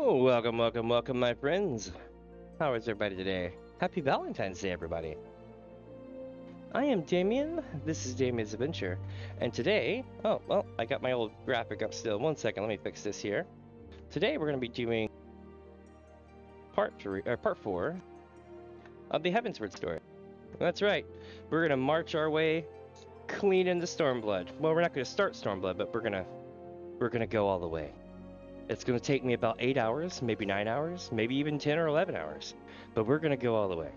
Welcome, welcome, welcome, my friends. How is everybody today? Happy Valentine's Day, everybody. I am Damien. This is DamiensAdventure. And today, well, I got my old graphic up still. One second, let me fix this here. Today, we're going to be doing part 4 of the Heavensward story. That's right. We're going to march our way clean into Stormblood. Well, we're not going to start Stormblood, but we're going to go all the way. It's going to take me about 8 hours, maybe 9 hours, maybe even 10 or 11 hours. But we're going to go all the way.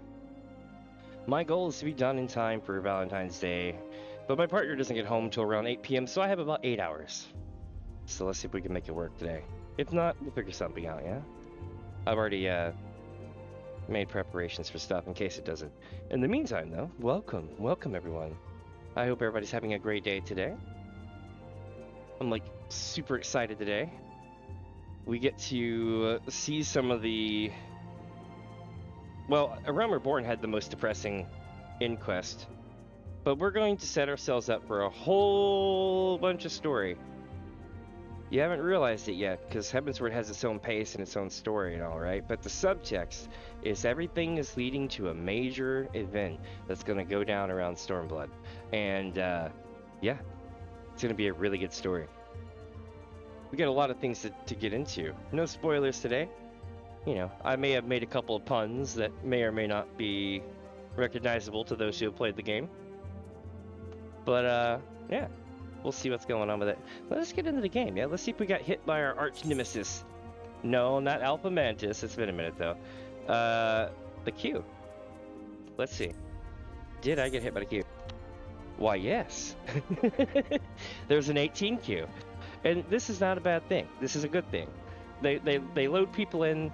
My goal is to be done in time for Valentine's Day, but my partner doesn't get home until around 8 p.m., so I have about 8 hours. So let's see if we can make it work today. If not, we'll figure something out, yeah? I've already made preparations for stuff in case it doesn't. In the meantime, though, welcome everyone. I hope everybody's having a great day today. I'm like super excited today. We get to see some of the... Well, A Realm Reborn had the most depressing end quest, but we're going to set ourselves up for a whole bunch of story. You haven't realized it yet, because Heavensward has its own pace and its own story and all, right? But the subtext is everything is leading to a major event that's going to go down around Stormblood. And, yeah, it's going to be a really good story. We got a lot of things to get into. No spoilers today. You know, I may have made a couple of puns that may or may not be recognizable to those who have played the game. But, yeah, we'll see what's going on with it. Let's get into the game, yeah? Let's see if we got hit by our arch nemesis. No, not Alpha Mantis. It's been a minute, though. The Q. Let's see. Did I get hit by the Q? Why, yes. There's an 18Q. And this is not a bad thing. This is a good thing. They load people in.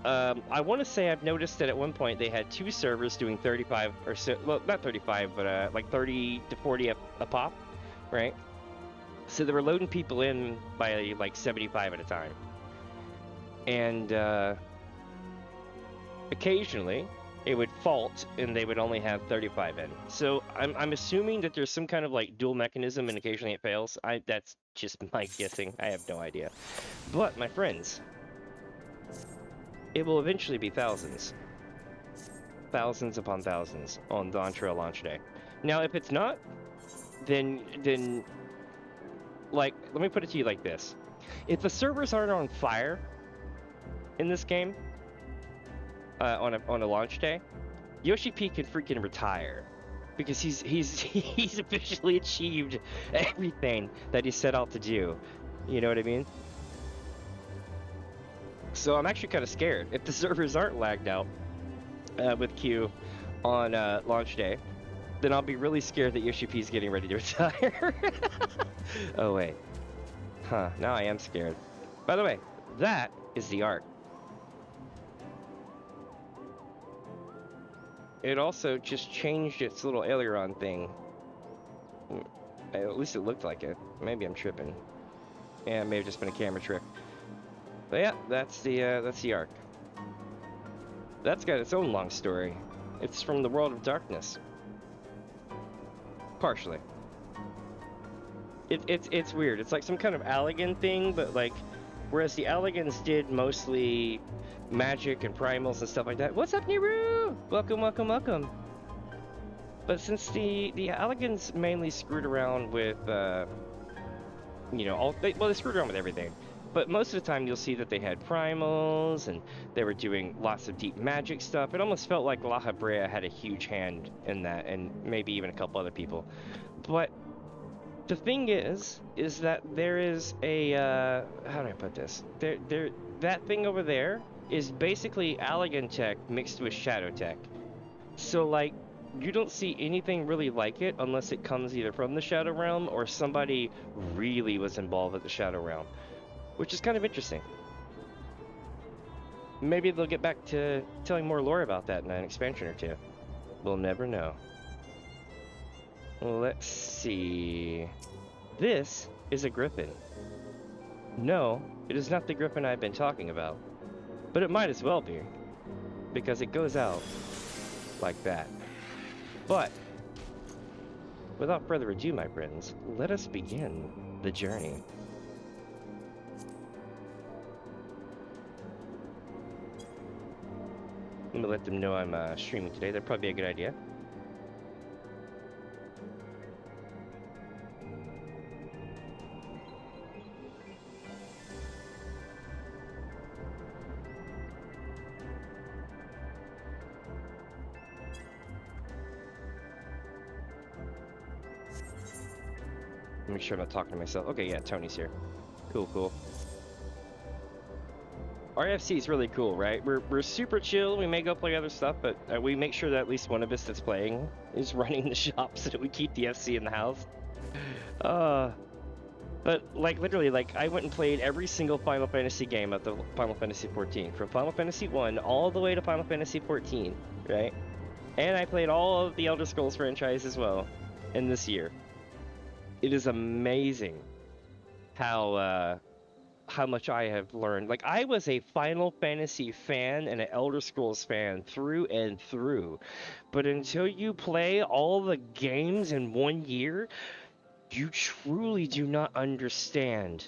I want to say I've noticed that at one point they had 2 servers doing 35 or so, well, not 35, but like 30 to 40 a pop, right? So they were loading people in by like 75 at a time. And occasionally it would fault and they would only have 35 in. So I'm assuming that there's some kind of like dual mechanism and occasionally it fails. That's just my guessing. I have no idea. But my friends, it will eventually be thousands. Thousands upon thousands on Dawn Trail launch day. Now if it's not, then like, let me put it to you like this. If the servers aren't on fire in this game, on a launch day, Yoshi P can freaking retire because he's officially achieved everything that he set out to do. You know what I mean? So I'm actually kind of scared if the servers aren't lagged out with Q on launch day. Then I'll be really scared that Yoshi P's getting ready to retire. Oh wait, now I am scared. By the way, that is the art. It also just changed its little aileron thing. At least it looked like it. Maybe I'm tripping. Yeah, it may have just been a camera trick. But yeah, that's the arc. That's got its own long story. It's from the world of darkness. Partially. It's weird. It's like some kind of Allegan thing, but like, whereas the Allegans did mostly magic and primals and stuff like that. What's up, Niru? Welcome, welcome, welcome. But since the Allegans mainly screwed around with, you know, they screwed around with everything. But most of the time you'll see that they had primals and they were doing lots of deep magic stuff. It almost felt like La Habrea had a huge hand in that, and maybe even a couple other people. But the thing is that there is a, how do I put this? That thing over there is basically Allegan tech mixed with Shadow tech. So like, you don't see anything really like it unless it comes either from the Shadow Realm or somebody really was involved with the Shadow Realm, which is kind of interesting. Maybe they'll get back to telling more lore about that in an expansion or two. We'll never know. Let's see. This is a Griffin. No, it is not the Griffin I've been talking about. But it might as well be, because it goes out like that. But, without further ado, my friends, let us begin the journey. Let me let them know I'm streaming today. That'd probably be a good idea. Make sure I'm not talking to myself. Okay, yeah, Tony's here. Cool, cool. RFC is really cool, right? We're super chill. We may go play other stuff, but we make sure that at least one of us that's playing is running the shop so that we keep the FC in the house. But like literally, like I went and played every single Final Fantasy game of the Final Fantasy XIV, from Final Fantasy 1 all the way to Final Fantasy 14, right? And I played all of the Elder Scrolls franchise as well in this year. It is amazing how much I have learned. Like, I was a Final Fantasy fan and an Elder Scrolls fan through and through, but until you play all the games in 1 year, you truly do not understand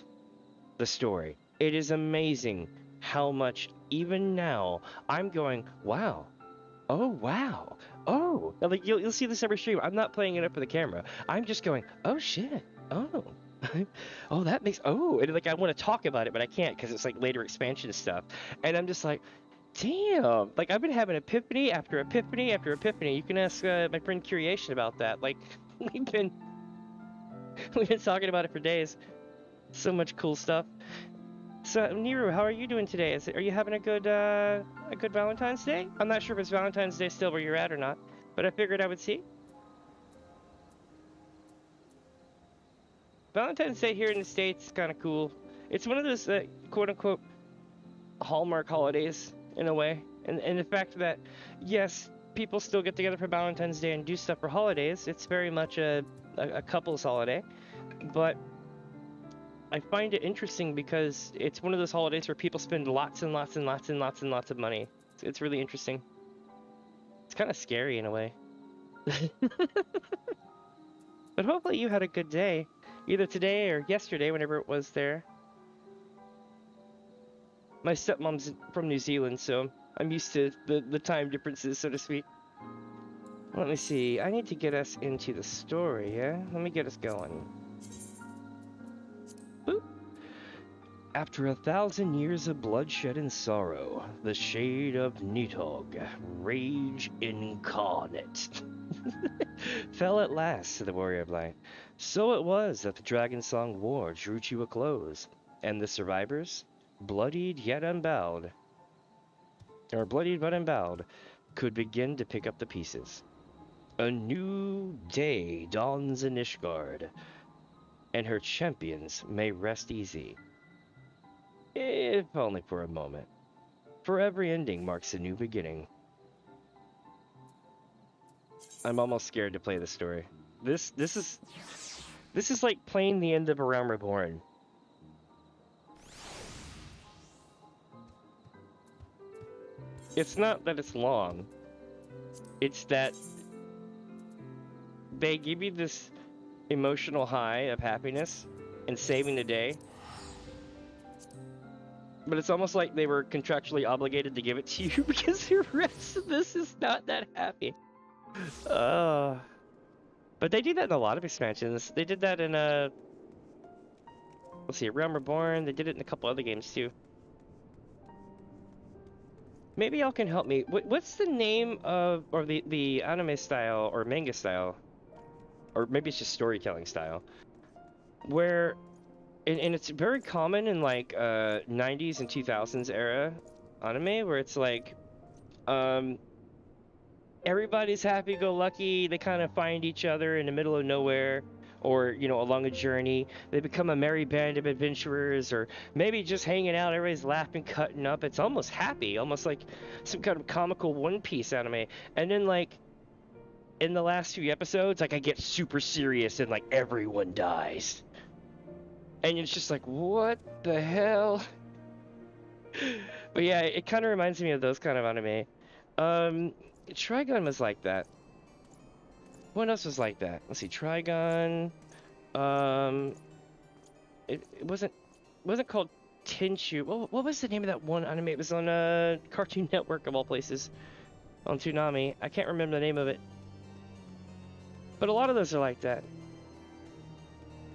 the story. It is amazing how much, even now, I'm going, wow, oh wow, oh, like you'll see this every stream. I'm not playing it up for the camera. I'm just going, oh shit, oh. Oh, that makes, oh, and like I want to talk about it, but I can't because it's like later expansion stuff. And I'm just like, damn, like I've been having epiphany after epiphany after epiphany. You can ask my friend Curiation about that. Like we've been talking about it for days. So much cool stuff. So Niru, how are you doing today? Are you having a good Valentine's Day? I'm not sure if it's Valentine's Day still where you're at or not, but I figured I would see. Valentine's Day here in the States is kind of cool. It's one of those quote-unquote Hallmark holidays in a way. And the fact that, yes, people still get together for Valentine's Day and do stuff for holidays. It's very much a couple's holiday. But I find it interesting because it's one of those holidays where people spend lots and lots and lots and lots and lots of money. It's really interesting. It's kind of scary in a way. But hopefully you had a good day. Either today or yesterday, whenever it was there. My stepmom's from New Zealand, so I'm used to the time differences, so to speak. Let me see. I need to get us into the story, yeah? Let me get us going. Boop. After 1,000 years of bloodshed and sorrow, the shade of Nidhogg, rage incarnate, fell at last to the Warrior of Light. So it was that the Dragon Song War drew to a close, and the survivors, bloodied but unbowed, could begin to pick up the pieces. A new day dawns in Ishgard, and her champions may rest easy. If only for a moment. For every ending marks a new beginning. I'm almost scared to play this story. This is like playing the end of A Realm Reborn. It's not that it's long. It's that they give you this emotional high of happiness and saving the day. But it's almost like they were contractually obligated to give it to you because the rest of this is not that happy. But they do that in a lot of expansions. They did that in let's see, Realm Reborn. They did it in a couple other games too. Maybe y'all can help me. What's the name of, or the anime style or manga style, or maybe it's just storytelling style, where, and it's very common in like 90s and 2000s era anime, where it's like, everybody's happy-go-lucky, they kind of find each other in the middle of nowhere, or, you know, along a journey. They become a merry band of adventurers, or maybe just hanging out, everybody's laughing, cutting up. It's almost happy, almost like some kind of comical One Piece anime. And then, like, in the last few episodes, like, I get super serious and, like, everyone dies. And it's just like, what the hell? But yeah, it kind of reminds me of those kind of anime. Trigun was like that. What else was like that? Let's see, Trigun. It wasn't called Tenchu. What was the name of that one anime? It was on Cartoon Network of all places. on Toonami. I can't remember the name of it. But a lot of those are like that.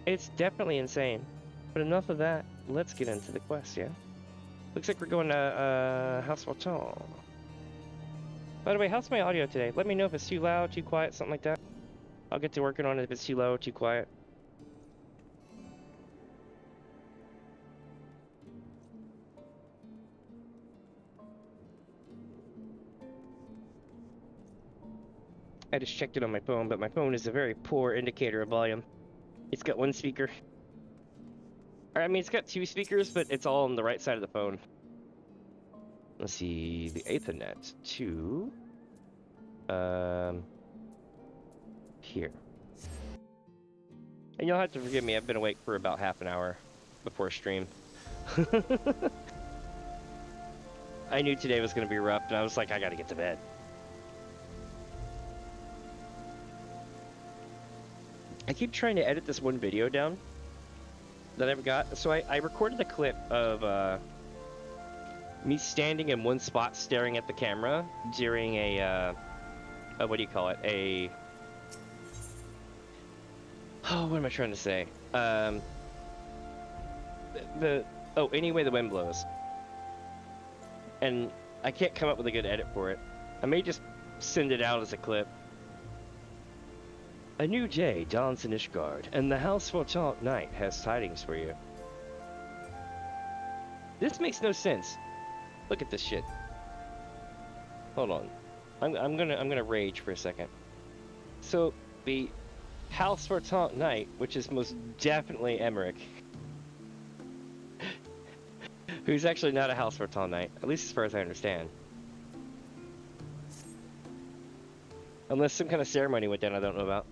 It's definitely insane. But enough of that. Let's get into the quest, yeah? Looks like we're going to Heavensward. By the way, how's my audio today? Let me know if it's too loud, too quiet, something like that. I'll get to working on it if it's too low, too quiet. I just checked it on my phone, but my phone is a very poor indicator of volume. It's got one speaker. Or, I mean, it's got two speakers, but it's all on the right side of the phone. Let's see, the Ethernet to... here. And you'll have to forgive me, I've been awake for about half an hour before stream. I knew today was going to be rough, and I was like, I gotta get to bed. I keep trying to edit this one video down that I've got. So I recorded a clip of me standing in one spot staring at the camera during a what do you call it? What am I trying to say? Any way the wind blows. And I can't come up with a good edit for it. I may just send it out as a clip. A new day dawns in Ishgard, and the Heavensward Knight has tidings for you. This makes no sense. Look at this shit. Hold on. I'm gonna rage for a second. So the Heavensward Knight, which is most definitely Emmerich, who's actually not a Heavensward Knight, at least as far as I understand. Unless some kind of ceremony went down I don't know about.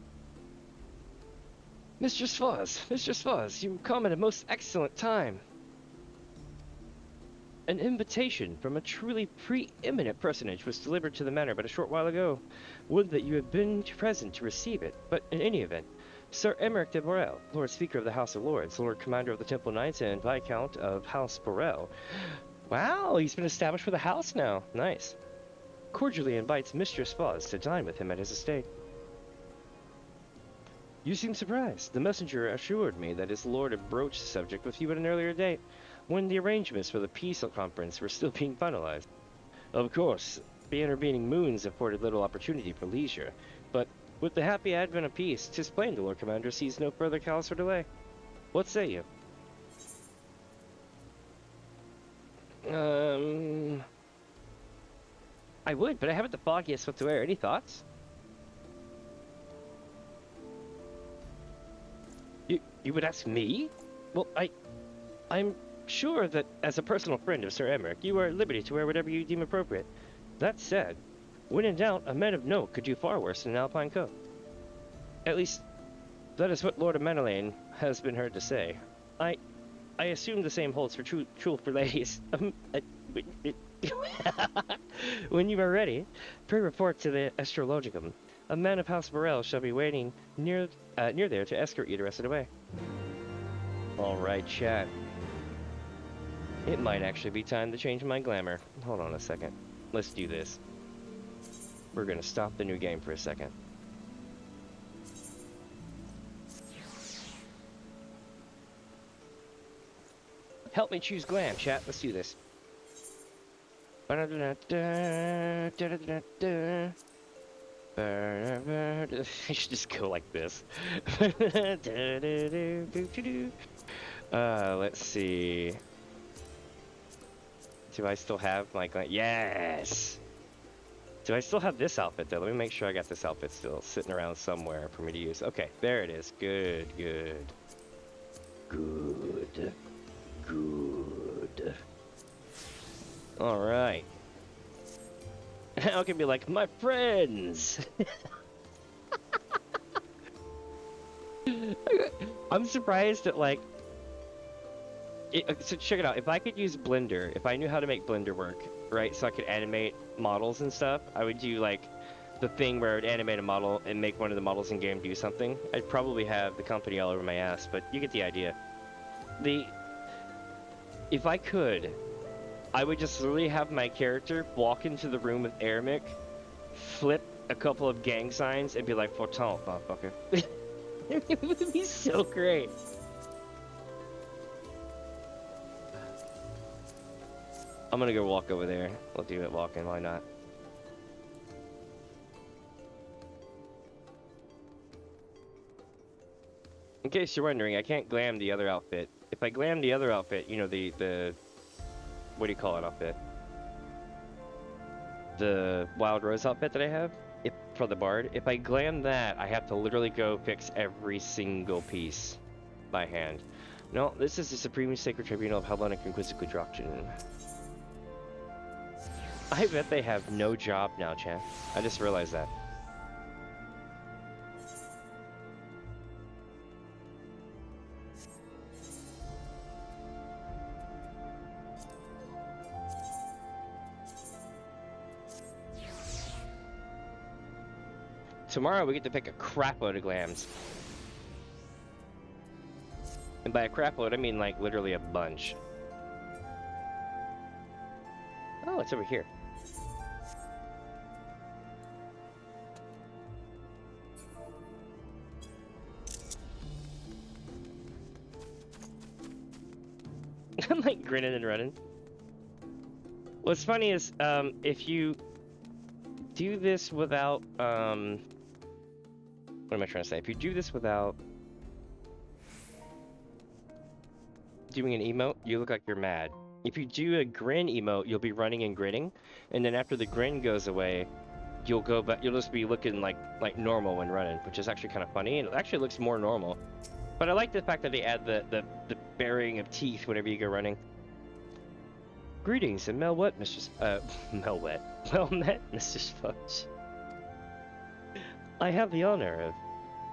Mistress Foz, you come at a most excellent time. An invitation from a truly preeminent personage was delivered to the manor but a short while ago. Would that you had been present to receive it, but in any event, Sir Emmerich de Borel, Lord Speaker of the House of Lords, Lord Commander of the Temple Knights, and Viscount of House Borel. Wow, he's been established for the house now. Nice. Cordially invites Mistress Foz to dine with him at his estate. You seem surprised. The messenger assured me that his lord had broached the subject with you at an earlier date, when the arrangements for the peace conference were still being finalized. Of course, the intervening moons afforded little opportunity for leisure, but with the happy advent of peace, 'tis plain the Lord Commander sees no further cause for delay. What say you? I would, but I haven't the foggiest whatsoever. Any thoughts? You would ask me? Well, I'm sure that as a personal friend of Sir Emmerich, you are at liberty to wear whatever you deem appropriate. That said, when in doubt, a man of note could do far worse than an alpine coat. At least, that is what Lord of Manalaine has been heard to say. I assume the same holds for true for ladies. When you are ready, pray report to the Astrologicum. A man of House Borel shall be waiting near there to escort you the rest of the way. Alright, chat. It might actually be time to change my glamour. Hold on a second. Let's do this. We're gonna stop the new game for a second. Help me choose glam, chat. Let's do this. I should just go like this. Let's see. Do I still have my glam? Yes! Do I still have this outfit though? Let me make sure I got this outfit still sitting around somewhere for me to use. Okay, there it is. Good. Alright. Now I can be like, my friends! I'm surprised at like... so check it out, if I could use Blender, if I knew how to make Blender work, right, so I could animate models and stuff, I would do like the thing where I would animate a model and make one of the models in game do something. I'd probably have the company all over my ass, but you get the idea. If I could, I would just literally have my character walk into the room with Ermic flip a couple of gang signs and be like, "For talent, motherfucker." It would be so great. I'm gonna go walk over there. We'll do it walking, why not? In case you're wondering, I can't glam the other outfit. If I glam the other outfit, you know, the what do you call it outfit? The Wild Rose outfit that I have for the Bard. If I glam that, I have to literally go fix every single piece by hand. No, this is the Supreme Sacred Tribunal of Hellenic Inquisitive Doctrine. I bet they have no job now, Chan. I just realized that. Tomorrow we get to pick a crap load of glams. And by a crap load, I mean like literally a bunch. Oh, it's over here. I'm like grinning and running. What's funny is, if you do this without, what am I trying to say? If you do this without doing an emote, you look like you're mad. If you do a grin emote, you'll be running and grinning, and then after the grin goes away, you'll go back. You'll just be looking like normal when running, which is actually kind of funny, and it actually looks more normal. But I like the fact that they add the burying of teeth whenever you go running. Greetings and well met, Mr. Well met, Mr. Sponge. I have the honor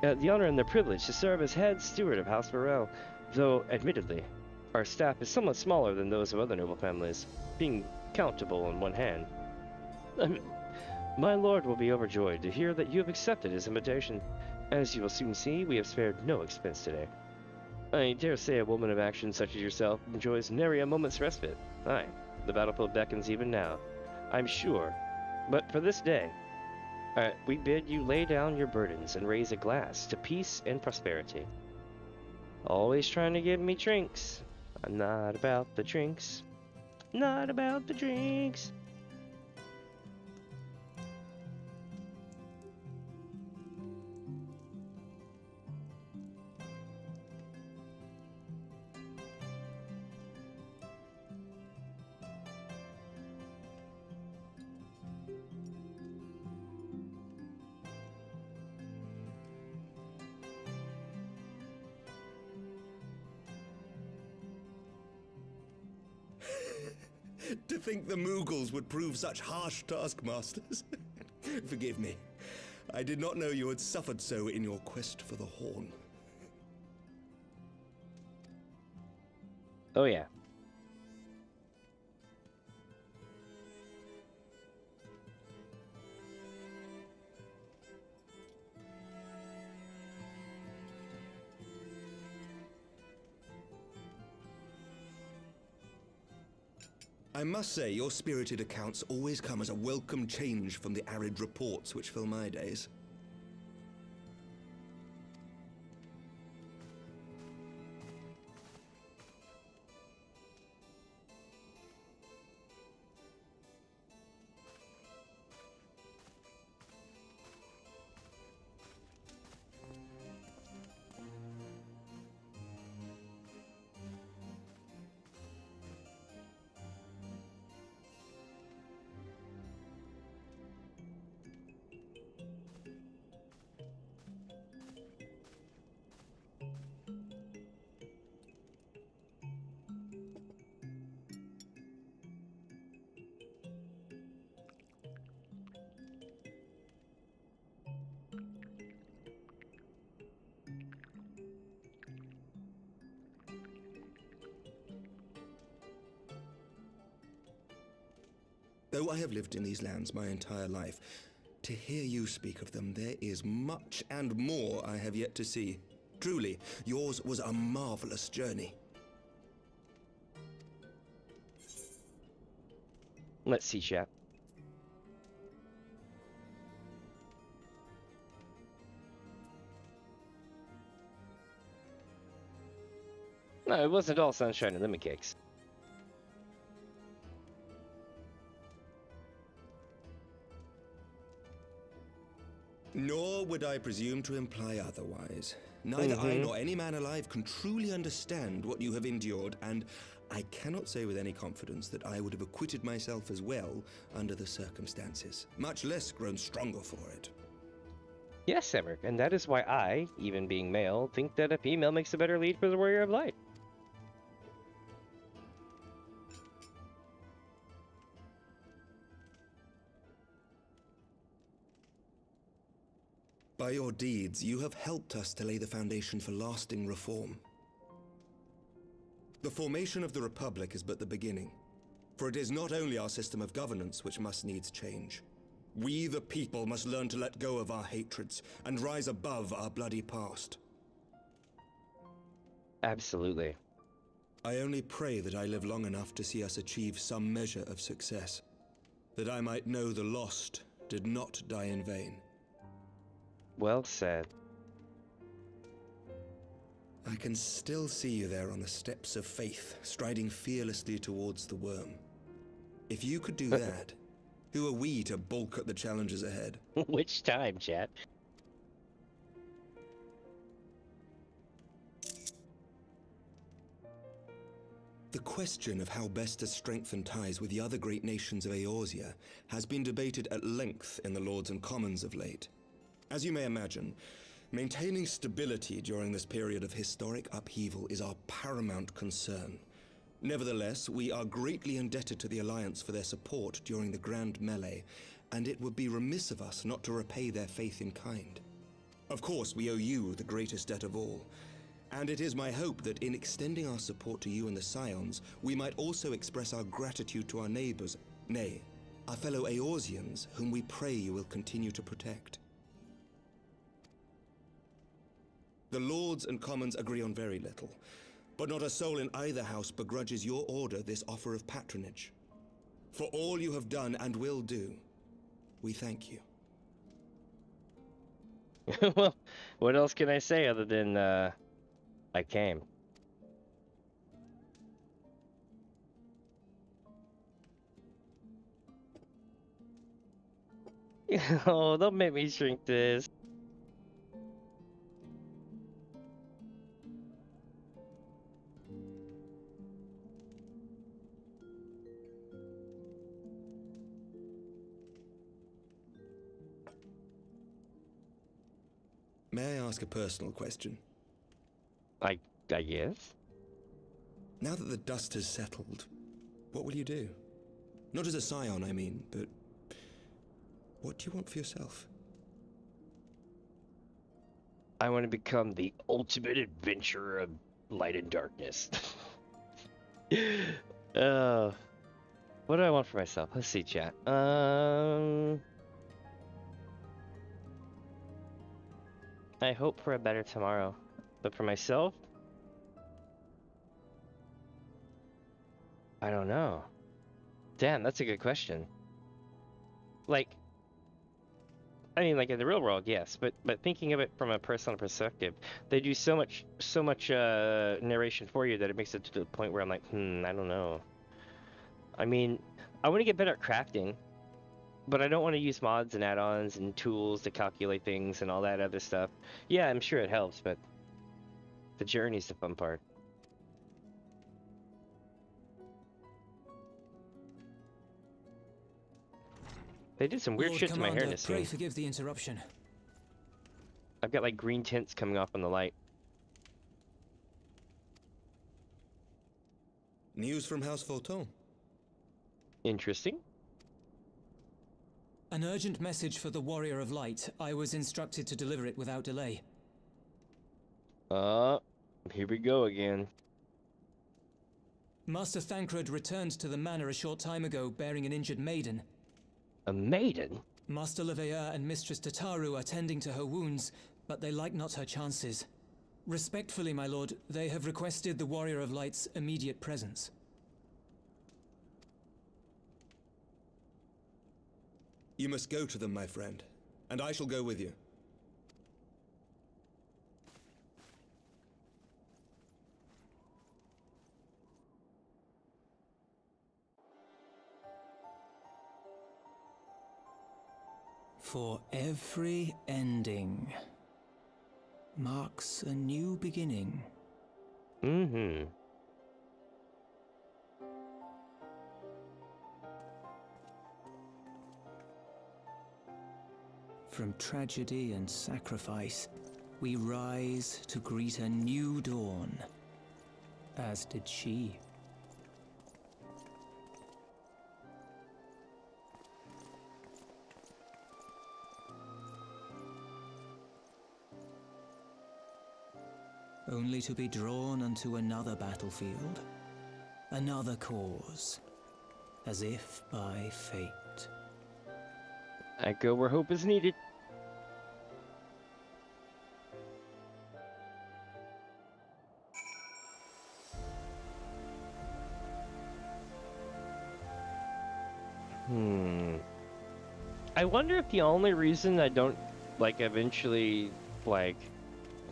and the privilege to serve as head steward of House Morel, though, admittedly, our staff is somewhat smaller than those of other noble families, being countable in one hand. My lord will be overjoyed to hear that you have accepted his invitation. As you will soon see, we have spared no expense today. I dare say a woman of action such as yourself enjoys nary a moment's respite. Aye, the battlefield beckons even now, I'm sure. But for this day, we bid you lay down your burdens and raise a glass to peace and prosperity. Always trying to give me drinks. I'm not about the drinks. Not about the drinks. To think the Moogles would prove such harsh taskmasters. Forgive me. I did not know you had suffered so in your quest for the horn. Oh yeah. I must say, your spirited accounts always come as a welcome change from the arid reports which fill my days. Though I have lived in these lands my entire life, to hear you speak of them, there is much and more I have yet to see. Truly, yours was a marvelous journey. Let's see, chat. No, it wasn't all sunshine and lemon cakes. Nor would I presume to imply otherwise. Neither I nor any man alive can truly understand what you have endured, and I cannot say with any confidence that I would have acquitted myself as well under the circumstances, much less grown stronger for it. Yes, Emmerich, and that is why I, even being male, think that a female makes a better lead for the Warrior of Light. By your deeds, you have helped us to lay the foundation for lasting reform. The formation of the Republic is but the beginning, for it is not only our system of governance which must needs change. We, the people, must learn to let go of our hatreds and rise above our bloody past. Absolutely. I only pray that I live long enough to see us achieve some measure of success, that I might know the lost did not die in vain. Well said. I can still see you there on the steps of faith, striding fearlessly towards the worm. If you could do that, who are we to balk at the challenges ahead? Which time, chat? The question of how best to strengthen ties with the other great nations of Eorzea has been debated at length in the Lords and Commons of late. As you may imagine, maintaining stability during this period of historic upheaval is our paramount concern. Nevertheless, we are greatly indebted to the Alliance for their support during the Grand Melee, and it would be remiss of us not to repay their faith in kind. Of course, we owe you the greatest debt of all, and it is my hope that in extending our support to you and the Scions, we might also express our gratitude to our neighbors, nay, our fellow Eorzeans, whom we pray you will continue to protect. The Lords and Commons agree on very little, but not a soul in either house begrudges your order this offer of patronage. For all you have done and will do, we thank you. Well, what else can I say other than, I came? Oh, don't make me shrink this. May I ask a personal question? I guess. Now that the dust has settled, what will you do? Not as a scion, I mean, but what do you want for yourself? I want to become the ultimate adventurer of light and darkness. What do I want for myself? Let's see, chat. I hope for a better tomorrow. But for myself, I don't know. Damn, that's a good question. Like, I mean, like in the real world, yes, but thinking of it from a personal perspective, they do so much narration for you that it makes it to the point where I'm like, I don't know. I mean, I want to get better at crafting, but I don't want to use mods and add-ons and tools to calculate things and all that other stuff. Yeah, I'm sure it helps, but the journey's the fun part. They did some weird Lord shit to my hair in Commander, this scene. pray forgive the interruption. I've got like green tints coming off in the light. News from House Fulton. Interesting. An urgent message for the Warrior of Light. I was instructed to deliver it without delay. Here we go again. Master Thancred returned to the manor a short time ago bearing an injured maiden. A maiden? Master Leveilleur and Mistress Tataru are tending to her wounds, but they like not her chances. Respectfully, my lord, they have requested the Warrior of Light's immediate presence. You must go to them, my friend, and I shall go with you. For every ending marks a new beginning. Mm-hmm. From tragedy and sacrifice, we rise to greet a new dawn, as did she. Only to be drawn unto another battlefield, another cause, as if by fate. I go where hope is needed. I wonder if the only reason I don't, like, eventually, like,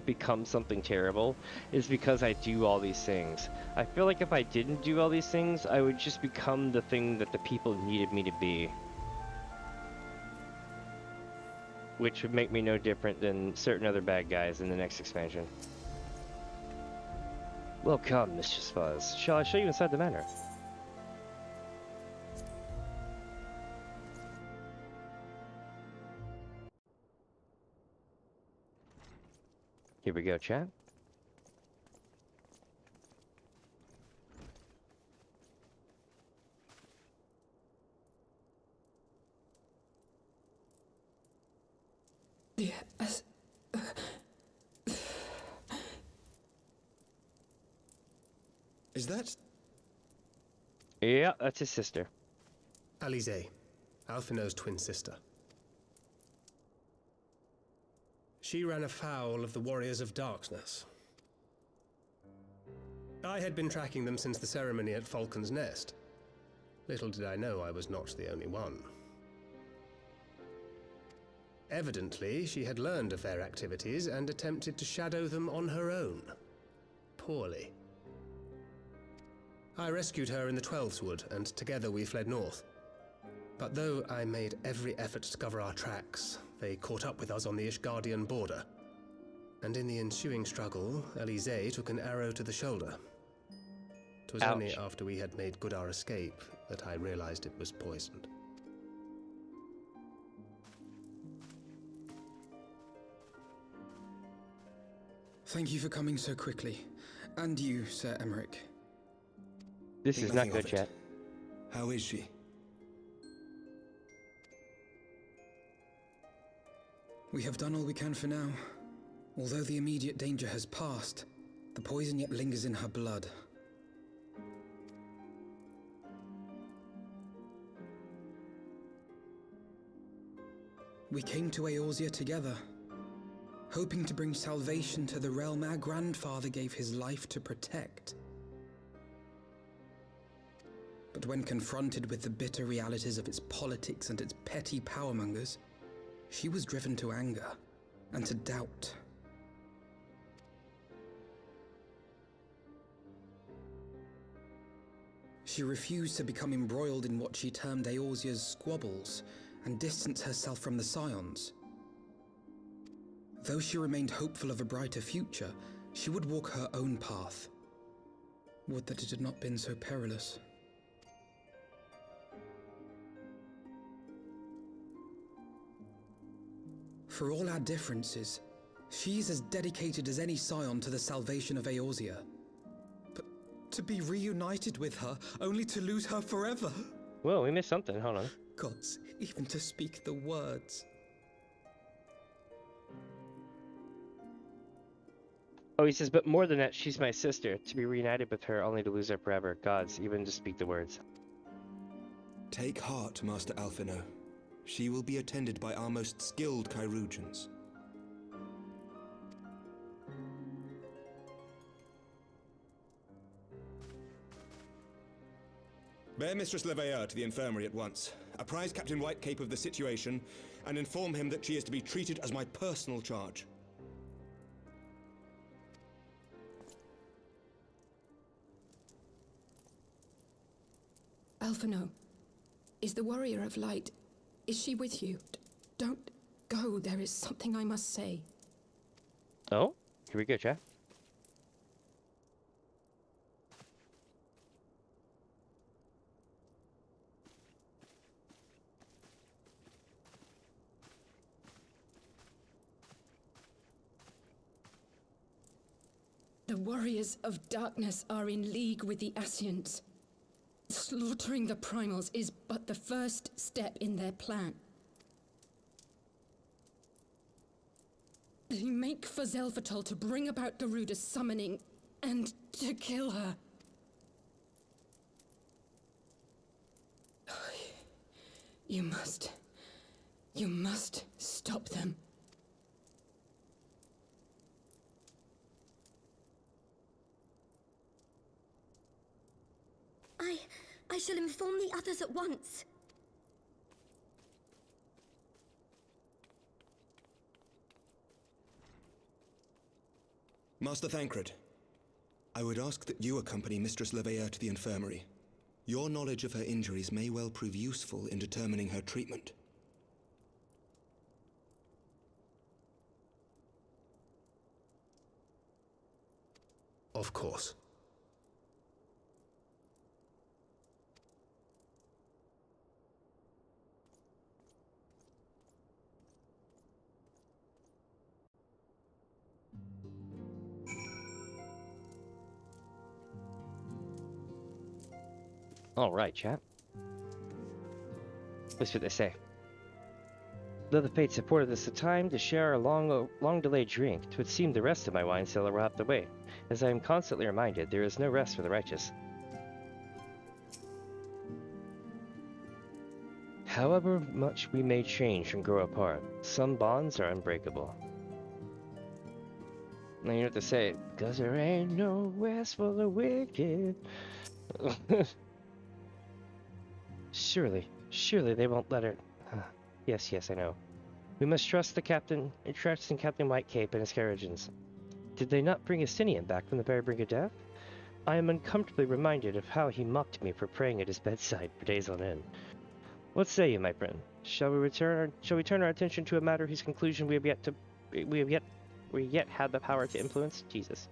become something terrible is because I do all these things. I feel like if I didn't do all these things, I would just become the thing that the people needed me to be. Which would make me no different than certain other bad guys in the next expansion. Welcome, Mistress Fuzz. Shall I show you inside the manor? Here we go, chat. Yes. Is that... Yeah, that's his sister. Lyse, Alphinaud's twin sister. She ran afoul of the Warriors of Darkness. I had been tracking them since the ceremony at Falcon's Nest. Little did I know I was not the only one. Evidently, she had learned of their activities and attempted to shadow them on her own. Poorly. I rescued her in the Heavensward, and together we fled north. But though I made every effort to cover our tracks, they caught up with us on the Ishgardian border. And in the ensuing struggle, Lyse took an arrow to the shoulder. It was only after we had made good our escape that I realized it was poisoned. Thank you for coming so quickly. And you, Sir Emmerich. This is not good, chat. How is she? We have done all we can for now. Although the immediate danger has passed, the poison yet lingers in her blood. We came to Eorzea together, hoping to bring salvation to the realm our grandfather gave his life to protect. But when confronted with the bitter realities of its politics and its petty powermongers, she was driven to anger and to doubt. She refused to become embroiled in what she termed Eorzea's squabbles and distance herself from the Scions. Though she remained hopeful of a brighter future, she would walk her own path. Would that it had not been so perilous. For all our differences, she's as dedicated as any Scion to the salvation of Eorzea. But to be reunited with her, only to lose her forever. Whoa, we missed something. Hold on. Gods, even to speak the words. Oh, he says, but more than that, she's my sister. To be reunited with her, only to lose her forever. Gods, even to speak the words. Take heart, Master Alphinaud. She will be attended by our most skilled chirurgeons. Bear Mistress Leveilleur to the infirmary at once. Apprise Captain Whitecape of the situation, and inform him that she is to be treated as my personal charge. Alphinaud, is the Warrior of Light, is she with you? don't go. There is something I must say. Oh, here we go, chat. The warriors of darkness are in league with the Ascians. Slaughtering the primals is but the first step in their plan. They make for Zelphatol to bring about Garuda's summoning and to kill her. You must stop them. I shall inform the others at once. Master Thancred, I would ask that you accompany Mistress Levea to the infirmary. Your knowledge of her injuries may well prove useful in determining her treatment. Of course. Alright, chat. That's what they say. Though the fates afforded us the time to share a long-delayed drink, 'twould seem the rest of my wine cellar will have to wait. As I am constantly reminded, there is no rest for the righteous. However much we may change and grow apart, some bonds are unbreakable. Now you know what to say, 'cause there ain't no rest for the wicked. Surely they won't let her. Yes, I know. We must trust in Captain Whitecape and his Carriagans. Did they not bring Estinian back from the very brink of death? I am uncomfortably reminded of how he mocked me for praying at his bedside for days on end. What say you, my friend? Shall we turn our attention to a matter whose conclusion we have yet had the power to influence? Jesus.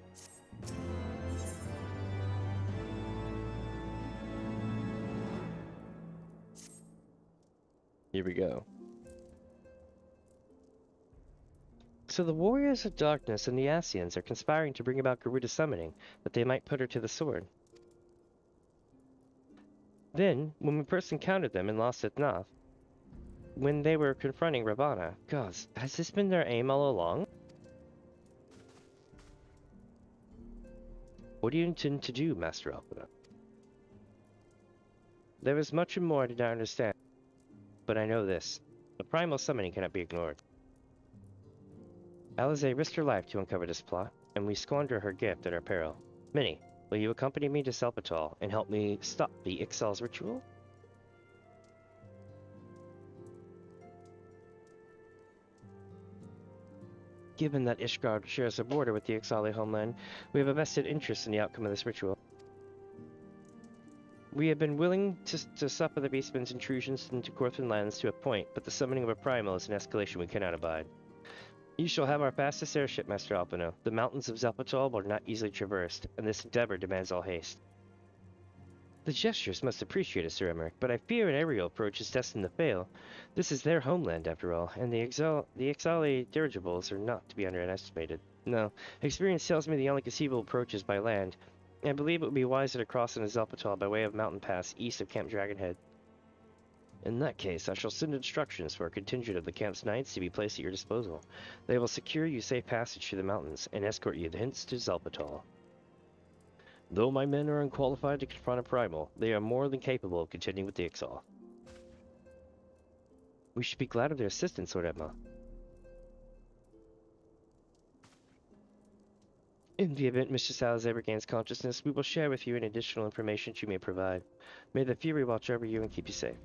Here we go. So the warriors of darkness and the Ascians are conspiring to bring about Garuda's summoning, that they might put her to the sword. Then, when we first encountered them and lost at Nath, when they were confronting Ravana, gods, has this been their aim all along? What do you intend to do, Master Alpha? There is much more I did not understand, but I know this. The primal summoning cannot be ignored. Alize risked her life to uncover this plot, and we squander her gift at our peril. Minnie, will you accompany me to Zelphatol and help me stop the Ixal's ritual? Given that Ishgard shares a border with the Ixali homeland, we have a vested interest in the outcome of this ritual. We have been willing to suffer the beastmen's intrusions into Corthan lands to a point, but the summoning of a primal is an escalation we cannot abide. You shall have our fastest airship, Master Alpino. The mountains of Zelphatol are not easily traversed, and this endeavor demands all haste. The gestures must appreciate it, Sir Emmerich, but I fear an aerial approach is destined to fail. This is their homeland, after all, and the Ixali dirigibles are not to be underestimated. No, experience tells me the only conceivable approach is by land. I believe it would be wiser to cross into Zelphatol by way of Mountain Pass east of Camp Dragonhead. In that case, I shall send instructions for a contingent of the camp's knights to be placed at your disposal. They will secure you safe passage through the mountains and escort you thence to Zelphatol. Though my men are unqualified to confront a primal, they are more than capable of contending with the Ixal. We should be glad of their assistance, Lord Emma. In the event Mistress Alize regains consciousness, we will share with you any additional information she may provide. May the Fury watch over you and keep you safe.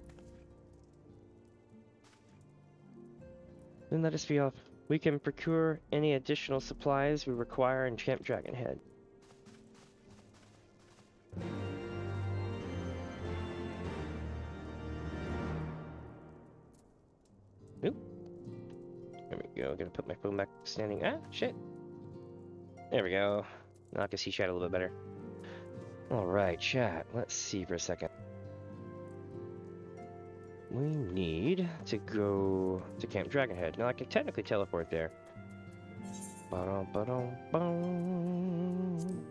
Then let us be off. We can procure any additional supplies we require in Camp Dragonhead. Oop. go. Gonna put my phone back standing. Ah, shit. There we go. Now I can see chat a little bit better. Alright, chat. Let's see for a second. We need to go to Camp Dragonhead. Now I can technically teleport there. Ba-dum-ba-dum-bum.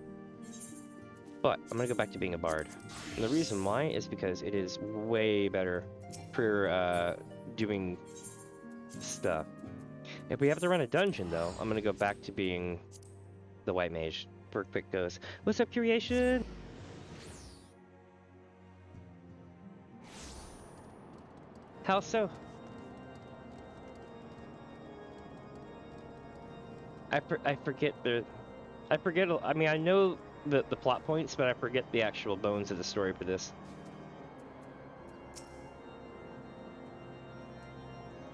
But I'm gonna go back to being a bard. And the reason why is because it is way better for doing stuff. If we have to run a dungeon though, I'm gonna go back to being the white mage. For quick goes. What's up, Creation? How so? I forget the... I forget... I mean, I know the plot points, but I forget the actual bones of the story for this.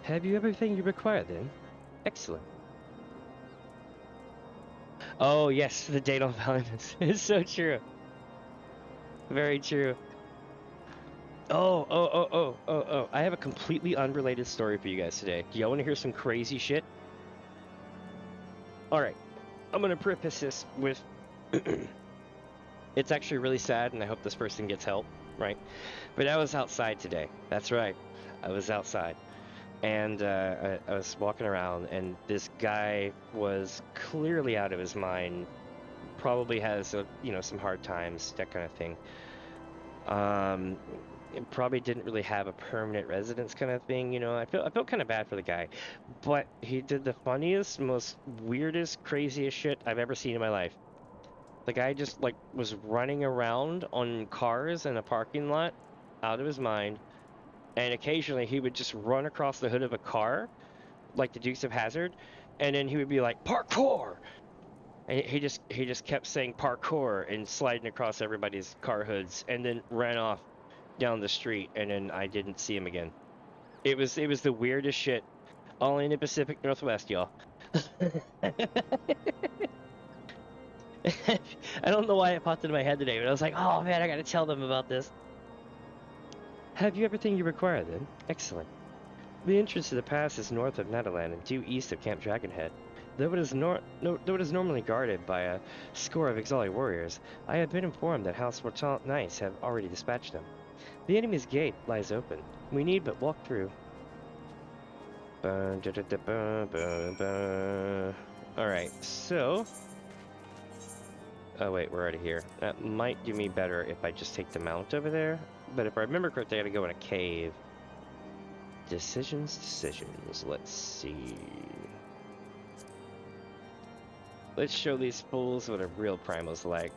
Have you everything you require, then? Excellent. Oh, yes, the date on Valentine's. It's so true. Very true. Oh. I have a completely unrelated story for you guys today. Do y'all want to hear some crazy shit? Alright. I'm going to preface this with... It's actually really sad, and I hope this person gets help, right? But I was outside today. That's right. I was outside. And I was walking around, and this guy was clearly out of his mind. Probably has, some hard times, that kind of thing. Probably didn't really have a permanent residence kind of thing, I felt kind of bad for the guy. But he did the funniest, most weirdest, craziest shit I've ever seen in my life. The guy just, was running around on cars in a parking lot, out of his mind. And occasionally he would just run across the hood of a car, like the Dukes of Hazzard, and then he would be like, parkour! And he just kept saying parkour and sliding across everybody's car hoods, and then ran off down the street, and then I didn't see him again. It was the weirdest shit, all in the Pacific Northwest, y'all. I don't know why it popped into my head today, but I was like, oh man, I gotta tell them about this. Have you everything you require, then? Excellent. The entrance to the pass is north of Nataland and due east of Camp Dragonhead. Though it is normally guarded by a score of exiled warriors, I have been informed that House Mortant Knights have already dispatched them. The enemy's gate lies open. We need but walk through. Alright, so... Oh wait, we're already here. That might do me better if I just take the mount over there. But if I remember correctly, I gotta go in a cave. Decisions. Let's see. Let's show these fools what a real primal's like.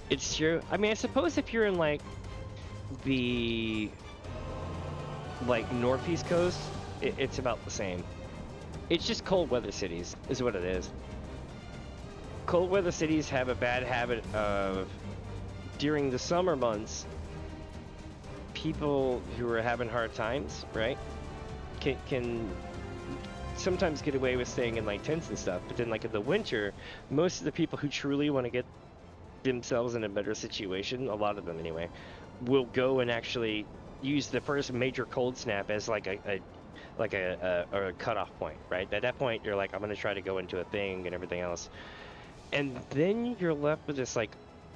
It's true. I mean, I suppose if you're in the northeast coast, it's about the same. It's just cold weather cities is what it is. Cold weather cities have a bad habit of, during the summer months, people who are having hard times, right, can sometimes get away with staying in tents and stuff, but then in the winter, most of the people who truly want to get themselves in a better situation, a lot of them anyway, will go and actually use the first major cold snap as a cutoff point, right? At that point, you're like, I'm gonna try to go into a thing and everything else, and then you're left with this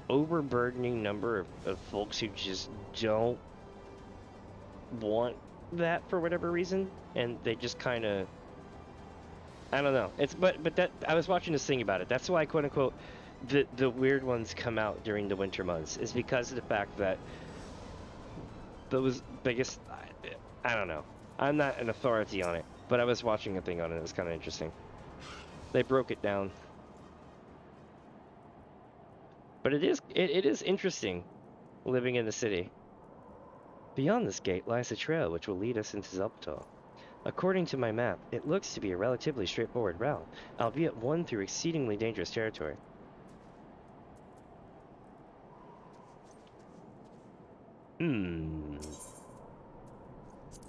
overburdening number of folks who just don't want that for whatever reason, and they just kind of, I don't know. But that I was watching this thing about it. That's why, quote unquote, the weird ones come out during the winter months, is because of the fact that those biggest, I don't know. I'm not an authority on it, but I was watching a thing on it. It was kind of interesting. They broke it down. But it is interesting living in the city. Beyond this gate lies a trail which will lead us into Zelpatal. According to my map, it looks to be a relatively straightforward route, albeit one through exceedingly dangerous territory.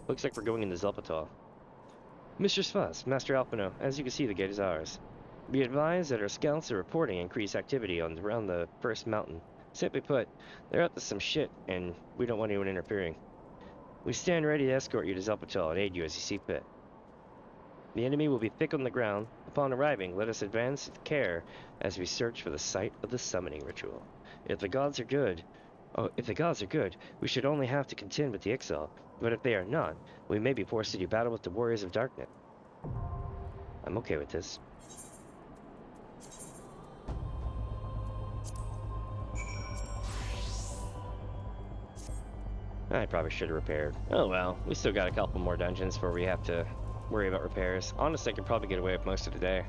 Looks like we're going into Zelpatal. Mistress Fuzz, Master Alpino, as you can see, the gate is ours. Be advised that our scouts are reporting increased activity around the first mountain. Simply put, they're up to some shit, and we don't want anyone interfering. We stand ready to escort you to Zelpatel and aid you as you see fit. The enemy will be thick on the ground. Upon arriving, let us advance with care as we search for the site of the summoning ritual. If the gods are good, we should only have to contend with the exile. But if they are not, we may be forced to do battle with the warriors of darkness. I'm okay with this. I probably should have repaired. Oh well, we still got a couple more dungeons before we have to worry about repairs. Honestly, I could probably get away with most of the day.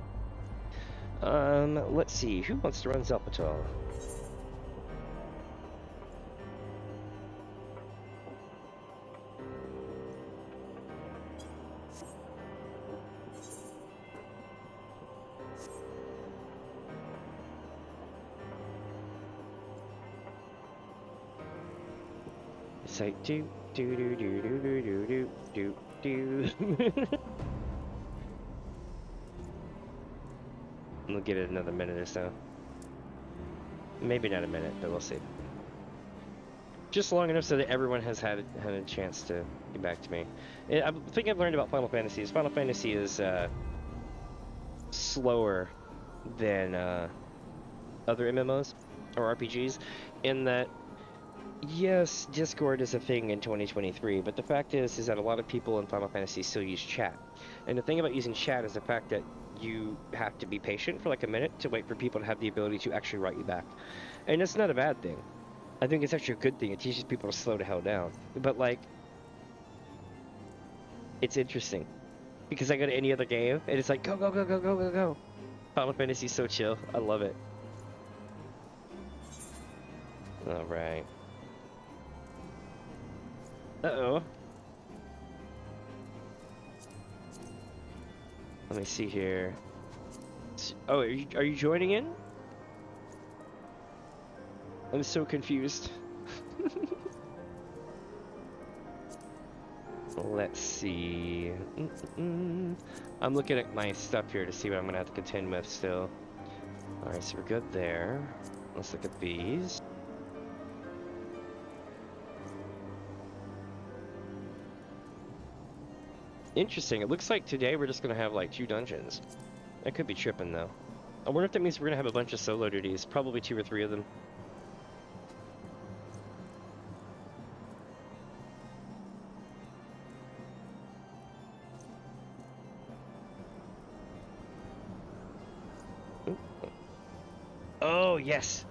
Let's see, who wants to run Zelpatel? It's like do. We'll give it another minute or so. Maybe not a minute, but we'll see. Just long enough so that everyone has had a chance to get back to me. I think I've learned about Final Fantasy is Final Fantasy is slower than other MMOs or RPGs in that. Yes, Discord is a thing in 2023, but the fact is that a lot of people in Final Fantasy still use chat. And the thing about using chat is the fact that you have to be patient for like a minute to wait for people to have the ability to actually write you back. And that's not a bad thing. I think it's actually a good thing. It teaches people to slow the hell down. But like, it's interesting. Because I go to any other game, and it's like, go, go, go, go, go, go, go. Final Fantasy's so chill. I love it. Alright. Uh-oh. Let me see here. Oh, are you joining in? I'm so confused. Let's see. I'm looking at my stuff here to see what I'm gonna have to contend with still. Alright, so we're good there. Let's look at these. Interesting. It looks like today we're just gonna have like 2 dungeons. I could be tripping though. I wonder if that means we're gonna have a bunch of solo duties. Probably 2 or 3 of them. Oh yes.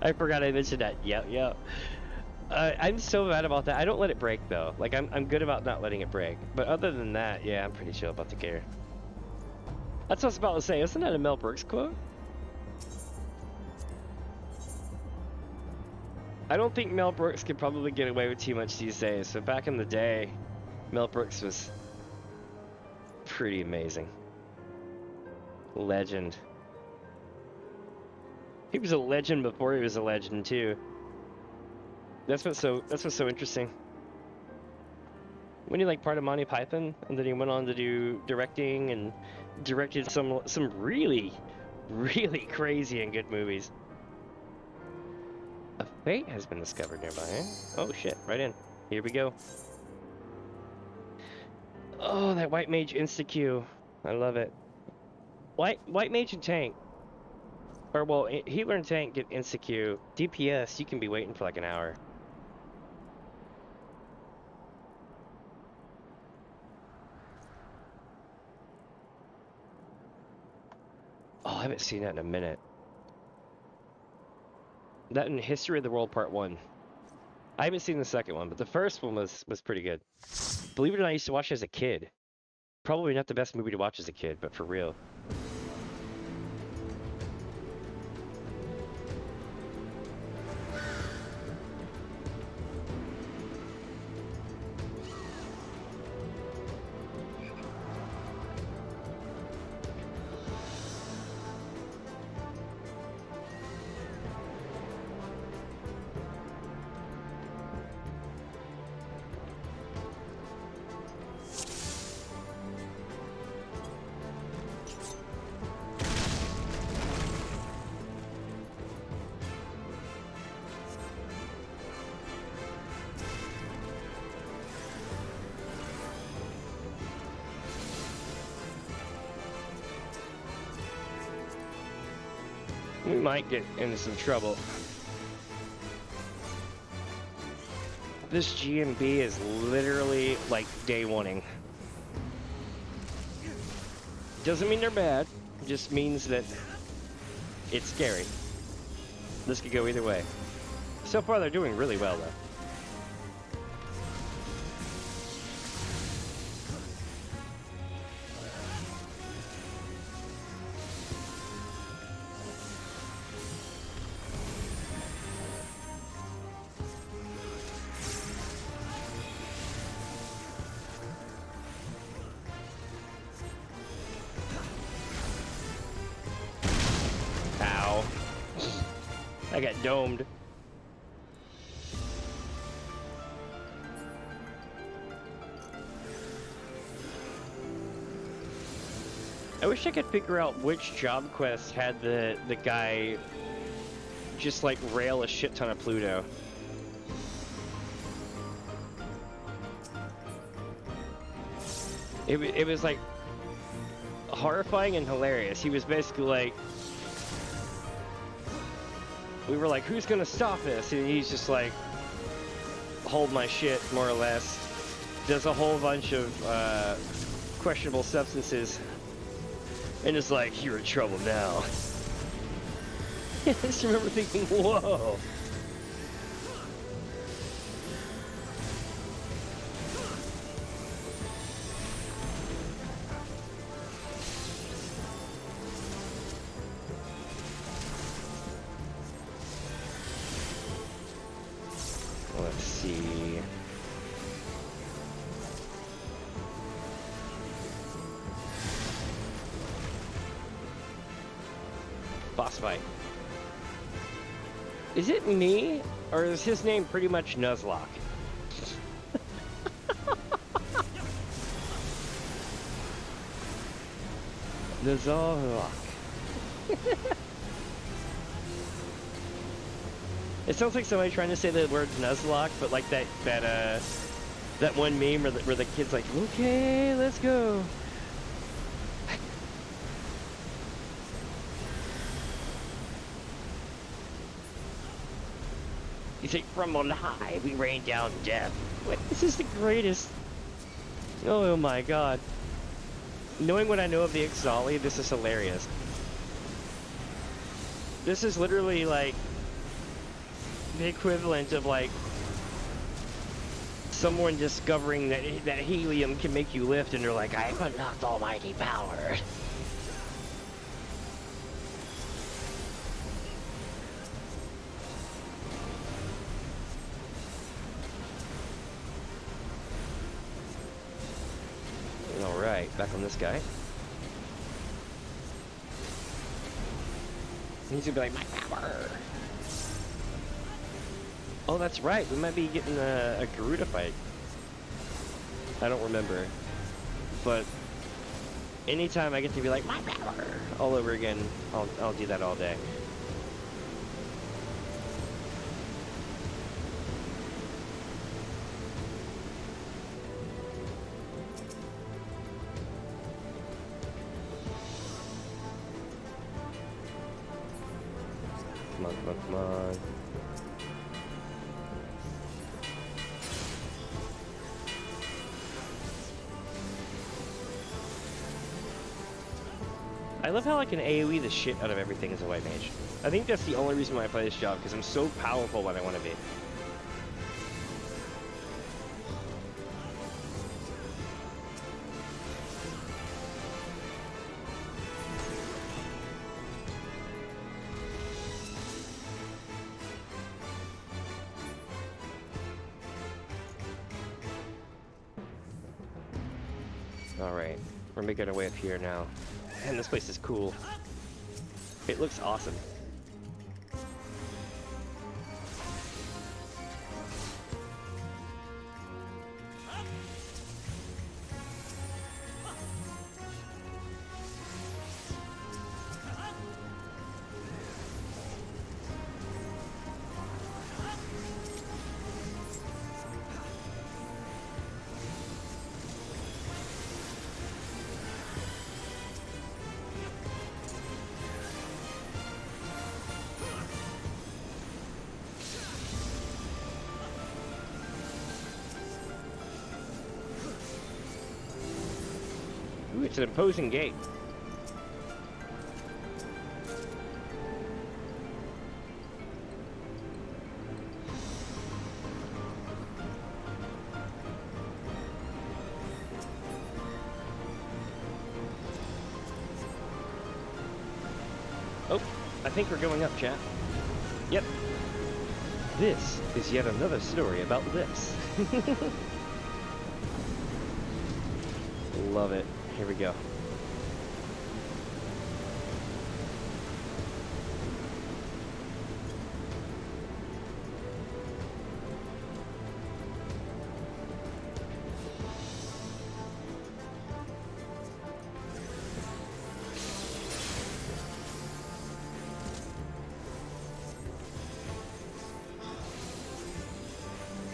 I forgot I mentioned that. Yep. I'm so mad about that. I don't let it break though. Like I'm good about not letting it break. But other than that, yeah, I'm pretty chill about the gear. That's what I was about to say. Isn't that a Mel Brooks quote? I don't think Mel Brooks could probably get away with too much these days. But back in the day, Mel Brooks was pretty amazing. Legend. He was a legend before he was a legend too. That's what's so interesting. When he like part of Monty Python, and then he went on to do directing and directed some really crazy and good movies. A fate has been discovered nearby. Eh? Oh shit! Right in. Here we go. Oh, that white mage insta-Q. I love it. White mage and tank. Or well, healer and tank get insta-Q. DPS, you can be waiting for like an hour. Oh, I haven't seen that in a minute. That in History of the World Part 1. I haven't seen the second one, but the first one was pretty good. Believe it or not, I used to watch it as a kid. Probably not the best movie to watch as a kid, but for real. We might get into some trouble. This GMB is literally like day oneing. Doesn't mean they're bad, it just means that it's scary. This could go either way. So far they're doing really well though. Ow. I got domed. I wish I could figure out which job quest had the guy just like rail a shit ton of Pluto. It was like horrifying and hilarious. He was basically like, we were like, who's gonna stop this? And he's just like, hold my shit, more or less. Does a whole bunch of questionable substances. And it's like, you're in trouble now. I just remember thinking, whoa. Let's see. Boss fight. Is it me, or is his name pretty much Nuzlocke? Nuzlocke. It sounds like somebody trying to say the word Nuzlocke, but like that one meme where the kid's like, okay, let's go. You say, from on high, we rain down death. What? This is the greatest. Oh my god. Knowing what I know of the Ixali, this is hilarious. This is literally like the equivalent of like someone discovering that helium can make you lift, and they're like, I unlocked almighty power. Alright, back on this guy. He's gonna be like, my power! Oh, that's right, we might be getting a Garuda fight. I don't remember. But anytime I get to be like, my power! All over again, I'll do that all day. Come on, come on, come on. I love how I can AoE the shit out of everything as a white mage. I think that's the only reason why I play this job, because I'm so powerful when I want to be. Alright, we're making our way up here now. Man, this place is cool. It looks awesome. It's an imposing gate. Oh, I think we're going up, chat. Yep. This is yet another story about Lyse. Love it. Here we go.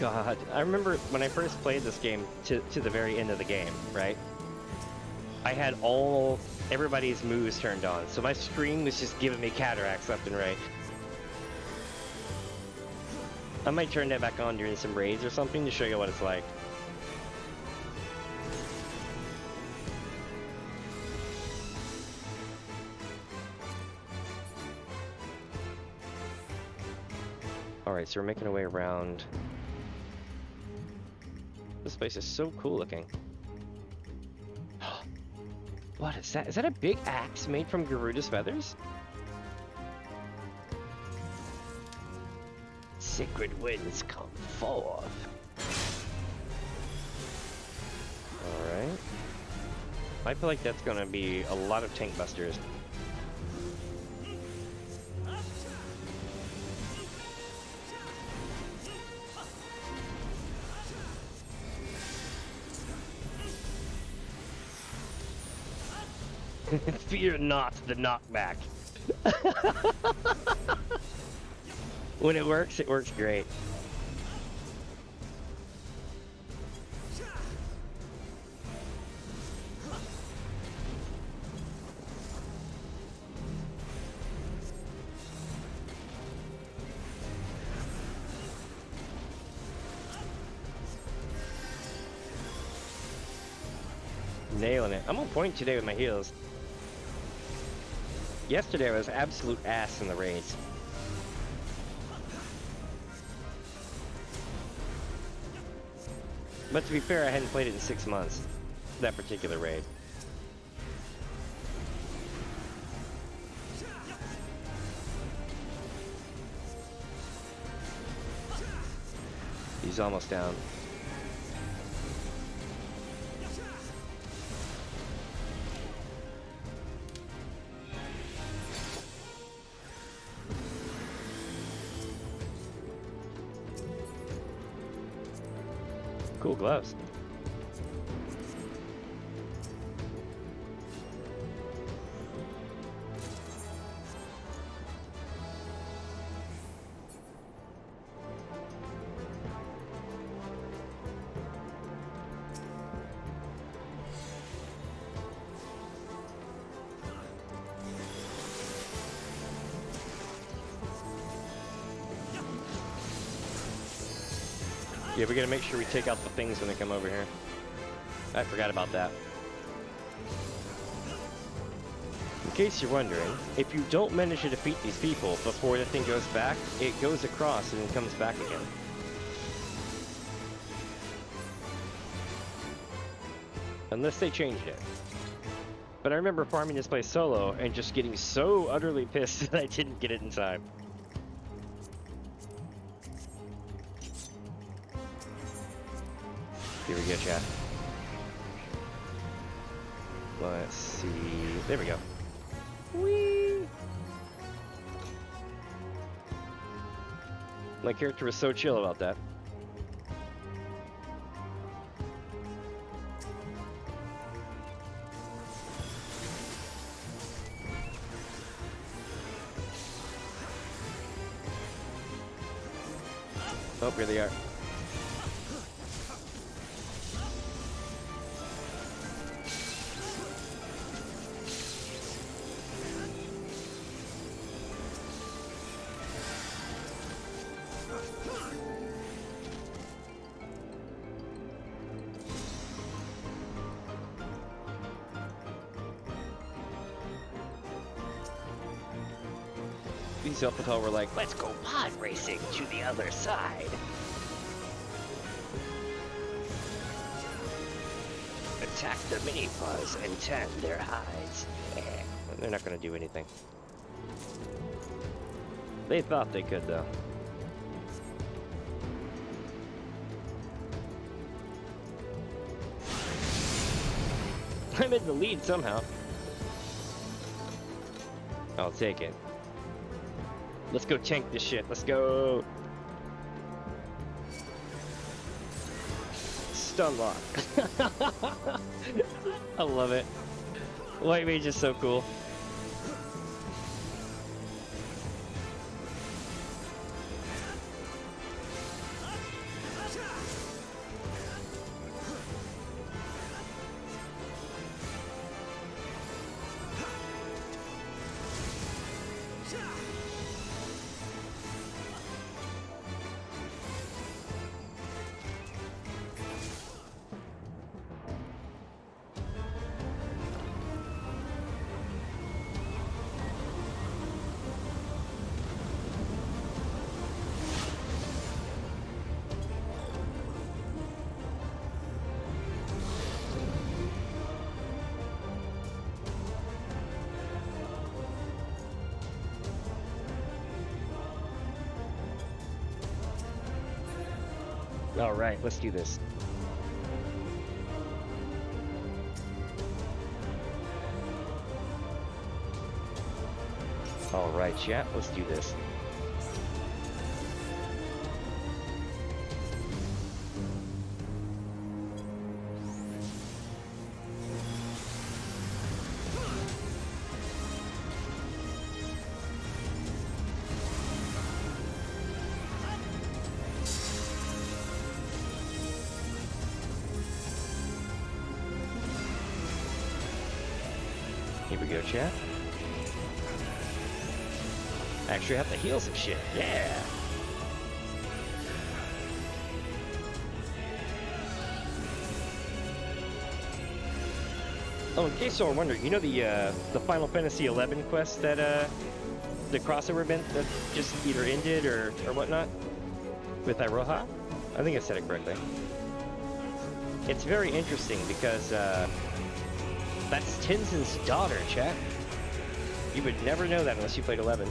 God, I remember when I first played this game to the very end of the game, right? I had everybody's moves turned on, so my screen was just giving me cataracts left and right. I might turn that back on during some raids or something to show you what it's like. Alright, so we're making our way around. This place is so cool looking. What is that? Is that a big axe made from Garuda's feathers? Sacred winds come forth. Alright. I feel like that's gonna be a lot of tank busters. Fear not the knockback. When it works great. Nailing it. I'm on point today with my heals. Yesterday I was absolute ass in the raids. But to be fair, I hadn't played it in 6 months. That particular raid. He's almost down. Cool gloves. Yeah, we gotta make sure we take out the things when they come over here. I forgot about that. In case you're wondering, if you don't manage to defeat these people before the thing goes back, it goes across and then comes back again. Unless they changed it. But I remember farming this place solo and just getting so utterly pissed that I didn't get it in time. Here we go, chat. Let's see. There we go. Whee! My character was so chill about that. Oh, here they are. these Elphatal were like, let's go pod racing to the other side. Attack the mini-fuzz and tan their hides. They're not going to do anything. They thought they could, though. I'm in the lead somehow. I'll take it. Let's go tank this shit. Let's go. Stun lock. I love it. White Mage is so cool. Alright, let's do this. Alright, chat, let's do this. Here we go, chat. Actually, I have to heal some shit. Yeah. Oh, in case you're wondering, you know the Final Fantasy XI quest that the crossover event that just either ended or whatnot with Iroha? I think I said it correctly. It's very interesting because that's Tenzin's daughter, chat. You would never know that unless you played 11.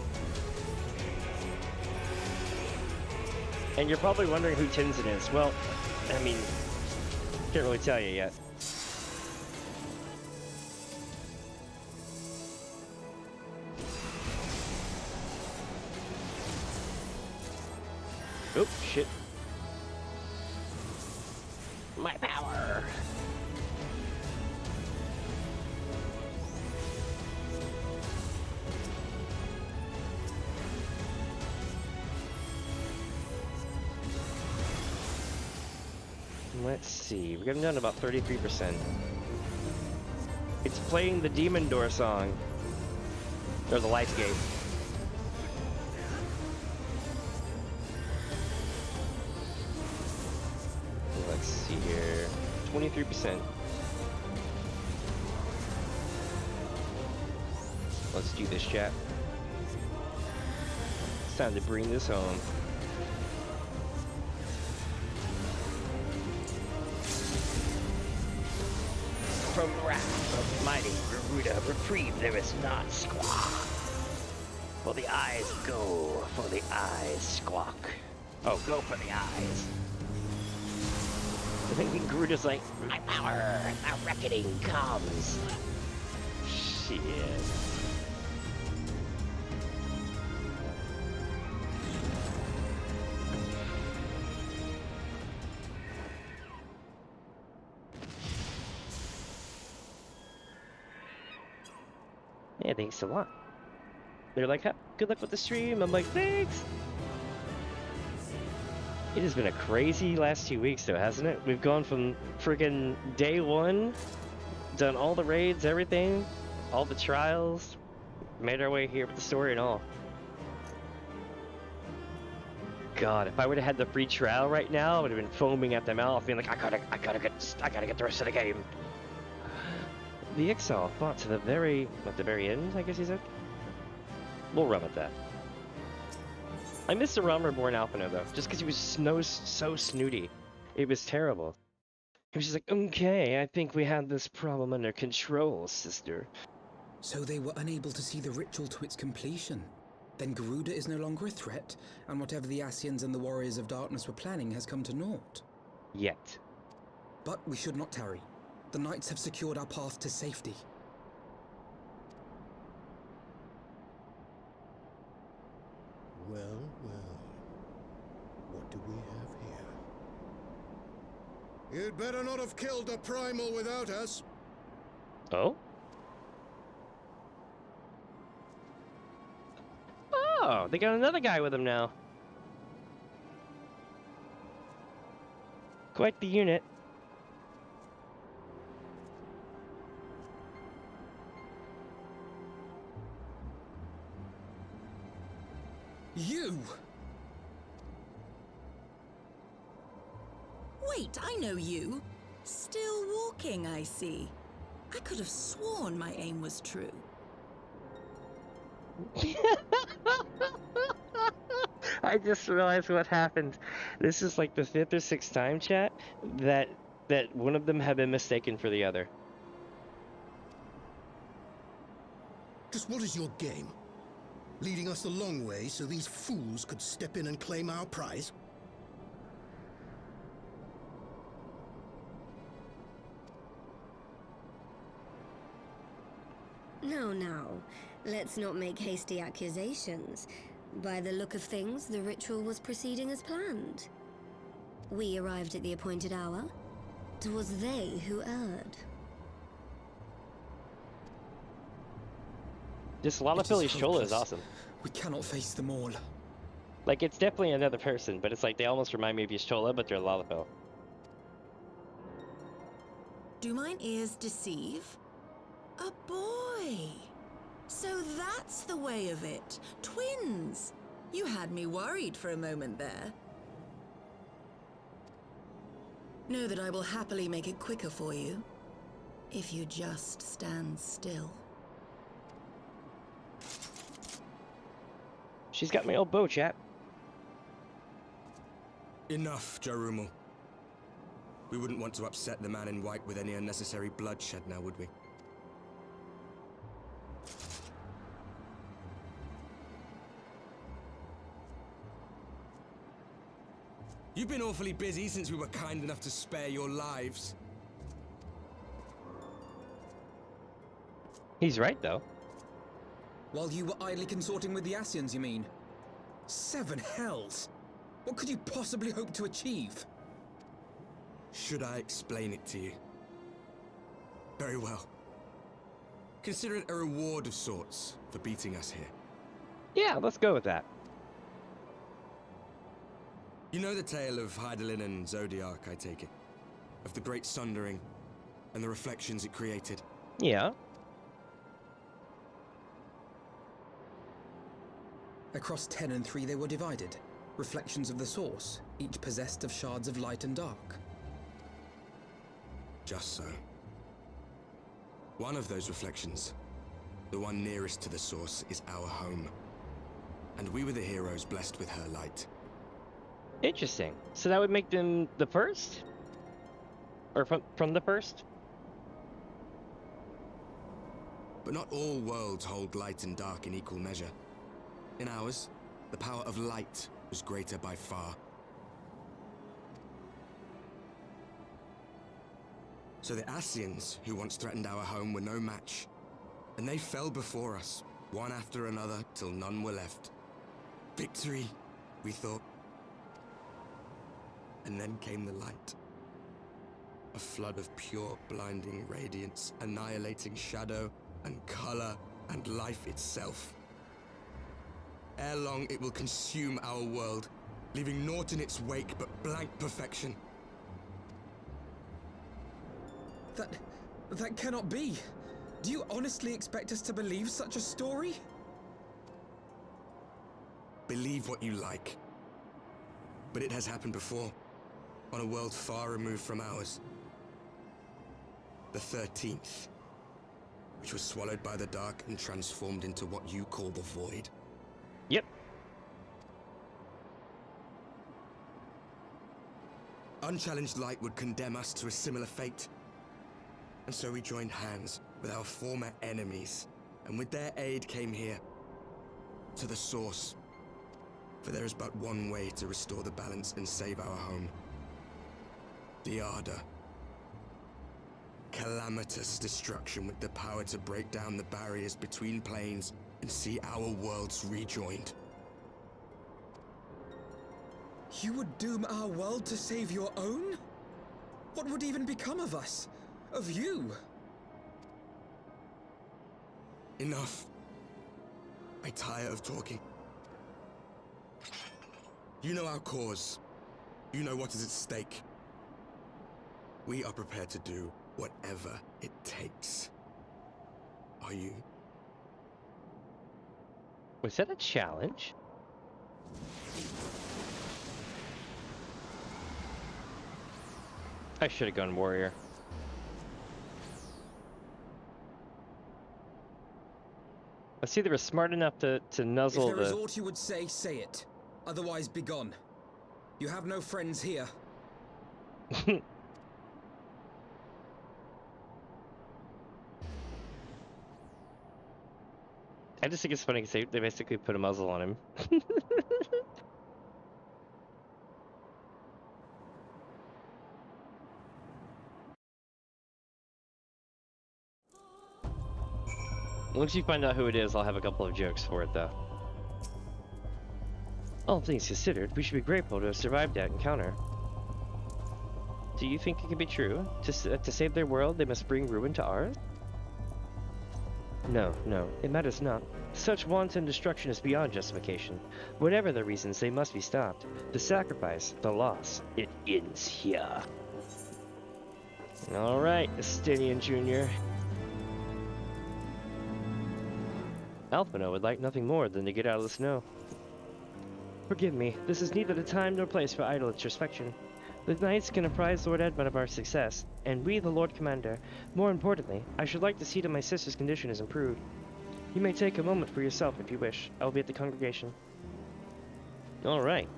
And you're probably wondering who Tenzin is. Well, I mean, can't really tell you yet. Oh, shit. My power! Let's see, we're getting down to about 33%. It's playing the Demon Door song. Or the Life Gate. Let's see here. 23%. Let's do this, chat. It's time to bring this home. From the wrath of mighty Garuda, reprieve there is not, squawk. For the eyes go, for the eyes squawk. Oh, go for the eyes. I think Garuda's like, my power, the reckoning comes. Shit. Yeah, thanks a lot. They're like, good luck with the stream. I'm like, thanks. It has been a crazy last 2 weeks though, hasn't it? We've gone from friggin' day one, done all the raids, everything, all the trials, made our way here with the story and all. God, if I would have had the free trial right now, I would have been foaming at the mouth, being like, I gotta get the rest of the game. The Ixal fought to the very, at the very end, I guess he said? We'll run with that. I miss the Realm Reborn Alphinaud though, just because he was so snooty. It was terrible. He was just like, okay, I think we have this problem under control, sister. So they were unable to see the ritual to its completion. Then Garuda is no longer a threat, and whatever the Ascians and the Warriors of Darkness were planning has come to naught. Yet. But we should not tarry. The knights have secured our path to safety. Well, well. What do we have here? You'd better not have killed the primal without us. Oh? Oh, they got another guy with them now. Quite the unit. You! Wait, I know you. Still walking, I see. I could have sworn my aim was true. I just realized what happened. This is like the 5th or 6th time, chat, that one of them had been mistaken for the other. Just what is your game? Leading us a long way so these fools could step in and claim our prize? Now, let's not make hasty accusations. By the look of things, the ritual was proceeding as planned. We arrived at the appointed hour. 'Twas they who erred. This Lalafili's Chola is awesome. We cannot face them all. Like, it's definitely another person, but it's like they almost remind me of Y'shtola, but they're Lalafil. Do mine ears deceive? A boy! So that's the way of it. Twins! You had me worried for a moment there. Know that I will happily make it quicker for you, if you just stand still. She's got my old bow, chat. Enough, Jarumal. We wouldn't want to upset the man in white with any unnecessary bloodshed now, would we? You've been awfully busy since we were kind enough to spare your lives. He's right, though. While you were idly consorting with the Ascians, you mean? 7 hells! What could you possibly hope to achieve? Should I explain it to you? Very well. Consider it a reward of sorts for beating us here. Yeah, let's go with that. You know the tale of Hydaelyn and Zodiac, I take it? Of the Great Sundering and the reflections it created? Yeah. Across 10 and 3 they were divided. Reflections of the source, each possessed of shards of light and dark. Just so. One of those reflections, the one nearest to the source, is our home. And we were the heroes blessed with her light. Interesting. So that would make them the first? Or from the first? But not all worlds hold light and dark in equal measure. In ours, the power of light was greater by far. So the Ascians, who once threatened our home, were no match. And they fell before us, one after another, till none were left. Victory, we thought. And then came the light. A flood of pure, blinding radiance, annihilating shadow and color and life itself. Ere long, it will consume our world, leaving naught in its wake but blank perfection. That cannot be. Do you honestly expect us to believe such a story? Believe what you like. But it has happened before, on a world far removed from ours. The 13th, which was swallowed by the dark and transformed into what you call the Void. Yep. Unchallenged light would condemn us to a similar fate. And so we joined hands with our former enemies, and with their aid came here, to the source. For there is but one way to restore the balance and save our home. The Yda. Calamitous destruction with the power to break down the barriers between planes and see our worlds rejoined. You would doom our world to save your own? What would even become of us? Of you? Enough. I tire of talking. You know our cause. You know what is at stake. We are prepared to do whatever it takes. Are you? Was that a challenge? I should have gone warrior. I see they were smart enough to nuzzle If there is aught you would say, say it. Otherwise, be gone. You have no friends here. I just think it's funny because they basically put a muzzle on him. Once you find out who it is, I'll have a couple of jokes for it, though. All things considered, we should be grateful to have survived that encounter. Do you think it can be true? To save their world, they must bring ruin to ours? No, it matters not. Such wanton destruction is beyond justification. Whatever the reasons, they must be stopped. The sacrifice, the loss, it ends here. Alright, Estinian Jr. Alphino would like nothing more than to get out of the snow. Forgive me, this is neither the time nor place for idle introspection. The Knights can apprise Lord Edmund of our success, and we the Lord Commander. More importantly, I should like to see that my sister's condition is improved. You may take a moment for yourself if you wish. I will be at the congregation. Alright.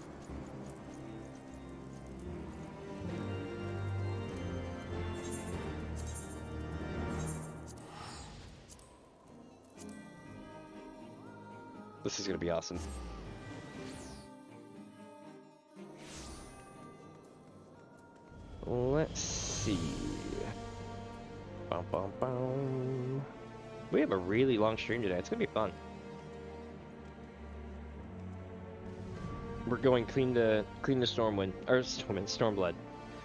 This is gonna be awesome. Let's see. Bum, bum, bum. We have a really long stream today. It's gonna be fun. We're going clean the Stormwind or Stormblood.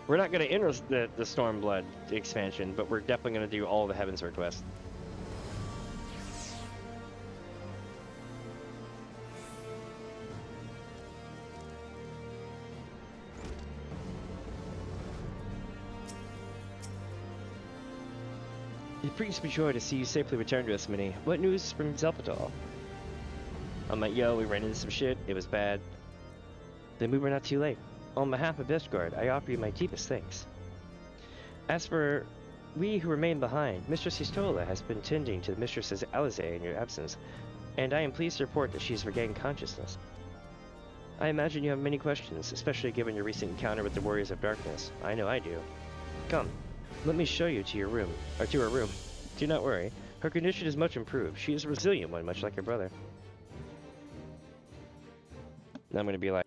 We're not gonna enter the Stormblood expansion, but we're definitely gonna do all the Heavensward quests. It brings me joy to see you safely return to us, Minnie. What news from Zelpatol? I'm like, yo, we ran into some shit. It was bad. Then we were not too late. On behalf of Vestguard, I offer you my deepest thanks. As for we who remain behind, Mistress Histola has been tending to the Mistress Lyse in your absence, and I am pleased to report that she has regained consciousness. I imagine you have many questions, especially given your recent encounter with the Warriors of Darkness. I know I do. Come. Let me show you to your room, or to her room. Do not worry. Her condition is much improved. She is a resilient one, much like her brother. Now I'm gonna be like,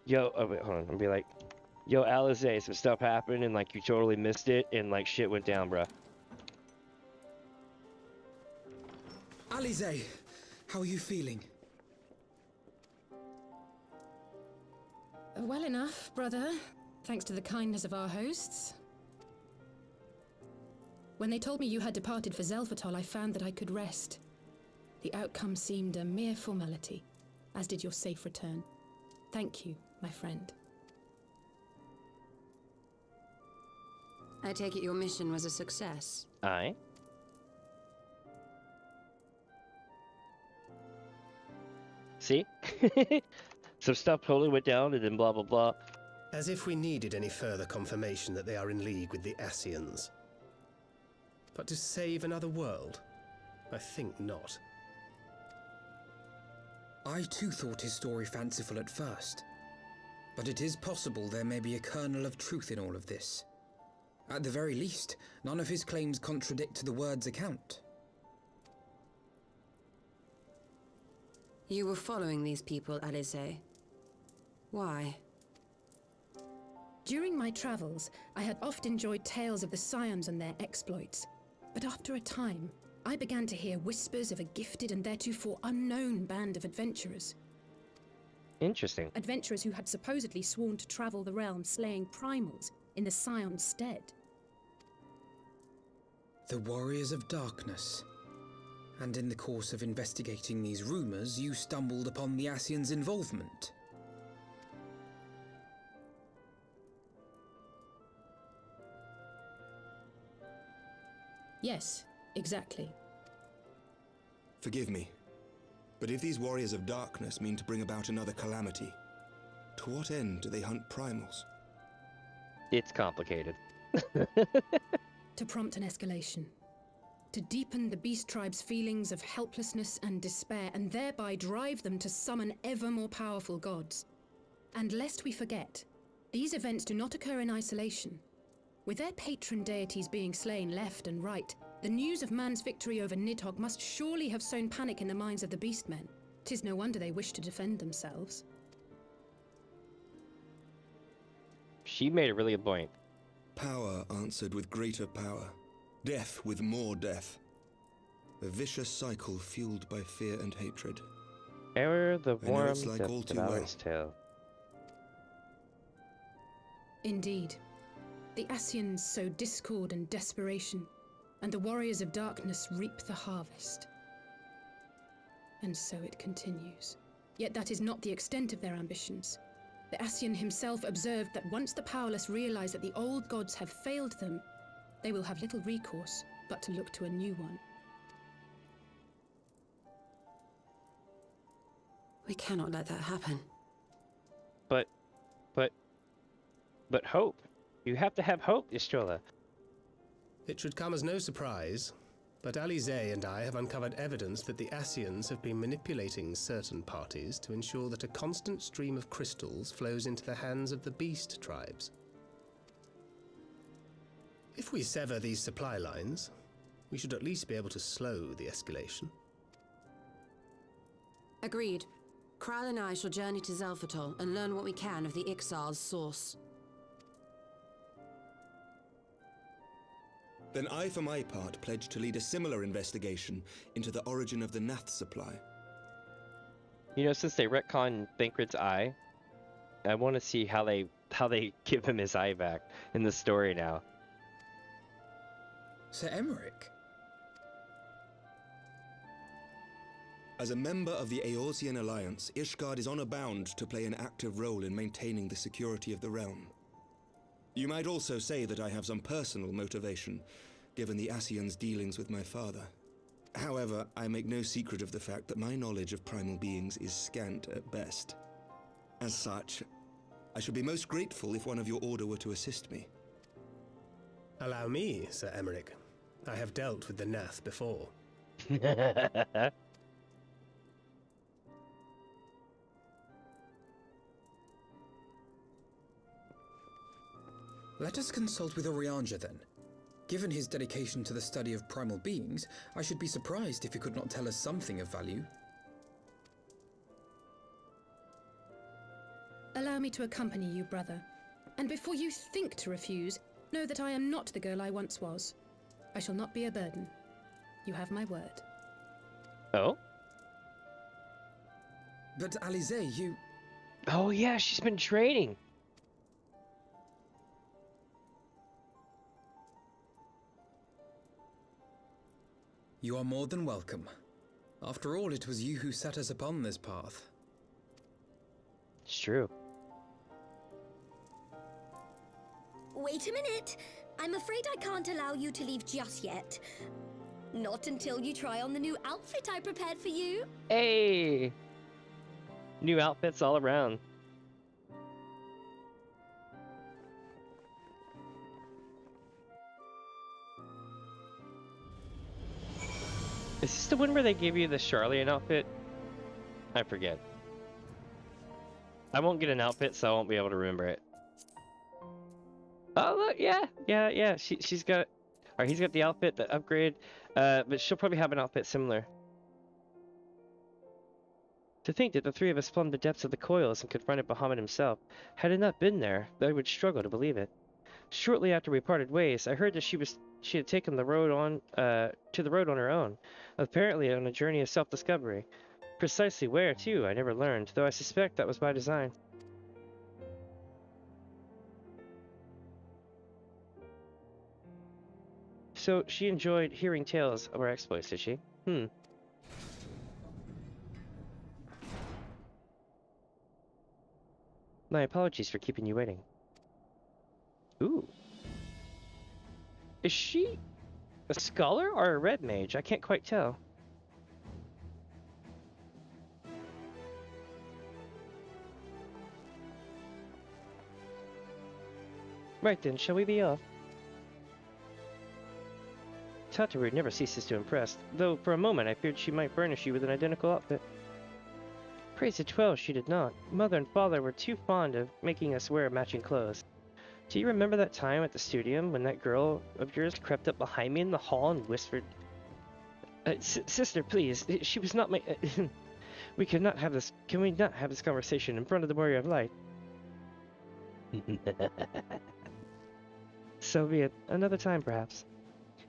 yo, oh wait, hold on. I'm gonna be like, yo, Alize, some stuff happened and like you totally missed it and like shit went down, bruh. Alize, how are you feeling? Well enough, brother. Thanks to the kindness of our hosts. When they told me you had departed for Zelphatol, I found that I could rest. The outcome seemed a mere formality, as did your safe return. Thank you, my friend. I take it your mission was a success. Aye. See? Some stuff totally went down and then blah blah blah. As if we needed any further confirmation that they are in league with the Ascians. But to save another world? I think not. I too thought his story fanciful at first. But it is possible there may be a kernel of truth in all of this. At the very least, none of his claims contradict the word's account. You were following these people, Lyse. Why? During my travels, I had oft enjoyed tales of the Scions and their exploits. But after a time, I began to hear whispers of a gifted and theretofore unknown band of adventurers. Interesting. Adventurers who had supposedly sworn to travel the realm slaying primals in the Scion's stead. The Warriors of Darkness. And in the course of investigating these rumors, you stumbled upon the Ascians' involvement. Yes, exactly. Forgive me, but if these Warriors of Darkness mean to bring about another calamity, to what end do they hunt primals? It's complicated. To prompt an escalation. To deepen the beast tribe's feelings of helplessness and despair, and thereby drive them to summon ever more powerful gods. And lest we forget, these events do not occur in isolation. With their patron deities being slain left and right, the news of man's victory over Nidhogg must surely have sown panic in the minds of the beastmen. 'Tis no wonder they wish to defend themselves. She made a really good point. Power answered with greater power. Death with more death. A vicious cycle fueled by fear and hatred. Ever the I know warm it's like all too devour's tale. Indeed. The Ascians sow discord and desperation, and the Warriors of Darkness reap the harvest. And so it continues. Yet that is not the extent of their ambitions. The Ascian himself observed that once the powerless realize that the old gods have failed them, they will have little recourse but to look to a new one. We cannot let that happen. But hope. You have to have hope, Ystrola. It should come as no surprise, but Lyse and I have uncovered evidence that the Ascians have been manipulating certain parties to ensure that a constant stream of crystals flows into the hands of the beast tribes. If we sever these supply lines, we should at least be able to slow the escalation. Agreed. Kral and I shall journey to Zelphatol and learn what we can of the Ixal's source. Then I, for my part, pledge to lead a similar investigation into the origin of the Nath supply. You know, since they retcon Thancred's eye, I want to see how they give him his eye back in the story now. Sir Emmerich? As a member of the Eorzean Alliance, Ishgard is honor bound to play an active role in maintaining the security of the realm. You might also say that I have some personal motivation, given the Ascians' dealings with my father. However, I make no secret of the fact that my knowledge of primal beings is scant at best. As such, I should be most grateful if one of your order were to assist me. Allow me, Sir Emmerich. I have dealt with the Nath before. Let us consult with Eorzea then. Given his dedication to the study of primal beings, I should be surprised if he could not tell us something of value. Allow me to accompany you, brother. And before you think to refuse, know that I am not the girl I once was. I shall not be a burden. You have my word. Oh? But Lyse, you... Oh yeah, she's been training. You are more than welcome. After all, it was you who set us upon this path. It's true. Wait a minute. I'm afraid I can't allow you to leave just yet. Not until you try on the new outfit I prepared for you. Hey! New outfits all around. Is this the one where they gave you the Charlian outfit? I forget. I won't get an outfit, so I won't be able to remember it. Oh look, yeah. She's got, or he's got the outfit, the upgrade, but she'll probably have an outfit similar. To think that the three of us plumbed the depths of the coils and confronted Bahamut himself. Had it not been there, I would struggle to believe it. Shortly after we parted ways, I heard that she had taken the road on to the road on her own, apparently on a journey of self-discovery. Precisely where, too, I never learned, though I suspect that was by design. So she enjoyed hearing tales of our exploits, did she? My apologies for keeping you waiting. Ooh. Is she a scholar or a red mage? I can't quite tell. Right then, shall we be off? Tataru never ceases to impress, though for a moment I feared she might furnish you with an identical outfit. Praise to 12 she did not. Mother and father were too fond of making us wear matching clothes. Do you remember that time at the studio when that girl of yours crept up behind me in the hall and whispered, Sister, please, she was not my... we could not have this... Can we not have this conversation in front of the Warrior of Light? So be it. Another time, perhaps.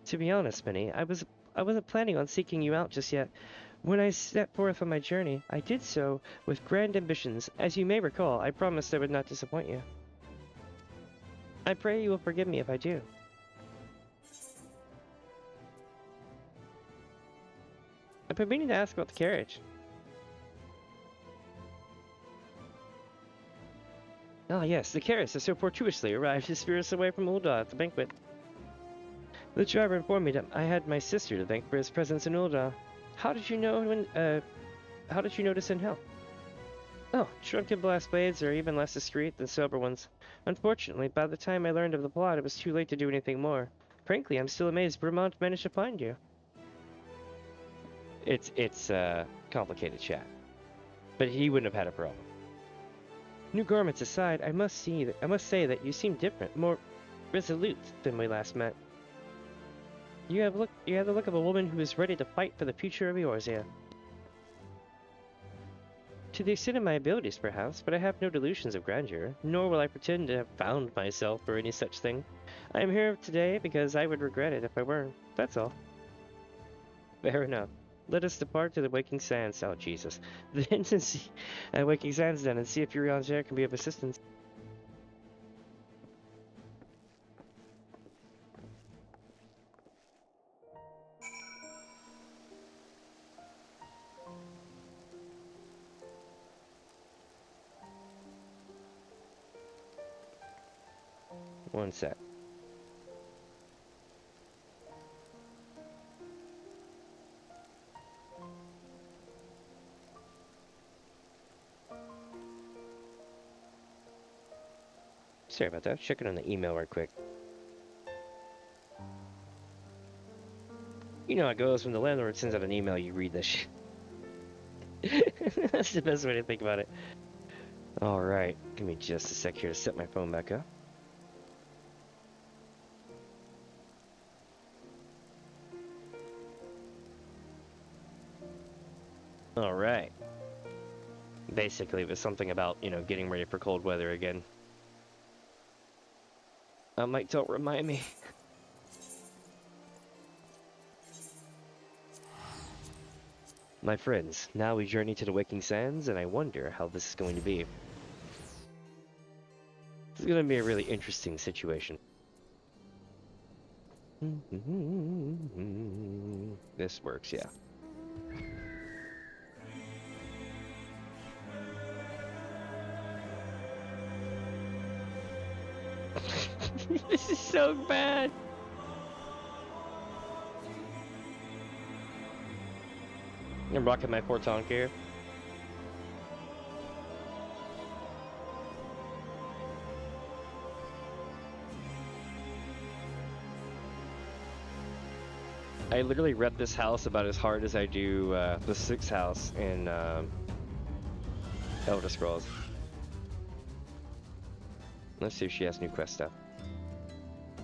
To be honest, Minnie, I wasn't planning on seeking you out just yet. When I set forth on my journey, I did so with grand ambitions. As you may recall, I promised I would not disappoint you. I pray you will forgive me if I do. I've been meaning to ask about the carriage. Ah yes, the carriage has so fortuitously arrived to steer us away from Ul'dah at the banquet. The driver informed me that I had my sister to thank for his presence in Ul'dah. How did you know how did you notice in hell? Oh, drunken blast blades are even less discreet than sober ones. Unfortunately, by the time I learned of the plot, it was too late to do anything more. Frankly, I'm still amazed Vermont managed to find you. It's complicated chat. But he wouldn't have had a problem. New garments aside, I must say that you seem different, more resolute than we last met. You have the look of a woman who is ready to fight for the future of Eorzea. To the extent of my abilities, perhaps, but I have no delusions of grandeur, nor will I pretend to have found myself or any such thing. I am here today because I would regret it if I weren't. That's all. Fair enough. Let us depart to the Waking Sands. Oh, Jesus. Then to see Waking Sands then, and see if Eorzea can be of assistance. One sec. Sorry about that. Checking on the email right quick. You know how it goes when the landlord sends out an email, you read this shit. That's the best way to think about it. Alright, give me just a sec here to set my phone back up. Alright. Basically, it was something about, you know, getting ready for cold weather again. Mike, don't remind me. My friends, now we journey to the Waking Sands, and I wonder how this is going to be. This is going to be a really interesting situation. This works, yeah. This is so bad. I'm rocking my Portonk here. I literally rep this house about as hard as I do the 6th house in Elder Scrolls. Let's see if she has new quest stuff.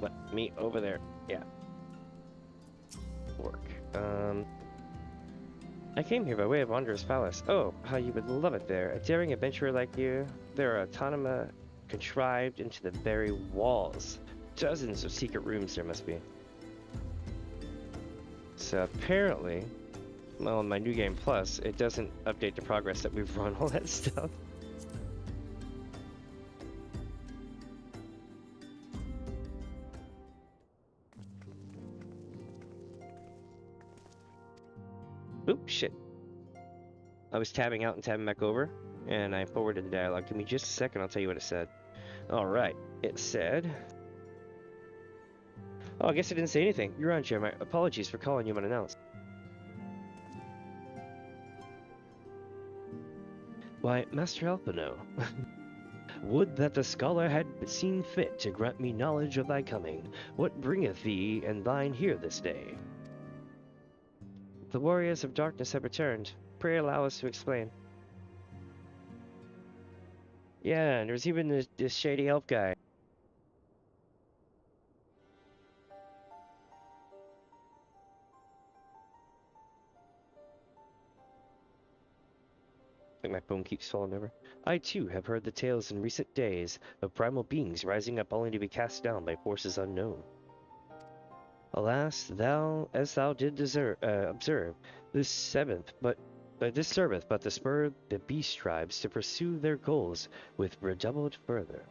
Let me over there. Yeah. Work. I came here by way of Wanderer's Palace. Oh, how you would love it there. A daring adventurer like you. There are autonoma contrived into the very walls. Dozens of secret rooms there must be. So apparently, well, in my new game plus, it doesn't update the progress that we've run all that stuff. Oop, shit. I was tabbing out and tabbing back over, and I forwarded the dialogue. Give me just a second, I'll tell you what it said. Alright, it said... Oh, I guess I didn't say anything. You're on, Chair. My apologies for calling you unannounced. Why, Master Alpino, would that the scholar had seen fit to grant me knowledge of thy coming. What bringeth thee and thine here this day? The warriors of darkness have returned. Pray allow us to explain. Yeah, and there's even this shady elf guy. I think my phone keeps falling over. I too have heard the tales in recent days of primal beings rising up only to be cast down by forces unknown. Alas, as thou did observe, this serveth but to spur the beast tribes to pursue their goals with redoubled fervor.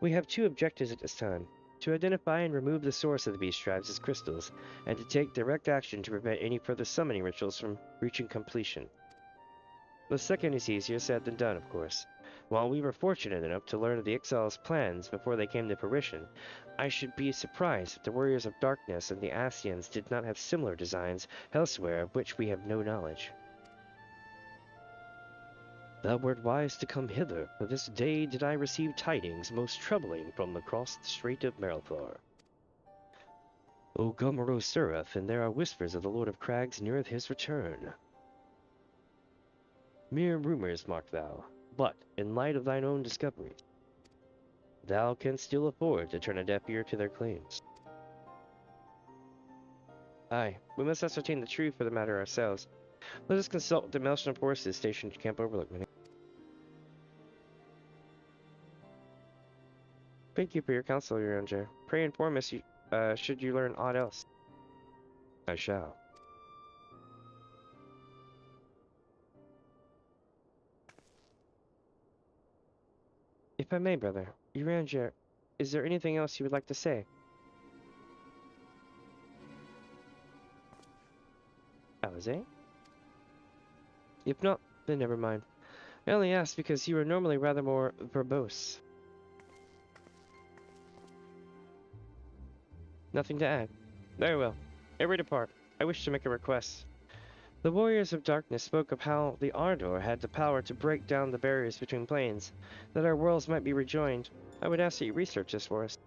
We have two objectives at this time: to identify and remove the source of the beast tribes as crystals, and to take direct action to prevent any further summoning rituals from reaching completion. The second is easier said than done, of course. While we were fortunate enough to learn of the Exiles' plans before they came to fruition, I should be surprised if the Warriors of Darkness and the Ascians did not have similar designs elsewhere of which we have no knowledge. Thou wert wise to come hither, for this day did I receive tidings most troubling from across the Strait of Merelthor. O Gomero Seraph, and there are whispers of the Lord of Crags neareth his return. Mere rumors, mark thou, but, in light of thine own discoveries, thou canst still afford to turn a deaf ear to their claims. Aye, we must ascertain the truth for the matter ourselves. Let us consult with the Maelstrom forces stationed at Camp Overlook. Thank you for your counsel, Your Honor. Pray inform us should you learn aught else. I shall. If I may, brother, Eorzea, is there anything else you would like to say? Lyse? If not, then never mind. I only asked because you are normally rather more verbose. Nothing to add. Very well. Ere we depart, I wish to make a request. The Warriors of Darkness spoke of how the Ardor had the power to break down the barriers between planes, that our worlds might be rejoined. I would ask that you research this for us.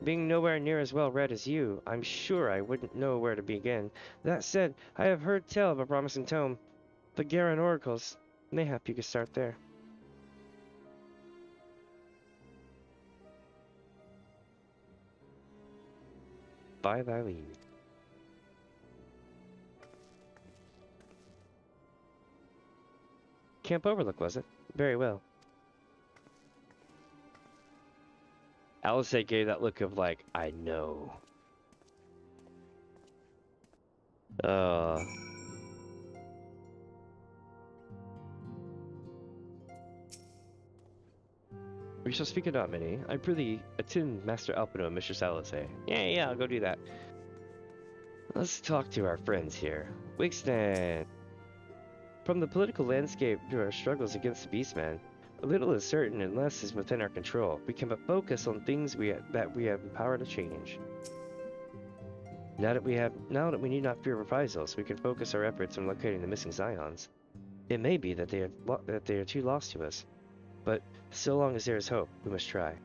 Being nowhere near as well read as you, I'm sure I wouldn't know where to begin. That said, I have heard tell of a promising tome, the Garen Oracles. Mayhap you could start there. By thy leave. Camp Overlook, was it? Very well. Lyse gave that look of like, I know. We shall speak of not many. I prithee attend Master Alpino and Mistress Lyse. Yeah, I'll go do that. Let's talk to our friends here. Wixton. From the political landscape to our struggles against the Beastman, little is certain and less is within our control. We can but focus on things that we have the power to change. Now that we need not fear reprisals, we can focus our efforts on locating the missing Zions. It may be that they are too lost to us, but so long as there is hope, we must try.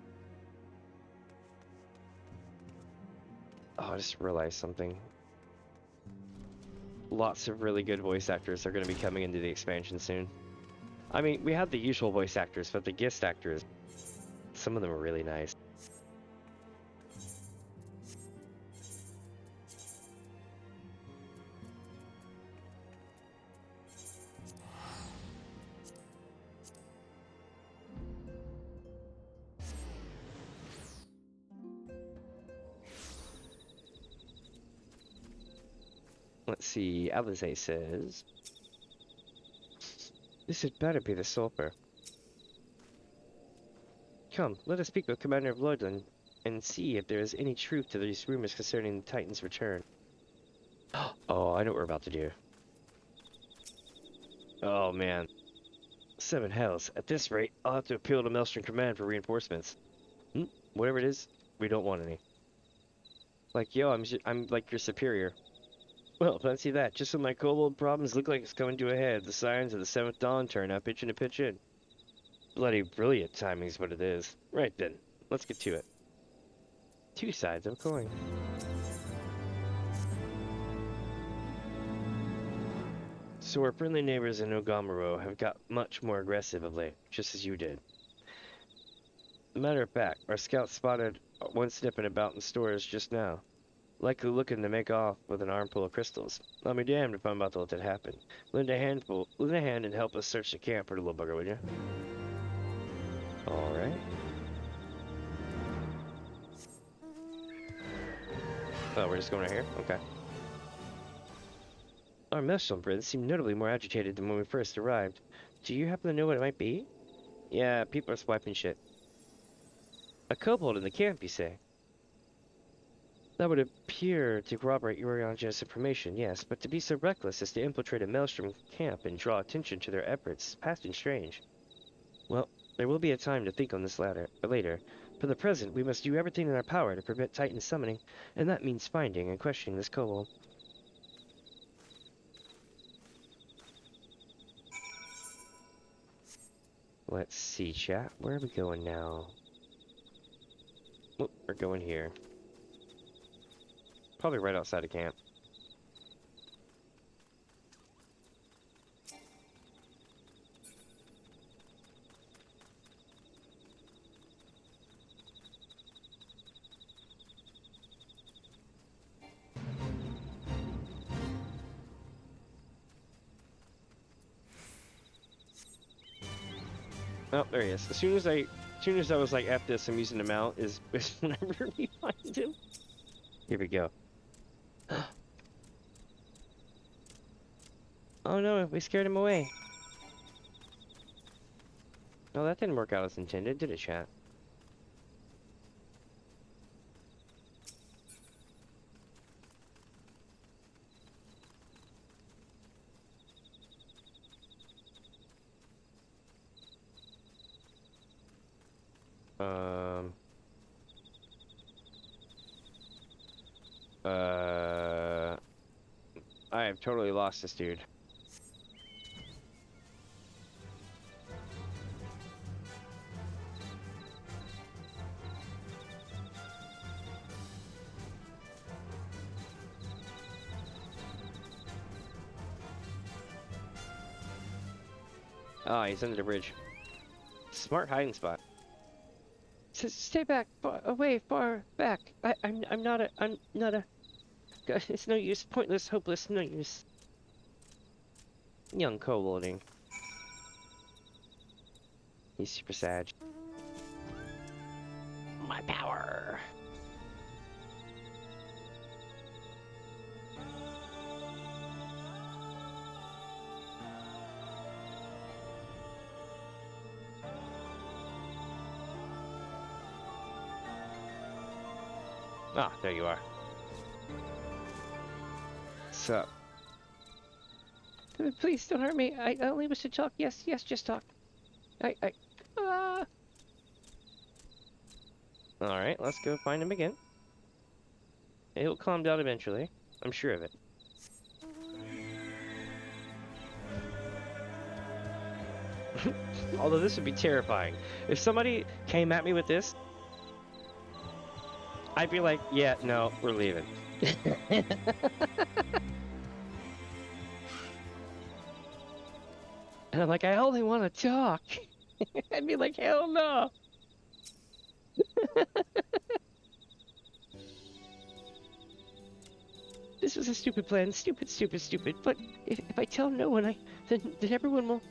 Oh, I just realized something. Lots of really good voice actors are going to be coming into the expansion soon. I mean, we had the usual voice actors, but the guest actors, some of them are really nice. Let's see, Lyse says, this had better be the sulfur. Come, let us speak with Commander of Lordland and see if there is any truth to these rumors concerning the Titan's return. Oh, I know what we're about to do. Oh man. 7 hells. At this rate, I'll have to appeal to Maelstrom Command for reinforcements. Whatever it is, we don't want any. Like, yo, I'm like your superior. Well, fancy that. Just when my kobold problems look like it's coming to a head, the signs of the 7th dawn turn up, itching to pitch in. Bloody brilliant timing's what it is. Right then, let's get to it. 2 sides of a coin. So our friendly neighbors in Ogamuro have got much more aggressive of late, just as you did. Matter of fact, our scouts spotted one sniffing about in stores just now. Likely looking to make off with an armful of crystals. I'll be damned if I'm about to let that happen. Lend a hand and help us search the camp for the little bugger, will you? Alright. Oh, we're just going right here? Okay. Our Maelstrom friends seem notably more agitated than when we first arrived. Do you happen to know what it might be? Yeah, people are swiping shit. A kobold in the camp, you say? That would appear to corroborate Eorzea information, yes, but to be so reckless as to infiltrate a Maelstrom camp and draw attention to their efforts is past and strange. Well, there will be a time to think on this later. For the present, we must do everything in our power to prevent Titan summoning, and that means finding and questioning this kobold. Let's see, chat. Where are we going now? Oh, we're going here. Probably right outside of camp. Oh, there he is. As soon as I was like, F this, I'm using the mount, is whenever we find him. Here we go. Oh no, we scared him away. No, that didn't work out as intended, did it, chat? I have totally lost this dude. Ah, he's under the bridge. Smart hiding spot. Stay back, far back. I'm not a. God, it's no use, pointless, hopeless, no use. Young kobolding. He's super sad. My power. Ah, there you are. What's up? Please don't hurt me. I only wish to talk. Yes, just talk. Alright, let's go find him again. He'll calm down eventually. I'm sure of it. Although this would be terrifying. If somebody came at me with this, I'd be like, yeah, no, we're leaving. And I'm like, I only want to talk. I'd be like, hell no. This was a stupid plan. Stupid, stupid, stupid. But if I tell no one, then everyone will...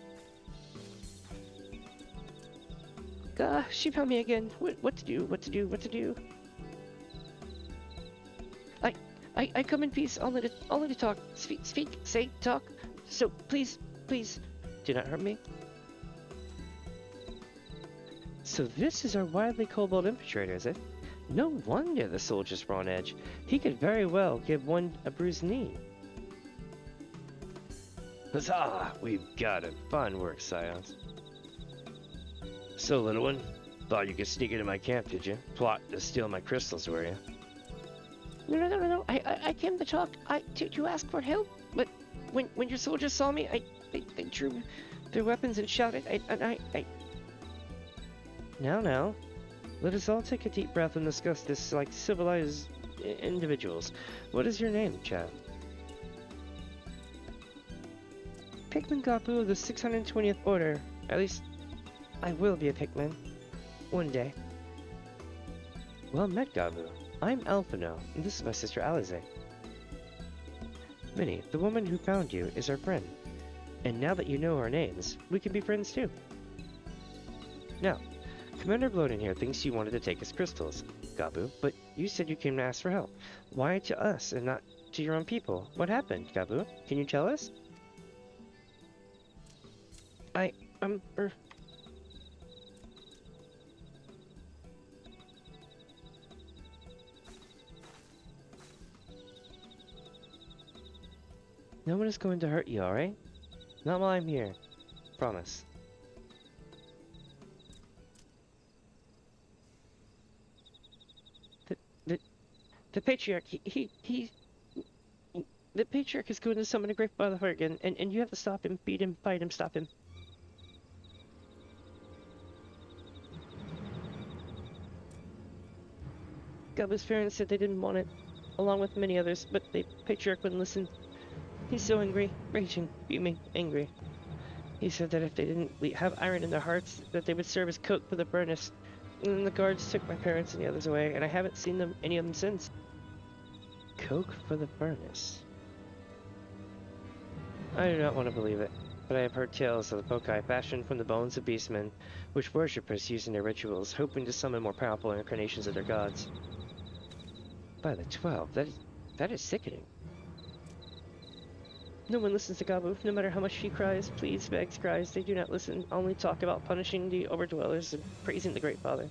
she found me again. What to do? What to do? What to do? I come in peace. Only to talk. Speak. Say. Talk. So please, do not hurt me. So this is our wily kobold infiltrator, is it? No wonder the soldiers were on edge. He could very well give one a bruised knee. Huzzah! We've got him. Fine work, Scions. So, little one, thought you could sneak into my camp, did you? Plot to steal my crystals, were you? No. I came to talk. To ask for help. But when your soldiers saw me, they drew their weapons and shouted. Now. Let us all take a deep breath and discuss this like civilized individuals. What is your name, Chad? Pikmin Gabu of the 620th Order. At least, I will be a Pikmin. One day. Well met, Gabu. I'm Alphino, and this is my sister Lyse. Minnie, the woman who found you, is our friend. And now that you know our names, we can be friends too. Now, Commander Bloden here thinks you wanted to take his crystals, Gabu, but you said you came to ask for help. Why to us and not to your own people? What happened, Gabu? Can you tell us? No one is going to hurt you, alright? Not while I'm here. Promise. The Patriarch, the Patriarch is going to summon a Great Father again, and you have to stop him, beat him, fight him, stop him. Gabu's parents said they didn't want it, along with many others, but the Patriarch wouldn't listen. He's so angry, raging, fuming, angry. He said that if they didn't have iron in their hearts, that they would serve as coke for the furnace. And then the guards took my parents and the others away, and I haven't seen any of them since. Coke for the furnace. I do not want to believe it, but I have heard tales of the Pokai fashioned from the bones of beastmen, which worshippers use in their rituals, hoping to summon more powerful incarnations of their gods. By the 12, that is sickening. No one listens to Gabu, no matter how much she cries, pleads, begs, cries. They do not listen, only talk about punishing the overdwellers and praising the Great Father.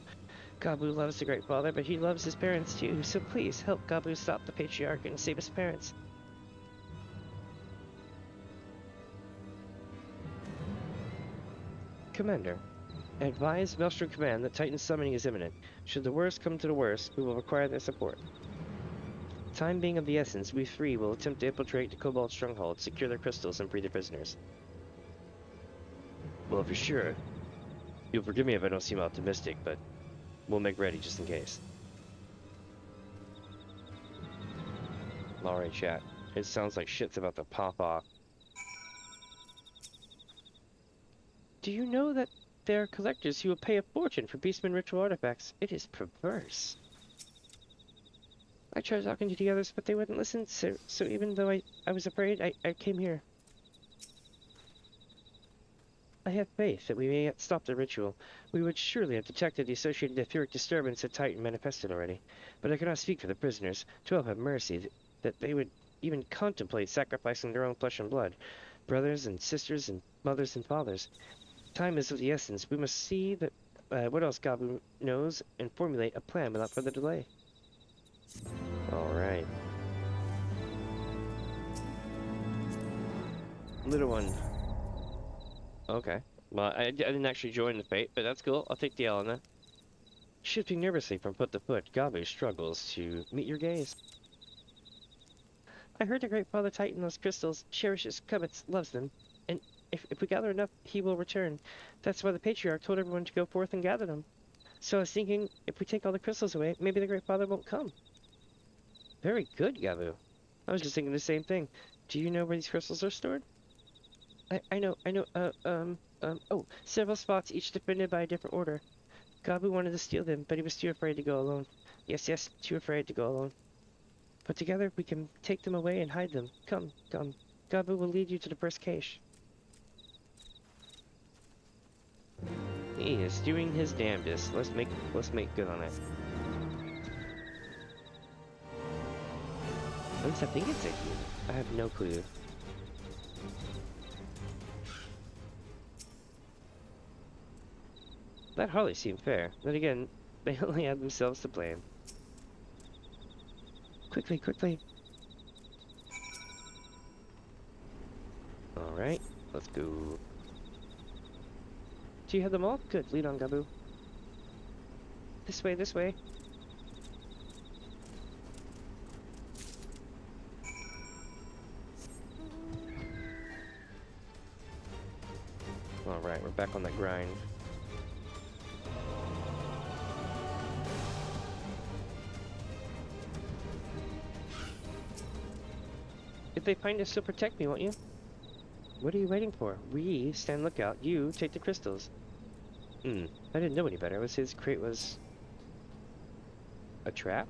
Gabu loves the Great Father, but he loves his parents too, so please help Gabu stop the Patriarch and save his parents. Commander, advise Maelstrom Command that Titan summoning is imminent. Should the worst come to the worst, we will require their support. Time being of the essence, we three will attempt to infiltrate the Cobalt stronghold, secure their crystals, and free the prisoners. Well, if you're sure, you'll forgive me if I don't seem optimistic, but we'll make ready just in case. Alright, chat. It sounds like shit's about to pop off. Do you know that there are collectors who will pay a fortune for Beastman ritual artifacts? It is perverse. I tried talking to the others, but they wouldn't listen, so even though I was afraid, I came here. I have faith that we may yet stop the ritual. We would surely have detected the associated etheric disturbance that Titan manifested already. But I cannot speak for the prisoners. 12 have mercy, that they would even contemplate sacrificing their own flesh and blood. Brothers and sisters and mothers and fathers. Time is of the essence. We must see that what else Gabu knows and formulate a plan without further delay. Alright. Little one. Okay. Well, I didn't actually join the fate, but that's cool. I'll take the L on that. Shifting nervously from foot to foot, Gabu struggles to meet your gaze. I heard the Great Father Titan those crystals, cherishes, covets, loves them, and if we gather enough, he will return. That's why the Patriarch told everyone to go forth and gather them. So I was thinking, if we take all the crystals away, maybe the Great Father won't come. Very good, Gabu. I was just thinking the same thing. Do you know where these crystals are stored? I know, oh, several spots, each defended by a different order. Gabu wanted to steal them, but he was too afraid to go alone. Yes, yes, too afraid to go alone. But together we can take them away and hide them. Come, come. Gabu will lead you to the first cache. He is doing his damnedest. Let's make good on it. At least I think it's a human. I have no clue. That hardly seemed fair. Then again, they only had themselves to blame. Quickly, quickly. Alright, let's go. Do you have them all? Good, lead on, Gabu. This way, this way. Alright, we're back on that grind. If they find us, still protect me, won't you? What are you waiting for? We stand lookout. You take the crystals. I didn't know any better. Was his crate was a trap?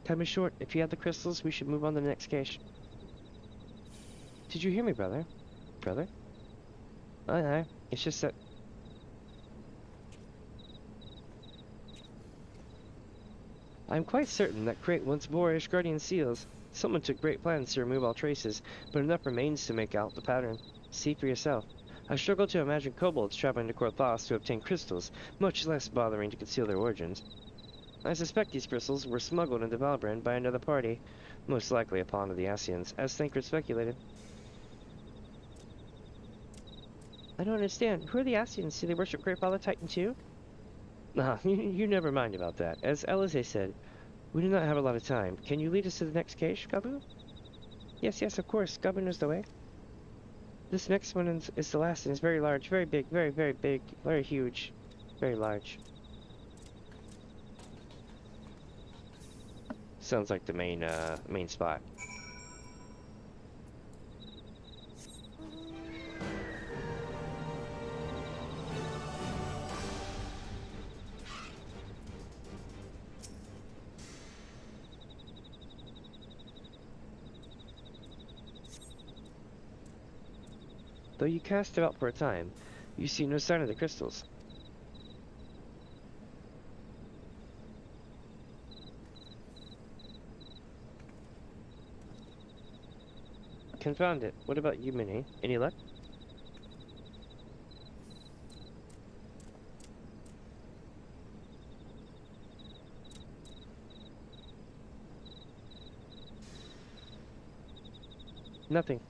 Time is short. If you have the crystals, we should move on to the next cache. Did you hear me, brother? Brother? Aye. It's just that... I'm quite certain that crate once bore Ishgardian seals. Someone took great plans to remove all traces, but enough remains to make out the pattern. See for yourself. I struggle to imagine kobolds traveling to Korthos to obtain crystals, much less bothering to conceal their origins. I suspect these crystals were smuggled into Valbrand by another party, most likely a pawn of the Ascians, as Thancred speculated. I don't understand. Who are the Ascians? Do they worship Great Father Titan too? Nah, you never mind about that. As Lyse said, we do not have a lot of time. Can you lead us to the next cache, Gabu? Yes, of course. Gabu knows the way. This next one is the last and is very large, very big, very big, very huge, very large. Sounds like the main spot. Though you cast about for a time, you see no sign of the crystals. Confound it. What about you, Minnie? Any luck? Nothing.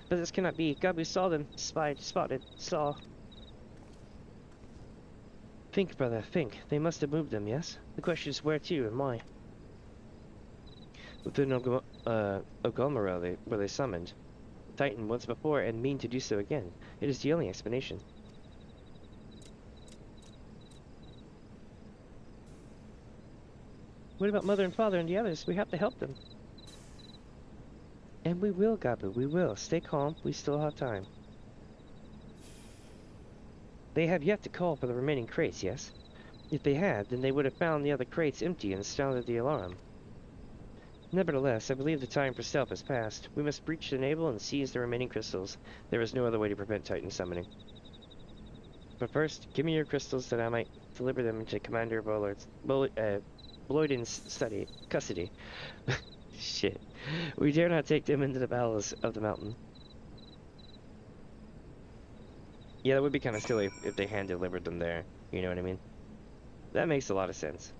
But this cannot be. Gabu saw them. Spotted. Saw. Think, brother, think. They must have moved them, yes? The question is where to and why. Within Ogomara were they summoned. Titan once before and mean to do so again. It is the only explanation. What about Mother and Father and the others? We have to help them. And we will, Gabu, we will. Stay calm, we still have time. They have yet to call for the remaining crates, yes? If they had, then they would have found the other crates empty and sounded the alarm. Nevertheless, I believe the time for stealth has passed. We must breach the navel and seize the remaining crystals. There is no other way to prevent Titan summoning. But first, give me your crystals that I might deliver them to Commander Bloyden's custody. Shit. We dare not take them into the bowels of the mountain. Yeah, that would be kind of silly if they hand-delivered them there. You know what I mean? That makes a lot of sense.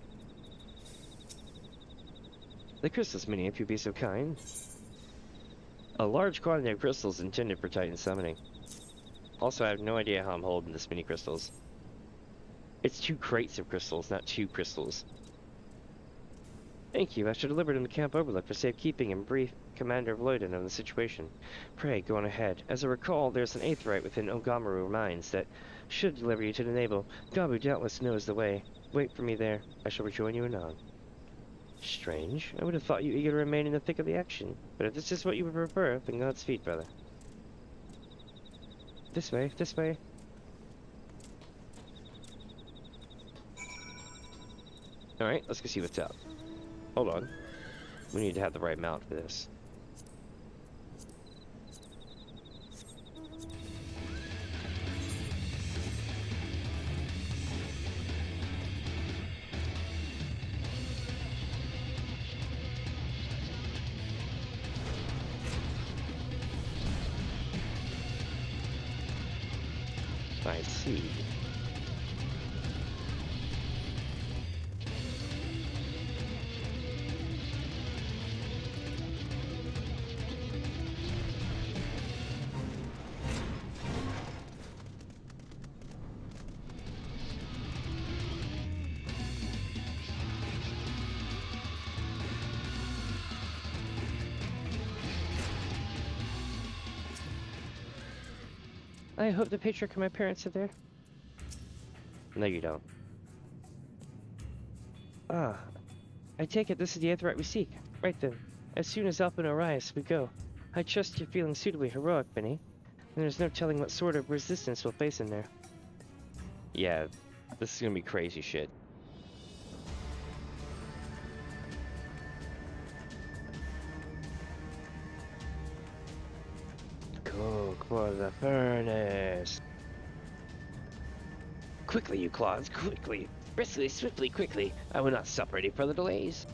The crystals, Minnie, if you'd be so kind. A large quantity of crystals intended for Titan summoning. Also, I have no idea how I'm holding this many crystals. It's 2 crates of crystals, not 2 crystals. Thank you. I shall deliver them to Camp Overlook for safekeeping and brief Commander Bloyden of the situation. Pray, go on ahead. As I recall, there's an aetheryte within Ogamaru mines that should deliver you to the navel. Gabu doubtless knows the way. Wait for me there. I shall rejoin you anon. Strange. I would have thought you eager to remain in the thick of the action. But if this is what you would prefer, then Godspeed, brother. This way, this way. Alright, let's go see what's up. Hold on. We need to have the right mount for this. I see. I hope the patriarch and my parents are there. No, you don't. Ah, I take it this is the Aetheryte we seek. Right then. As soon as Alpha and Orias we go. I trust you're feeling suitably heroic, Benny. And there's no telling what sort of resistance we'll face in there. Yeah, this is gonna be crazy shit. Cook for the furnace. Quickly, you claws, quickly. Briskly, swiftly, quickly. I will not suffer any further delays.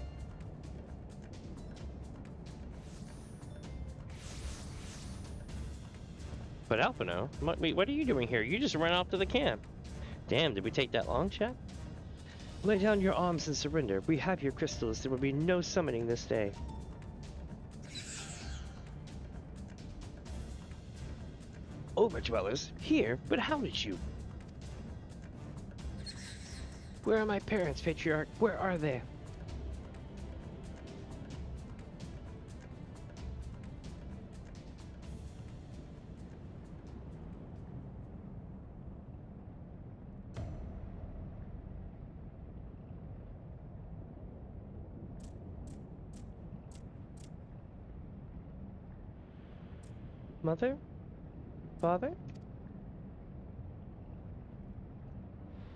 But Alphino, wait, what are you doing here? You just ran off to the camp. Damn, did we take that long, chap? Lay down your arms and surrender. We have your crystals. There will be no summoning this day. Overdwellers? Here? But how did you? Where are my parents, Patriarch? Where are they? Mother? Father?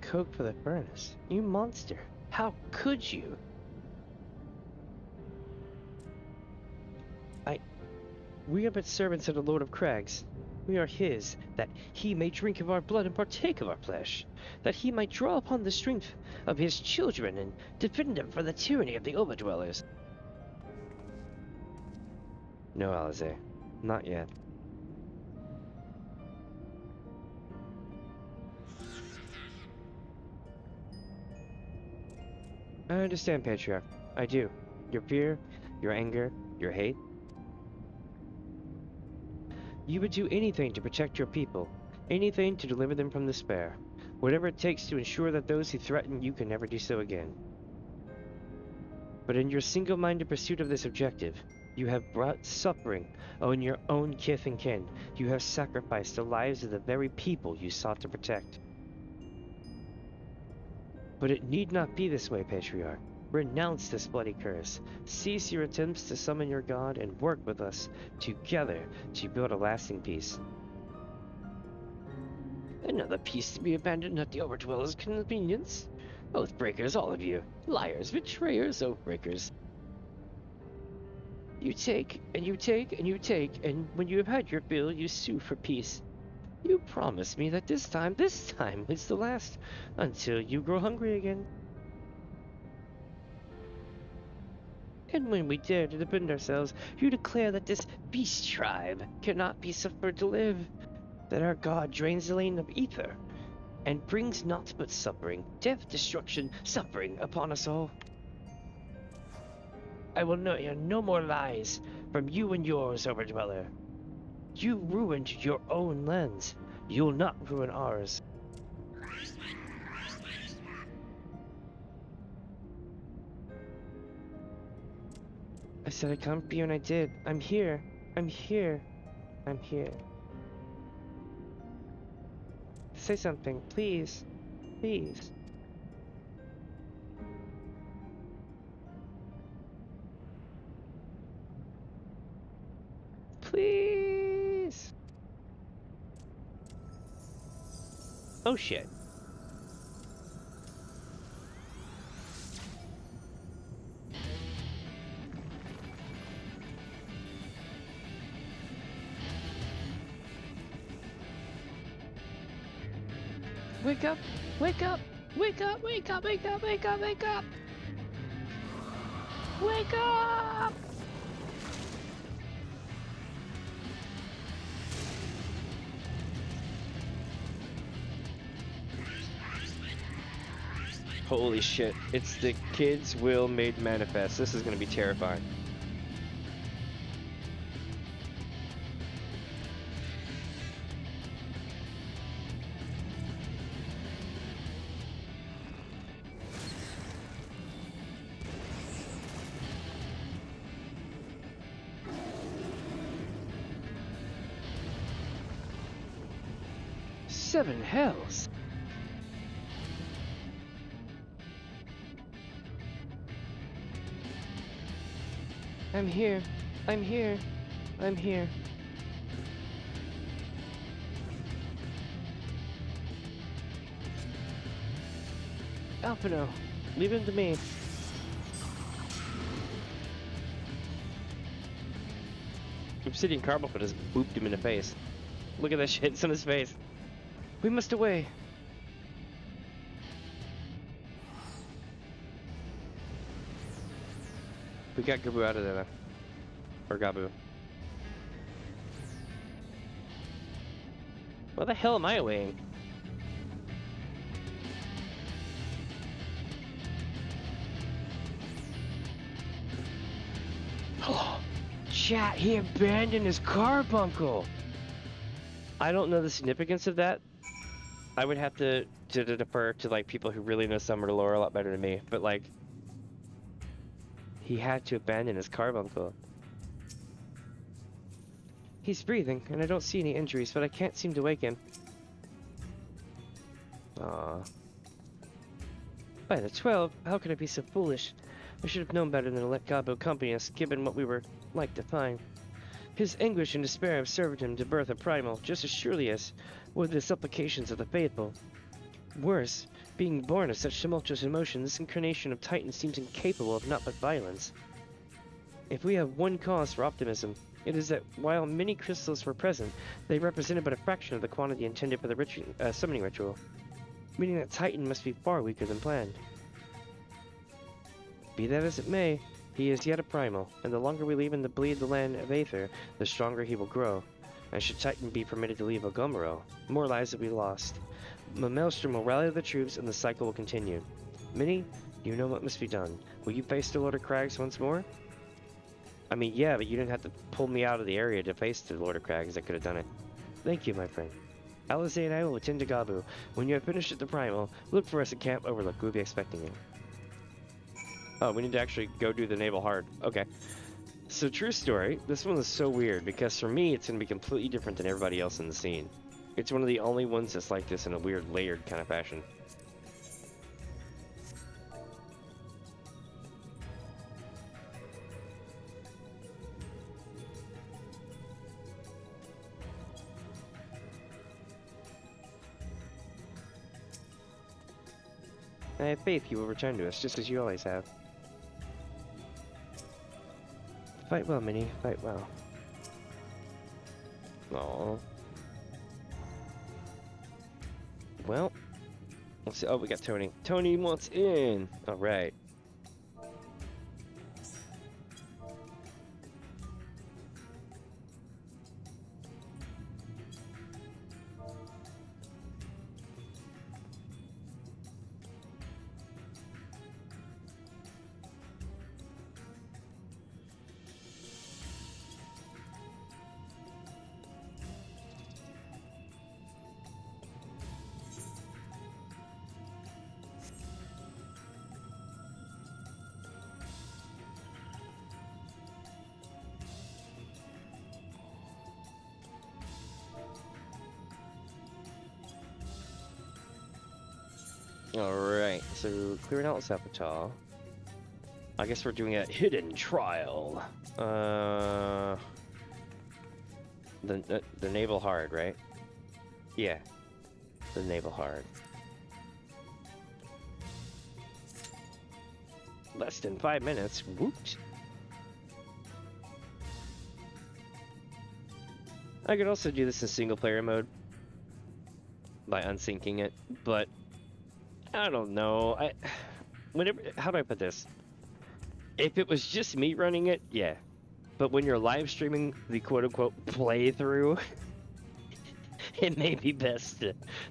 Coke for the furnace. You monster. How could you? We are but servants of the Lord of Crags. We are his, that he may drink of our blood and partake of our flesh, that he might draw upon the strength of his children and defend them from the tyranny of the Overdwellers. No, Lyse. Not yet. I understand, Patriarch. I do. Your fear, your anger, your hate. You would do anything to protect your people, anything to deliver them from despair, whatever it takes to ensure that those who threaten you can never do so again. But in your single-minded pursuit of this objective, you have brought suffering on your own kith and kin. You have sacrificed the lives of the very people you sought to protect. But it need not be this way, Patriarch. Renounce this bloody curse. Cease your attempts to summon your god and work with us together to build a lasting peace. Another peace to be abandoned at the Overdweller's convenience? Oathbreakers, all of you. Liars, betrayers, oathbreakers. You take, and you take, and you take, and when you have had your fill, you sue for peace. You promised me that this time is the last, until you grow hungry again. And when we dare to defend ourselves, you declare that this beast tribe cannot be suffered to live, that our god drains the lane of ether, and brings naught but suffering, death, destruction, suffering upon us all. I will hear no more lies from you and yours, Overdweller. You ruined your own lands. You'll not ruin ours. I said I'd come for you and I did. I'm here. I'm here. I'm here. Say something, please. Please. Please. Oh shit. Wake up! Wake up! Wake up! Wake up! Wake up! Wake up! Wake up! Wake up! Holy shit, it's the kid's will made manifest. This is gonna be terrifying. Seven hells! I'm here. I'm here. I'm here. Alphino, leave him to me. Obsidian Carbonfoot has booped him in the face. Look at that shit, it's on his face. We must away. We got Gabu out of there, though. Or Gabu. What the hell am I weighing? Oh, chat, he abandoned his carbuncle. I don't know the significance of that. I would have to defer to like people who really know Summer lore a lot better than me, but like he had to abandon his carbuncle. He's breathing, and I don't see any injuries, but I can't seem to wake him. Aww. By the 12, how could I be so foolish? I should have known better than to let Gabo accompany us, given what we were like to find. His anguish and despair have served him to birth a primal, just as surely as would the supplications of the faithful. Worse, being born of such tumultuous emotion, this incarnation of Titan seems incapable of naught but violence. If we have one cause for optimism, it is that while many crystals were present, they represented but a fraction of the quantity intended for the summoning ritual, meaning that Titan must be far weaker than planned. Be that as it may, he is yet a primal, and the longer we leave him to bleed the land of Aether, the stronger he will grow. And should Titan be permitted to leave Ogomero, more lives will be lost. The Maelstrom will rally the troops and the cycle will continue. Minnie, you know what must be done. Will you face the Lord of Crags once more? I mean, yeah, but you didn't have to pull me out of the area to face the Lord of Crags. I could have done it. Thank you, my friend. Alize and I will attend to Gabu. When you have finished at the Primal, look for us at Camp Overlook. We'll be expecting you. Oh, we need to actually go do the Naval Hard. Okay. So, true story, this one is so weird, because for me, it's going to be completely different than everybody else in the scene. It's one of the only ones that's like this in a weird, layered kind of fashion. I have faith you will return to us, just as you always have. Fight well, Minnie. Fight well. Aww. Well, let's see. Oh, we got Tony. Tony wants in. All right. Alright, so clearing out Zappatal. I guess we're doing a hidden trial. The naval hard, right? Yeah. The naval hard. Less than 5 minutes. Whoops. I could also do this in single player mode by unsyncing it, but I don't know. How do I put this? If it was just me running it, yeah. But when you're live streaming the quote-unquote playthrough, it may be best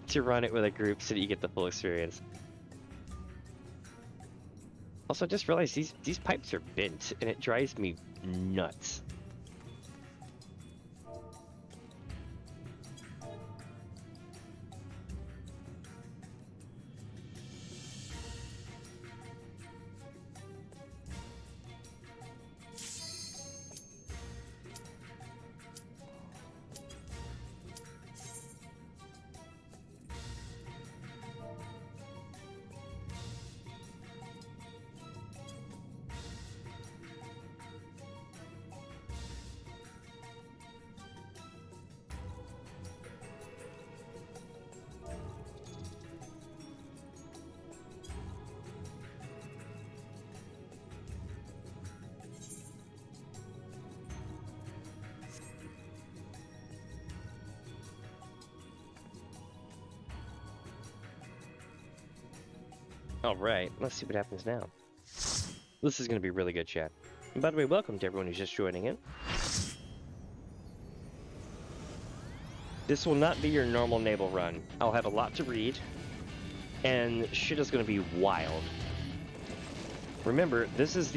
to run it with a group so that you get the full experience. Also, I just realized these pipes are bent, and it drives me nuts. Alright, let's see what happens now. This is going to be really good, chat. And by the way, welcome to everyone who's just joining in. This will not be your normal naval run. I'll have a lot to read, and shit is going to be wild. Remember, this is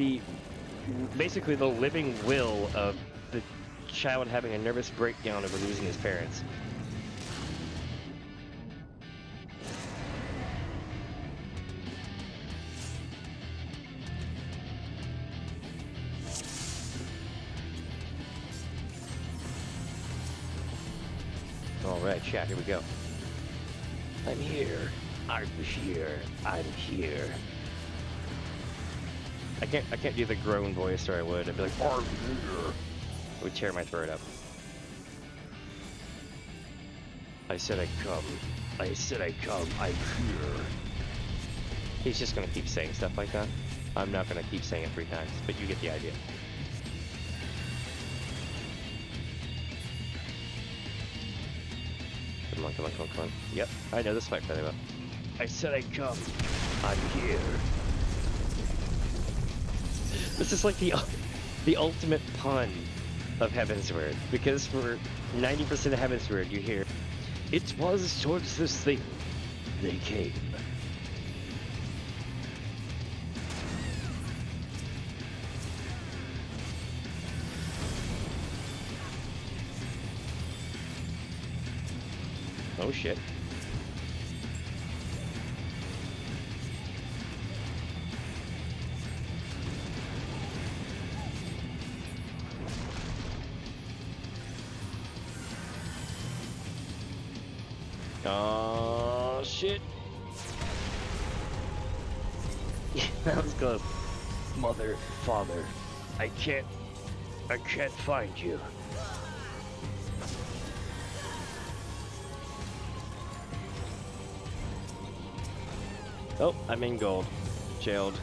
basically the living will of the child having a nervous breakdown over losing his parents. Alright, chat, here we go. I'm here. I'm here. I'm here. I can't do the groan voice, or I would. I'd be like, I'm here. It would tear my throat up. I said I'd come. I said I'd come. I'm here. He's just gonna keep saying stuff like that. I'm not gonna keep saying it 3 times, but you get the idea. Come on, come on, come on, come on. Yep, I know this fight fairly well. I said I'd come. I'm here. This is like the ultimate pun of Heavensward, because for 90% of Heavensward you hear, it was towards this thing they came. Oh shit. Oh shit. Yeah, that was close. Mother, father, I can't find you. Oh, I'm in gold. Jailed.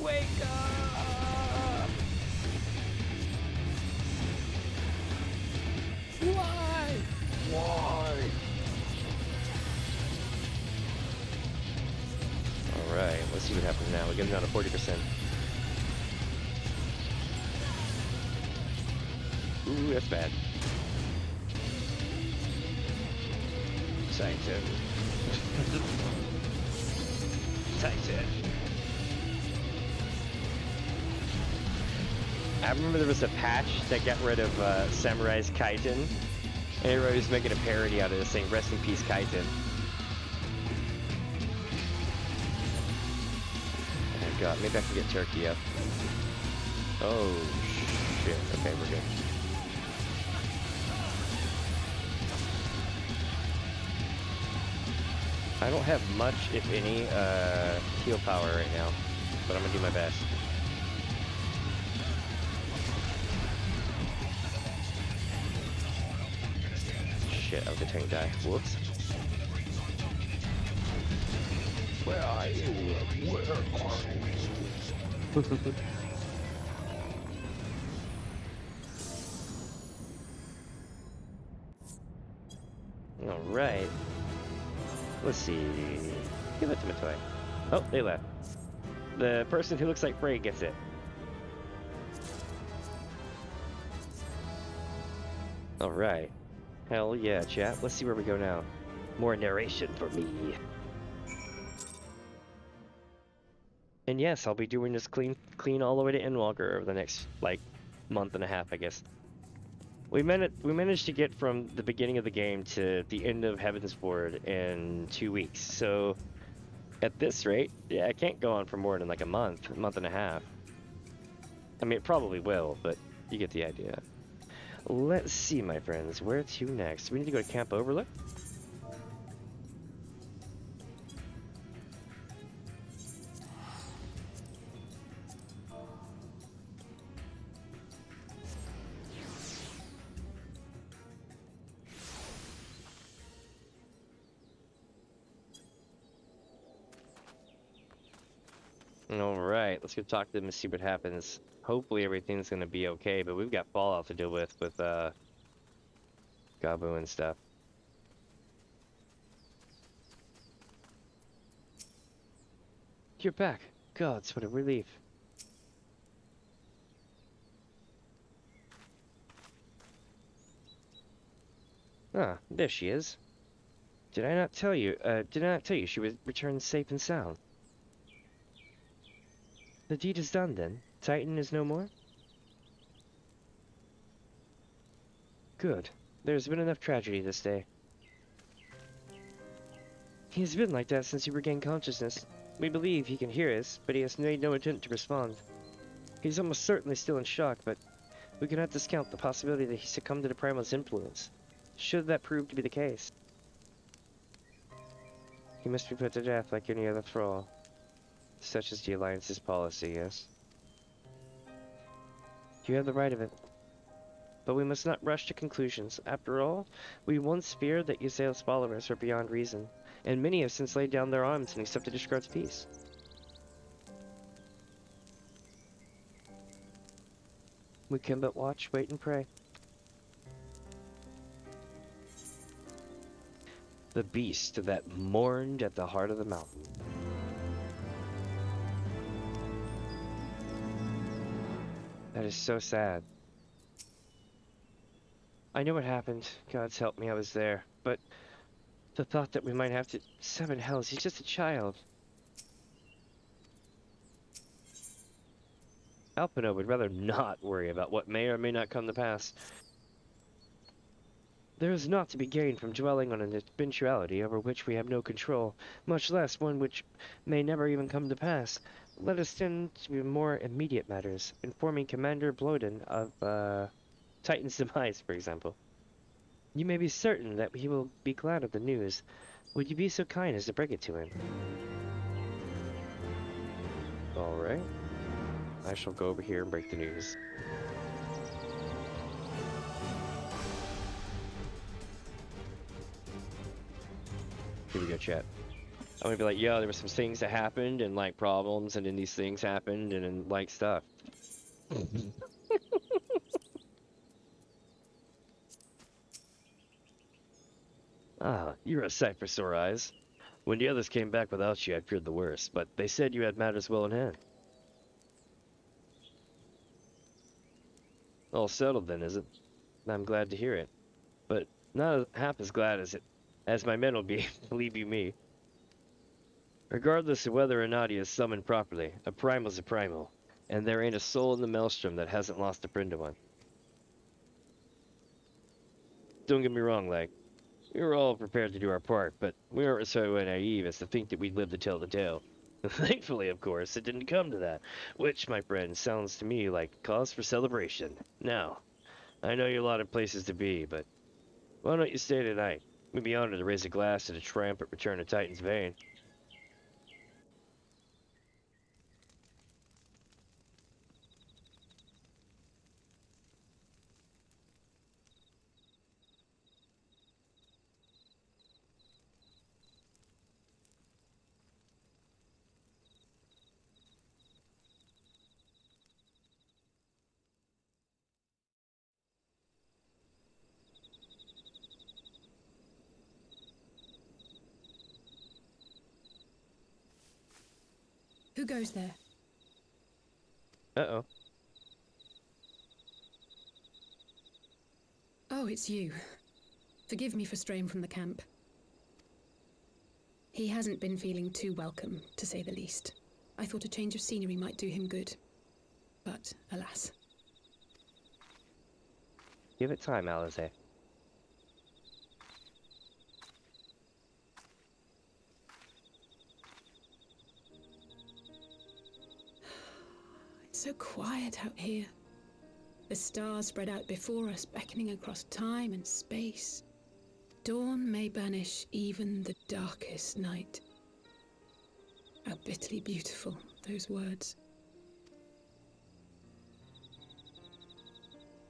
Wake up! Why? Why? Alright, let's see what happens now. We get down to 40%. Ooh, that's bad. Titan. Titan. I remember there was a patch that got rid of Samurai's Kaiten, and everybody was making a parody out of this saying, "Rest in peace, Kaiten." Oh god, maybe I can get Turkey up. Oh shit, okay, we're good. I don't have much, if any, heal power right now, but I'm gonna do my best. Shit, I was a tank die. Whoops. Where are you? Where are you? Alright. Let's see. Give it to Matoy. Oh, they left. The person who looks like Frey gets it. Alright. Hell yeah, chat. Let's see where we go now. More narration for me. And yes, I'll be doing this clean all the way to Endwalker over the next, like, month and a half, I guess. We managed to get from the beginning of the game to the end of Heavensward in 2 weeks. So, at this rate, yeah, I can't go on for more than like a month and a half. I mean, it probably will, but you get the idea. Let's see, my friends, where to next? We need to go to Camp Overlook. Alright, let's go talk to them and see what happens. Hopefully everything's gonna be okay, but we've got Fallout to deal with Gabu and stuff. You're back. Gods, what a relief. Ah, there she is. Did I not tell you she was returned safe and sound? The deed is done, then. Titan is no more? Good. There's been enough tragedy this day. He has been like that since he regained consciousness. We believe he can hear us, but he has made no attempt to respond. He's almost certainly still in shock, but we cannot discount the possibility that he succumbed to the Primal's influence, should that prove to be the case. He must be put to death like any other thrall. Such is the Alliance's policy, yes? You have the right of it. But we must not rush to conclusions. After all, we once feared that Eorzea's followers were beyond reason, and many have since laid down their arms and accepted Ishgard's peace. We can but watch, wait, and pray. The beast that mourned at the heart of the mountain. That is so sad. I know what happened. God's help me, I was there. But the thought that we might have to... Seven hells, he's just a child. Alpino would rather not worry about what may or may not come to pass. There is naught to be gained from dwelling on an eventuality over which we have no control, much less one which may never even come to pass. Let us tend to more immediate matters, informing Commander Bloden of, Titan's demise, for example. You may be certain that he will be glad of the news. Would you be so kind as to break it to him? Alright. I shall go over here and break the news. Here we go, chat. I'm gonna be like, yo, there were some things that happened, and like problems, and then these things happened, and then like stuff. Ah, you're a sight for sore eyes. When the others came back without you, I feared the worst, but they said you had matters well in hand. All settled then, is it? I'm glad to hear it. But not half as glad as my men will be, believe you me. Regardless of whether or not he is summoned properly, a primal's a primal, and there ain't a soul in the maelstrom that hasn't lost a friend to one. Don't get me wrong, like, we were all prepared to do our part, but we weren't so naive as to think that we'd live to tell the tale. Thankfully, of course, it didn't come to that, which, my friend, sounds to me like cause for celebration. Now, I know you're a lot of places to be, but why don't you stay tonight? We'd be honored to raise a glass to the triumphant return of Titan's vein. Who goes there? Uh-oh. Oh, it's you. Forgive me for straying from the camp. He hasn't been feeling too welcome, to say the least. I thought a change of scenery might do him good. But, alas. Give it time, Lyse. It's so quiet out here. The stars spread out before us, beckoning across time and space. Dawn may banish even the darkest night. How bitterly beautiful, those words.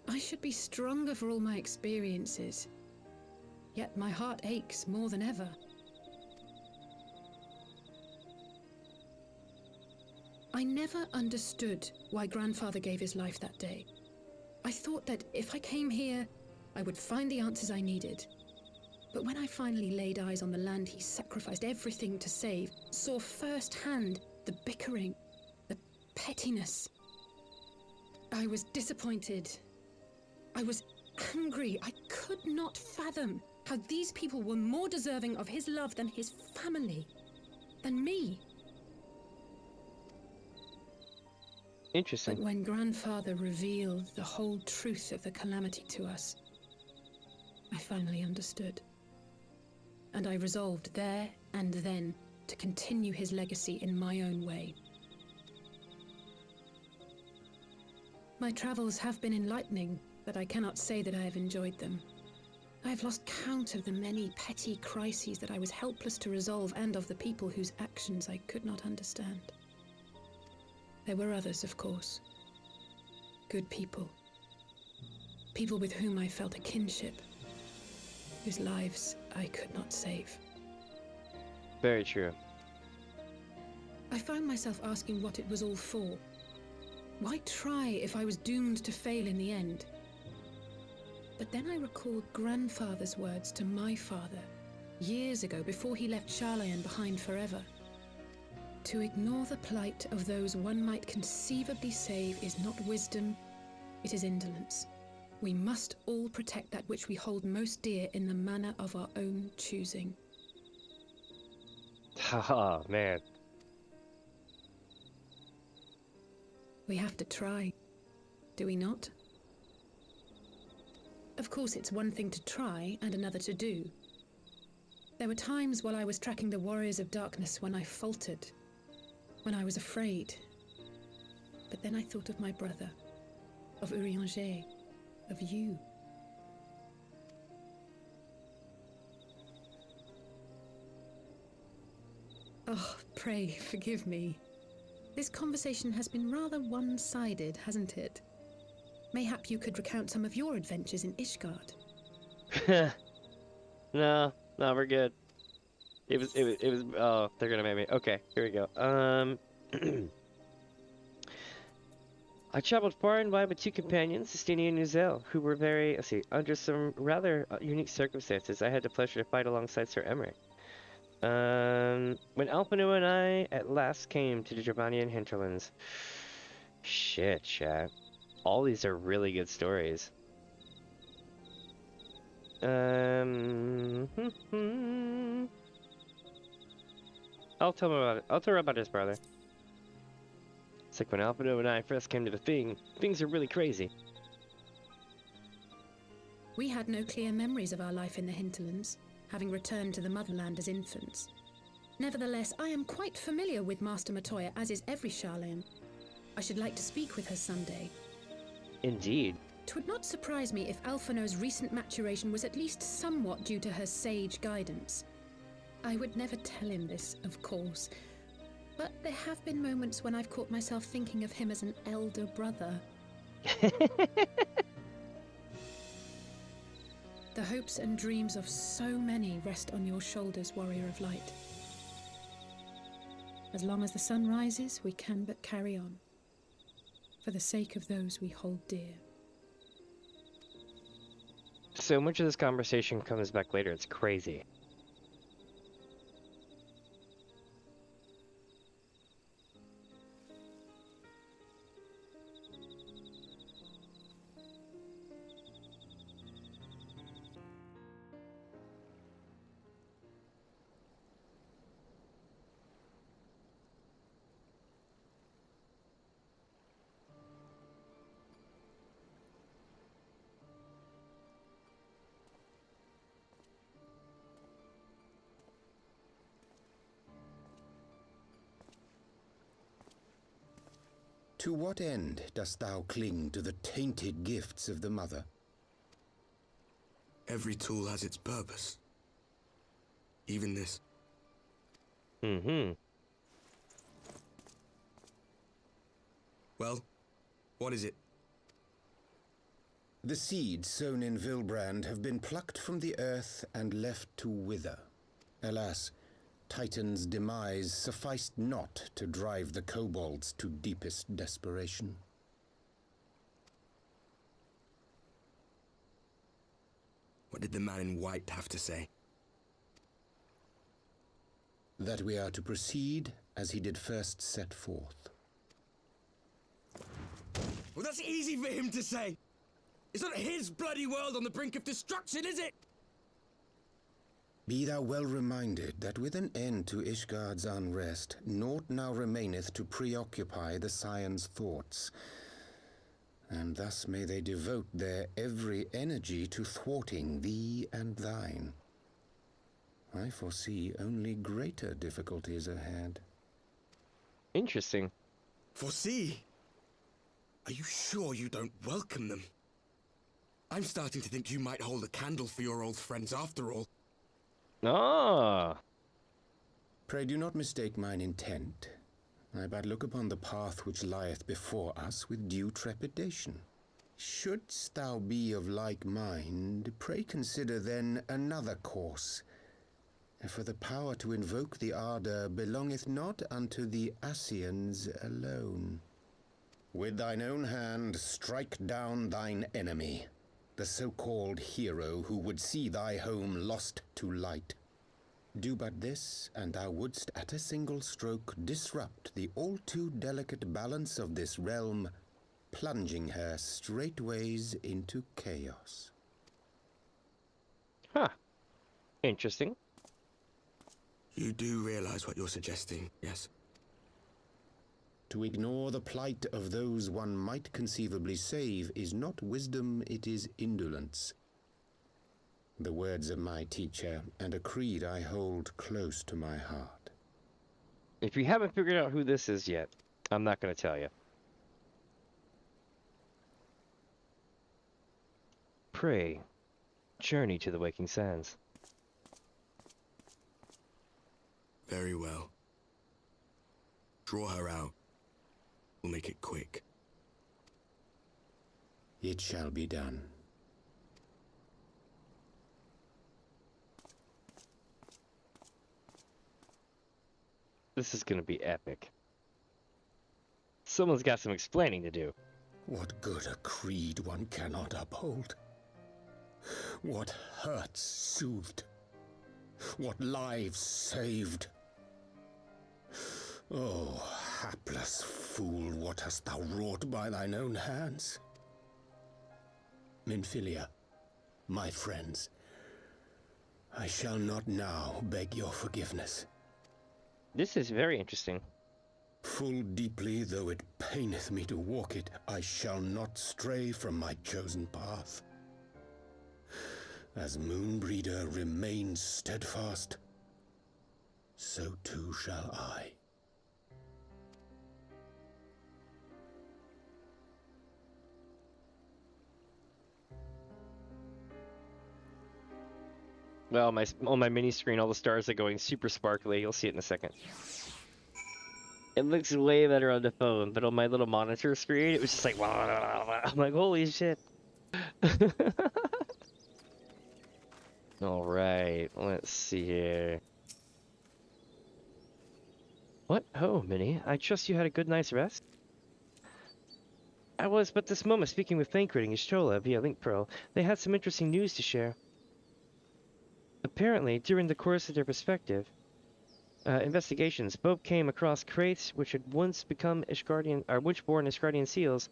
I should be stronger for all my experiences. Yet my heart aches more than ever. I never understood why Grandfather gave his life that day. I thought that if I came here, I would find the answers I needed. But when I finally laid eyes on the land he sacrificed everything to save, saw firsthand the bickering, the pettiness, I was disappointed. I was angry. I could not fathom how these people were more deserving of his love than his family, than me. Interesting. But when Grandfather revealed the whole truth of the calamity to us, I finally understood. And I resolved there and then to continue his legacy in my own way. My travels have been enlightening, but I cannot say that I have enjoyed them. I have lost count of the many petty crises that I was helpless to resolve and of the people whose actions I could not understand. There were others, of course. Good people. People with whom I felt a kinship, whose lives I could not save. Very true. I found myself asking what it was all for. Why try if I was doomed to fail in the end? But then I recalled Grandfather's words to my father, years ago, before he left Sharlayan behind forever. To ignore the plight of those one might conceivably save is not wisdom, it is indolence. We must all protect that which we hold most dear in the manner of our own choosing. Haha, man. We have to try, do we not? Of course, it's one thing to try and another to do. There were times while I was tracking the Warriors of Darkness when I faltered, when I was afraid. But then I thought of my brother, of Eorzea, of you. Oh, pray forgive me. This conversation has been rather one-sided, hasn't it? Mayhap you could recount some of your adventures in Ishgard. No, we're good. It was, oh, they're gonna make me. Okay, here we go. I traveled far and wide with two companions, Sistini and Nuzel, who were very, under some rather unique circumstances. I had the pleasure to fight alongside Sir Emmerich. When Papalymo and I at last came to the Dravanian hinterlands. Shit, chat. All these are really good stories. I'll tell him about it. I'll tell her about his brother. It's like when Papalymo and I first came to the thing, things are really crazy. We had no clear memories of our life in the hinterlands, having returned to the motherland as infants. Nevertheless, I am quite familiar with Master Matoya, as is every Sharlayan. I should like to speak with her someday. Indeed. It would not surprise me if Alphino's recent maturation was at least somewhat due to her sage guidance. I would never tell him this, of course, but there have been moments when I've caught myself thinking of him as an elder brother. The hopes and dreams of so many rest on your shoulders, Warrior of Light. As long as the sun rises, we can but carry on, for the sake of those we hold dear. So much of this conversation comes back later, it's crazy. To what end dost thou cling to the tainted gifts of the Mother? Every tool has its purpose. Even this. Mm-hmm. Well, what is it? The seeds sown in Vilbrand have been plucked from the earth and left to wither. Alas, Titan's demise sufficed not to drive the kobolds to deepest desperation. What did the man in white have to say? That we are to proceed as he did first set forth. Well, that's easy for him to say! It's not his bloody world on the brink of destruction, is it? Be thou well reminded that with an end to Ishgard's unrest, naught now remaineth to preoccupy the Scion's thoughts, and thus may they devote their every energy to thwarting thee and thine. I foresee only greater difficulties ahead. Interesting. Foresee? Are you sure you don't welcome them? I'm starting to think you might hold a candle for your old friends after all. Ah. Pray do not mistake mine intent. I but look upon the path which lieth before us with due trepidation. Shouldst thou be of like mind, pray consider then another course. For the power to invoke the ardor belongeth not unto the Ascians alone. With thine own hand strike down thine enemy, the so-called hero who would see thy home lost to light. Do but this, and thou wouldst at a single stroke disrupt the all-too-delicate balance of this realm, plunging her straightways into chaos. Huh. Interesting. You do realize what you're suggesting, yes? To ignore the plight of those one might conceivably save is not wisdom, it is indolence. The words of my teacher, and a creed I hold close to my heart. If you haven't figured out who this is yet, I'm not going to tell you. Pray, journey to the Waking Sands. Very well. Draw her out. We'll make it quick. It shall be done. This is going to be epic. Someone's got some explaining to do. What good a creed one cannot uphold? What hurts soothed? What lives saved? Oh, hapless fool, what hast thou wrought by thine own hands? Minfilia, my friends, I shall not now beg your forgiveness. This is very interesting. Full deeply though it paineth me to walk it, I shall not stray from my chosen path. As Moonbreeder remains steadfast, so too shall I. Well, on my mini screen, all the stars are going super sparkly. You'll see it in a second. It looks way better on the phone, but on my little monitor screen, it was just like, wow. I'm like, holy shit. All right, let's see here. What? Oh, Minnie, I trust you had a good night's rest? I was but this moment speaking with Thancred and Y'shtola via Link Pearl. They had some interesting news to share. Apparently, during the course of their respective investigations, both came across crates which had once become Ishgardian, or Witchborn Ishgardian seals.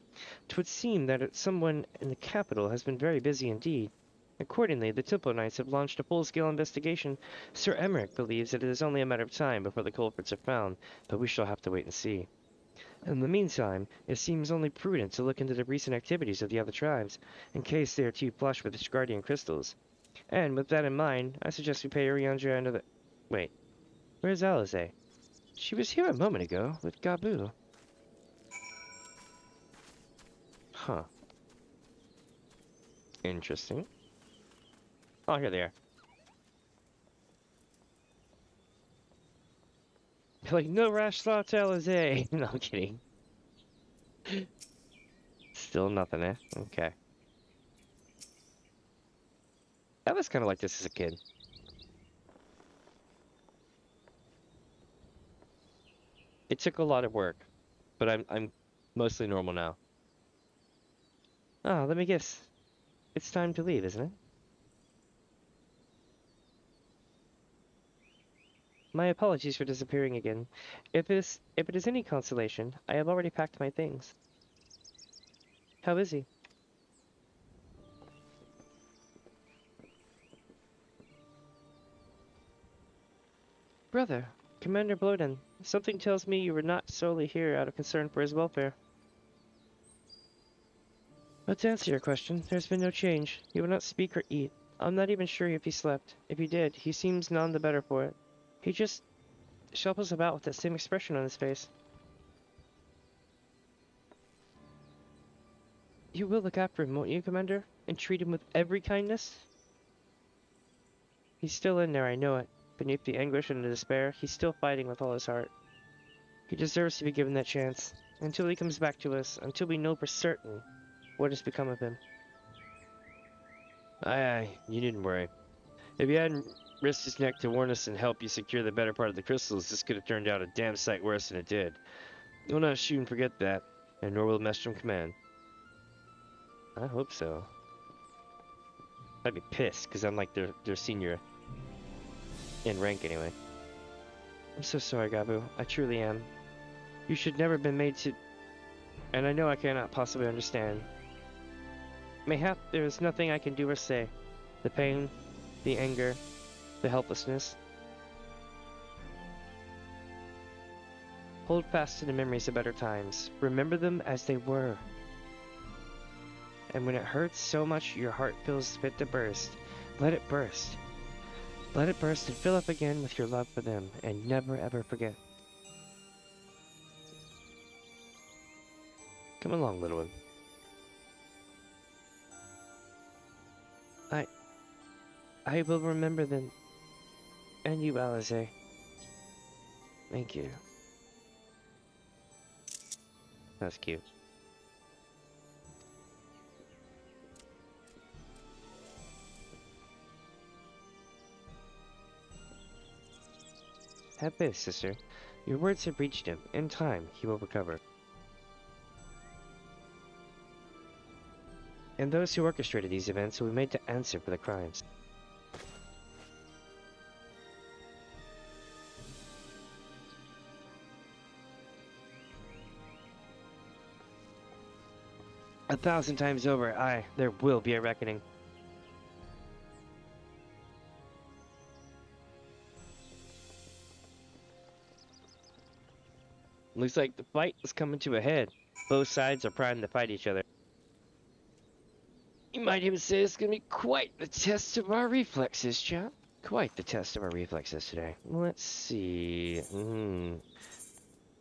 'Twould seem that someone in the capital has been very busy indeed. Accordingly, the Temple Knights have launched a full-scale investigation. Sir Emmerich believes that it is only a matter of time before the culprits are found, but we shall have to wait and see. In the meantime, it seems only prudent to look into the recent activities of the other tribes, in case they are too flush with Ishgardian crystals. And with that in mind, I suggest we pay Eorzea another... Wait, where's Lyse? She was here a moment ago, with Gabu. Huh. Interesting. Oh, here they are. Like, no rash thoughts, Lyse. No, I'm kidding. Still nothing, eh? Okay. I was kind of like this as a kid. It took a lot of work, but I'm mostly normal now. Oh, let me guess. It's time to leave, isn't it? My apologies for disappearing again. If it is any consolation, I have already packed my things. How is he? Brother, Commander Bloden, something tells me you were not solely here out of concern for his welfare. But to answer your question, there's been no change. He will not speak or eat. I'm not even sure if he slept. If he did, he seems none the better for it. He just shuffles about with that same expression on his face. You will look after him, won't you, Commander? And treat him with every kindness? He's still in there, I know it. Beneath the anguish and the despair, he's still fighting with all his heart. He deserves to be given that chance. Until he comes back to us, until we know for certain what has become of him. Aye, you needn't worry. If you hadn't risked his neck to warn us and help you secure the better part of the crystals, this could have turned out a damn sight worse than it did. We'll not soon forget that, and nor will Mestrum Command. I hope so. I'd be pissed, because I'm like their senior. In rank, anyway. I'm so sorry, Gabu. I truly am. You should never have been made to... And I know I cannot possibly understand. Mayhap there is nothing I can do or say. The pain, the anger, the helplessness. Hold fast to the memories of better times. Remember them as they were. And when it hurts so much your heart feels fit to burst, let it burst. Let it burst and fill up again with your love for them, and never ever forget. Come along, little one. I will remember them. And you, Lyse. Thank you. That's cute. Have faith, sister. Your words have reached him. In time, he will recover. And those who orchestrated these events will be made to answer for the crimes. A thousand times over, aye, there will be a reckoning. Looks like the fight is coming to a head. Both sides are primed to fight each other. You might even say it's going to be quite the test of our reflexes, chap. Quite the test of our reflexes today. Let's see.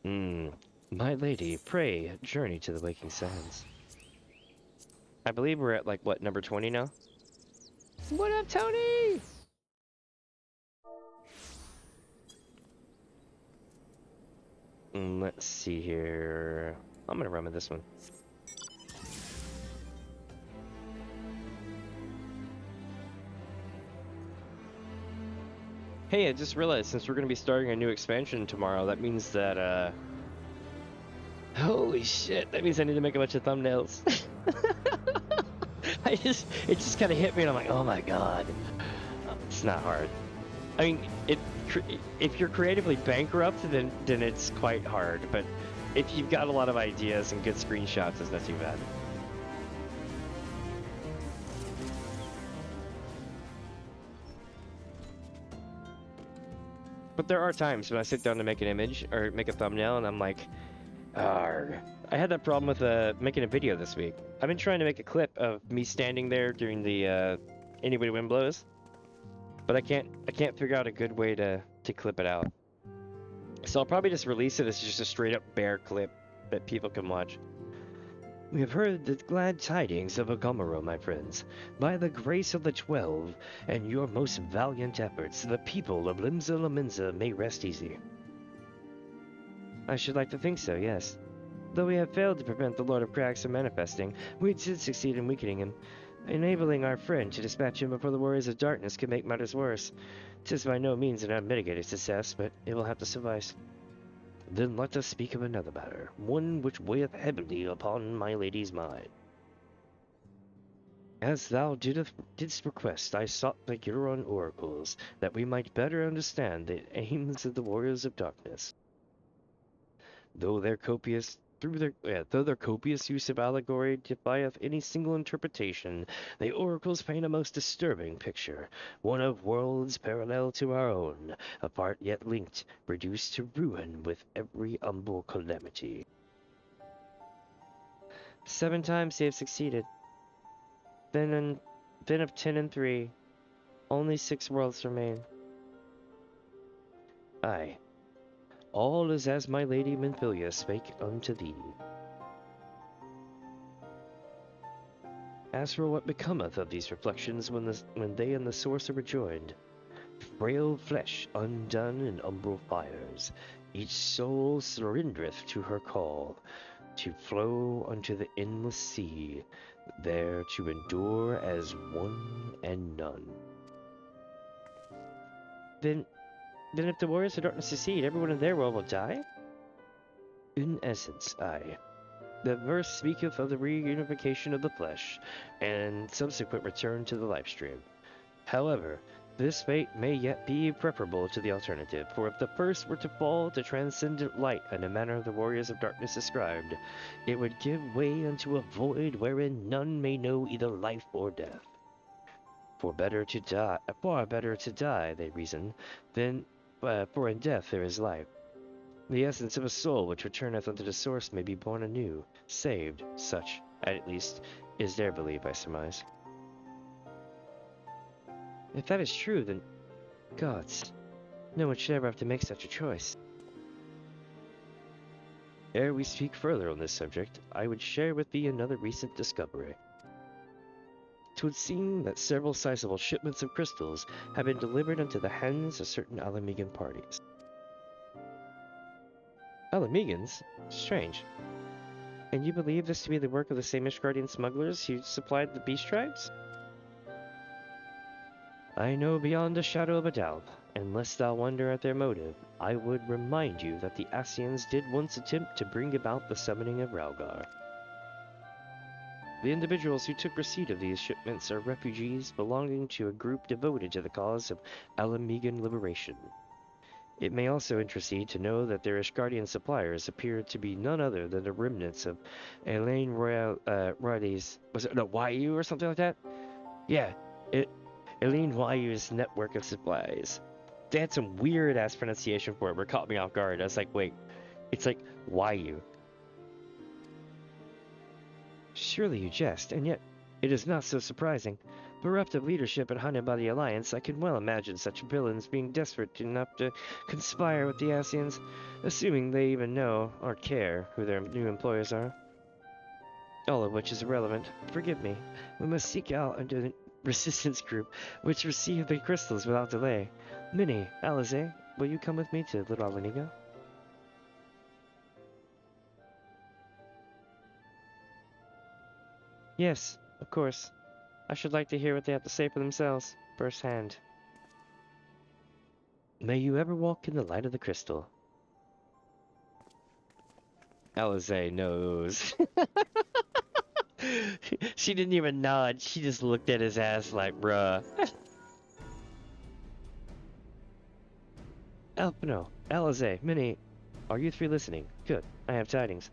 My lady, pray, journey to the waking sands. I believe we're at, like, what, number 20 now? What up, Tony? Let's see here. I'm gonna run with this one. Hey, I just realized since we're gonna be starting a new expansion tomorrow, that means that holy shit, that means I need to make a bunch of thumbnails. it just kind of hit me and I'm like, oh my god. It's not hard. I mean, if you're creatively bankrupt, then it's quite hard, but if you've got a lot of ideas and good screenshots, it's not too bad. But there are times when I sit down to make an image or make a thumbnail and I'm like, argh. I had that problem with making a video this week. I've been trying to make a clip of me standing there during the Anyway the Wind Blows, but I can't figure out a good way to clip it out. So I'll probably just release it as just a straight up bear clip that people can watch. We have heard the glad tidings of Agomero, my friends. By the grace of the 12 and your most valiant efforts, the people of Limsa Laminza may rest easy. I should like to think so, yes. Though we have failed to prevent the Lord of Cracks from manifesting, we did succeed in weakening him. Enabling our friend to dispatch him before the Warriors of Darkness could make matters worse. 'Tis by no means an unmitigated success, but it will have to suffice. Then let us speak of another matter, one which weigheth heavily upon my lady's mind. As thou didst request, I sought the Huron oracles, that we might better understand the aims of the Warriors of Darkness. Though their copious use of allegory defieth any single interpretation, the oracles paint a most disturbing picture, one of worlds parallel to our own, apart yet linked, reduced to ruin with every humble calamity. 7 times they have succeeded. Then of 10 and 3, only 6 worlds remain. Aye. All is as my lady Menphilia spake unto thee. As for what becometh of these reflections when they and the source are rejoined, frail flesh undone in umbral fires, each soul surrendereth to her call, to flow unto the endless sea, there to endure as one and none. Then if the Warriors of Darkness succeed, everyone in their world will die? In essence, aye. The verse speaketh of the reunification of the flesh, and subsequent return to the lifestream. However, this fate may yet be preferable to the alternative, for if the first were to fall to transcendent light in the manner the Warriors of Darkness described, it would give way unto a void wherein none may know either life or death. Far better to die, they reason, than for in death there is life. The essence of a soul which returneth unto the source may be born anew, saved, such, at least, is their belief, I surmise. If that is true, then, gods, no one should ever have to make such a choice. Ere we speak further on this subject, I would share with thee another recent discovery. 'Twould seem that several sizable shipments of crystals have been delivered into the hands of certain Alamegan parties. Alamegans? Strange. And you believe this to be the work of the same Ishgardian smugglers who supplied the beast tribes? I know beyond a shadow of a doubt, and lest thou wonder at their motive, I would remind you that the Ascians did once attempt to bring about the summoning of Ralgar. The individuals who took receipt of these shipments are refugees belonging to a group devoted to the cause of Alamegan liberation. It may also interest you to know that their Ishgardian suppliers appear to be none other than the remnants of Elaine Riley's, Wayu or something like that? Yeah, Elaine Wayu's network of supplies. They had some weird ass pronunciation for it where it caught me off guard. I was like, wait, it's like Wayu. Surely you jest, and yet it is not so surprising. Bereft of leadership and hunted by the Alliance, I can well imagine such villains being desperate enough to conspire with the Ascians, assuming they even know or care who their new employers are. All of which is irrelevant. Forgive me. We must seek out the resistance group, which received the crystals without delay. Minnie, Alize, will you come with me to Little Alaniga? Yes, of course. I should like to hear what they have to say for themselves, firsthand. May you ever walk in the light of the crystal. Lyse knows. She didn't even nod, she just looked at his ass like, bruh. No, Lyse, Minnie, are you three listening? Good, I have tidings.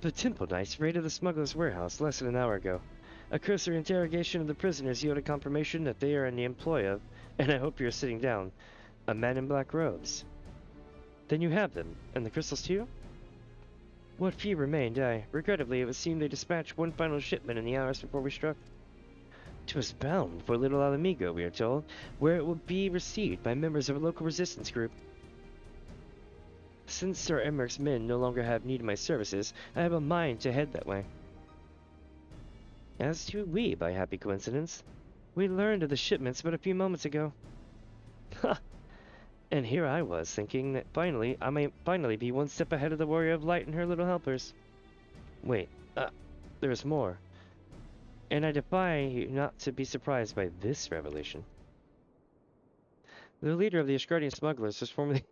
The Temple Knights raided the smuggler's warehouse less than an hour ago. A cursory interrogation of the prisoners yielded confirmation that they are in the employ of, and I hope you're sitting down, a man in black robes. Then you have them, and the crystals too? What few remained, regrettably, it would seem they dispatched one final shipment in the hours before we struck. 'Twas bound for Little Alamigo, we are told, where it will be received by members of a local resistance group. Since Sir Emmerich's men no longer have need of my services, I have a mind to head that way. As do we, by happy coincidence. We learned of the shipments but a few moments ago. Ha! And here I was, thinking that finally, I may finally be one step ahead of the Warrior of Light and her little helpers. Wait, there's more. And I defy you not to be surprised by this revelation. The leader of the Asgardian smugglers was formerly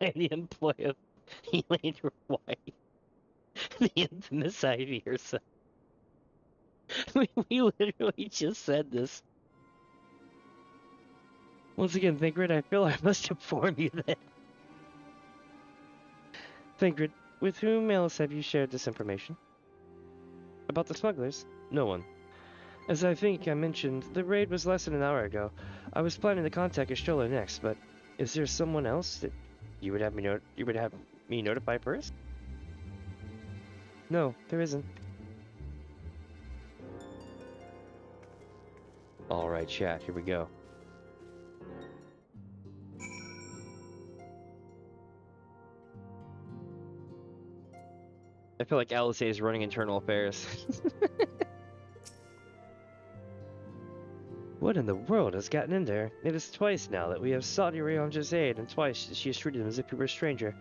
in the employ of Elaine White, the infamous Ivy herself. We literally just said this. Once again, Thancred, I feel I must inform you that... Thancred, with whom else have you shared this information? About the smugglers? No one. As I think I mentioned, the raid was less than an hour ago. I was planning to contact Astrola next, but is there someone else that you would have me notify first? No, there isn't. Alright, chat, here we go. I feel like Lyse is running internal affairs. What in the world has gotten in there? It is twice now that we have sought Eorzea aid, and twice she has treated him as if he were a stranger.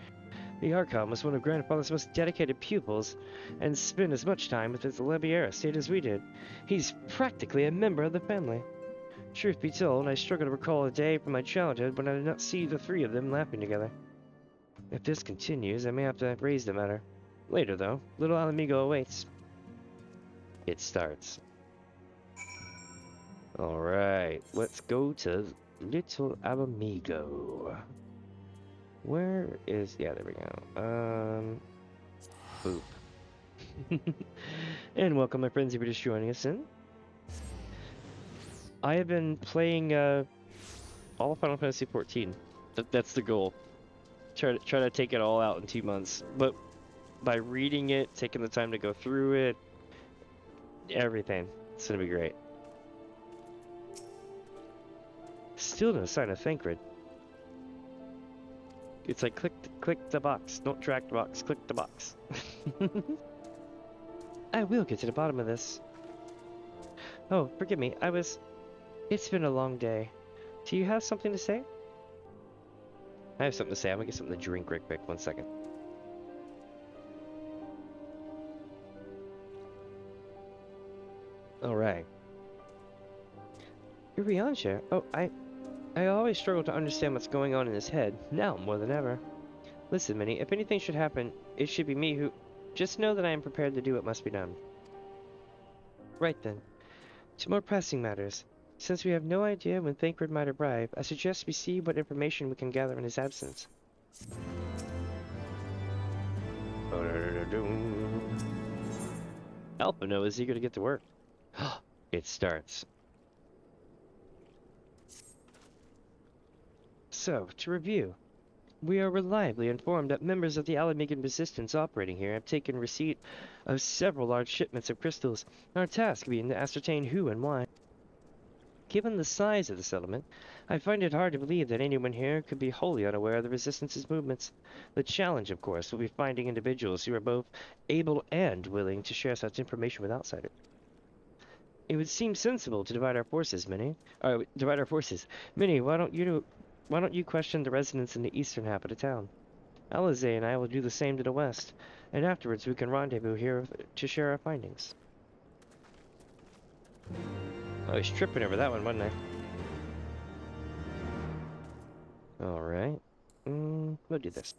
The Archon was one of Grandfather's most dedicated pupils, and spent as much time with his Lebiera estate as we did. He's practically a member of the family. Truth be told, I struggle to recall a day from my childhood when I did not see the three of them laughing together. If this continues, I may have to raise the matter. Later, though, Little Alamigo awaits. It starts. Alright, let's go to Little Alamigo. Where is... yeah, there we go. Boop. And welcome, my friends, if you're just joining us in. I have been playing all of Final Fantasy XIV. That's the goal. Try to take it all out in 2 months. But by reading it, taking the time to go through it, everything, it's gonna be great. Still no sign of Thancred. It's like click the box. Don't drag the box. Click the box. I will get to the bottom of this. Oh, forgive me. It's been a long day. Do you have something to say? I have something to say. I'm gonna get something to drink real quick. 1 second. Alright. Eorzea? Oh, I always struggle to understand what's going on in his head, now more than ever. Listen, Minnie, if anything should happen, it should be me who... Just know that I am prepared to do what must be done. Right then. To more pressing matters. Since we have no idea when Thancred might arrive, I suggest we see what information we can gather in his absence. Alphino is eager to get to work. It starts. So, to review, we are reliably informed that members of the Alamigan resistance operating here have taken receipt of several large shipments of crystals, our task being to ascertain who and why. Given the size of the settlement, I find it hard to believe that anyone here could be wholly unaware of the Resistance's movements. The challenge, of course, will be finding individuals who are both able and willing to share such information with outsiders. It would seem sensible to divide our forces, Minnie. Minnie, why don't you question the residents in the eastern half of the town? Lyse and I will do the same to the west, and afterwards we can rendezvous here to share our findings. I was tripping over that one, wasn't I? Alright. We'll do this.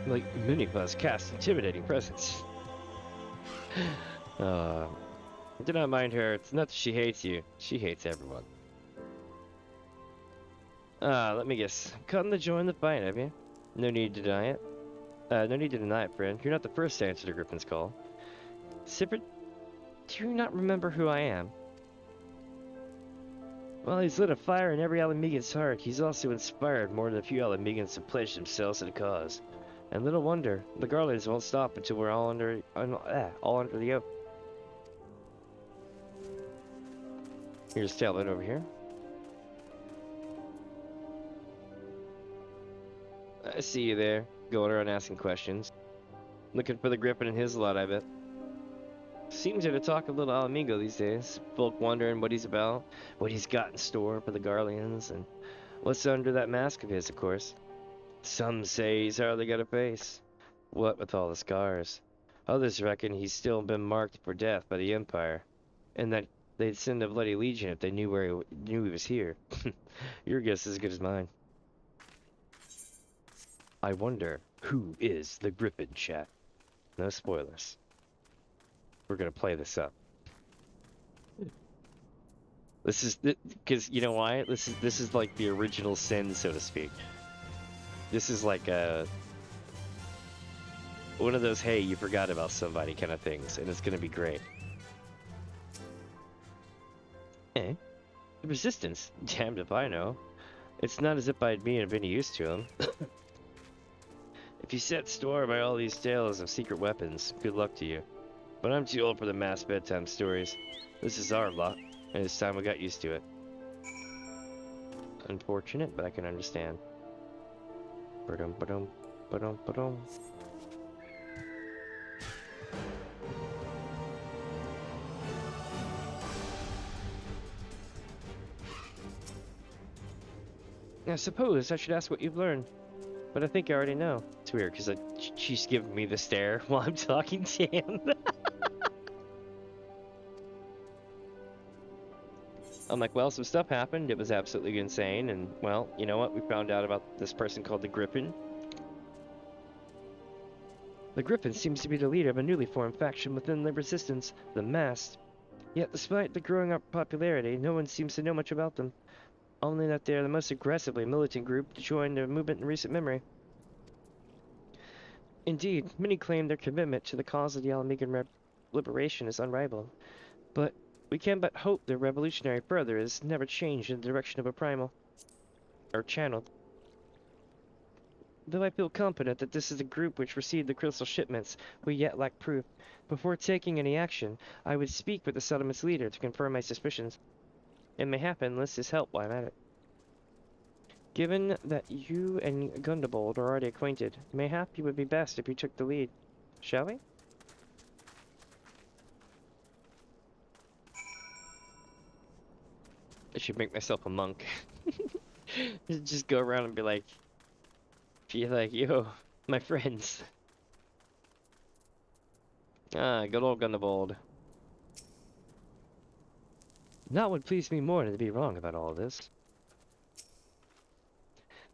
Like, Minifuzz cast intimidating presence. Do not mind her. It's not that she hates you. She hates everyone. Let me guess. Come to join the fight, have you? No need to deny it. No need to deny it, friend. You're not the first to answer the Griffin's call. Sipper, do you not remember who I am? Well, he's lit a fire in every Alamegan's heart. He's also inspired more than a few Alamegans to pledge themselves to the cause. And little wonder, the Garlands won't stop until we're all under the oath. Here's Talbot over here. I see you there, going around asking questions. Looking for the Griffin in his lot, I bet. Seems to talk a little Alamigo these days. Folk wondering what he's about, what he's got in store for the Garlands, and what's under that mask of his, of course. Some say he's hardly got a face. What with all the scars? Others reckon he's still been marked for death by the Empire, and that they'd send a bloody legion if they knew he was here. Your guess is as good as mine. I wonder who is the Griffin, chat. No spoilers. We're gonna play this up. This is because you know why? This is like the original sin, so to speak. This is like one of those hey, you forgot about somebody kind of things, and it's gonna be great. Eh? The Resistance? Damned if I know. It's not as if I'd been of any use to him. If you set store by all these tales of secret weapons, good luck to you. But I'm too old for the mass bedtime stories. This is our lot, and it's time we got used to it. Unfortunate, but I can understand. Ba-dum, ba-dum, ba-dum, ba-dum. I suppose I should ask what you've learned, but I think I already know. It's weird because she's giving me the stare while I'm talking to him. I'm like, well, some stuff happened. It was absolutely insane, and well, you know what? We found out about this person called the Griffin. The Griffin seems to be the leader of a newly formed faction within the Resistance, the Masked. Yet, despite the growing up popularity, no one seems to know much about them. Only that they are the most aggressively militant group to join the movement in recent memory. Indeed, many claim their commitment to the cause of the Alamegan liberation is unrivaled, but we can but hope their revolutionary further is never changed in the direction of a primal, or channel. Though I feel confident that this is the group which received the crystal shipments, we yet lack proof. Before taking any action, I would speak with the settlement's leader to confirm my suspicions. It may happen, enlist his help while I'm at it. Given that you and Gundebold are already acquainted, mayhap it would be best if you took the lead. Shall we? I should make myself a monk. Just go around and be like, yo, my friends. Ah, good old Gundebold. Not would please me more than to be wrong about all this.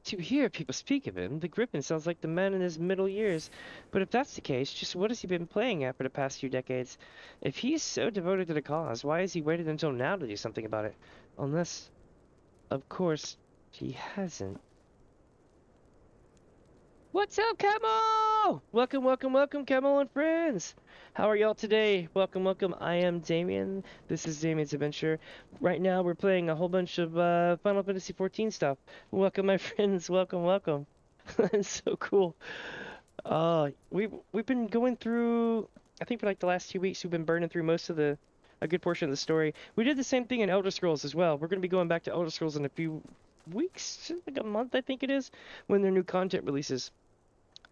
To hear people speak of him, the Griffin sounds like the man in his middle years. But if that's the case, just what has he been playing at for the past few decades? If he's so devoted to the cause, why has he waited until now to do something about it? Unless, of course, he hasn't. What's up, Camo? Welcome, welcome, welcome, Camo and friends. How are y'all today? Welcome, welcome. I am Damien. This is DamiensAdventure. Right now, we're playing a whole bunch of Final Fantasy XIV stuff. Welcome, my friends. Welcome, welcome. That's so cool. We've been going through. I think for like the last 2 weeks, we've been burning through most of a good portion of the story. We did the same thing in Elder Scrolls as well. We're going to be going back to Elder Scrolls in a few weeks, like a month, I think it is, when their new content releases.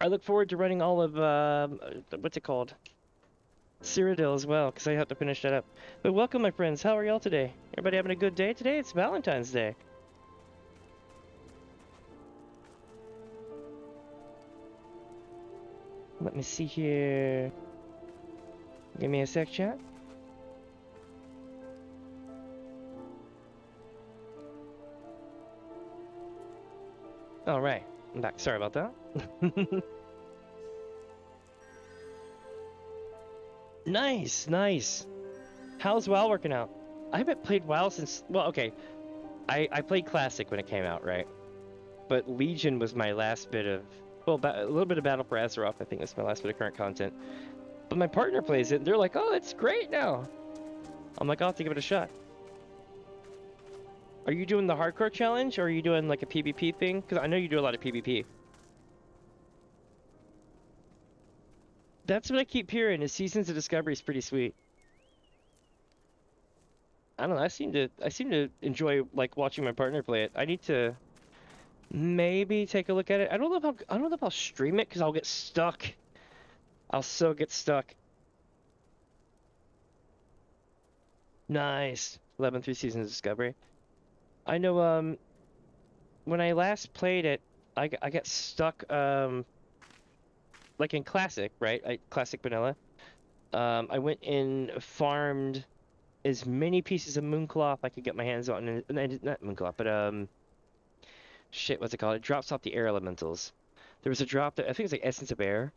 I look forward to running all of, what's it called? Cyrodiil as well, because I have to finish that up. But welcome, my friends. How are y'all today? Everybody having a good day today? It's Valentine's Day. Let me see here. Give me a sec, chat. All right, I'm back. Sorry about that. Nice, nice. How's WoW working out? I haven't played WoW since, well, okay. I played Classic when it came out, right? But Legion was my last bit of, well, a little bit of Battle for Azeroth, I think was my last bit of current content. But my partner plays it, and they're like, oh, it's great now. I'm like, I'll have to give it a shot. Are you doing the hardcore challenge, or are you doing like a PvP thing? Because I know you do a lot of PvP. That's what I keep hearing, is Seasons of Discovery is pretty sweet. I don't know, I seem to enjoy like watching my partner play it. I need to maybe take a look at it. I don't know if I'll stream it because I'll get stuck. I'll so get stuck. Nice. 11 through Seasons of Discovery. I know when I last played it, I got stuck like in Classic, right? Classic Vanilla. I went and farmed as many pieces of Mooncloth I could get my hands on, and not Mooncloth, but shit, what's it called? It drops off the air elementals. There was a drop that I think it's like Essence of Air,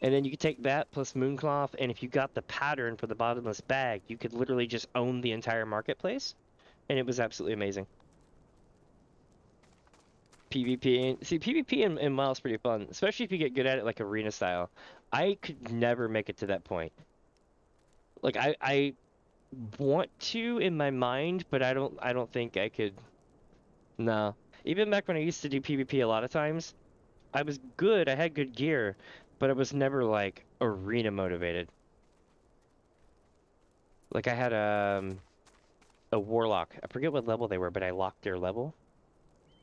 and then you could take that plus Mooncloth, and if you got the pattern for the bottomless bag, you could literally just own the entire marketplace, and it was absolutely amazing. PvP, see, PvP in WoW is pretty fun, especially if you get good at it, like arena style. I could never make it to that point. Like I want to in my mind, but I don't think I could. No. Even back when I used to do PvP a lot of times, I was good, I had good gear, but I was never like arena motivated. Like I had a warlock. I forget what level they were, but I locked their level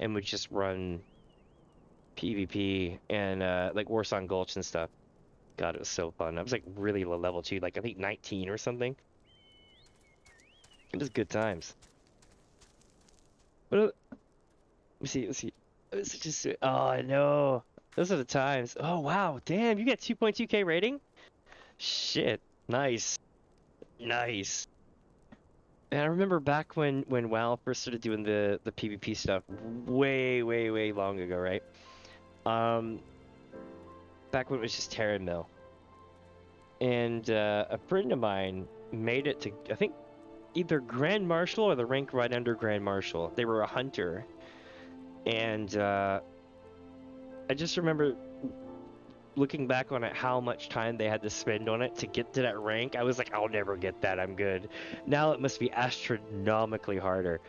and would just run PvP and like Warsong Gulch and stuff. God, it was so fun. I was like really low level too, like I think 19 or something. It was good times. But let's see. It's just, oh, I know. Those are the times. Oh wow, damn! You got 2.2K rating. Shit, nice, nice. And I remember back when WoW first started doing the PvP stuff, way long ago, right? Back when it was just Terra Mill. And a friend of mine made it to, I think, either Grand Marshal or the rank right under Grand Marshal. They were a hunter. And I just remember looking back on it, how much time they had to spend on it to get to that rank. I was like, I'll never get that, I'm good. Now it must be astronomically harder.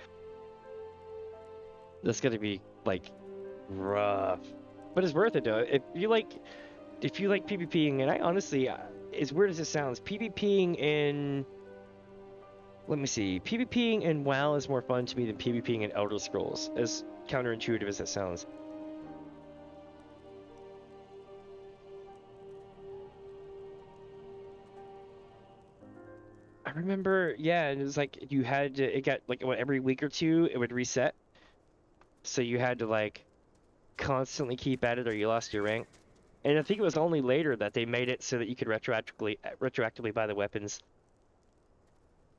That's gonna be like rough, but it's worth it though. If you like PvPing, and I honestly, as weird as it sounds, PvPing in, let me see, PvPing in WoW is more fun to me than PvPing in Elder Scrolls, as counterintuitive as that sounds. I remember, yeah, it was like you had to, it got like, what, every week or two it would reset, so you had to like constantly keep at it or you lost your rank. And I think it was only later that they made it so that you could retroactively buy the weapons.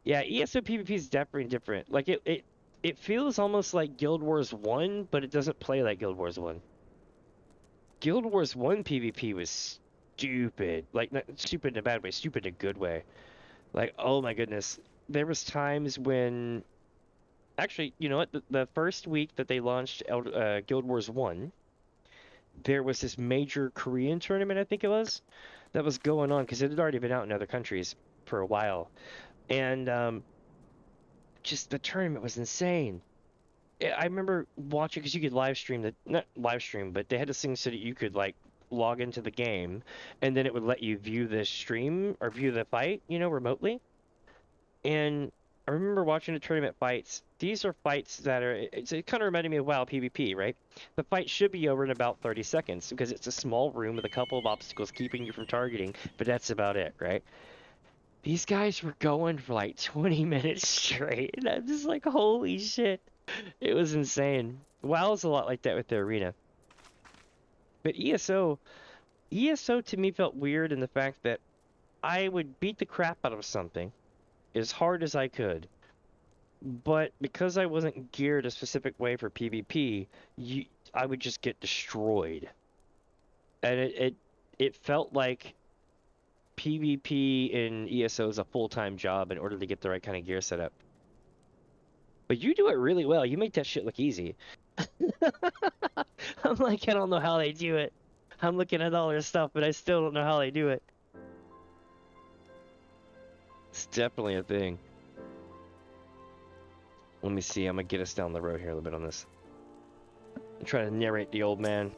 Yeah, ESO PvP is definitely different. Like it feels almost like Guild Wars 1, but it doesn't play like Guild Wars 1. Guild Wars 1 PvP was stupid. Like, not stupid in a bad way, stupid in a good way. Like, oh my goodness. There was times when, actually, you know what? The first week that they launched Guild Wars 1, there was this major Korean tournament, I think it was, that was going on, because it had already been out in other countries for a while. And just the tournament was insane. I remember watching, because you could live stream, not live stream, but they had this thing so that you could, like, log into the game, and then it would let you view the stream, or view the fight, you know, remotely. And I remember watching the tournament fights. These are fights that are, it kind of reminded me of WoW PvP, right? The fight should be over in about 30 seconds, because it's a small room with a couple of obstacles keeping you from targeting, but that's about it, right? These guys were going for like 20 minutes straight, and I'm just like, holy shit. It was insane. WoW is a lot like that with the arena. But ESO to me felt weird in the fact that I would beat the crap out of something as hard as I could, but because I wasn't geared a specific way for PvP, I would just get destroyed. And it felt like PvP in ESO is a full-time job in order to get the right kind of gear set up. But you do it really well. You make that shit look easy. I'm like, I don't know how they do it. I'm looking at all their stuff, but I still don't know how they do it. It's definitely a thing. Let me see. I'm gonna get us down the road here a little bit on this. I'm trying to narrate the old man.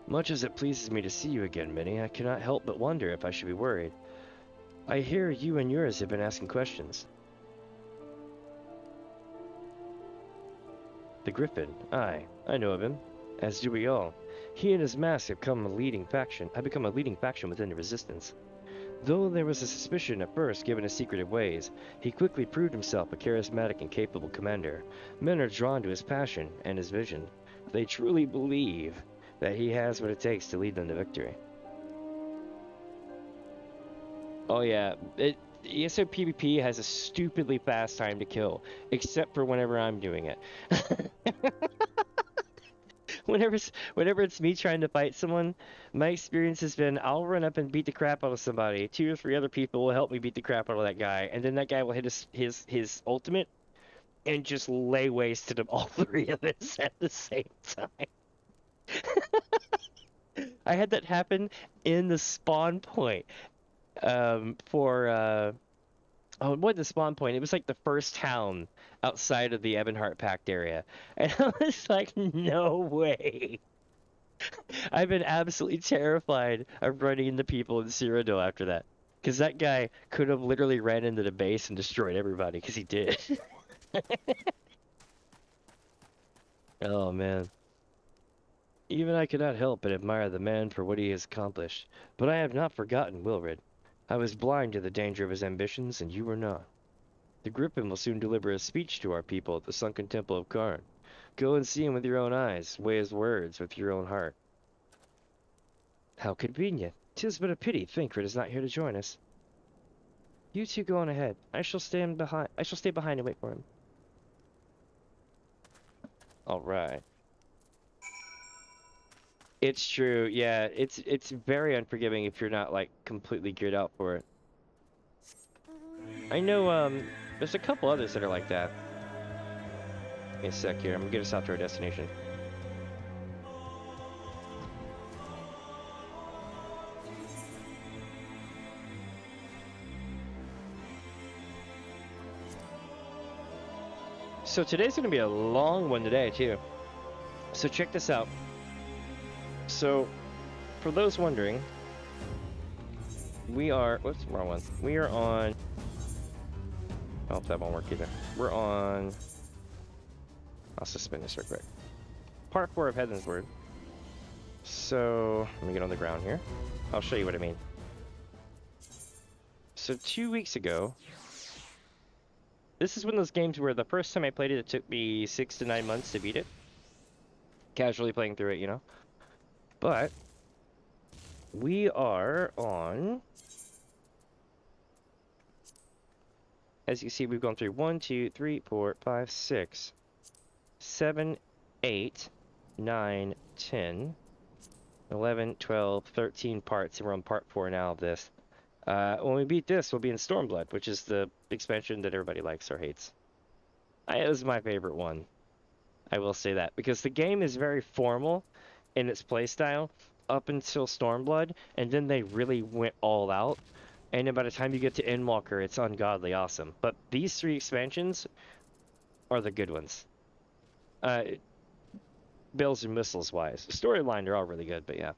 Much as it pleases me to see you again, Minnie, I cannot help but wonder if I should be worried. I hear you and yours have been asking questions. The Griffin. Aye, I know of him. As do we all. He and his mask have become a leading faction within the Resistance. Though there was a suspicion at first given his secretive ways, he quickly proved himself a charismatic and capable commander. Men are drawn to his passion and his vision. They truly believe that he has what it takes to lead them to victory. Oh yeah, ESO PvP has a stupidly fast time to kill, except for whenever I'm doing it. Whenever it's me trying to fight someone, my experience has been I'll run up and beat the crap out of somebody. 2 or 3 other people will help me beat the crap out of that guy, and then that guy will hit his ultimate and just lay waste to them all 3 of us at the same time. I had that happen in the spawn point it wasn't the spawn point. It was like the first town outside of the Ebonheart Pact area. And I was like, no way. I've been absolutely terrified of running into people in Cyrodiil after that. Because that guy could have literally ran into the base and destroyed everybody, because he did. Oh, man. Even I cannot help but admire the man for what he has accomplished. But I have not forgotten Wilred. I was blind to the danger of his ambitions, and you were not. The Griffin will soon deliver a speech to our people at the sunken temple of Karn. Go and see him with your own eyes, weigh his words with your own heart. How convenient. 'Tis but a pity Thancred is not here to join us. You two go on ahead. I shall stay behind and wait for him. Alright. It's true, yeah, it's very unforgiving if you're not, like, completely geared out for it. I know, there's a couple others that are like that. Give me a sec here, I'm gonna get us out to our destination. So today's gonna be a long one today, too. So check this out. So, for those wondering, we are, whoops, wrong one. We are on, oh, that won't work either. We're on, I'll suspend this real quick. Part 4 of Heavensward. So, let me get on the ground here. I'll show you what I mean. So 2 weeks ago, this is one of those games where the first time I played it, it took me 6 to 9 months to beat it. Casually playing through it, you know. But we are on, as you see, we've gone through 1, 2, 3, 4, 5, 6, 7, 8, 9, 10, 11, 12, 13 parts, and we're on part 4 now of this. When we beat this, we'll be in Stormblood, which is the expansion that everybody likes or hates. It was my favorite one. I will say that, because the game is very formal in its playstyle up until Stormblood, and then they really went all out, and then by the time you get to Endwalker, it's ungodly awesome. But these 3 expansions are the good ones. Bells and missiles wise. Storyline, they're all really good, but yeah.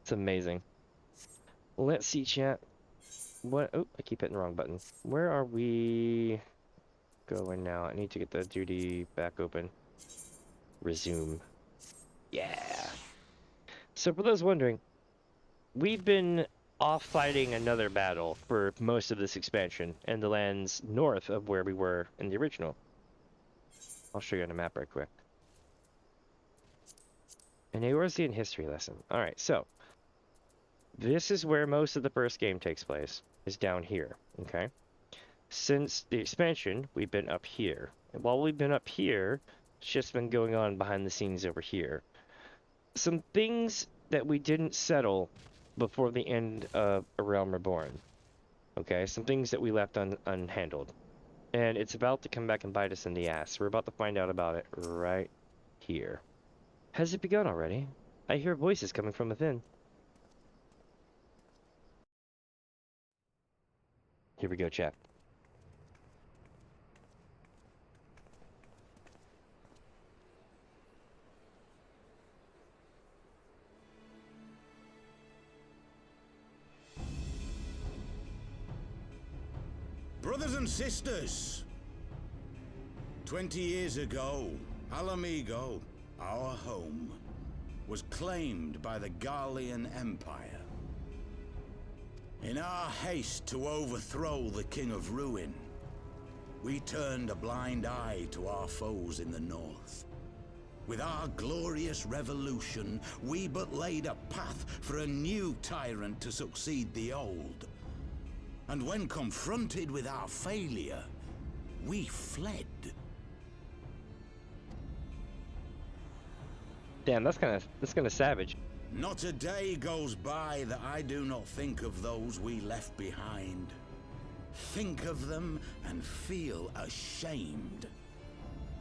It's amazing. Let's see, chat. What? Oh, I keep hitting the wrong button. Where are we going now? I need to get the duty back open. Resume. Yeah. So for those wondering, we've been off fighting another battle for most of this expansion in the lands north of where we were in the original. I'll show you on the map right quick. An Eorzean history lesson. Alright, so This is where most of the first game takes place, is down here, okay? Since the expansion, we've been up here. And while we've been up here, shit's been going on behind the scenes over here. Some things that we didn't settle before the end of A Realm Reborn. Okay, some things that we left unhandled. And it's about to come back and bite us in the ass. We're about to find out about it right here. Has it begun already? I hear voices coming from within. Here we go, chat. Brothers and sisters, 20 years ago, Alamigo, our home, was claimed by the Garlean Empire. In our haste to overthrow the King of Ruin, we turned a blind eye to our foes in the north. With our glorious revolution, we but laid a path for a new tyrant to succeed the old. And when confronted with our failure, we fled. Damn, that's kind of savage. Not a day goes by that I do not think of those we left behind. Think of them and feel ashamed.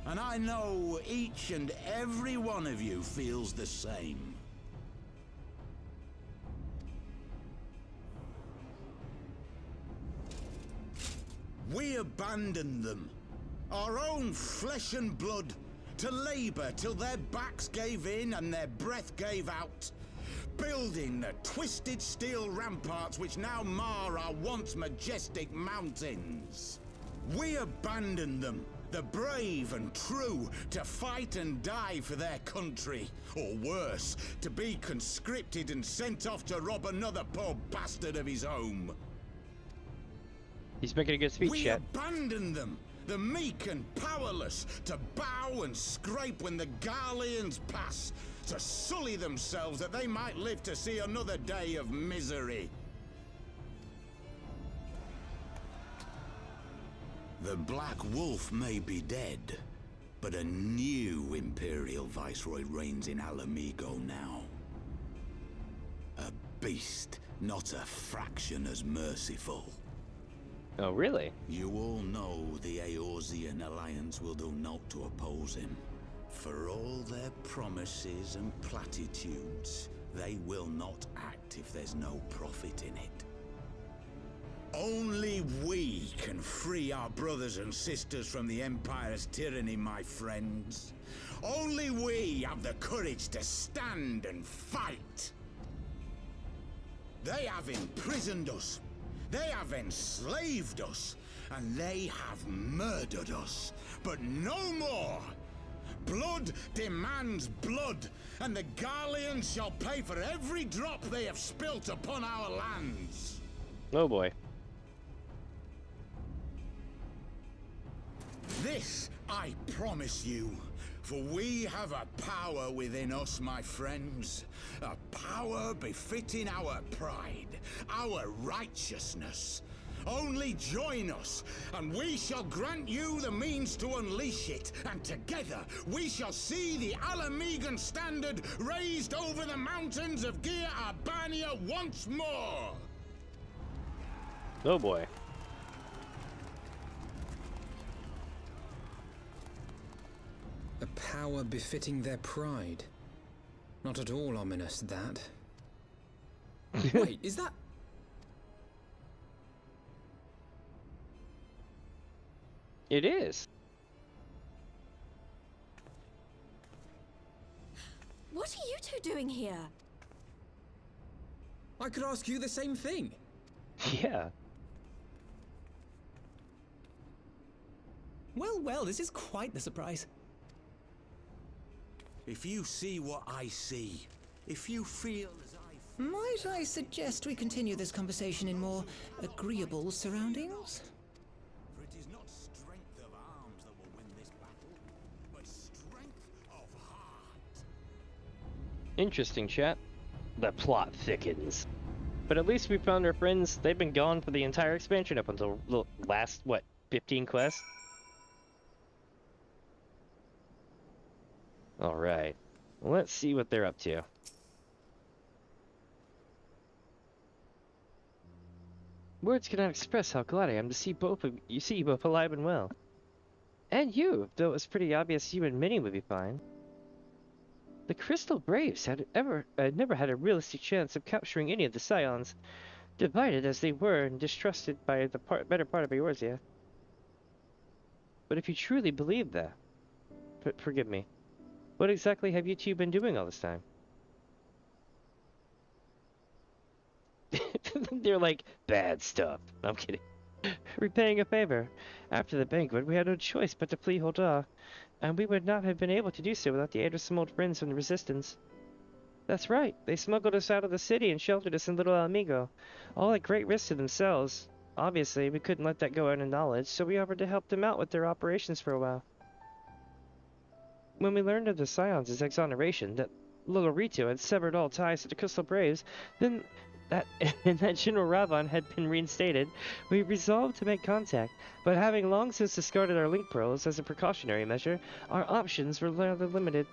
And I know each and every one of you feels the same. We abandoned them, our own flesh and blood, to labor till their backs gave in and their breath gave out, building the twisted steel ramparts which now mar our once majestic mountains. We abandoned them, the brave and true, to fight and die for their country, or worse, to be conscripted and sent off to rob another poor bastard of his home. He's making a good speech, We chat. abandoned them, the meek and powerless, to bow and scrape when the Garleans pass, to sully themselves that they might live to see another day of misery. The Black Wolf may be dead, but a new Imperial Viceroy reigns in Alamigo now. A beast, not a fraction as merciful. Oh, really? You all know the Eorzean alliance will do naught to oppose him. For all their promises and platitudes, they will not act if there's no profit in it. Only we can free our brothers and sisters from the Empire's tyranny, my friends. Only we have the courage to stand and fight. They have imprisoned us. They have enslaved us, and they have murdered us, but no more! Blood demands blood, and the Garleans shall pay for every drop they have spilt upon our lands. Oh boy. This I promise you, for we have a power within us, my friends. A power befitting our pride, our righteousness. Only join us, and we shall grant you the means to unleash it, and together we shall see the Alamigan standard raised over the mountains of Gia Arbania once more! Oh boy. A power befitting their pride. Not at all ominous, that. Wait, is that... It is. What are you two doing here? I could ask you the same thing. Yeah. Well, well, this is quite the surprise. If you see what I see, if you feel as I feel... Might I suggest we continue this conversation in more agreeable surroundings? For it is not strength of arms that will win this battle, but strength of heart. Interesting, chat. The plot thickens. But at least we found our friends. They've been gone for the entire expansion up until the last, what, 15 quests? Alright. Let's see what they're up to. Words cannot express how glad I am to see both of you both alive and well. And you, though it was pretty obvious you and Minnie would be fine. The Crystal Braves had never had a realistic chance of capturing any of the Scions, divided as they were and distrusted by the better part of Eorzea. But if you truly believe that, forgive me, what exactly have you two been doing all this time? They're like, bad stuff. I'm kidding. Repaying a favor. After the banquet, we had no choice but to flee Holda, and we would not have been able to do so without the aid of some old friends from the Resistance. That's right, they smuggled us out of the city and sheltered us in Little Amigo, all at great risk to themselves. Obviously, we couldn't let that go unacknowledged, so we offered to help them out with their operations for a while. When we learned of the Scions' exoneration, that little Rito had severed all ties to the Crystal Braves, then that General Ravon had been reinstated, we resolved to make contact, but having long since discarded our link pearls as a precautionary measure, our options were rather limited.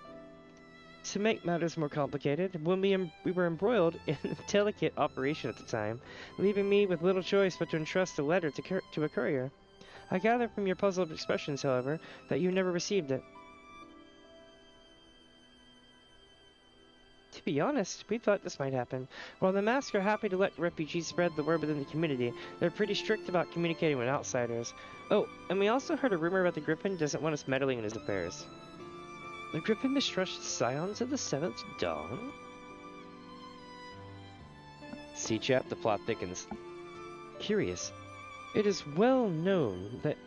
To make matters more complicated, when we were embroiled in a delicate operation at the time, leaving me with little choice but to entrust a letter to a courier. I gather from your puzzled expressions, however, that you never received it. To be honest, we thought this might happen. While the Mask are happy to let refugees spread the word within the community, they're pretty strict about communicating with outsiders. Oh, and we also heard a rumor about the Griffin doesn't want us meddling in his affairs. The Griffin mistrusts the Scions of the 7th Dawn? See chat, the plot thickens. Curious. It is well known that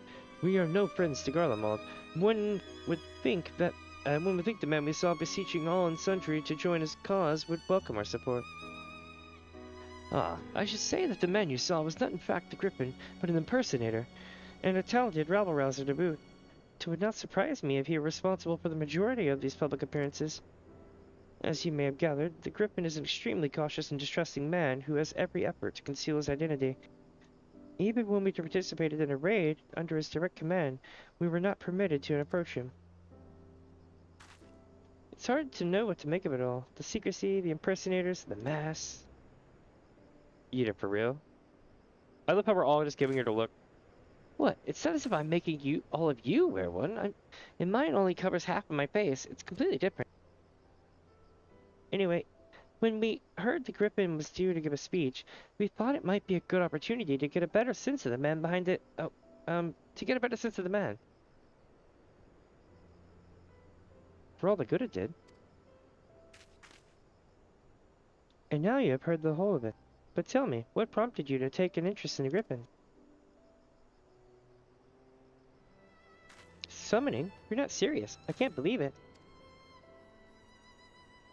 we are no friends to Garlemald. One would think the man we saw beseeching all and sundry to join his cause would welcome our support. Ah, I should say that the man you saw was not in fact the Griffin, but an impersonator, and a talented rabble-rouser to boot. It would not surprise me if he were responsible for the majority of these public appearances. As you may have gathered, the Griffin is an extremely cautious and distrusting man who has every effort to conceal his identity. Even when we participated in a raid under his direct command, we were not permitted to approach him. It's hard to know what to make of it all. The secrecy, the impersonators, the masks. Yda, for real? I love how we're all just giving her the look. What? It's not as if I'm making all of you wear one. And mine only covers half of my face. It's completely different. Anyway, when we heard the Griffin was due to give a speech, we thought it might be a good opportunity to get a better sense of the man behind it. To get a better sense of the man. For all the good it did. And now you have heard the whole of it. But tell me, what prompted you to take an interest in the Griffin? Summoning? You're not serious. I can't believe it.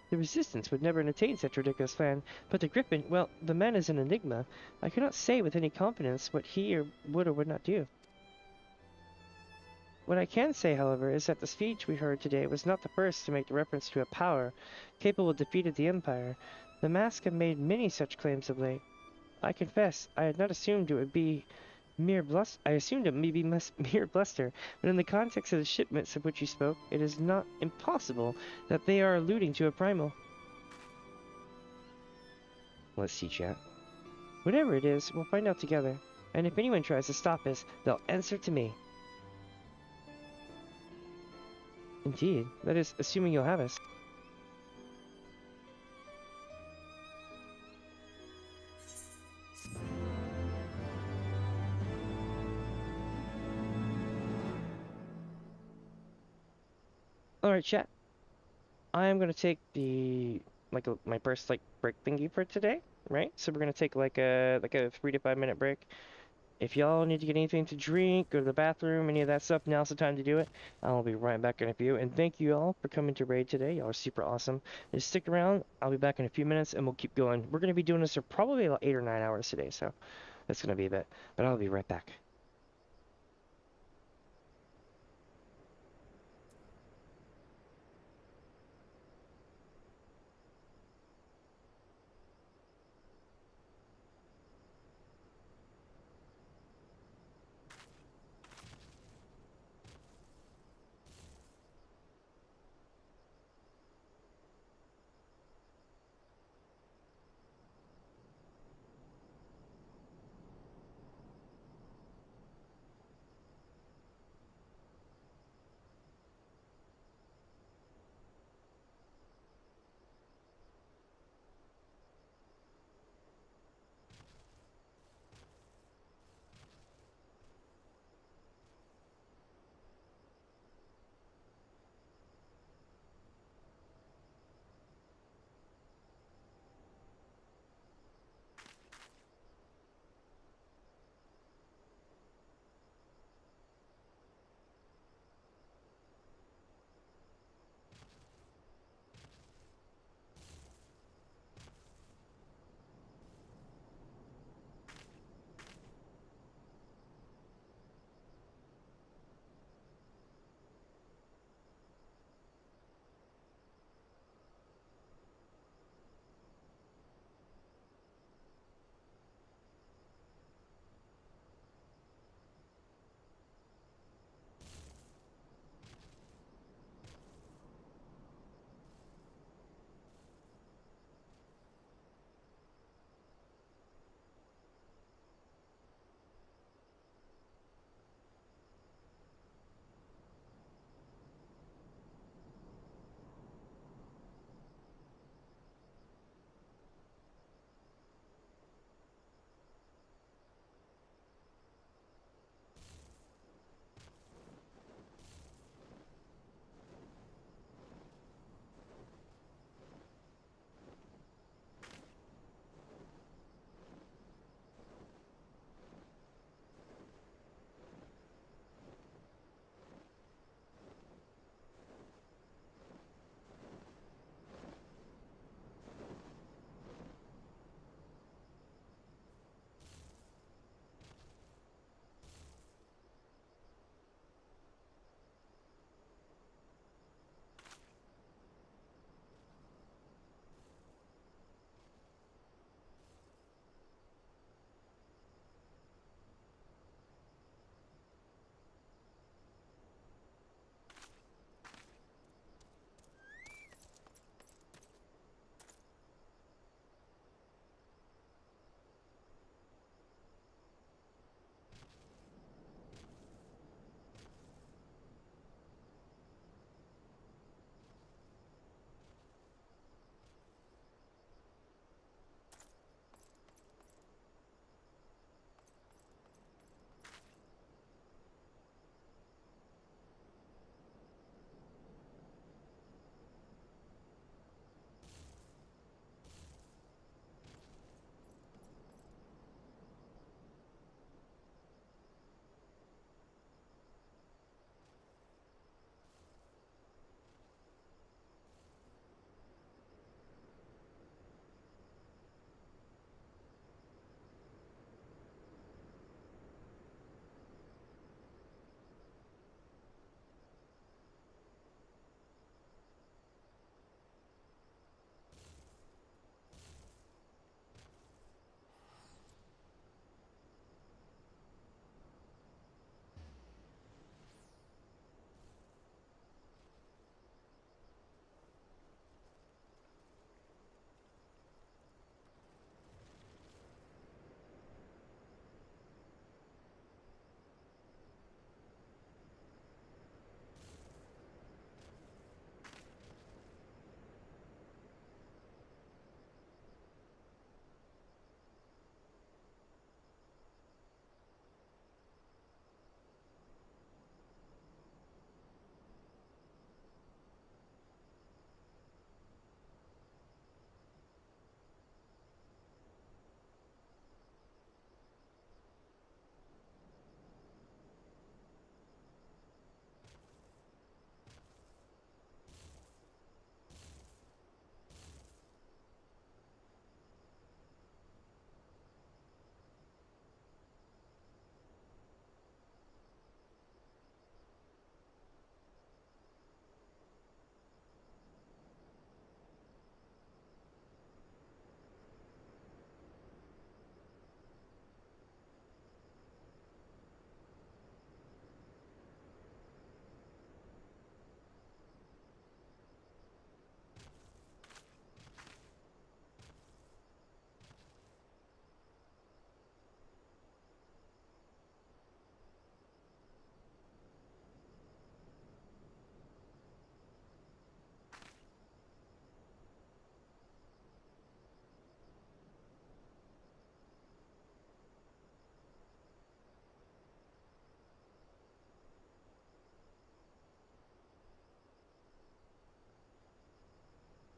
The Resistance would never entertain such a ridiculous plan, but the Griffin, well, the man is an enigma. I cannot say with any confidence what he would or would not do. What I can say, however, is that the speech we heard today was not the first to make the reference to a power capable of defeating the Empire. The Mask have made many such claims of late. I confess, I had not assumed it would be mere bluster. I assumed it may be mere bluster, but in the context of the shipments of which you spoke, it is not impossible that they are alluding to a primal. Let's see, chat. Whatever it is, we'll find out together. And if anyone tries to stop us, they'll answer to me. Indeed, that is, assuming you'll have us. Alright, chat. I am going to take the, my first, break thingy for today, right? So we're going to take, a 3 to 5 minute break. If y'all need to get anything to drink, go to the bathroom, any of that stuff, now's the time to do it. I'll be right back in a few. And thank you all for coming to raid today. Y'all are super awesome. Just stick around. I'll be back in a few minutes, and we'll keep going. We're going to be doing this for probably about 8 or 9 hours today, so that's going to be a bit. But I'll be right back.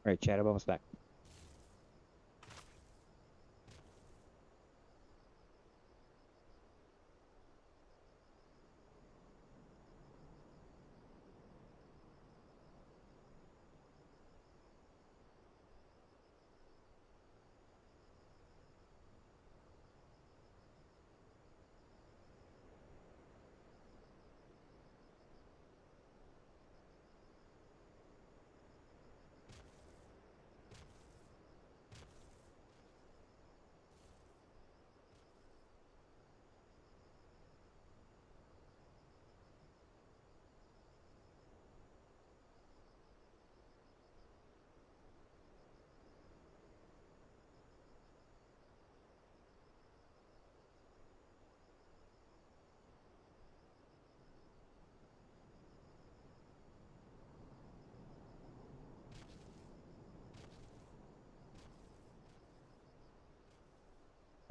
Alright, chat, I'm almost back.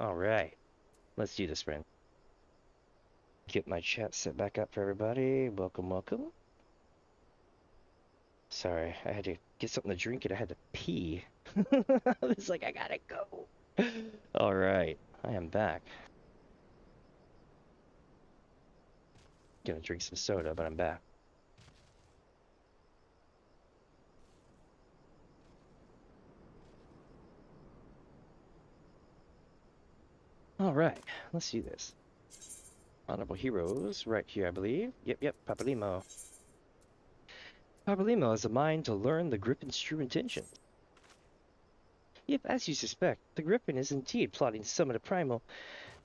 Alright, let's do this, friend. Get my chat set back up for everybody. Welcome, welcome. Sorry, I had to get something to drink and I had to pee. I was like, I gotta go. Alright, I am back. Gonna drink some soda, but I'm back. Alright, let's do this. Honorable heroes, right here, I believe. Yep, Papalymo. Papalymo has a mind to learn the Griffin's true intention. If, as you suspect, the Griffin is indeed plotting to summon a primal,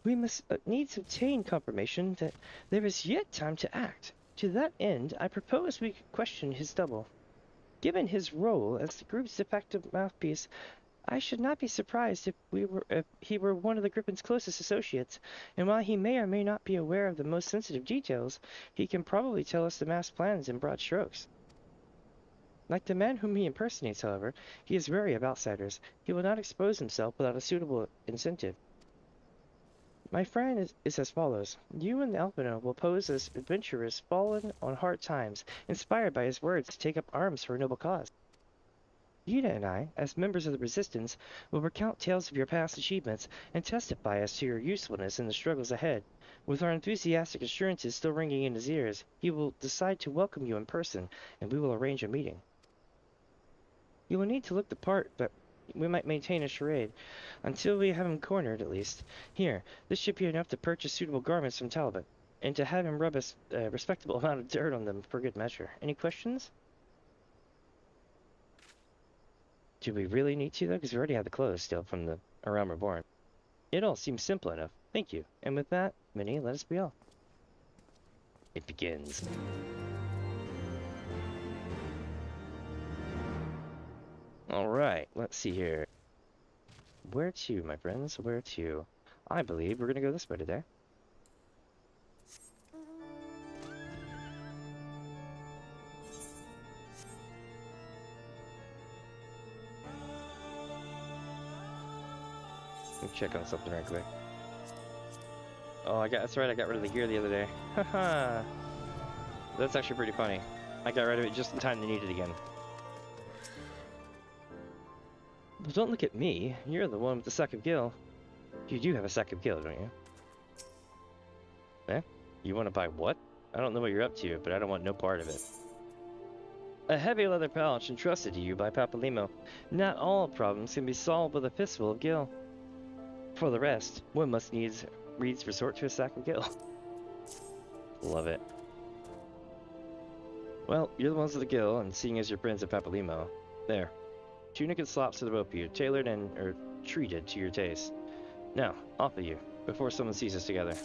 we must need to obtain confirmation that there is yet time to act. To that end, I propose we question his double. Given his role as the group's de facto mouthpiece, I should not be surprised if he were one of the Griffin's closest associates, and while he may or may not be aware of the most sensitive details, he can probably tell us the master plans in broad strokes. Like the man whom he impersonates, however, he is wary of outsiders. He will not expose himself without a suitable incentive. My friend is as follows. You and the Albino will pose as adventurers fallen on hard times, inspired by his words to take up arms for a noble cause. Yda and I, as members of the Resistance, will recount tales of your past achievements and testify as to your usefulness in the struggles ahead. With our enthusiastic assurances still ringing in his ears, he will decide to welcome you in person, and we will arrange a meeting. You will need to look the part, but we might maintain a charade, until we have him cornered at least. Here, this should be enough to purchase suitable garments from Talbot, and to have him rub a respectable amount of dirt on them for good measure. Any questions? Do we really need to, though? Because we already have the clothes still from the Realm Reborn. It all seems simple enough. Thank you. And with that, Minnie, let us be off. It begins. Alright, let's see here. Where to, my friends? Where to? I believe we're going to go this way today. Check on something right quick. Oh, that's right, I got rid of the gear the other day. Haha. That's actually pretty funny. I got rid of it just in time to need it again. But don't look at me. You're the one with the sack of gil. You do have a sack of gil, don't you? Eh? You want to buy what? I don't know what you're up to, but I don't want no part of it. A heavy leather pouch entrusted to you by Papalymo. Not all problems can be solved with a fistful of gil. For the rest, one must needs resort to a sack of gil. Love it. Well, you're the ones with the gil, and seeing as your friends at Papalymo, there. Tunic and slops to the rope you, tailored and treated to your taste. Now, off of you, before someone sees us together.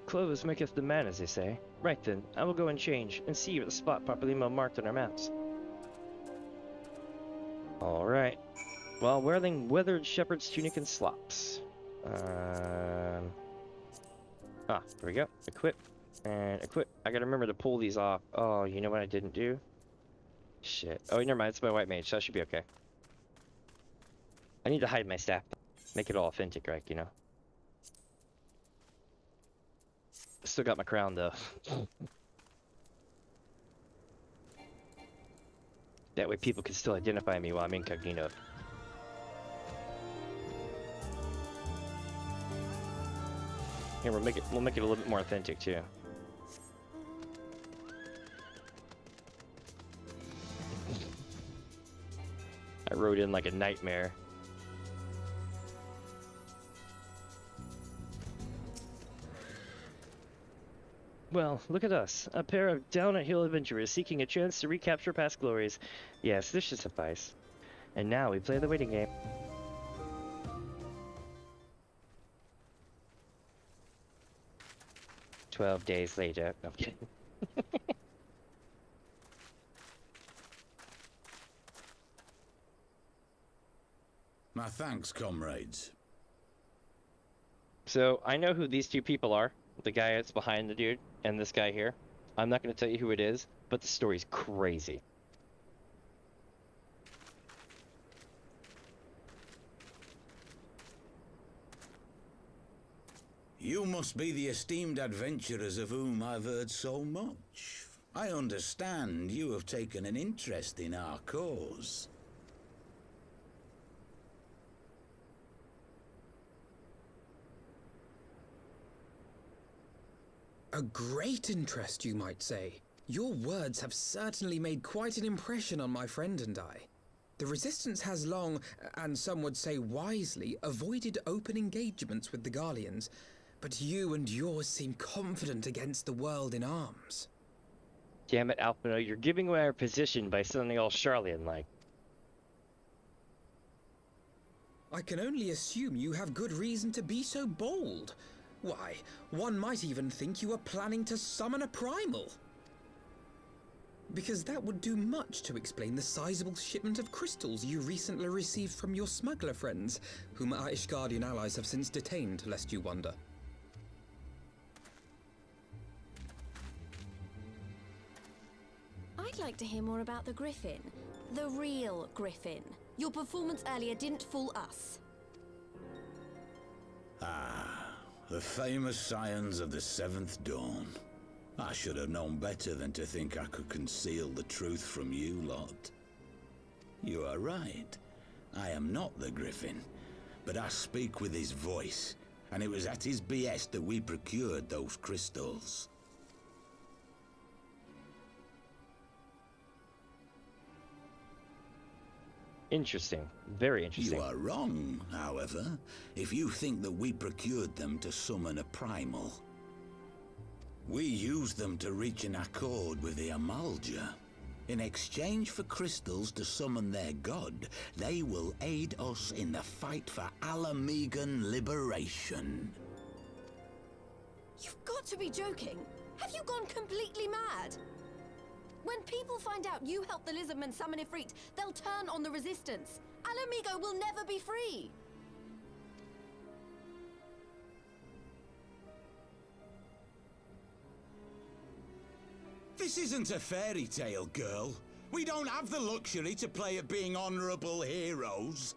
Clothes maketh the man, as they say. Right then, I will go and change, and see you at the spot Papalymo marked on our maps. Alright. While wearing weathered shepherd's tunic and slops. There we go. Equip. And equip. I gotta remember to pull these off. Oh, you know what I didn't do? Shit. Oh, never mind. It's my white mage, so I should be okay. I need to hide my staff. Make it all authentic, right? You know? Still got my crown, though. That way people can still identify me while I'm incognito. Here, we'll make it a little bit more authentic too. I rode in like a nightmare. Well, look at us, a pair of down-at-heel adventurers seeking a chance to recapture past glories. Yes, this should suffice. And now we play the waiting game. "12 days later." No, I'm kidding. My thanks, comrades. So, I know who these two people are. The guy that's behind the dude, and this guy here. I'm not going to tell you who it is, but the story's crazy. You must be the esteemed adventurers of whom I've heard so much. I understand you have taken an interest in our cause. A great interest, you might say. Your words have certainly made quite an impression on my friend and I. The Resistance has long, and some would say wisely, avoided open engagements with the Garleans, but you and yours seem confident against the world in arms. Damn it, Alpino, you're giving away our position by sounding all Charlian-like. I can only assume you have good reason to be so bold. Why, one might even think you are planning to summon a primal. Because that would do much to explain the sizable shipment of crystals you recently received from your smuggler friends, whom our Ishgardian allies have since detained, lest you wonder. I'd like to hear more about the Griffin. The real Griffin. Your performance earlier didn't fool us. The famous scions of the Seventh Dawn. I should have known better than to think I could conceal the truth from you lot. You are right. I am not the Griffin, but I speak with his voice, and it was at his behest that we procured those crystals. Interesting. Very interesting. You are wrong, however, if you think that we procured them to summon a primal. We used them to reach an accord with the Amalja. In exchange for crystals to summon their god, they will aid us in the fight for Alamegan liberation. You've got to be joking. Have you gone completely mad? When people find out you helped the Lizardmen summon Ifrit, they'll turn on the Resistance. Alamigo will never be free. This isn't a fairy tale, girl. We don't have the luxury to play at being honorable heroes.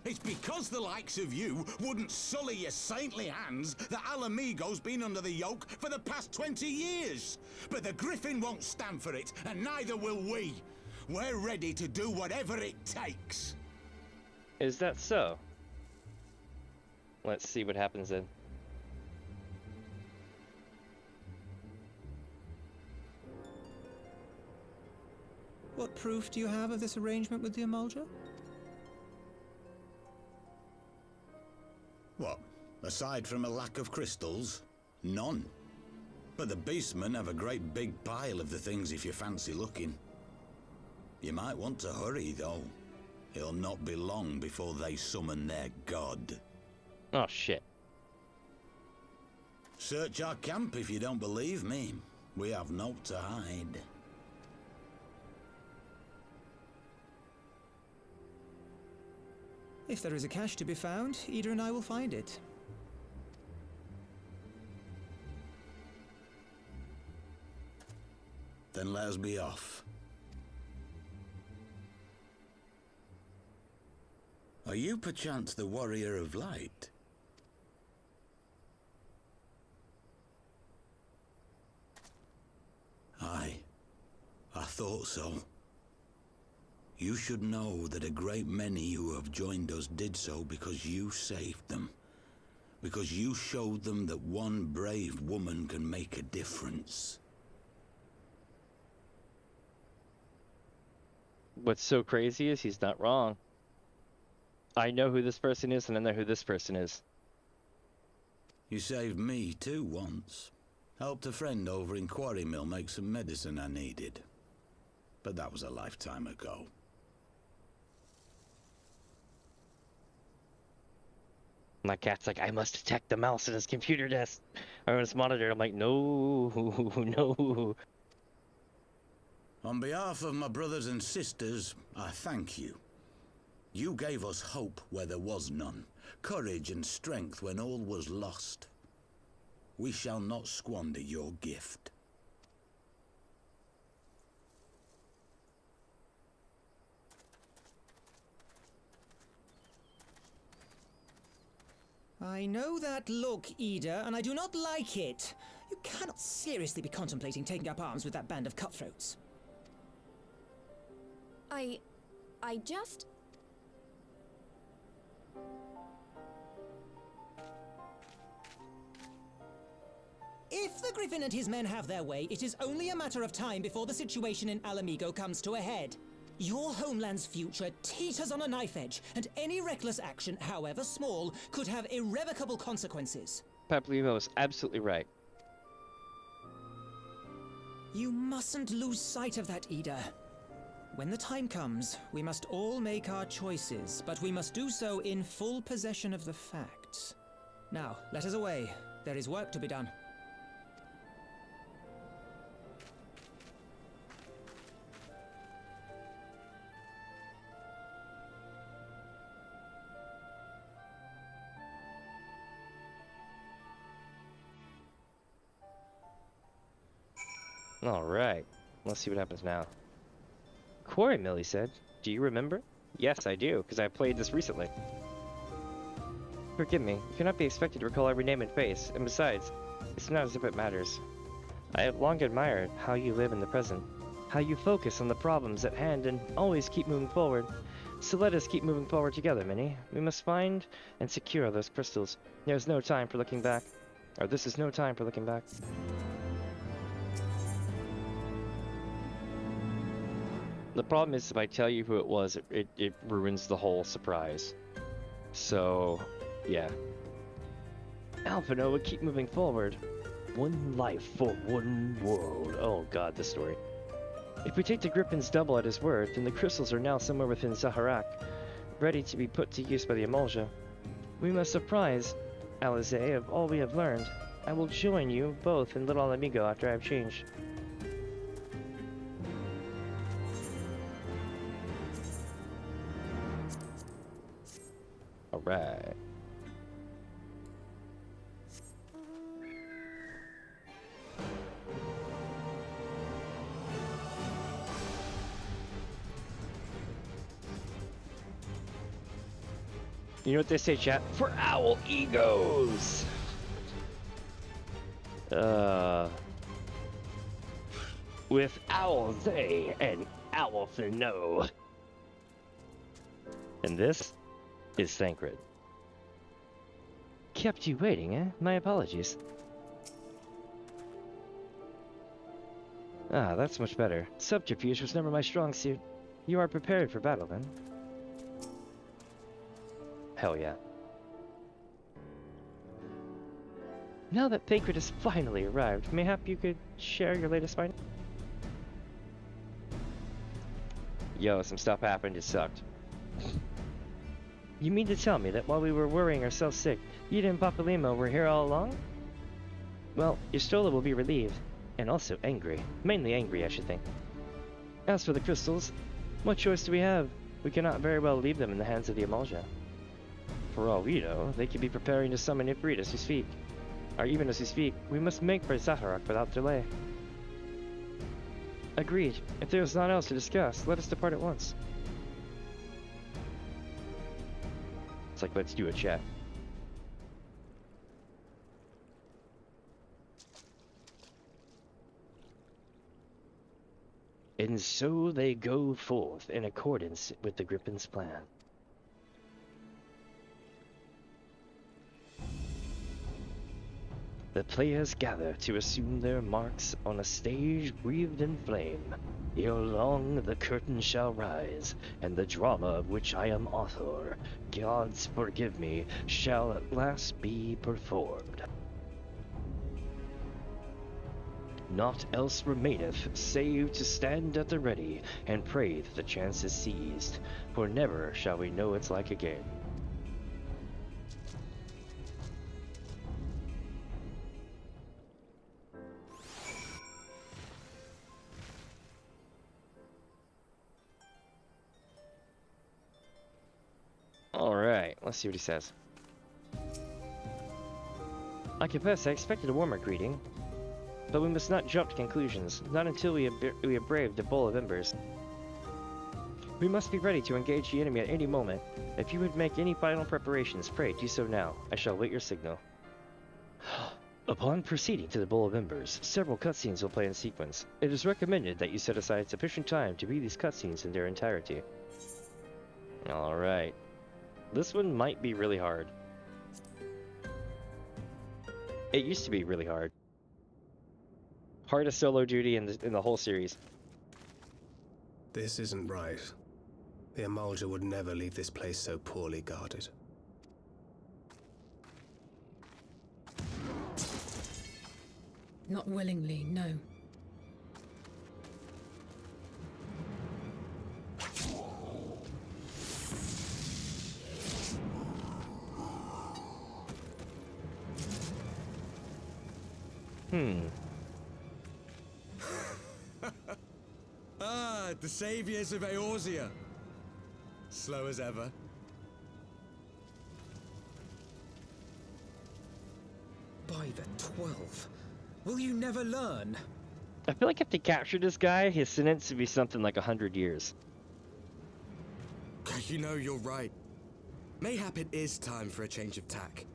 It's because the likes of you wouldn't sully your saintly hands that Alamigo's been under the yoke for the past 20 years. But the Griffin won't stand for it, and neither will we. We're ready to do whatever it takes. Is that so? Let's see what happens then. What proof do you have of this arrangement with the Amalja? What? Aside from a lack of crystals? None. But the beastmen have a great big pile of the things if you fancy looking. You might want to hurry, though. It'll not be long before they summon their god. Oh, shit. Search our camp if you don't believe me. We have naught to hide. If there is a cache to be found, Yda and I will find it. Then let us be off. Are you perchance the Warrior of Light? Aye. I thought so. You should know that a great many who have joined us did so because you saved them. Because you showed them that one brave woman can make a difference. What's so crazy is he's not wrong. I know who this person is, and I know who this person is. You saved me too once. Helped a friend over in Quarry Mill make some medicine I needed. But that was a lifetime ago. My cat's like, I must detect the mouse in his computer desk or on his monitor. I'm like, no, no. On behalf of my brothers and sisters, I thank you. You gave us hope where there was none, courage and strength when all was lost. We shall not squander your gift. I know that look, Yda, and I do not like it. You cannot seriously be contemplating taking up arms with that band of cutthroats. I just... If the Griffin and his men have their way, it is only a matter of time before the situation in Alamigo comes to a head. Your homeland's future teeters on a knife edge, and any reckless action, however small, could have irrevocable consequences. Papalymo is absolutely right. You mustn't lose sight of that, Yda. When the time comes, we must all make our choices, but we must do so in full possession of the facts. Now, let us away. There is work to be done. Alright, let's see what happens now. Quarry Mill, he said. Do you remember? Yes, I do, because I played this recently. Forgive me, you cannot be expected to recall every name and face, and besides, it's not as if it matters. I have long admired how you live in the present, how you focus on the problems at hand and always keep moving forward. So let us keep moving forward together, Minnie. We must find and secure those crystals. There's no time for looking back. Or this is no time for looking back. The problem is if I tell you who it was, it ruins the whole surprise. So, yeah. Alphino would keep moving forward. One life for one world. Oh god, this story. If we take the Griffin's double at his word, then the crystals are now somewhere within Zaharak, ready to be put to use by the Eorzea. We must surprise Lyse of all we have learned. I will join you both in Little Amigo after I have changed. Alright. You know what they say, chat? For owl egos! With Eorzea and Alphino. And this is Thancred. Kept you waiting, eh? My apologies. Ah, that's much better. Subterfuge was never my strong suit. You are prepared for battle, then? Hell yeah. Now that Thancred has finally arrived, mayhap you could share your latest finding? Yo, some stuff happened, it sucked. You mean to tell me that while we were worrying ourselves sick, Yda and Papalymo were here all along? Well, your Stola will be relieved, and also angry. Mainly angry, I should think. As for the crystals, what choice do we have? We cannot very well leave them in the hands of the Eorzea. For all we know, they could be preparing to summon Ifrit as we speak. Or even as we speak, we must make for Zaharak without delay. Agreed. If there is naught else to discuss, let us depart at once. It's like, let's do a chat. And so they go forth in accordance with the Griffin's plan. The players gather to assume their marks on a stage breathed in flame. Ere long the curtain shall rise, and the drama of which I am author, gods forgive me, shall at last be performed. Naught else remaineth, save to stand at the ready, and pray that the chance is seized, for never shall we know its like again. Alright, let's see what he says. I confess I expected a warmer greeting, but we must not jump to conclusions, not until we have braved the Bowl of Embers. We must be ready to engage the enemy at any moment. If you would make any final preparations, pray do so now. I shall wait your signal. Upon proceeding to the Bowl of Embers, several cutscenes will play in sequence. It is recommended that you set aside sufficient time to read these cutscenes in their entirety. Alright. This one might be really hard. It used to be really hard. Hardest solo duty in the whole series. This isn't right. The Emulger would never leave this place so poorly guarded. Not willingly, no. The saviors of Eorzea. Slow as ever. By the 12. Will you never learn? I feel like if they captured this guy, his sentence would be something like 100 years. You know, you're right. Mayhap it is time for a change of tack.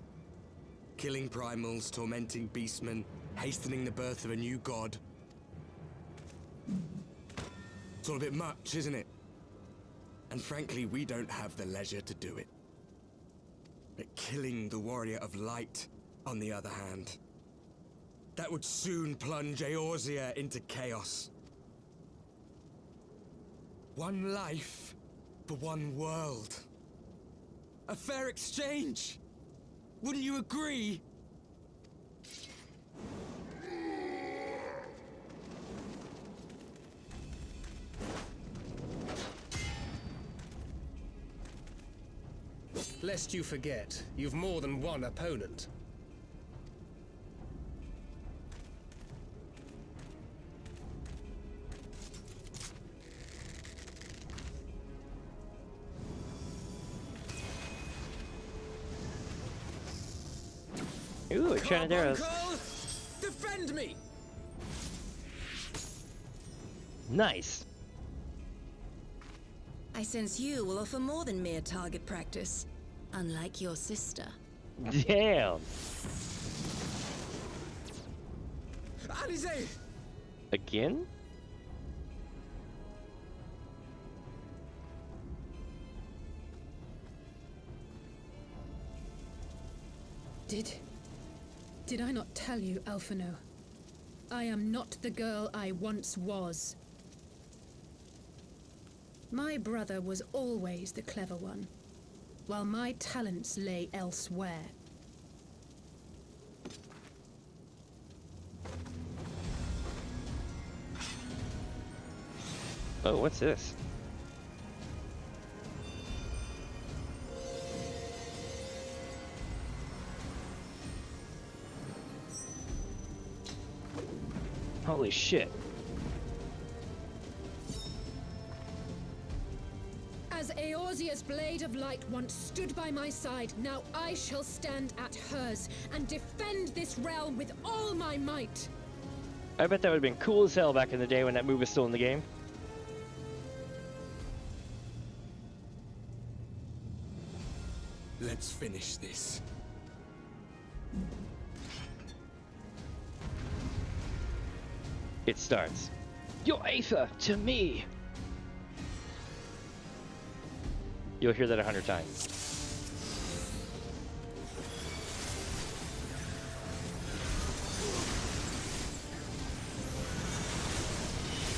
Killing primals, tormenting beastmen, hastening the birth of a new god. It's all a bit much, isn't it? And frankly, we don't have the leisure to do it. But killing the warrior of light, on the other hand, that would soon plunge Eorzea into chaos. One life for one world. A fair exchange! Wouldn't you agree? Lest you forget, you've more than one opponent. Ooh, a Trinidad. Defend me! Nice. I sense you will offer more than mere target practice, unlike your sister. Damn. Lyse! Again? Did I not tell you, Alphino? I am not the girl I once was. My brother was always the clever one, while my talents lay elsewhere. Oh, what's this? Holy shit. As Eorzea's blade of light once stood by my side, now I shall stand at hers and defend this realm with all my might. I bet that would have been cool as hell back in the day when that move was still in the game. Let's finish this. It starts. Your Aether to me! You'll hear that 100 times.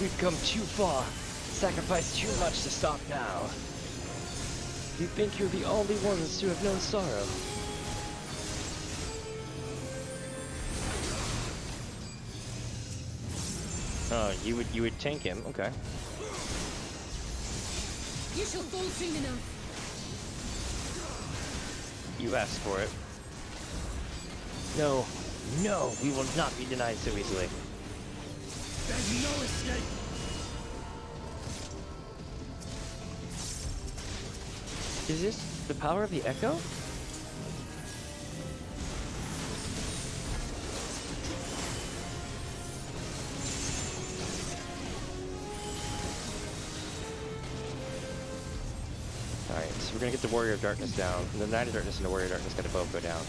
We've come too far. Sacrificed too much to stop now. You think you're the only ones to have known sorrow. Oh, you would tank him, okay. You shall fall soon enough. You asked for it. No, no, we will not be denied so easily. There's no escape! Is this the power of the Echo? Alright, so we're gonna get the Warrior of Darkness down. And the Knight of Darkness and the Warrior of Darkness gotta both go down.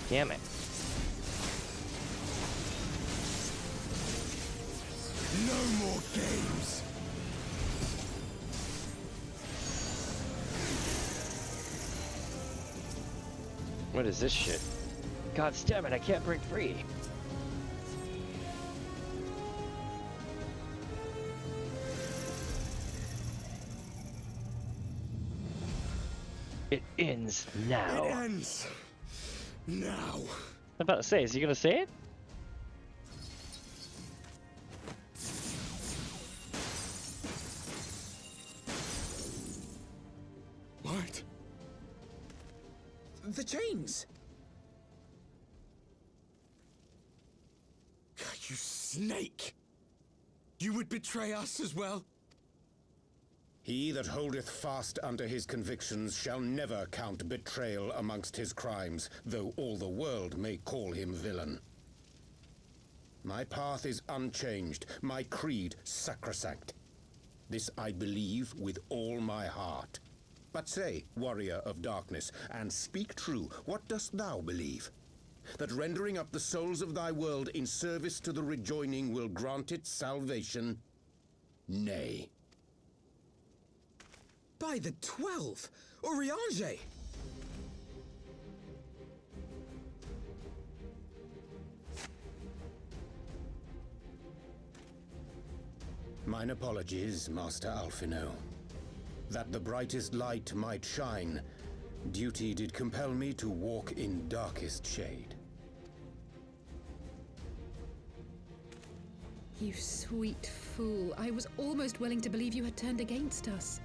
Damn it. No more games. What is this shit? God damn it, I can't break free. It ends now. It ends now. I'm about to say, is he gonna say it? What? The chains! You snake! You would betray us as well? He that holdeth fast unto his convictions shall never count betrayal amongst his crimes, though all the world may call him villain. My path is unchanged, my creed sacrosanct. This I believe with all my heart. But say, warrior of darkness, and speak true, what dost thou believe? That rendering up the souls of thy world in service to the rejoining will grant it salvation? Nay. By the 12! Eorzea! Mine apologies, Master Alphino. That the brightest light might shine, duty did compel me to walk in darkest shade. You sweet fool. I was almost willing to believe you had turned against us.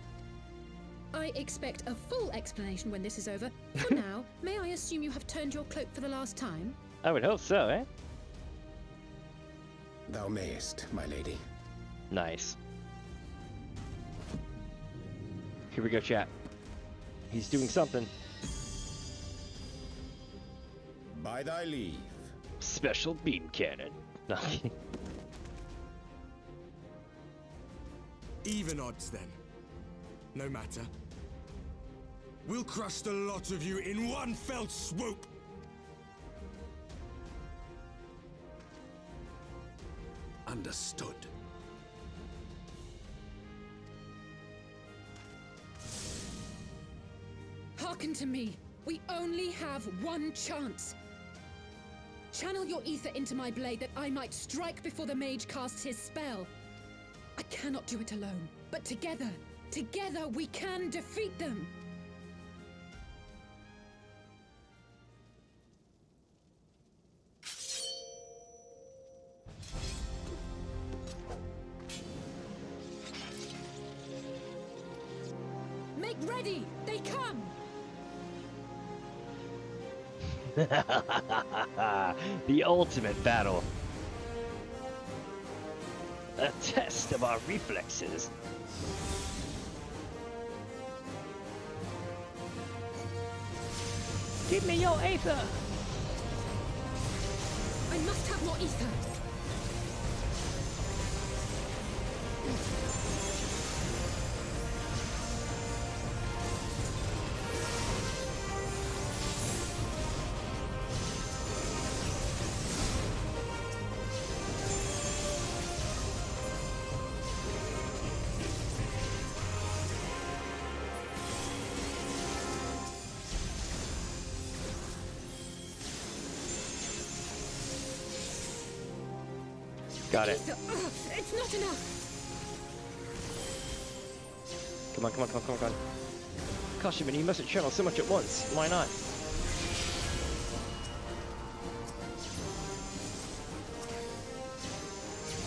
I expect a full explanation when this is over. For now, may I assume you have turned your cloak for the last time? I would hope so, eh? Thou mayest, my lady. Nice. Here we go, chat. He's doing something. By thy leave. Special beam cannon. No. Even odds, then. No matter. We'll crush the lot of you in one fell swoop! Understood. Hearken to me. We only have one chance. Channel your ether into my blade that I might strike before the mage casts his spell. I cannot do it alone, but together we can defeat them. Make ready! They come! The ultimate battle. A test of our reflexes. Give me your ether! I must have more ether. Got it. It's not enough. Come on, come on, come on, come on, come on. Gosh, man, you mustn't channel so much at once. Why not?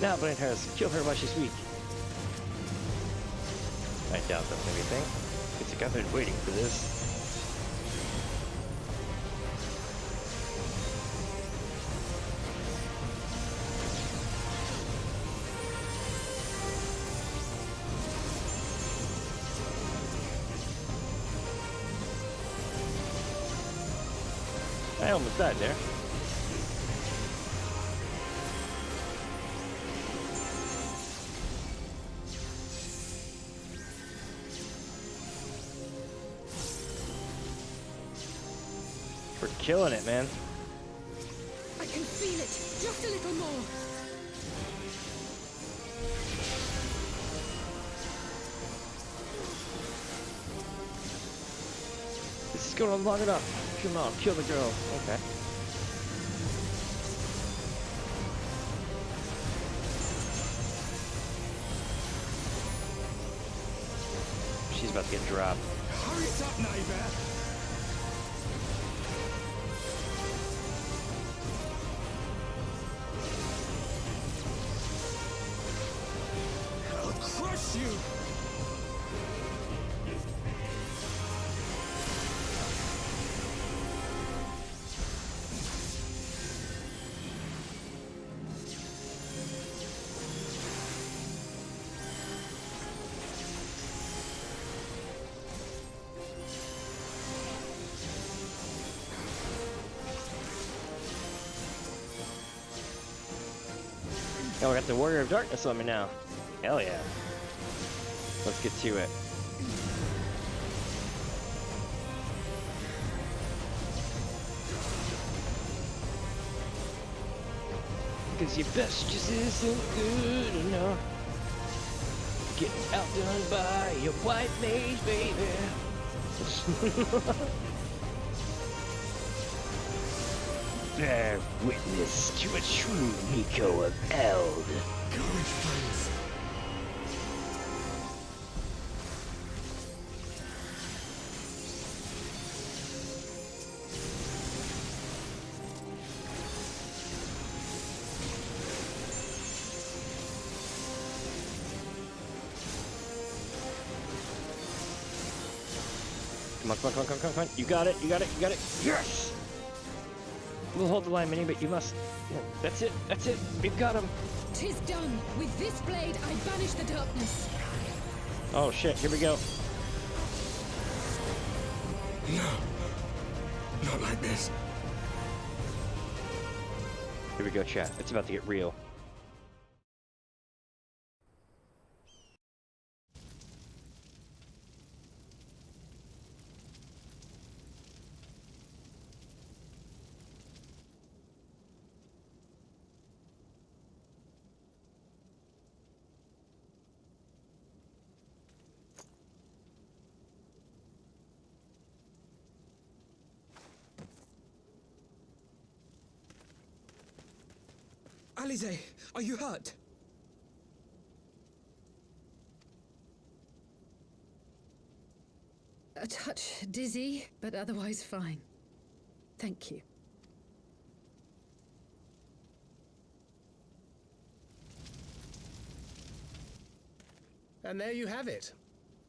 Now, Blind Harris, kill her while she's weak. I doubt that's everything. It's like I've been waiting for this. I almost died there. We're killing it, man. I can feel it. Just a little more. This is going on long enough. Come on, kill the girl. Okay. She's about to get dropped. Hurry it up, neighbor! I'll crush you! Oh, we got the Warrior of Darkness on me now. Hell yeah. Let's get to it. Because your best just isn't good enough. Getting outdone by your white mage, baby. Bear witness to a true Nico of Eld. Courage, friends. Come on, come on, come on, come on, come on. You got it, you got it, you got it. Yes! We'll hold the line, Minnie, but you must. That's it, that's it. We've got him. 'Tis done. With this blade, I banish the darkness. Oh shit, here we go. No. Not like this. Here we go, chat. It's about to get real. Lyse, are you hurt? A touch dizzy, but otherwise fine. Thank you. And there you have it.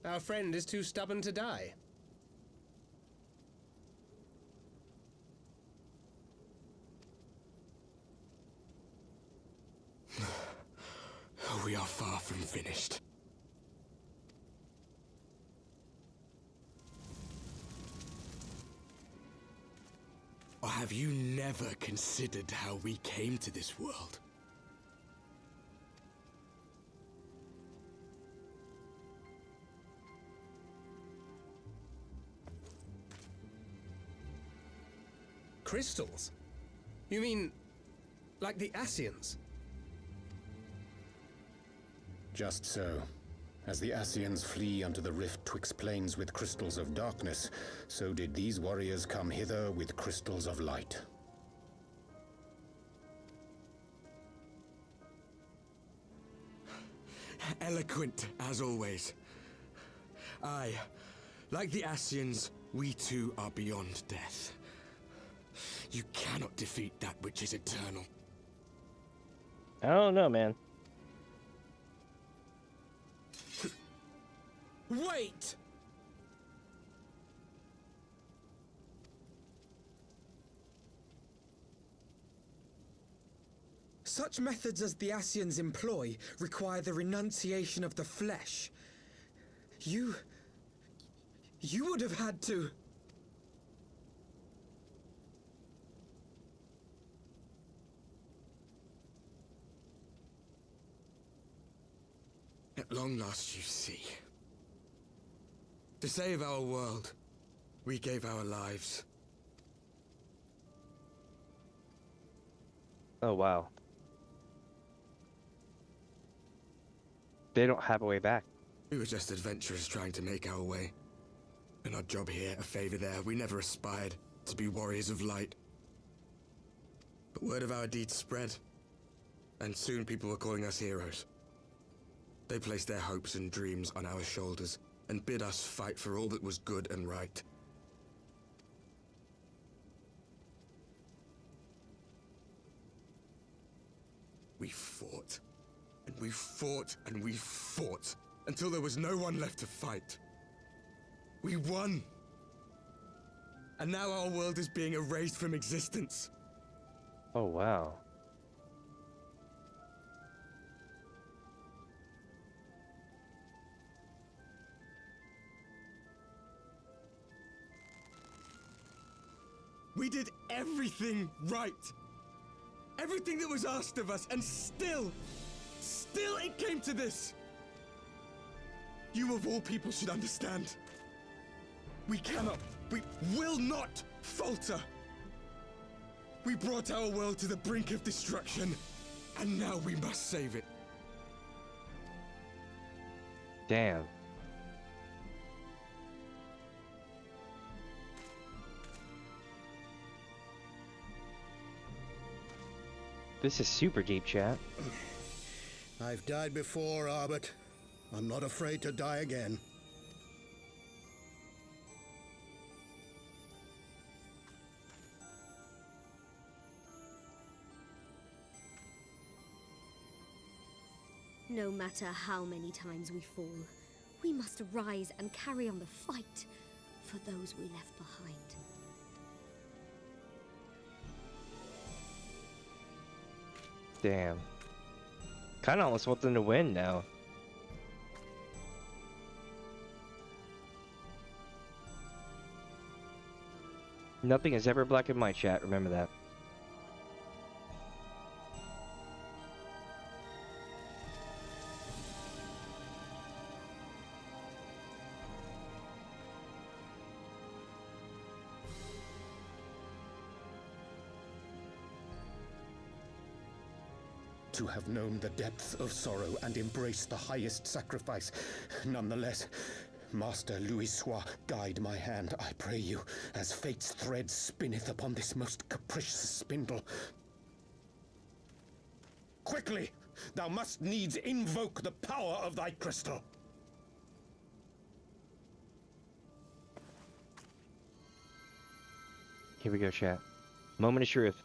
Our friend is too stubborn to die. We are far from finished. Or have you never considered how we came to this world? Crystals? You mean, like the Ascians? Just so. As the Ascians flee unto the rift twixt planes with crystals of darkness, so did these warriors come hither with crystals of light. eloquent as always. Aye, like the Ascians, we too are beyond death. You cannot defeat that which is eternal. I don't know, man. Wait! Such methods as the Ascians employ require the renunciation of the flesh. You would have had to... At long last you see. To save our world, we gave our lives. Oh, wow. They don't have a way back. We were just adventurers trying to make our way. An odd job here, a favor there. We never aspired to be warriors of light. But word of our deeds spread, and soon people were calling us heroes. They placed their hopes and dreams on our shoulders, and bid us fight for all that was good and right. We fought, and we fought, and we fought, until there was no one left to fight. We won! And now our world is being erased from existence. Oh, wow. We did everything right. Everything that was asked of us, and still it came to this. You of all people should understand. We will not falter. We brought our world to the brink of destruction, and now we must save it. Damn. This is super deep, chat. I've died before, Arbit. I'm not afraid to die again. No matter how many times we fall, we must rise and carry on the fight for those we left behind. Damn. Kinda almost want them to win now. Nothing is ever black in my chat, remember that. To have known the depths of sorrow and embraced the highest sacrifice. Nonetheless, Master Lyse, guide my hand, I pray you, as fate's thread spinneth upon this most capricious spindle. Quickly! Thou must needs invoke the power of thy crystal. Here we go, chat. Moment of truth.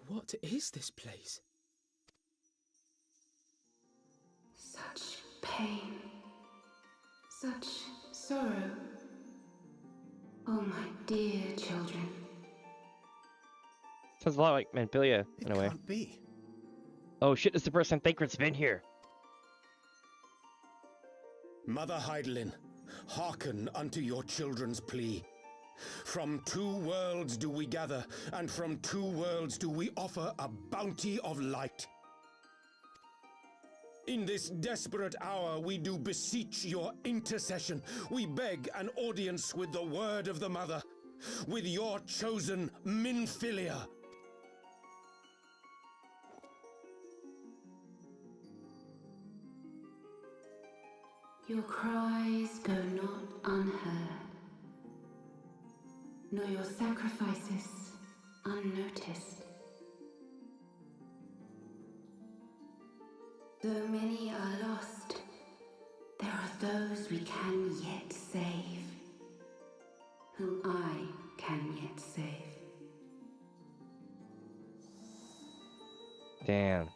What is this place? Such pain. Such sorrow. Oh, my dear children. Sounds a lot like Manpilia, in a way. It can't be. Oh shit, this is the first time Thancred's been here. Mother Heidelin, hearken unto your children's plea. From two worlds do we gather, and from two worlds do we offer a bounty of light. In this desperate hour we do beseech your intercession. We beg an audience with the word of the Mother, with your chosen Minfilia. Your cries go not unheard, nor your sacrifices unnoticed. Though many are lost, there are those we can yet save, whom I can yet save. Damn.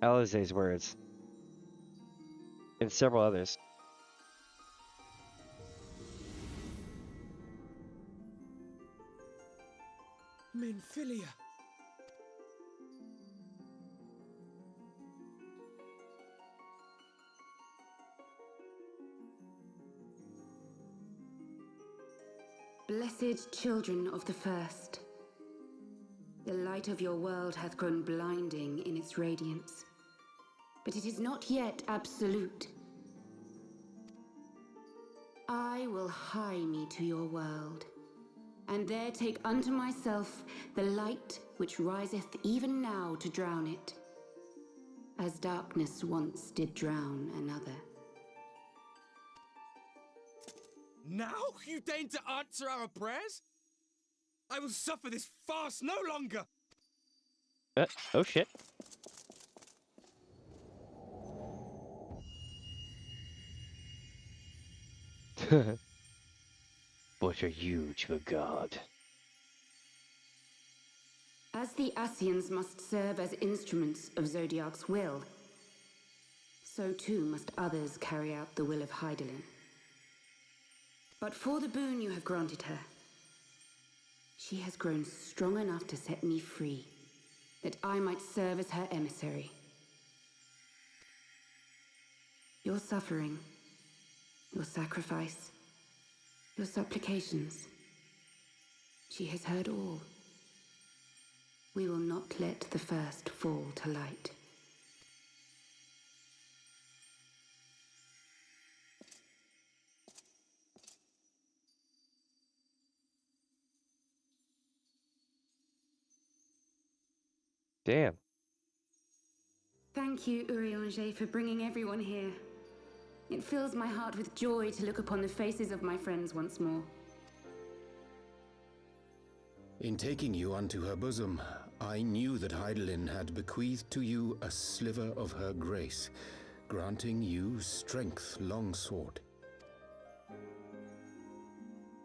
Alize's words. And several others. Minfilia. Blessed children of the First, the light of your world hath grown blinding in its radiance, but it is not yet absolute. I will hie me to your world, and there take unto myself the light which riseth even now to drown it, as darkness once did drown another. Now you deign to answer our prayers? I will suffer this farce no longer! Oh shit. What are you to a god? As the Ascians must serve as instruments of Zodiac's will, so too must others carry out the will of Hydaelyn. But for the boon you have granted her, she has grown strong enough to set me free, that I might serve as her emissary. Your suffering, your sacrifice, your supplications, she has heard all. We will not let the first fall to light. Damn. Thank you, Eorzea, for bringing everyone here. It fills my heart with joy to look upon the faces of my friends once more. In taking you unto her bosom, I knew that Hydaelyn had bequeathed to you a sliver of her grace, granting you strength long sought.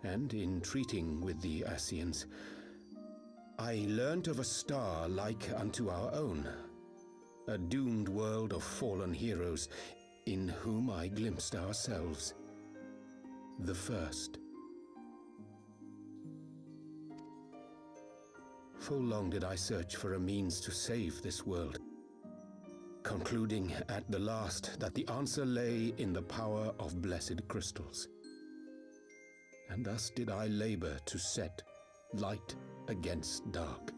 And in treating with the Ascians, I learnt of a star like unto our own, a doomed world of fallen heroes, in whom I glimpsed ourselves, the first. Full long did I search for a means to save this world, concluding at the last that the answer lay in the power of blessed crystals. And thus did I labor to set light against dark.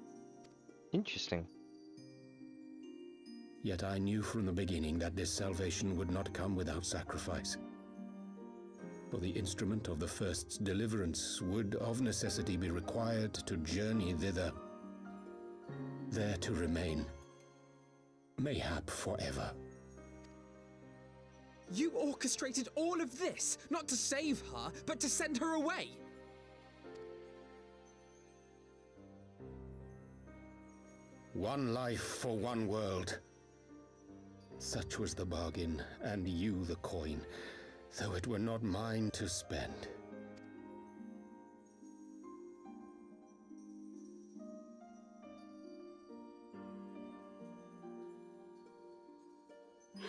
Interesting. Yet I knew from the beginning that this salvation would not come without sacrifice. For the instrument of the first's deliverance would of necessity be required to journey thither, there to remain, mayhap forever. You orchestrated all of this, not to save her, but to send her away! One life for one world. Such was the bargain, and you the coin, though it were not mine to spend.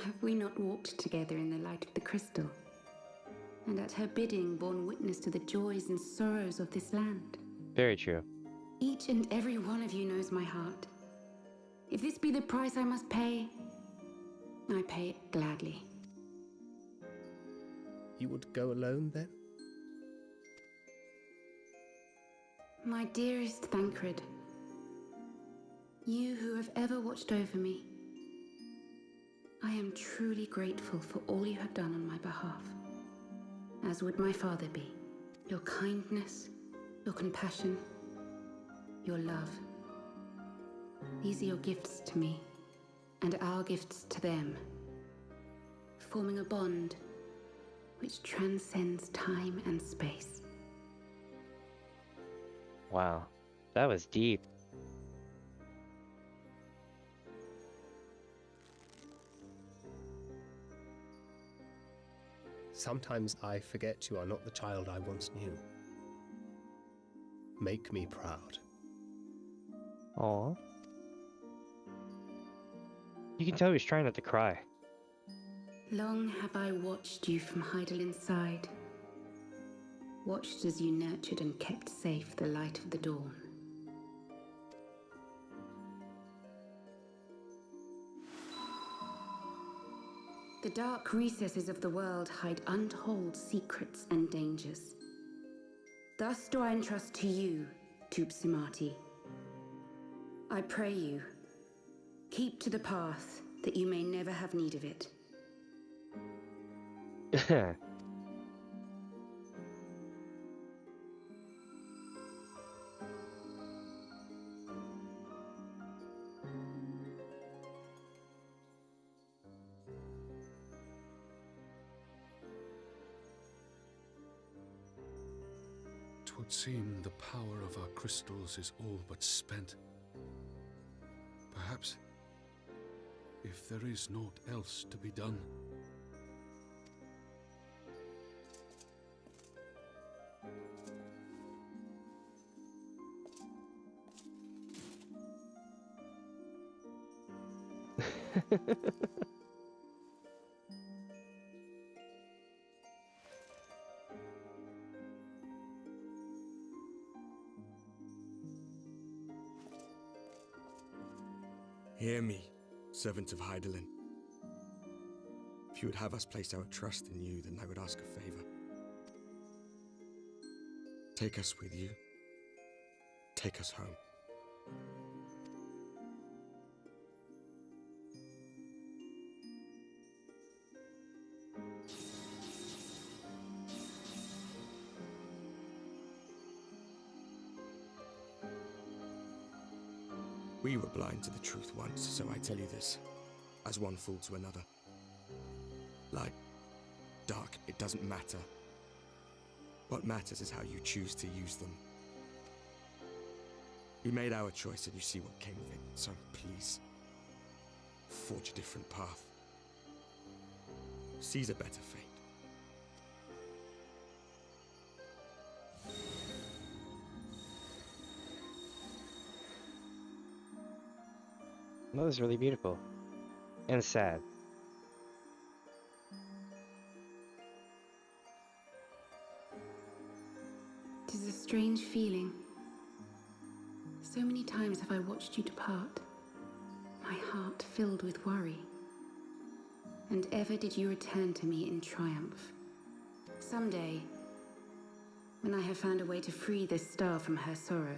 Have we not walked together in the light of the crystal, and at her bidding borne witness to the joys and sorrows of this land? Very true. Each and every one of you knows my heart. If this be the price I must pay, I pay it gladly. you would go alone then? My dearest Thancred, you who have ever watched over me, I am truly grateful for all you have done on my behalf, as would my father be. Your kindness, your compassion, your love. These are your gifts to me, and our gifts to them, forming a bond which transcends time and space. Wow, that was deep. Sometimes I forget you are not the child I once knew. Make me proud. Aw. You can tell he's trying not to cry. Long have I watched you from Hydalin's side, watched as you nurtured and kept safe the light of the dawn. The dark recesses of the world hide untold secrets and dangers. Thus do I entrust to you, Tupsimati. I pray you, keep to the path that you may never have need of it. Twould seem the power of our crystals is all but spent. Perhaps, if there is naught else to be done. Hear me, servant of Hydaelyn. If you would have us place our trust in you, then I would ask a favor. Take us with you. Take us home. We were blind to the truth once, so I tell you this, as one fool to another. Light, dark, it doesn't matter. What matters is how you choose to use them. We made our choice and you see what came of it, so please, forge a different path. Seize a better fate. That was really beautiful. And sad. It is a strange feeling. So many times have I watched you depart, my heart filled with worry. And ever did you return to me in triumph. Someday, when I have found a way to free this star from her sorrow,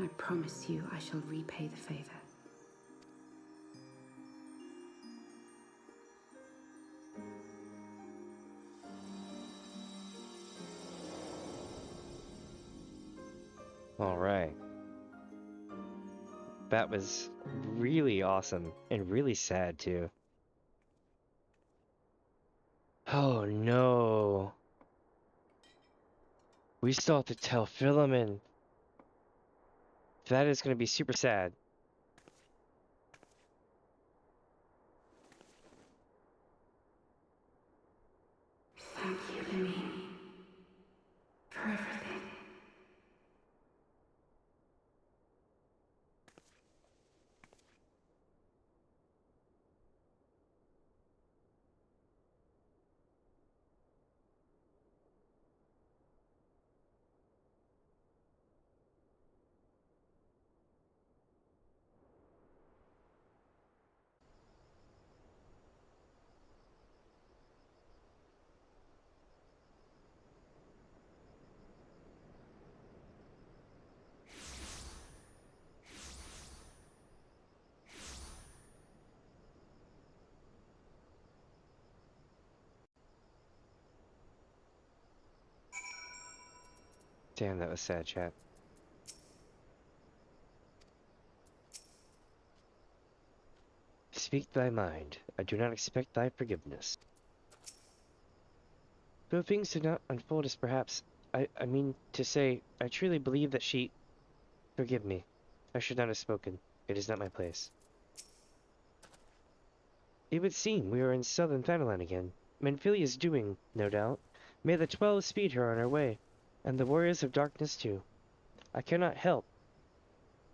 I promise you I shall repay the favor. All right. That was really awesome and really sad too. Oh no. We still have to tell Philemon. That is going to be super sad. Thank you, Damien, for everything. Damn, that was sad, chat. Speak thy mind. I do not expect thy forgiveness. Though things did not unfold as perhaps, I mean to say, I truly believe that she... Forgive me. I should not have spoken. It is not my place. It would seem we are in southern Thanalan again. Menphilia is doing, no doubt. May the 12 speed her on her way, and the warriors of darkness too. I cannot help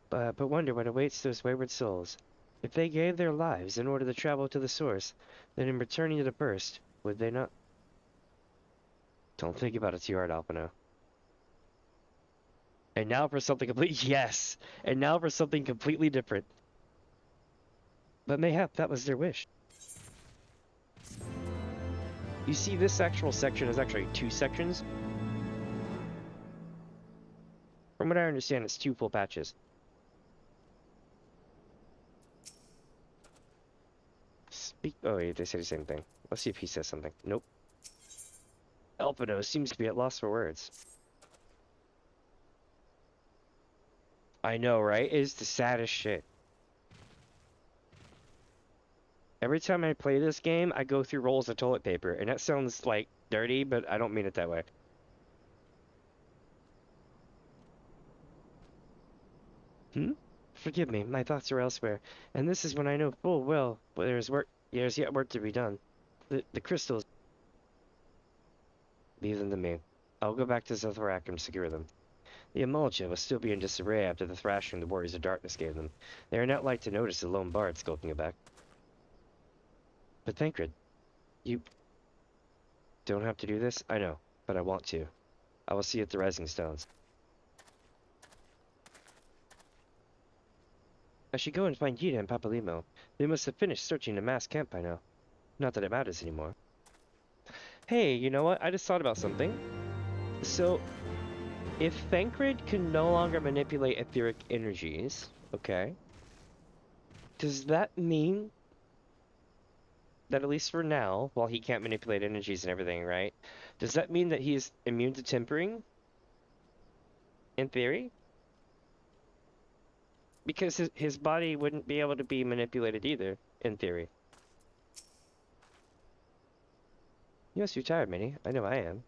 but wonder what awaits those wayward souls. If they gave their lives in order to travel to the source, then in returning to the burst, would they not? Don't think about it too hard, Alpino. And now for something completely... Yes! And now for something completely different. But mayhap that was their wish. You see, this actual section is actually 2 sections. From what I understand, it's 2 full patches. Oh, wait, they say the same thing. Let's see if he says something. Nope. Alpino seems to be at loss for words. I know, right? It is the saddest shit. Every time I play this game, I go through rolls of toilet paper, and that sounds, like, dirty, but I don't mean it that way. Forgive me, my thoughts are elsewhere, and this is when I know full well there's yet work to be done. The crystals... Leave them to me. I'll go back to Zethrak and secure them. The Emulja will still be in disarray after the thrashing the Warriors of Darkness gave them. They are not like to notice the lone bard skulking it back. But Thancred, you don't have to do this? I know, but I want to. I will see you at the Rising Stones. I should go and find Yda and Papalymo. They must have finished searching the mass camp by now. Not that it matters anymore. Hey, you know what? I just thought about something. So, if Thancred can no longer manipulate etheric energies, okay, does that mean that at least for now, while he can't manipulate energies and everything, right? Does that mean that he's immune to tempering? In theory? Because his body wouldn't be able to be manipulated either, in theory. You must be tired, Minnie. I know I am.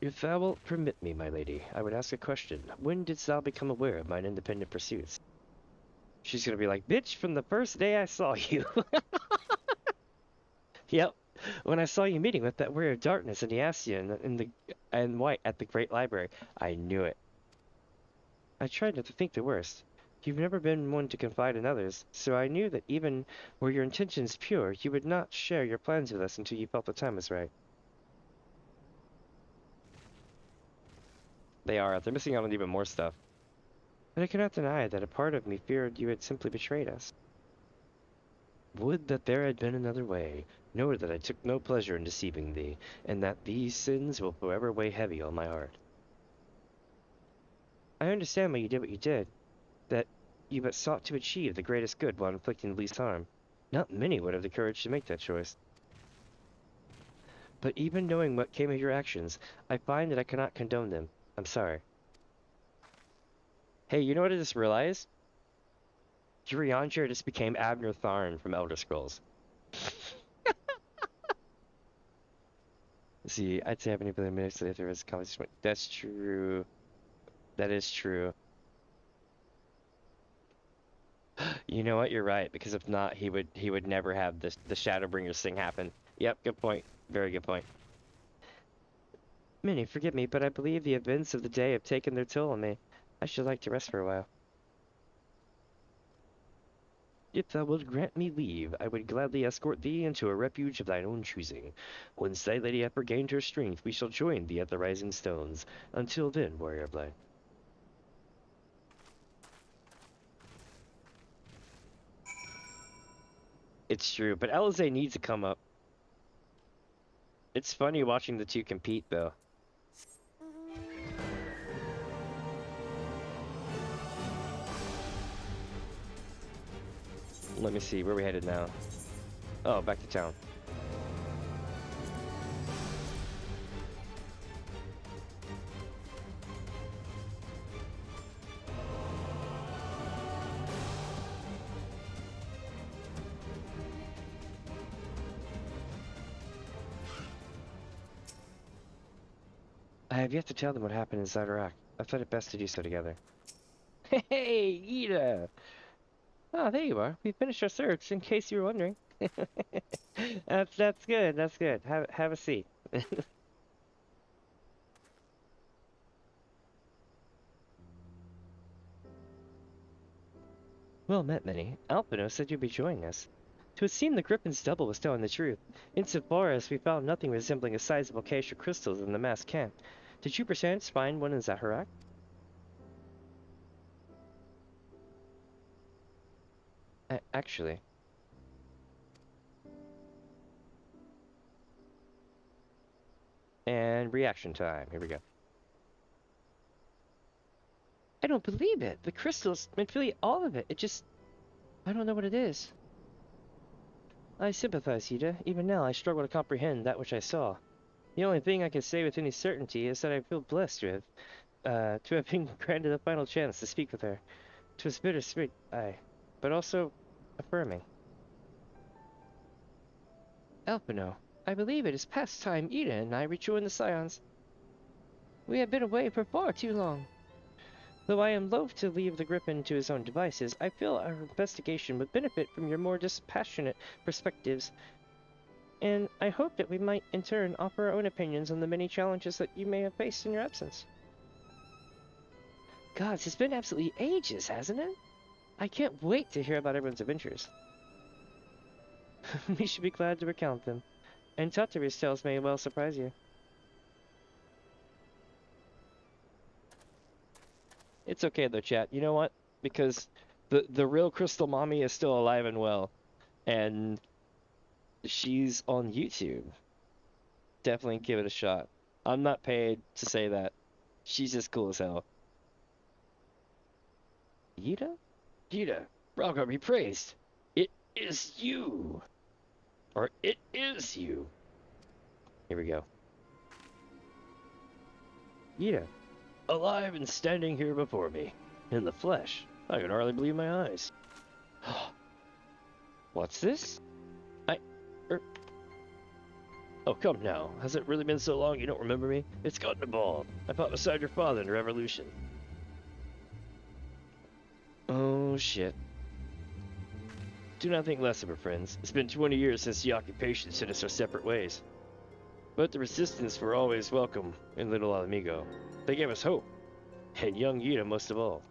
If thou wilt permit me, my lady, I would ask a question. When didst thou become aware of mine independent pursuits? She's gonna be like, bitch, from the first day I saw you. Yep. When I saw you meeting with that warrior of darkness and the Ascian and White at the Great Library, I knew it. I tried not to think the worst. You've never been one to confide in others, so I knew that even were your intentions pure, you would not share your plans with us until you felt the time was right. They are. They're missing out on even more stuff. But I cannot deny that a part of me feared you had simply betrayed us. Would that there had been another way. Know that I took no pleasure in deceiving thee, and that these sins will forever weigh heavy on my heart. I understand why you did what you did. That you but sought to achieve the greatest good while inflicting the least harm. Not many would have the courage to make that choice. But even knowing what came of your actions, I find that I cannot condone them. I'm sorry. Hey, you know what I just realized? Eorzea just became Abner Tharn from Elder Scrolls. See, I'd say I've manipulated minutes if there was a conversation. That's true. That is true. You know what? You're right, because if not, he would never have the Shadowbringers thing happen. Yep, good point. Very good point. Minnie, forgive me, but I believe the events of the day have taken their toll on me. I should like to rest for a while. If thou wilt grant me leave, I would gladly escort thee into a refuge of thine own choosing. Once thy lady hath regained her strength, we shall join thee at the Rising Stones. Until then, warrior blind. It's true, but Alize needs to come up. It's funny watching the two compete, though. Let me see, where are we headed now? Oh, back to town. I have yet to tell them what happened inside Iraq. I thought it best to do so together. Hey, Yda! Ah, there you are. We finished our search, in case you were wondering. That's good, that's good. Have a seat. Well met, Minnie. Alphino said you'd be joining us. To would seem the Griffin's double was telling the truth, insofar as we found nothing resembling a sizable cache of crystals in the mass camp. Did you perchance find one in Zaharak? Actually. And reaction time. Here we go. I don't believe it. The crystals, really all of it. It just... I don't know what it is. I sympathize, Yda. Even now, I struggle to comprehend that which I saw. The only thing I can say with any certainty is that I feel blessed to have been granted a final chance to speak with her. 'Twas bittersweet, aye, but also affirming. Alphino, I believe it is past time Yda and I rejoin the Scions. We have been away for far too long. Though I am loath to leave the Griffin to his own devices, I feel our investigation would benefit from your more dispassionate perspectives, and I hope that we might in turn offer our own opinions on the many challenges that you may have faced in your absence. Gods, it's been absolutely ages, hasn't it? I can't wait to hear about everyone's adventures. We should be glad to recount them, and Tatari's tales may well surprise you. It's okay though, chat. You know what? Because the real Crystal Mommy is still alive and well, and she's on YouTube. Definitely give it a shot. I'm not paid to say that. She's just cool as hell. Yda? Yda, Ralgar be praised. It is you. Or it is you. Here we go. Yda. Alive and standing here before me. In the flesh. I can hardly believe my eyes. What's this? Oh, come now. Has it really been so long you don't remember me? It's gotten evolved. I fought beside your father in the Revolution. Oh, shit. Do not think less of her, friends. It's been 20 years since the occupation sent us our separate ways. But the resistance were always welcome in Little Alamigo. They gave us hope. And young Yda most of all.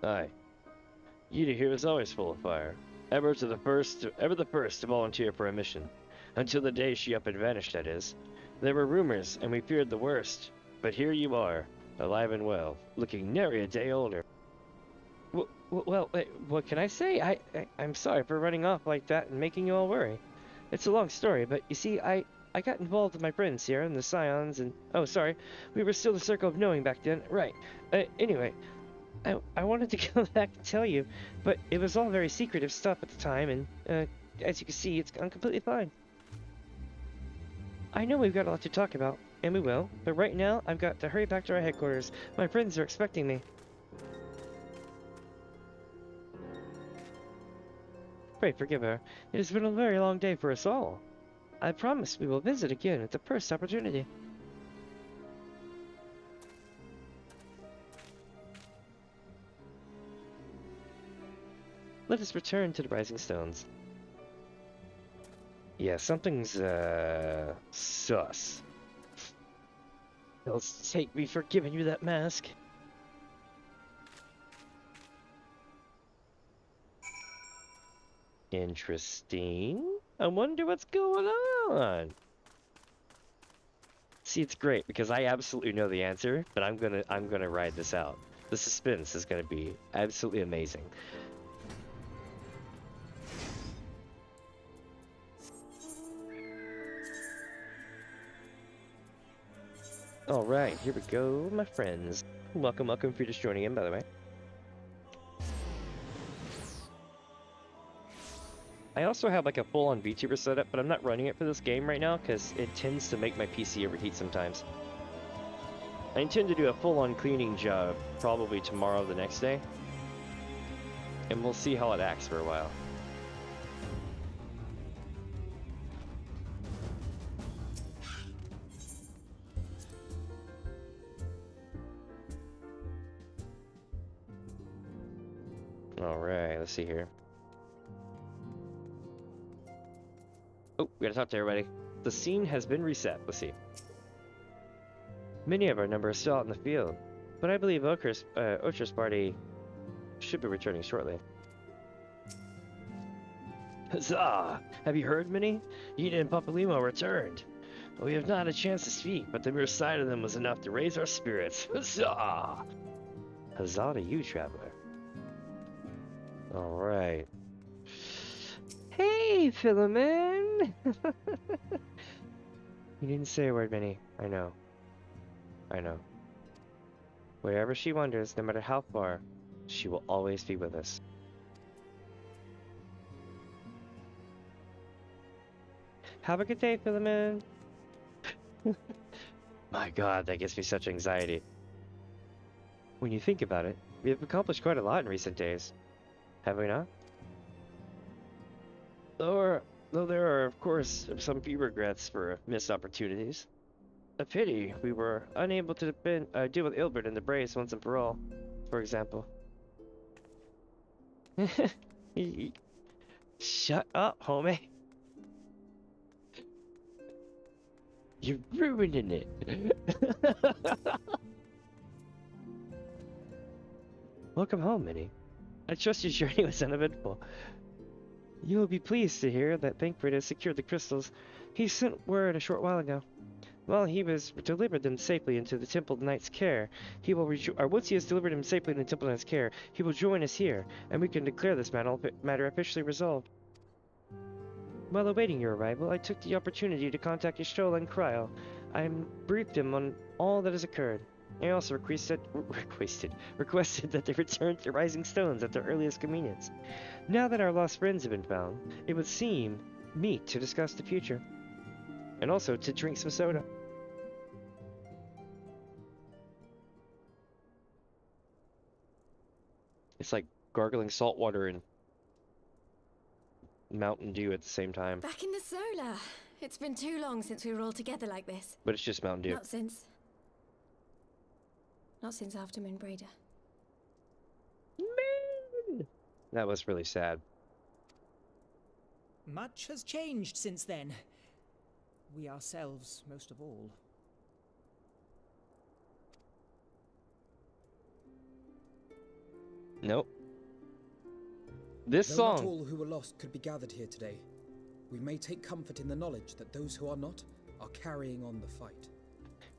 Aye. Yda here was always full of fire. Ever the first to volunteer for a mission. Until the day she up and vanished, that is. There were rumors, and we feared the worst. But here you are, alive and well, looking nary a day older. Well, what can I say? I'm sorry for running off like that and making you all worry. It's a long story, but you see, I got involved with my friends here and the Scions, and... Oh, sorry. We were still the Circle of Knowing back then. Right. Anyway, I wanted to come back and tell you, but it was all very secretive stuff at the time, and, as you can see, it's gone completely fine. I know we've got a lot to talk about, and we will, but right now, I've got to hurry back to our headquarters. My friends are expecting me. Pray forgive her. It has been a very long day for us all. I promise we will visit again at the first opportunity. Let us return to the Rising Stones. Yeah, something's, sus. It'll take me for giving you that mask. Interesting. I wonder what's going on. See, it's great because I absolutely know the answer, but I'm gonna ride this out. The suspense is gonna be absolutely amazing. Alright, here we go, my friends. Welcome for you just joining in, by the way. I also have like a full-on VTuber setup, but I'm not running it for this game right now because it tends to make my PC overheat sometimes. I intend to do a full-on cleaning job probably tomorrow or the next day. And we'll see how it acts for a while. let's see here. Oh, we gotta talk to everybody. The scene has been reset. Let's see. Many of our number are still out in the field, but I believe Ocher's party should be returning shortly. Huzzah! Have you heard, Minnie? Yda and Papalymo returned. We have not had a chance to speak, but the mere sight of them was enough to raise our spirits. Huzzah! Huzzah to you, traveler. Alright. Hey, Philemon! You didn't say a word, Minnie. I know. I know. Wherever she wanders, no matter how far, she will always be with us. Have a good day, Philemon. My god, that gives me such anxiety. When you think about it, we have accomplished quite a lot in recent days. Have we not? Though there are, of course, some few regrets for missed opportunities. A pity we were unable to deal with Ilbert and the Braves once and for all, for example. Shut up, homie. You're ruining it. Welcome home, Minnie. I trust your journey was uneventful. You will be pleased to hear that Thancred has secured the crystals. He sent word a short while ago. While he has delivered them safely into the Temple Knight's care, he will once he has delivered them safely in the Temple Knight's care, he will join us here, and we can declare this matter officially resolved. While awaiting your arrival, I took the opportunity to contact Yshtola and Cryle. I briefed him on all that has occurred. I also requested that they return to Rising Stones at their earliest convenience. Now that our lost friends have been found, it would seem meet to discuss the future. And also to drink some soda. It's like gargling salt water and Mountain Dew at the same time. Back in the solar. It's been too long since we were all together like this. But it's just Mountain Dew. Not since after Moonbraider. Man! That was really sad. Much has changed since then. We ourselves, most of all. Nope. This song. Not all who were lost could be gathered here today. We may take comfort in the knowledge that those who are not are carrying on the fight.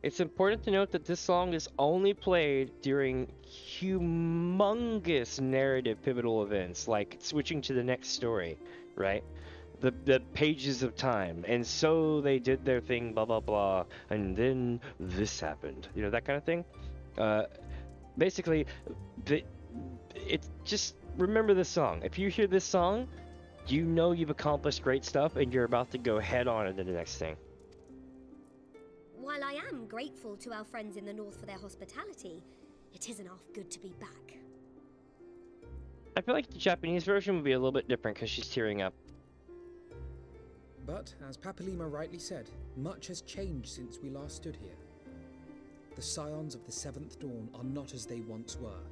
It's important to note that this song is only played during humongous narrative pivotal events, like switching to the next story, right? The pages of time, and so they did their thing, blah blah blah, and then this happened, you know, that kind of thing. Basically, it's just remember this song. If you hear this song, you know you've accomplished great stuff, and you're about to go head on into the next thing. While I am grateful to our friends in the north for their hospitality, it isn't half good to be back. I feel like the Japanese version would be a little bit different because she's tearing up. But, as Papalymo rightly said, much has changed since we last stood here. The scions of the Seventh Dawn are not as they once were,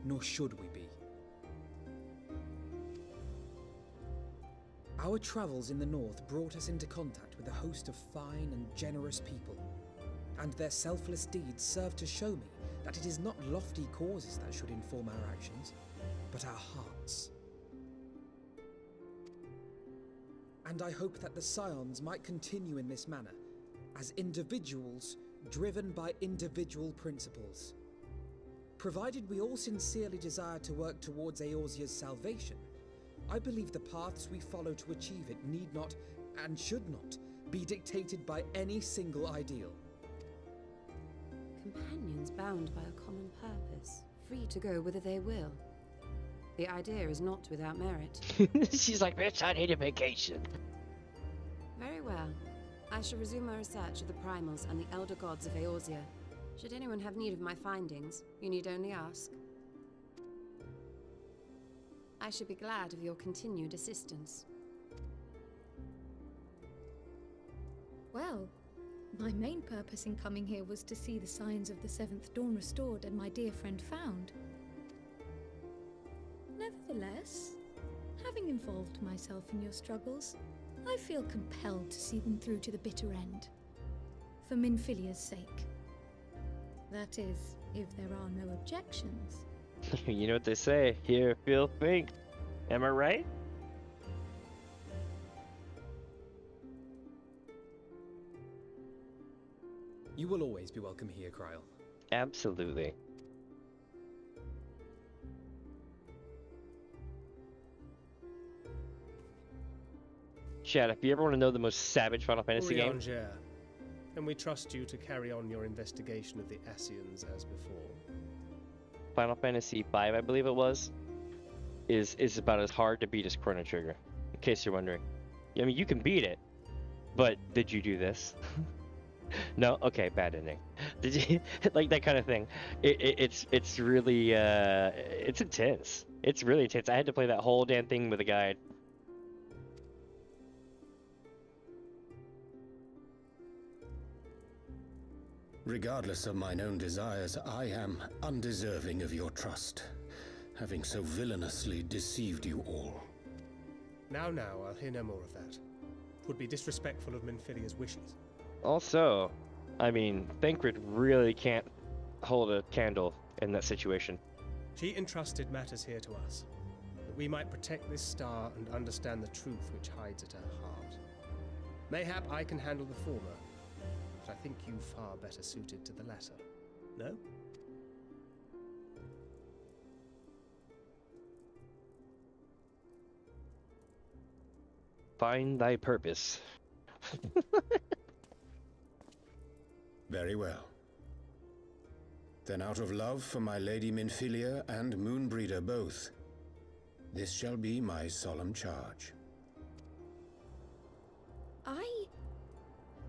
nor should we be. Our travels in the north brought us into contact with a host of fine and generous people, and their selfless deeds serve to show me that it is not lofty causes that should inform our actions, but our hearts. And I hope that the scions might continue in this manner, as individuals driven by individual principles. Provided we all sincerely desire to work towards Eorzea's salvation, I believe the paths we follow to achieve it need not, and should not, be dictated by any single ideal. Companions bound by a common purpose, free to go whither they will. The idea is not without merit. She's like, bitch, I need a vacation. Very well. I shall resume my research of the primals and the elder gods of Eorzea. Should anyone have need of my findings, you need only ask. I should be glad of your continued assistance. Well, my main purpose in coming here was to see the signs of the Seventh Dawn restored and my dear friend found. Never Nevertheless, having involved myself in your struggles, I feel compelled to see them through to the bitter end. For Minfilia's sake. That is, if there are no objections. You know what they say, hear, feel, think. Am I right? You will always be welcome here, Kryl. Absolutely. Chad, if you ever want to know the most savage Final Fantasy game, Eorzea, and we trust you to carry on your investigation of the Ascians as before. Final Fantasy V, I believe it was, is about as hard to beat as Chrono Trigger. In case you're wondering, I mean, you can beat it, but did you do this? No, okay, bad ending. Did you like that kind of thing? It's really it's intense. It's really intense. I had to play that whole damn thing with a guide. Regardless of mine own desires, I am undeserving of your trust, having so villainously deceived you all. Now, I'll hear no more of that. Would be disrespectful of Minfilia's wishes. Also, I mean, Thancred really can't hold a candle in that situation. She entrusted matters here to us, that we might protect this star and understand the truth which hides at her heart. Mayhap I can handle the former, but I think you far better suited to the latter. No? Find thy purpose. Very well. Then out of love for my Lady Minfilia and Moonbreeder both, this shall be my solemn charge.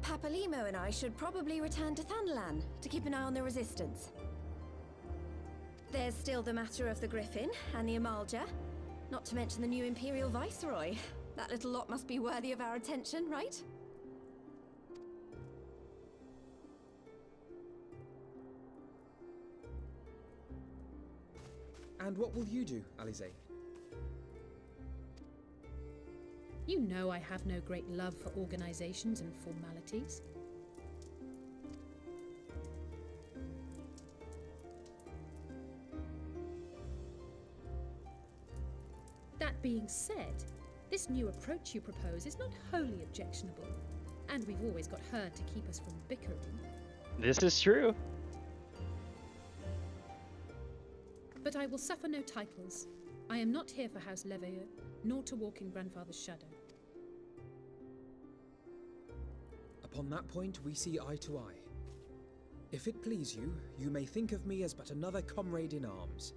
Papalymo and I should probably return to Thanalan to keep an eye on the Resistance. There's still the matter of the Griffin and the Amalja, not to mention the new Imperial Viceroy. That little lot must be worthy of our attention, right? And what will you do, Lyse? You know I have no great love for organizations and formalities. That being said, this new approach you propose is not wholly objectionable, and we've always got her to keep us from bickering. This is true. But I will suffer no titles. I am not here for House Leveilleur, nor to walk in Grandfather's shadow. Upon that point, we see eye to eye. If it please you, you may think of me as but another comrade in arms.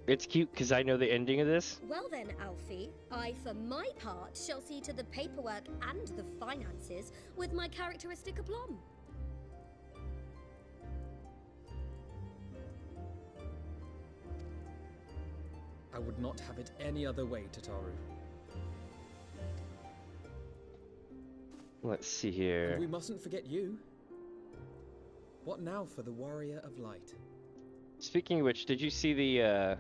It's cute because I know the ending of this. Well then, Alfie, I for my part shall see to the paperwork and the finances with my characteristic aplomb. I would not have it any other way, Tataru. Let's see here. And we mustn't forget you. What now for the Warrior of Light? Speaking of which, did you see the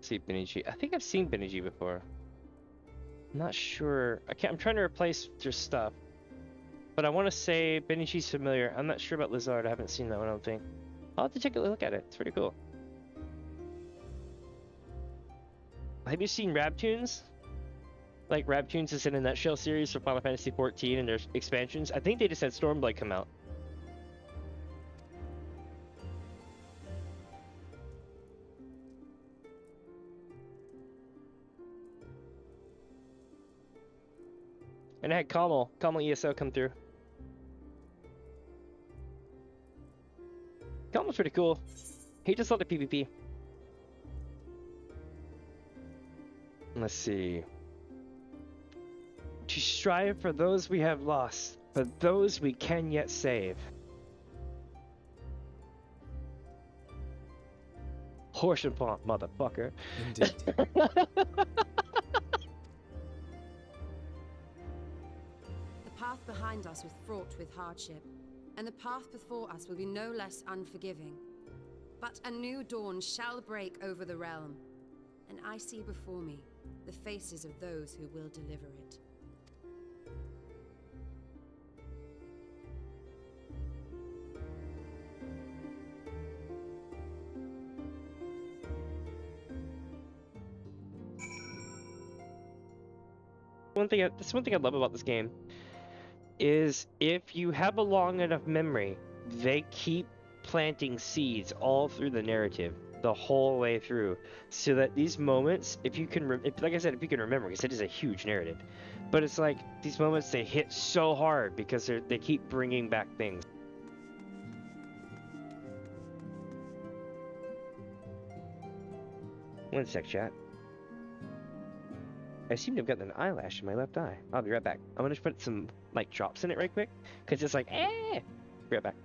see Beniji? I think I've seen Beniji before. I'm not sure. I'm trying to replace your stuff. But I want to say Beniji's familiar. I'm not sure about Lizard. I haven't seen that one, I don't think. I'll have to take a look at it. It's pretty cool. Have you seen Rabtunes? Like, Rabtunes is in a nutshell series for Final Fantasy XIV and their expansions. I think they just had Stormblood come out. And I had Kamal ESO come through. Kamal's pretty cool. He does a lot of PvP. Let's see. To strive for those we have lost, for those we can yet save. Horse and pond, motherfucker. Indeed. The path behind us was fraught with hardship, and the path before us will be no less unforgiving. But a new dawn shall break over the realm, and I see before me the faces of those who will deliver it. That's one thing I love about this game, is if you have a long enough memory, they keep planting seeds all through the narrative, the whole way through, so that these moments, if you can, like I said, if you can remember, because it is a huge narrative, but it's like these moments, they hit so hard because they keep bringing back things. One sec, chat. I seem to have gotten an eyelash in my left eye. I'll be right back. I'm gonna just put some like drops in it right quick, cause it's like, eh. Be right back.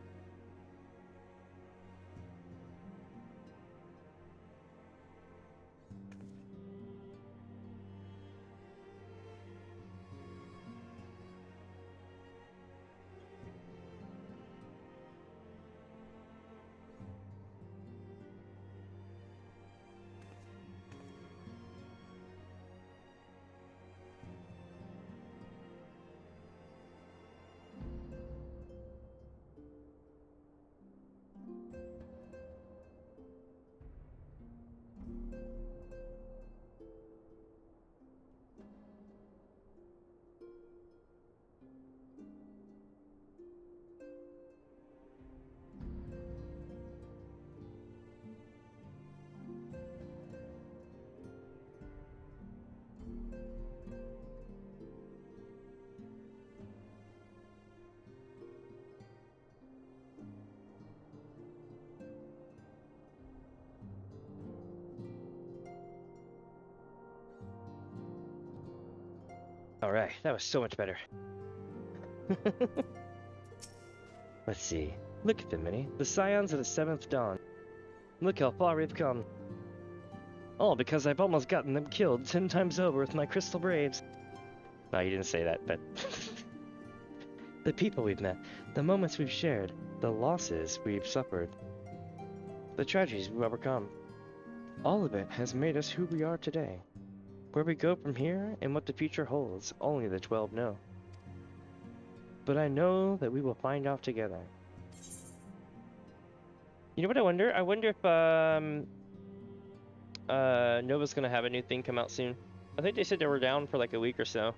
Alright, that was so much better. Let's see. Look at them, Minnie. The scions of the 7th dawn. Look how far we've come. All because I've almost gotten them killed 10 times over with my crystal braves. No, you didn't say that, but... The people we've met, the moments we've shared, the losses we've suffered, the tragedies we've overcome. All of it has made us who we are today. Where we go from here and what the future holds, only the 12 know. But I know that we will find out together. You know what I wonder? I wonder if Nova's gonna have a new thing come out soon. I think they said they were down for like a week or so.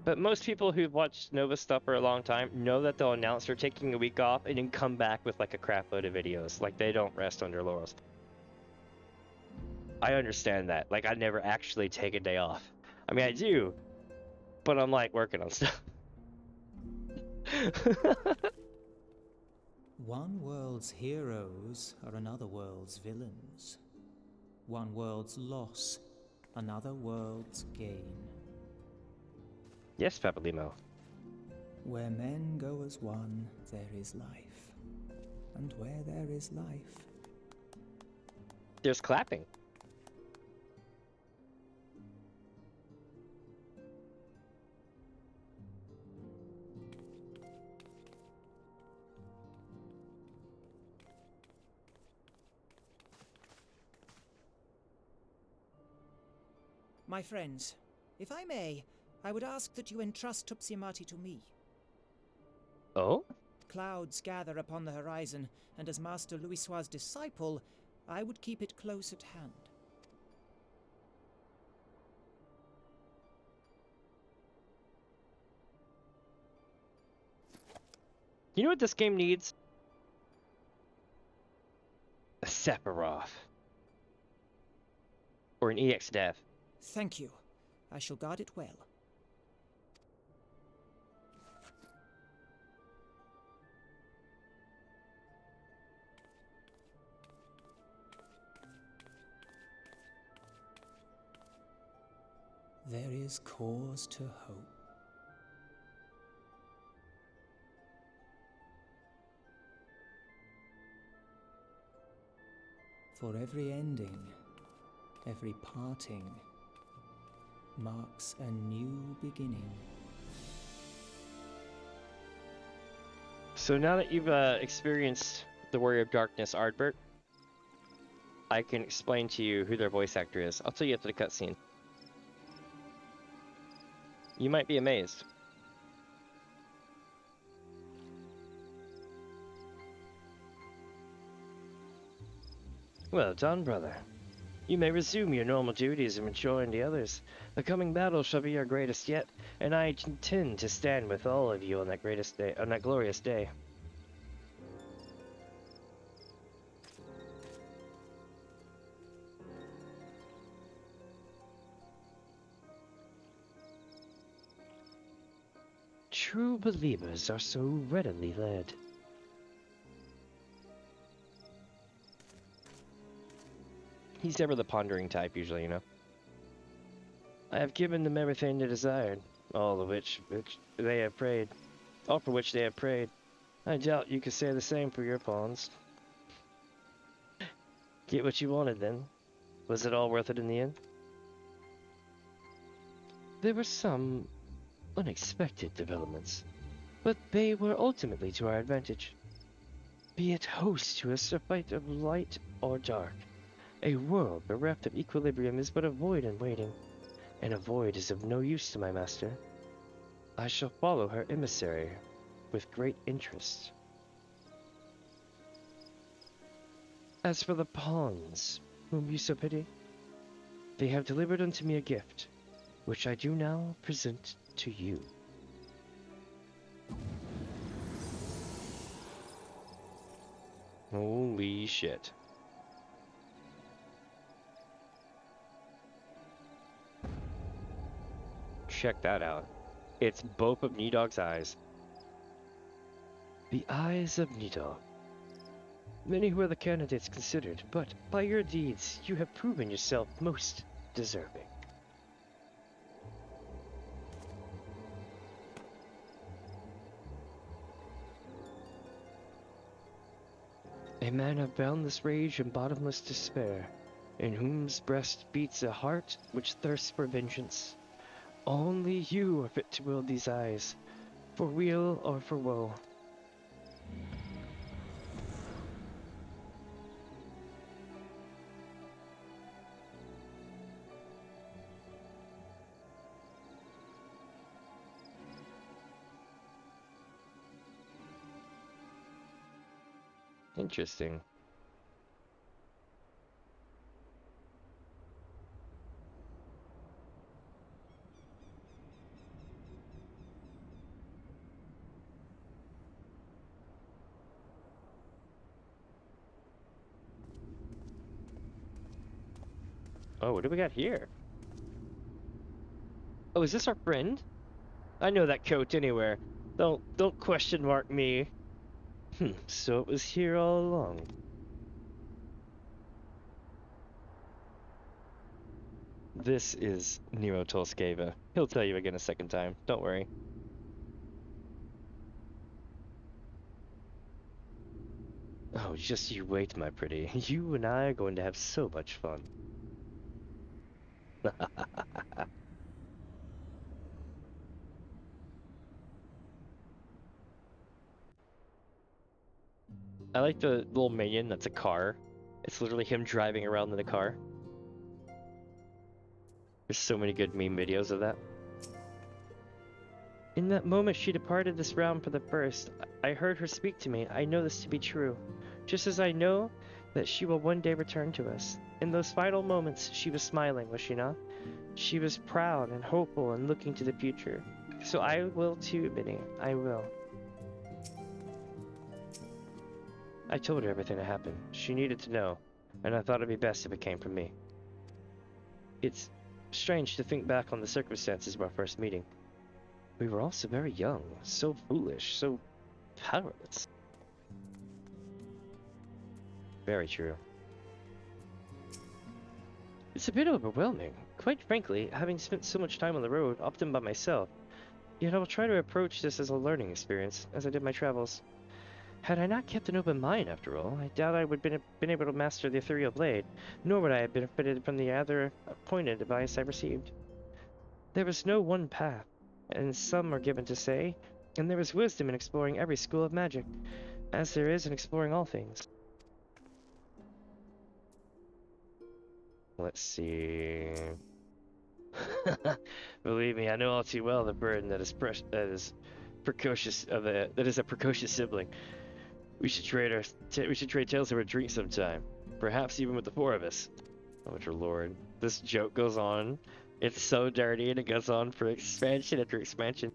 But most people who've watched Nova stuff for a long time know that they'll announce they're taking a week off and then come back with like a crap load of videos. Like they don't rest on their laurels. I understand that. Like I never actually take a day off. I mean I do, but I'm like working on stuff. One world's heroes are another world's villains. One world's loss, another world's gain. Yes, Papalymo. Where men go as one, there is life. And where there is life... There's clapping. My friends, if I may, I would ask that you entrust Tupsimati to me. Oh? Clouds gather upon the horizon, and as Master Louisoix's disciple, I would keep it close at hand. You know what this game needs? A Sephiroth. Or an EX Dev. Thank you. I shall guard it well. There is cause to hope. For every ending, every parting, marks a new beginning. So now that you've experienced the Warrior of Darkness, Ardbert, I can explain to you who their voice actor is. I'll tell you after the cutscene. You might be amazed. Well done, brother. You may resume your normal duties and rejoin the others. The coming battle shall be our greatest yet, and I intend to stand with all of you on that greatest day, on that glorious day. True believers are so readily led. He's ever the pondering type, usually, you know. I have given them everything they desired, all of which they have prayed. All for which they have prayed. I doubt you could say the same for your pawns. Get what you wanted, then. Was it all worth it in the end? There were some unexpected developments, but they were ultimately to our advantage. Be it host to us a fight of light or dark. A world bereft of equilibrium is but a void in waiting, and a void is of no use to my master. I shall follow her emissary with great interest. As for the pawns, whom you so pity, they have delivered unto me a gift, which I do now present to you. Holy shit. Check that out. It's both of Nidog's eyes. The eyes of Nidog. Many were the candidates considered, but by your deeds you have proven yourself most deserving. A man of boundless rage and bottomless despair, in whose breast beats a heart which thirsts for vengeance. Only you are fit to wield these eyes, for weal or for woe. Interesting. Oh, what do we got here? Oh, is this our friend? I know that coat anywhere. Don't question mark me. So it was here all along. This is Nero Tolskeva. He'll tell you again a second time. Don't worry. Oh, just you wait, my pretty. You and I are going to have so much fun. I like the little minion that's a car. It's literally him driving around in a car. There's so many good meme videos of that. In that moment she departed this realm for the first, I heard her speak to me. I know this to be true. Just as I know that she will one day return to us. In those final moments she was smiling, was she not? She was proud and hopeful and looking to the future. So I will too, Minnie. I will. I told her everything that happened. She needed to know, and I thought it'd be best if it came from me. It's strange to think back on the circumstances of our first meeting. We were all so very young, so foolish, so powerless. Very true. It's a bit overwhelming. Quite frankly, having spent so much time on the road, often by myself, yet I will try to approach this as a learning experience, as I did my travels. Had I not kept an open mind, after all, I doubt I would have been able to master the ethereal blade, nor would I have benefited from the other pointed advice I received. There is no one path, and some are given to say, And there is wisdom in exploring every school of magic, as there is in exploring all things. Let's see. Believe me, I know all too well the burden that is precocious that is a precocious sibling. We should trade tales over a drink sometime, perhaps even with the four of us. Oh dear lord, this joke goes on. It's so dirty, and it goes on for expansion after expansion.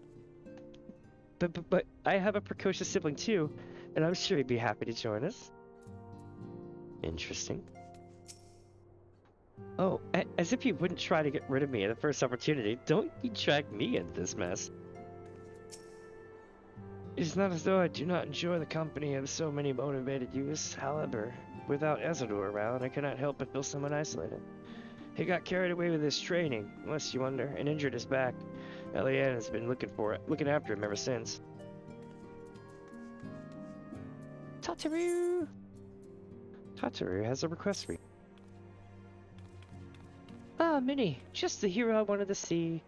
But I have a precocious sibling too, and I'm sure he'd be happy to join us. Interesting. Oh, as if you wouldn't try to get rid of me at the first opportunity, don't you drag me into this mess. It's not as though I do not enjoy the company of so many motivated youths. However, without Ezador around, I cannot help but feel somewhat isolated. He got carried away with his training, lest you wonder, and injured his back. Eliane has been looking after him ever since. Tataru! Tataru has a request for you. Ah, Minnie, just the hero I wanted to see.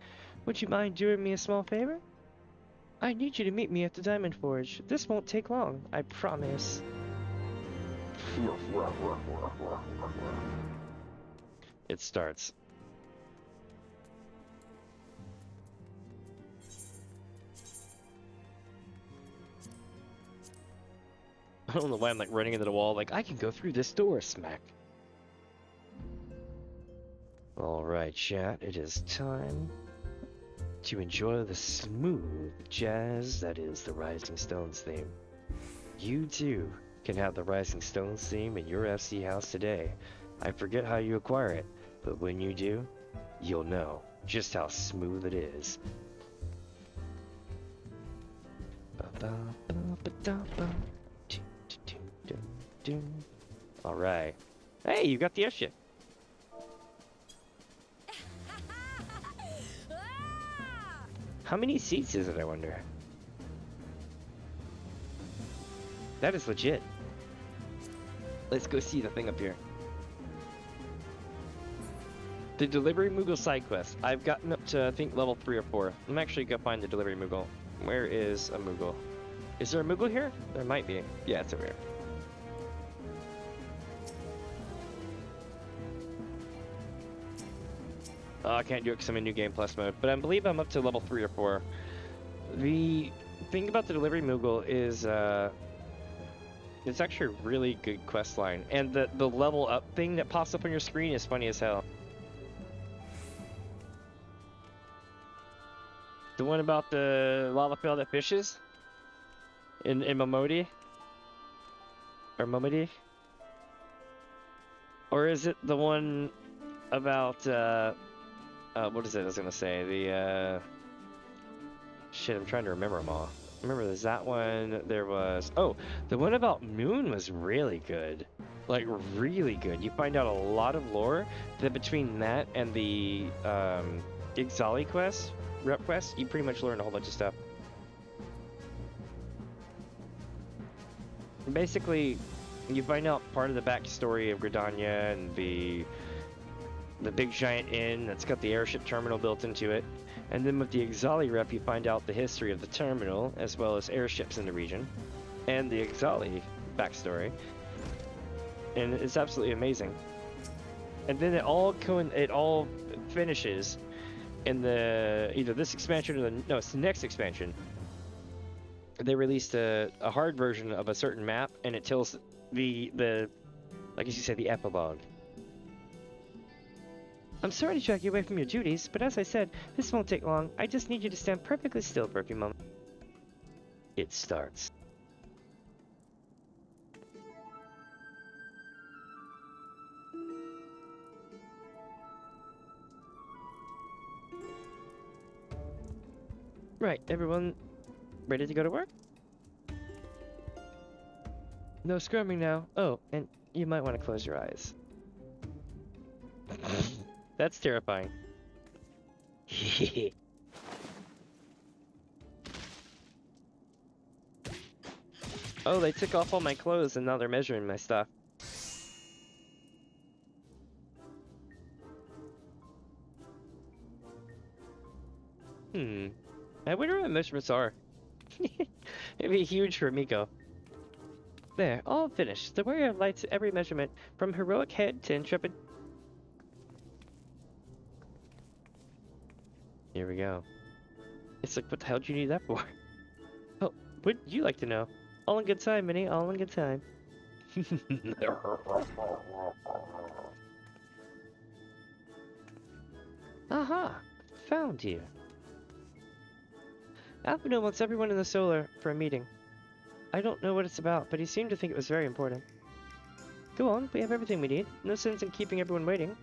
Would you mind doing me a small favor? I need you to meet me at the Diamond Forge. This won't take long, I promise. It starts. I don't know why I'm like running into the wall, like I can go through this door, smack. Alright, chat, it is time to enjoy the smooth jazz that is the Rising Stones theme. You too can have the Rising Stones theme in your FC house today. I forget how you acquire it, but when you do, you'll know just how smooth it is. Alright. Hey, you got the airship. How many seats is it, I wonder? That is legit. Let's go see the thing up here. The Delivery Moogle side quest. I've gotten up to, I think, level 3 or 4. I'm actually gonna find the Delivery Moogle. Where is a Moogle? Is there a Moogle here? There might be. Yeah, it's over here. Oh, I can't do it because I'm in New Game Plus mode, but I believe I'm up to level 3 or 4. The thing about the Delivery Moogle is, it's actually a really good quest line, and the level up thing that pops up on your screen is funny as hell. The one about the lava pail that fishes in Momodi? Or Momodi? Or is it the one about, what is it I was gonna say? The, shit, I'm trying to remember them all. Remember, there's that one, there was... Oh, the one about Moon was really good. Like, really good. You find out a lot of lore. That between that and the, Ixali quest, rep quest, you pretty much learn a whole bunch of stuff. Basically, you find out part of the backstory of Gridania and the big giant inn that's got the airship terminal built into it. And then with the Ixali rep, you find out the history of the terminal, as well as airships in the region, and the Ixali backstory. And it's absolutely amazing. And then it all finishes in the either this expansion or no, it's the next expansion. They released a hard version of a certain map, and it tells the like you said, the epilogue. I'm sorry to drag you away from your duties, but as I said, this won't take long. I just need you to stand perfectly still for a few moments. It starts. Right, everyone ready to go to work? No scrumming now. Oh, and you might want to close your eyes. That's terrifying. Oh, they took off all my clothes and now they're measuring my stuff. I wonder what measurements are. It'd be huge for Miko. There, all finished. The warrior lights every measurement, from heroic head to intrepid. Here we go. It's like, what the hell do you need that for? Oh, what'd you like to know? All in good time, Minnie. All in good time. Aha! Found you. Alphino wants everyone in the Solar for a meeting. I don't know what it's about, but he seemed to think it was very important. Go on, we have everything we need. No sense in keeping everyone waiting.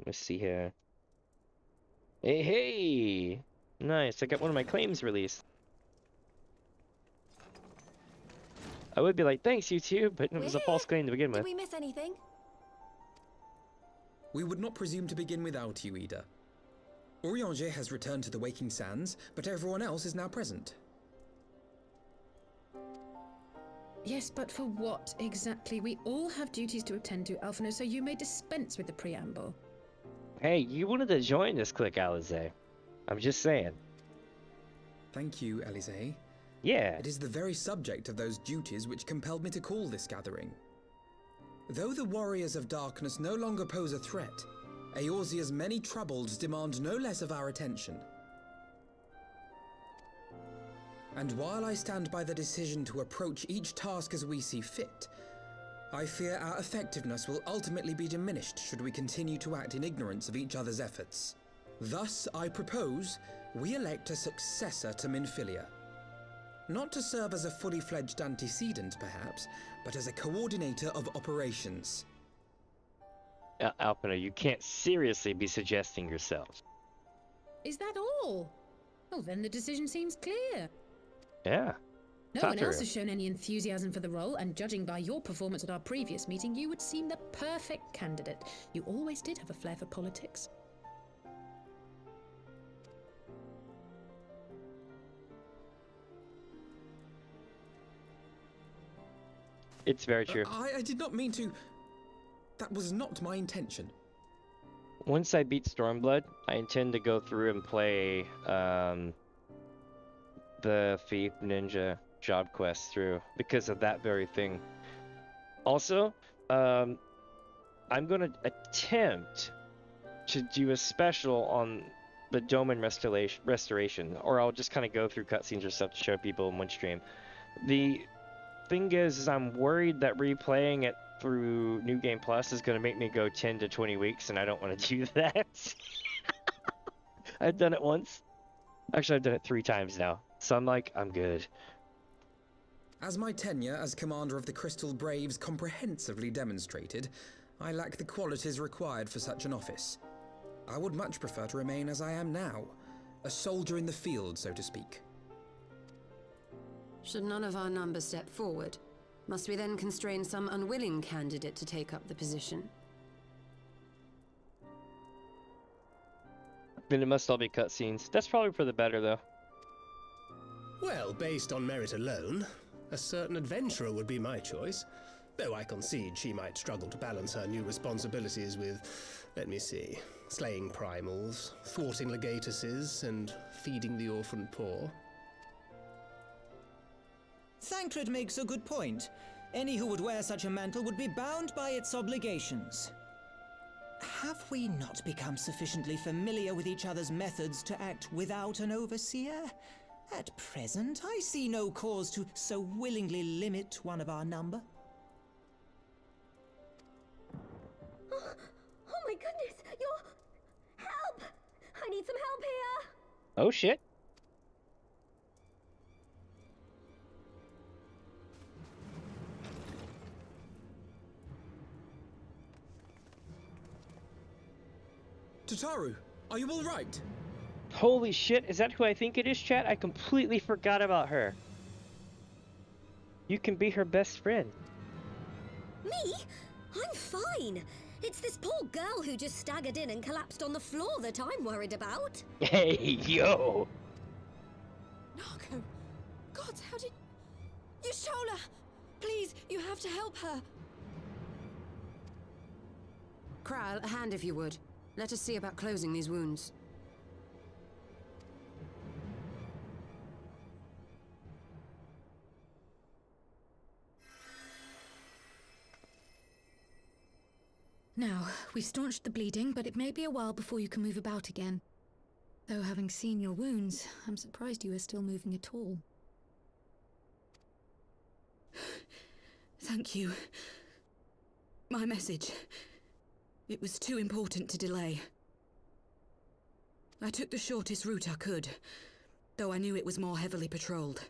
Let's see here. Hey, hey! Nice, I got one of my claims released. I would be like, thanks, you two, but it was a false claim to begin with. Did we miss anything? We would not presume to begin without you, Yda. Eorzea has returned to the Waking Sands, but everyone else is now present. Yes, but for what exactly? We all have duties to attend to, Alphino, so you may dispense with the preamble. Hey, you wanted to join this clique, Lyse. I'm just saying. Thank you, Lyse. Yeah. It is the very subject of those duties which compelled me to call this gathering. Though the Warriors of Darkness no longer pose a threat, Eorzea's many troubles demand no less of our attention. And while I stand by the decision to approach each task as we see fit, I fear our effectiveness will ultimately be diminished should we continue to act in ignorance of each other's efforts. Thus, I propose we elect a successor to Minfilia. Not to serve as a fully fledged antecedent, perhaps, but as a coordinator of operations. Alphino, you can't seriously be suggesting yourself. Is that all? Oh, then the decision seems clear. Yeah. No one else has shown any enthusiasm for the role, and judging by your performance at our previous meeting, you would seem the perfect candidate. You always did have a flair for politics. It's very true. I did not mean to... That was not my intention. Once I beat Stormblood, I intend to go through and play the Thief Ninja job quest through because of that very thing. Also, I'm going to attempt to do a special on the Domain restoration, or I'll just kind of go through cutscenes or stuff to show people in one stream. The thing is I'm worried that replaying it through New Game Plus is going to make me go 10 to 20 weeks, and I don't want to do that. I've done it once. Actually, I've done it 3 times now. So I'm like, I'm good. As my tenure as commander of the Crystal Braves comprehensively demonstrated, I lack the qualities required for such an office. I would much prefer to remain as I am now, a soldier in the field, so to speak. Should none of our numbers step forward, must we then constrain some unwilling candidate to take up the position? Then it must all be cutscenes. That's probably for the better, though. Well, based on merit alone, a certain adventurer would be my choice. Though I concede she might struggle to balance her new responsibilities with, let me see, slaying primals, thwarting legatuses, and feeding the orphan poor. Thancred makes a good point. Any who would wear such a mantle would be bound by its obligations. Have we not become sufficiently familiar with each other's methods to act without an overseer? At present, I see no cause to so willingly limit one of our number. Oh my goodness! Help! I need some help here! Oh shit. Tataru, are you all right? Holy shit, is that who I think it is, chat? I completely forgot about her. You can be her best friend. Me? I'm fine. It's this poor girl who just staggered in and collapsed on the floor that I'm worried about. Hey, yo! Narco, gods, how did... Y'shtola! Please, you have to help her. Kral, a hand if you would. Let us see about closing these wounds. Now, we've staunched the bleeding, but it may be a while before you can move about again. Though having seen your wounds, I'm surprised you are still moving at all. Thank you. My message. It was too important to delay. I took the shortest route I could, though I knew it was more heavily patrolled.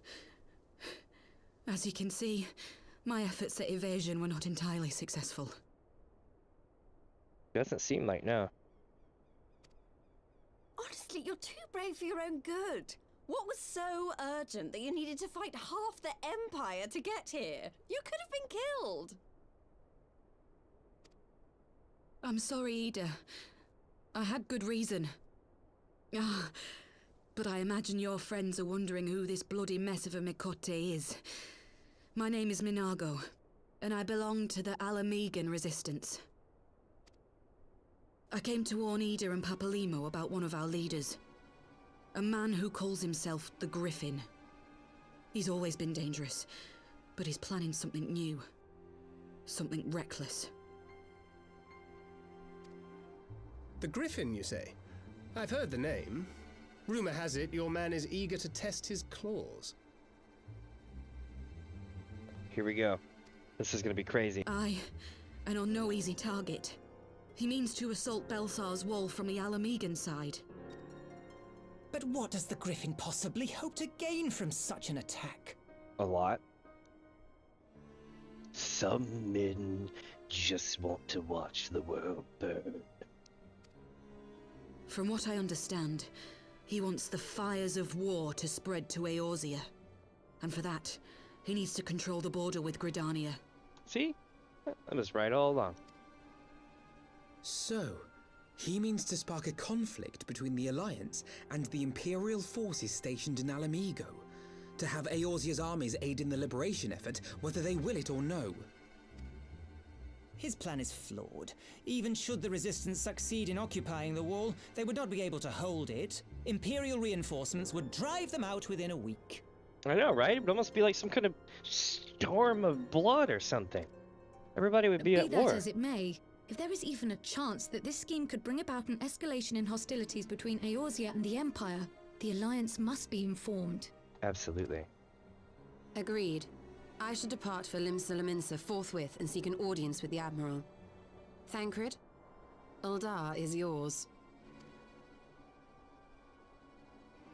As you can see, my efforts at evasion were not entirely successful. Doesn't seem like, no. Honestly, you're too brave for your own good. What was so urgent that you needed to fight half the Empire to get here? You could have been killed. I'm sorry, Yda. I had good reason. But I imagine your friends are wondering who this bloody mess of a Mikote is. My name is Minago, and I belong to the Alamegan Resistance. I came to warn Yda and Papalymo about one of our leaders. A man who calls himself the Griffin. He's always been dangerous, but he's planning something new. Something reckless. The Griffin, you say? I've heard the name. Rumor has it your man is eager to test his claws. Here we go. This is gonna be crazy. Aye, and on no easy target. He means to assault Belsar's wall from the Alamegan side. But what does the Griffin possibly hope to gain from such an attack? A lot. Some men just want to watch the world burn. From what I understand, he wants the fires of war to spread to Eorzea. And for that, he needs to control the border with Gridania. See? I was right all along. So, he means to spark a conflict between the Alliance and the Imperial forces stationed in Alamigo, to have Eorzea's armies aid in the liberation effort, whether they will it or no. His plan is flawed. Even should the Resistance succeed in occupying the wall, they would not be able to hold it. Imperial reinforcements would drive them out within a week. I know, right? It would almost be like some kind of storm of blood or something. Everybody would be at war. Be that as it may, if there is even a chance that this scheme could bring about an escalation in hostilities between Eorzea and the Empire, the Alliance must be informed. Absolutely. Agreed. I shall depart for Limsa forthwith and seek an audience with the Admiral. Thancred, Uldar is yours.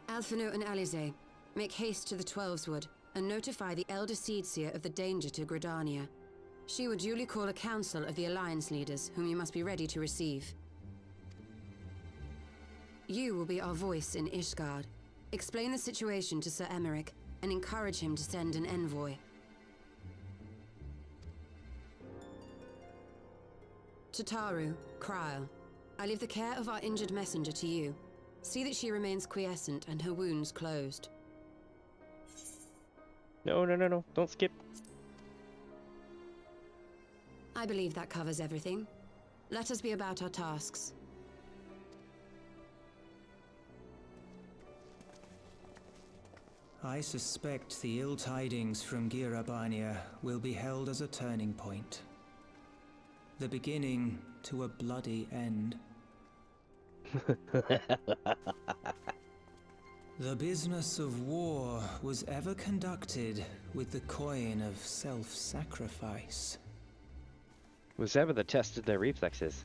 Alphino and Lyse, make haste to the Twelveswood and notify the Elder Seedseer of the danger to Gridania. She will duly call a council of the Alliance leaders, whom you must be ready to receive. You will be our voice in Ishgard. Explain the situation to Sir Emeric, and encourage him to send an envoy. To Taru, Krile, I leave the care of our injured messenger to you. See that she remains quiescent and her wounds closed. No, don't skip. I believe that covers everything. Let us be about our tasks. I suspect the ill tidings from Girabania will be held as a turning point. The beginning to a bloody end. The business of war was ever conducted with the coin of self-sacrifice. Was ever the test of their reflexes.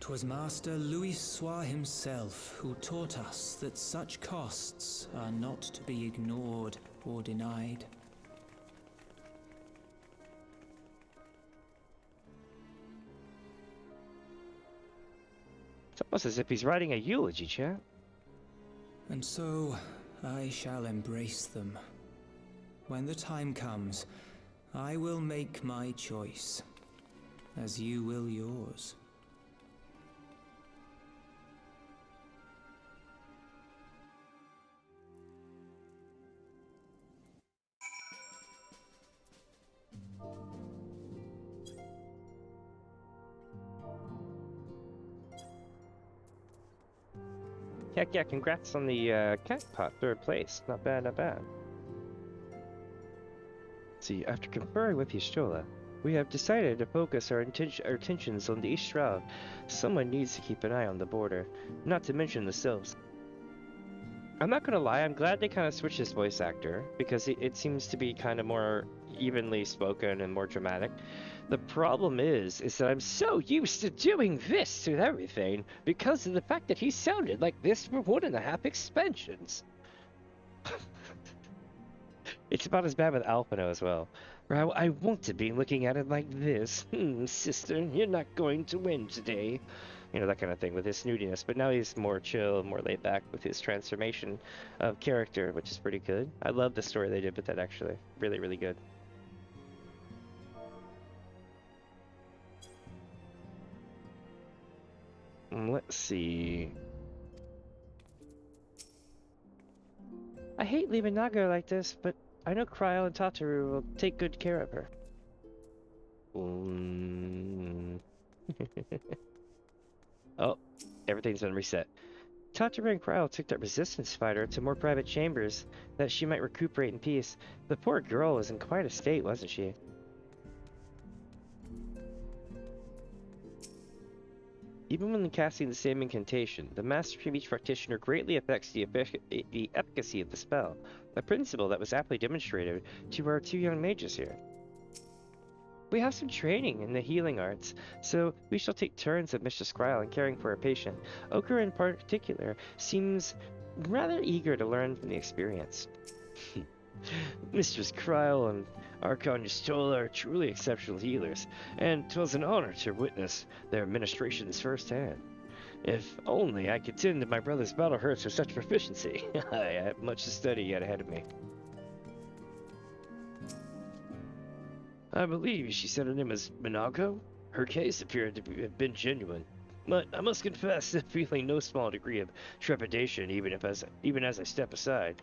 'Twas Master Lyse himself who taught us that such costs are not to be ignored or denied. It's almost as if he's writing a eulogy, chat. And so, I shall embrace them. When the time comes, I will make my choice, as you will yours. Heck yeah, congrats on the cat pot, 3rd place. Not bad, not bad. See, after conferring with Y'shtola, we have decided to focus our attentions on the East Shroud. Someone needs to keep an eye on the border, not to mention the Sylphs. I'm not gonna lie, I'm glad they kind of switched his voice actor, because it seems to be kind of more evenly spoken and more dramatic. The problem is that I'm so used to doing this with everything because of the fact that he sounded like this for 1.5 expansions. It's about as bad with Alphino as well. Where I want to be looking at it like this. Sister, you're not going to win today. You know, that kind of thing with his snootiness. But now he's more chill, more laid back with his transformation of character, which is pretty good. I love the story they did with that, actually. Really, really good. Let's see. I hate leaving Naga like this, but I know Cryle and Tataru will take good care of her. Oh, everything's been reset. Tataru and Cryle took that resistance fighter to more private chambers that she might recuperate in peace. The poor girl was in quite a state, wasn't she? Even when casting the same incantation, the mastery of each practitioner greatly affects the efficacy of the spell, a principle that was aptly demonstrated to our 2 young mages here. We have some training in the healing arts, so we shall take turns at Mistress Cryle in caring for our patient. Ochre in particular seems rather eager to learn from the experience. Mistress Cryle and Archon Y'shtola are truly exceptional healers, and 'twas an honor to witness their ministrations firsthand. If only I could tend to my brother's battle hurts with such proficiency. I have much to study yet ahead of me. I believe she said her name was Minago. Her case appeared to have been genuine, but I must confess to feeling no small degree of trepidation even as I step aside.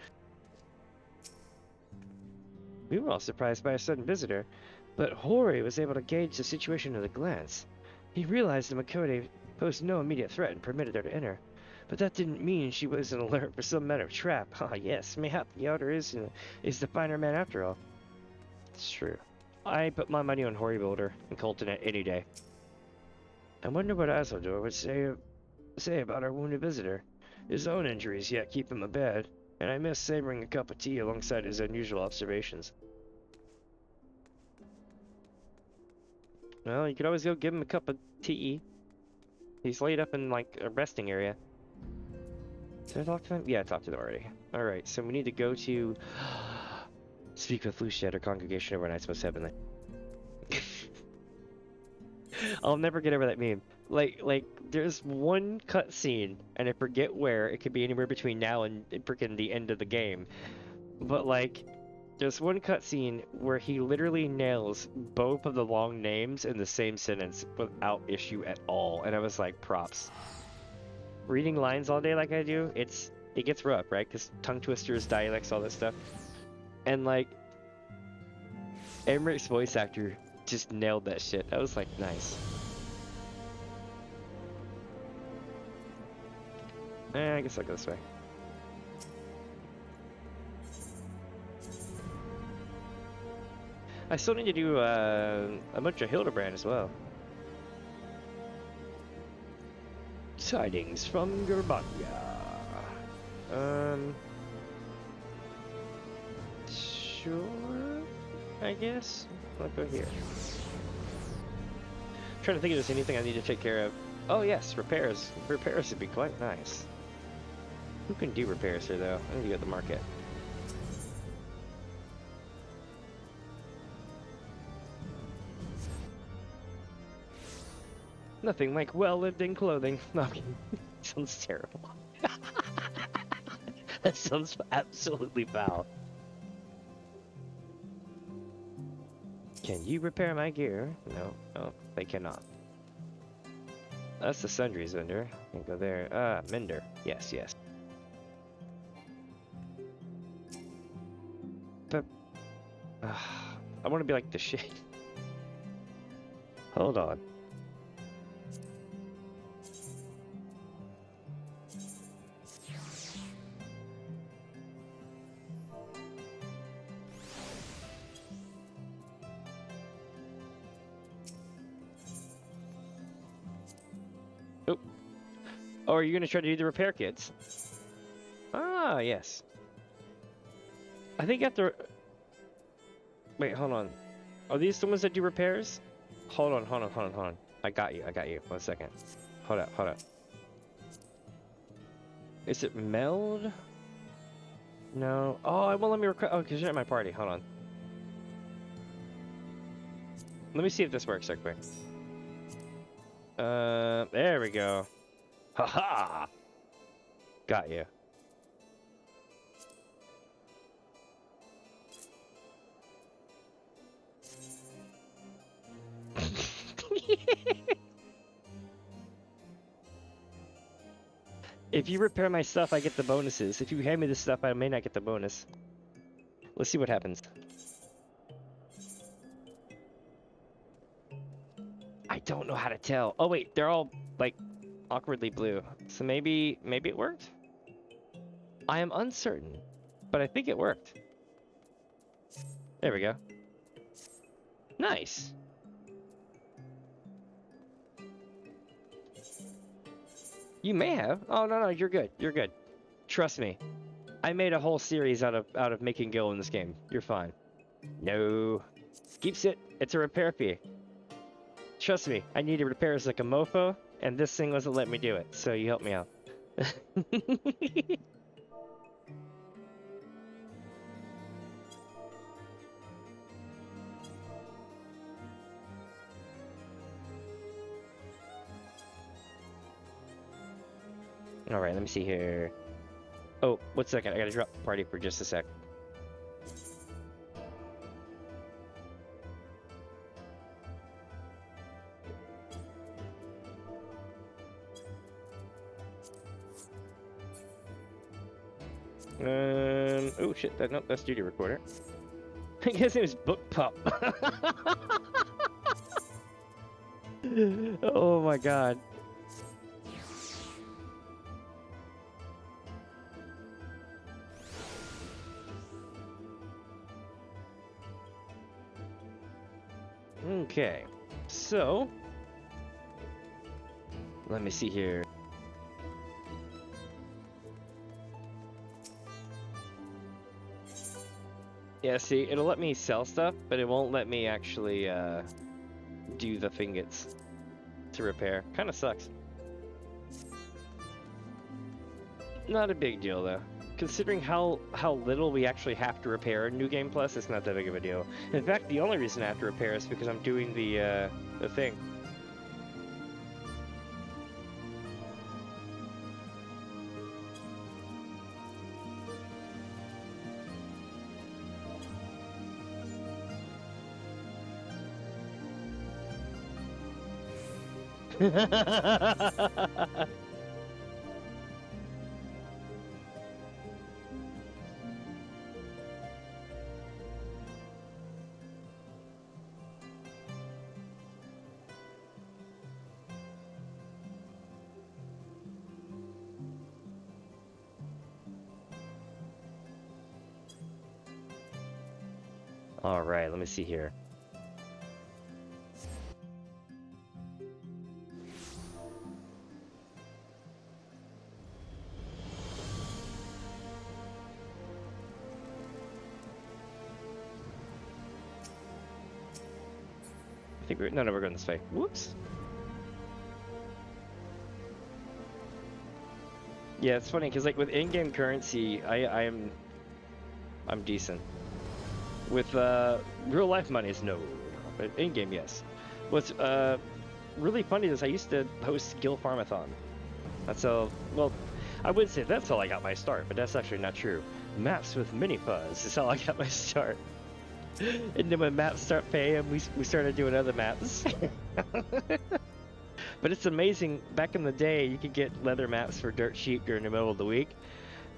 We were all surprised by a sudden visitor, but Hori was able to gauge the situation at a glance. He realized the Makode posed no immediate threat and permitted her to enter. But that didn't mean she was an alert for some kind of trap. Ah yes, mayhap the outer is the finer man after all. It's true. I put my money on Hori Boulder and Colton any day. I wonder what Azaldor would say about our wounded visitor. His own injuries yet keep him abed, and I miss savoring a cup of tea alongside his unusual observations. Well, you could always go give him a cup of tea. He's laid up in, like, a resting area. Did I talk to him? Yeah, I talked to him already. Alright, so we need to go to... Speak with Lucia at her congregation overnight, most heavenly. I'll never get over that meme. Like, there's one cutscene, and I forget where. It could be anywhere between now and freaking the end of the game. But, like, there's one cutscene where he literally nails both of the long names in the same sentence without issue at all. And I was like, props. Reading lines all day like I do, it gets rough, right? Because tongue twisters, dialects, all that stuff. And, like, Emmerich's voice actor just nailed that shit. I was like, nice. I guess I'll go this way. I still need to do a bunch of Hildebrand as well. Tidings from Gerbania. Sure, I guess. I'll go here. I'm trying to think if there's anything I need to take care of. Oh yes, repairs. Repairs would be quite nice. Who can do repairs here though? I need to go to the market. Nothing like well-lived-in clothing. No, sounds terrible. That sounds absolutely foul. Can you repair my gear? No, they cannot. That's the sundries vendor. Can go there. Mender. Yes. But I want to be like the shit. Hold on. Oh, are you gonna try to do the repair kits? Ah, yes. I think after. Wait, hold on. Are these the ones that do repairs? Hold on. I got you. 1 second. Hold up. Is it meld? No. Oh, it won't let me record. Oh, because you're at my party. Hold on. Let me see if this works real quick. There we go. Haha! Got you. If you repair my stuff, I get the bonuses. If you hand me the stuff, I may not get the bonus. Let's see what happens. I don't know how to tell. Oh wait, they're all like awkwardly blue. So maybe it worked? I am uncertain, but I think it worked. There we go. Nice. You may have. Oh no, you're good. You're good. Trust me. I made a whole series out of making gil in this game. You're fine. No. Keeps it. It's a repair fee. Trust me. I needed repairs like a mofo, and this thing wasn't letting me do it. So you helped me out. Alright, let me see here. Oh, 1 second. I gotta drop the party for just a sec. Oh shit, nope, that's Duty Recorder. I guess it was Book Pup. Oh my god. Okay, so let me see here. Yeah, see, it'll let me sell stuff, but it won't let me actually do the fingets to repair. Kind of sucks. Not a big deal though. Considering how little we actually have to repair in New Game Plus, it's not that big of a deal. In fact, the only reason I have to repair is because I'm doing the thing. All right, let me see here. I think we're we're going this way. Whoops. Yeah, it's funny because like with in-game currency, I'm decent. With real life monies, no, but in-game, yes. What's really funny is I used to host Gil Farmathon. That's how, well, I would say that's how I got my start, but that's actually not true. Maps with mini fuzz is how I got my start. And then when maps start paying, we started doing other maps. But it's amazing, back in the day, you could get leather maps for dirt cheap during the middle of the week.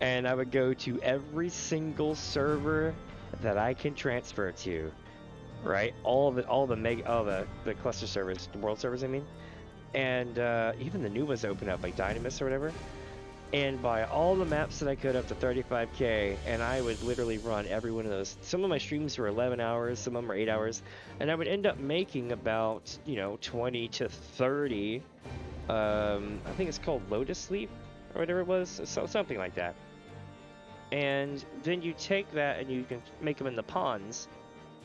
And I would go to every single server that I can transfer to, right? All the cluster servers, the world servers, I mean, and even the new ones open up, like Dynamis or whatever, and buy all the maps that I could up to 35k, and I would literally run every one of those. Some of my streams were 11 hours, some of them were 8 hours, and I would end up making about 20 to 30 I think it's called Lotus Leaf or whatever it was, so, something like that. And then you take that and you can make them into pawns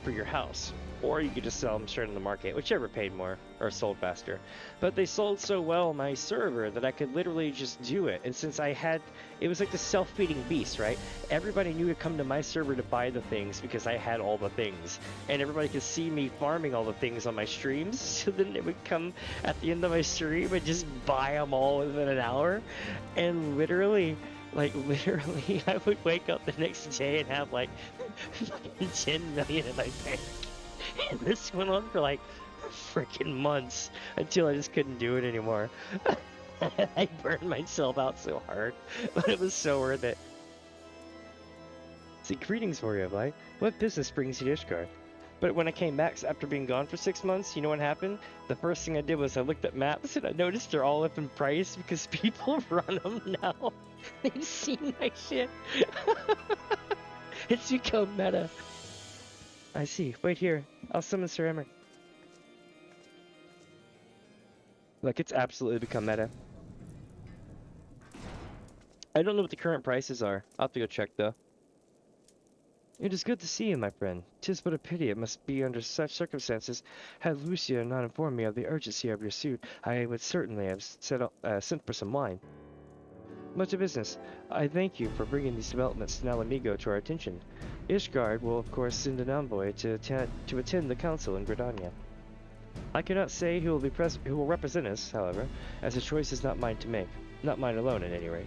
for your house, or you could just sell them straight on the market, whichever paid more or sold faster. But they sold so well on my server that I could literally just do it. And since I had, it was like the self-feeding beast, right? Everybody knew to come to my server to buy the things because I had all the things, and everybody could see me farming all the things on my streams. So then they would come at the end of my stream and just buy them all within an hour. And literally, I would wake up the next day and have like 10 million in my bank. And this went on for like freaking months until I just couldn't do it anymore. I burned myself out so hard, but it was so worth it. See, greetings for you, Lyse. What business brings you to Ishgard? But when I came back after being gone for 6 months, you know what happened? The first thing I did was I looked at maps and I noticed they're all up in price because people run them now. They've seen my shit. It's become meta. I see. Wait here. I'll summon Sir Emmer. Look, it's absolutely become meta. I don't know what the current prices are. I'll have to go check though. It is good to see you, my friend. 'Tis but a pity it must be under such circumstances. Had Lyse not informed me of the urgency of your suit, I would certainly have sent for some wine. Much of business. I thank you for bringing these developments in Alamigo to our attention. Ishgard will of course send an envoy to attend the council in Gridania. I cannot say who will represent us, however, as the choice is not mine to make. Not mine alone, at any rate.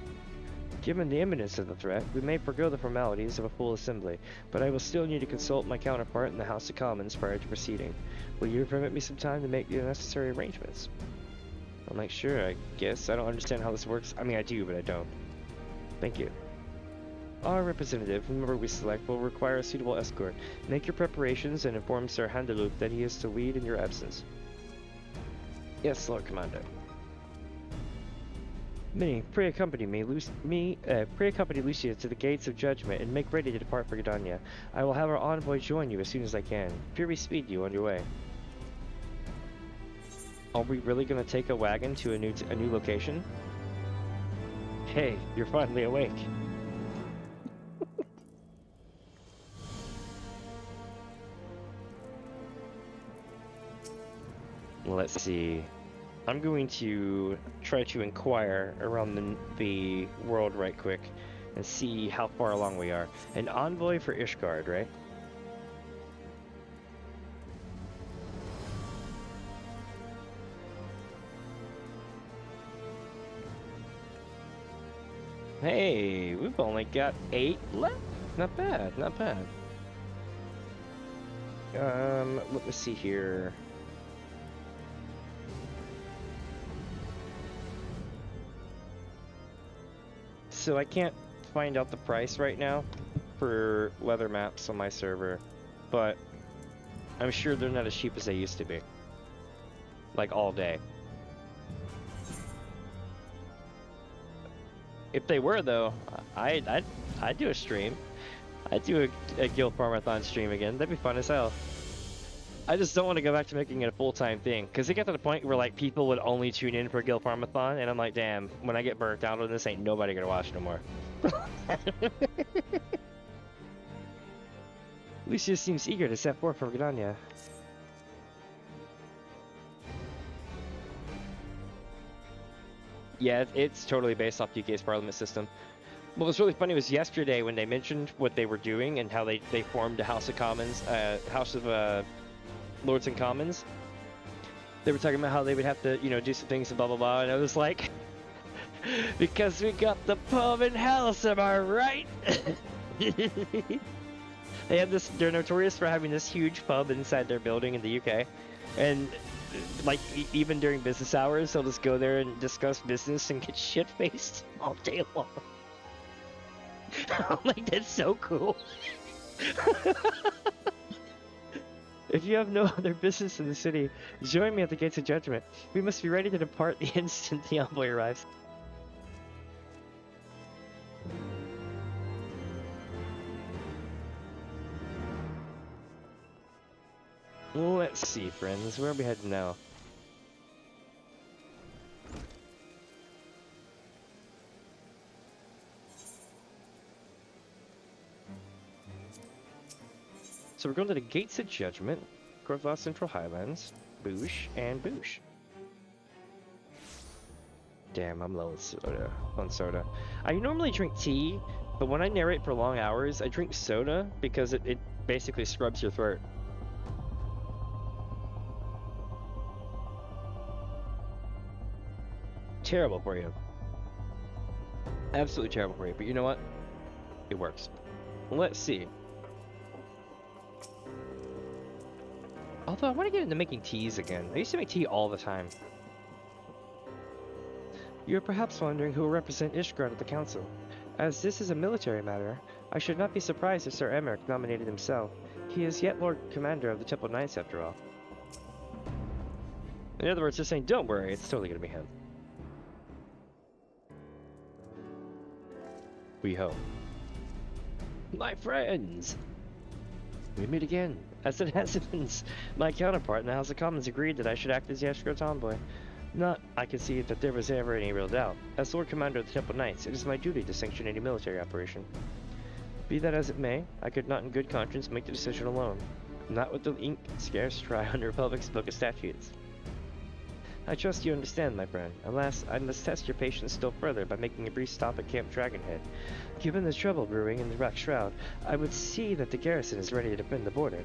Given the imminence of the threat, we may forgo the formalities of a full assembly, but I will still need to consult my counterpart in the House of Commons prior to proceeding. Will you permit me some time to make the necessary arrangements? I'm like, sure, I guess. I don't understand how this works. I mean, I do, but I don't. Thank you. Our representative, whomever we select, will require a suitable escort. Make your preparations and inform Sir Handeluk that he is to lead in your absence. Yes, Lord Commander. Minnie, pray accompany pray accompany Lucia to the gates of judgment and make ready to depart for Gridania. I will have our envoy join you as soon as I can. Fury speed you on your way. Are we really gonna take a wagon to a new location? Hey, you're finally awake. Let's see. I'm going to try to inquire around the world right quick and see how far along we are. An envoy for Ishgard, right? Hey, we've only got 8 left. Not bad, not bad. Let me see here. So I can't find out the price right now for leather maps on my server, but I'm sure they're not as cheap as they used to be. Like all day. If they were though, I'd do a stream. I'd do a Guild Farmathon stream again. That'd be fun as hell. I just don't want to go back to making it a full-time thing, because it got to the point where like people would only tune in for Guild Farmathon, and I'm like, damn, when I get burnt out on this, ain't nobody gonna watch no more. Lucius seems eager to set forth for Gridania. Yeah, it's totally based off UK's Parliament system. What was really funny was yesterday when they mentioned what they were doing and how they formed a House of Commons, House of Lords and Commons. They were talking about how they would have to, you know, do some things and blah blah blah, and I was like, because we got the pub and house, am I right? They have this. They're notorious for having this huge pub inside their building in the UK, and like even during business hours, they'll just go there and discuss business and get shit faced all day long. I'm like, that's so cool. If you have no other business in the city, join me at the gates of judgment. We must be ready to depart the instant the envoy arrives. Let's see, friends. Where are we heading now? So we're going to the Gates of Judgment, Corvallis Central Highlands, Boosh, and Boosh. Damn, I'm low on soda. I normally drink tea, but when I narrate for long hours, I drink soda because it basically scrubs your throat. Terrible for you. Absolutely terrible for you, but you know what? It works. Let's see. Although I want to get into making teas again. I used to make tea all the time. You are perhaps wondering who will represent Ishgard at the council. As this is a military matter, I should not be surprised if Sir Emmerich nominated himself. He is yet Lord Commander of the Temple Knights after all. In other words, they're saying, don't worry, it's totally going to be him. We hope. My friends! We meet again. As it happens, my counterpart in the House of Commons agreed that I should act as Yashgard's envoy. Not, I concede, that there was ever any real doubt. As Lord Commander of the Temple Knights, it is my duty to sanction any military operation. Be that as it may, I could not in good conscience make the decision alone. Not with the ink scarce dry on the Republic's Book of Statutes. I trust you understand, my friend. Alas, I must test your patience still further by making a brief stop at Camp Dragonhead. Given the trouble brewing in the Rock Shroud, I would see that the garrison is ready to defend the border.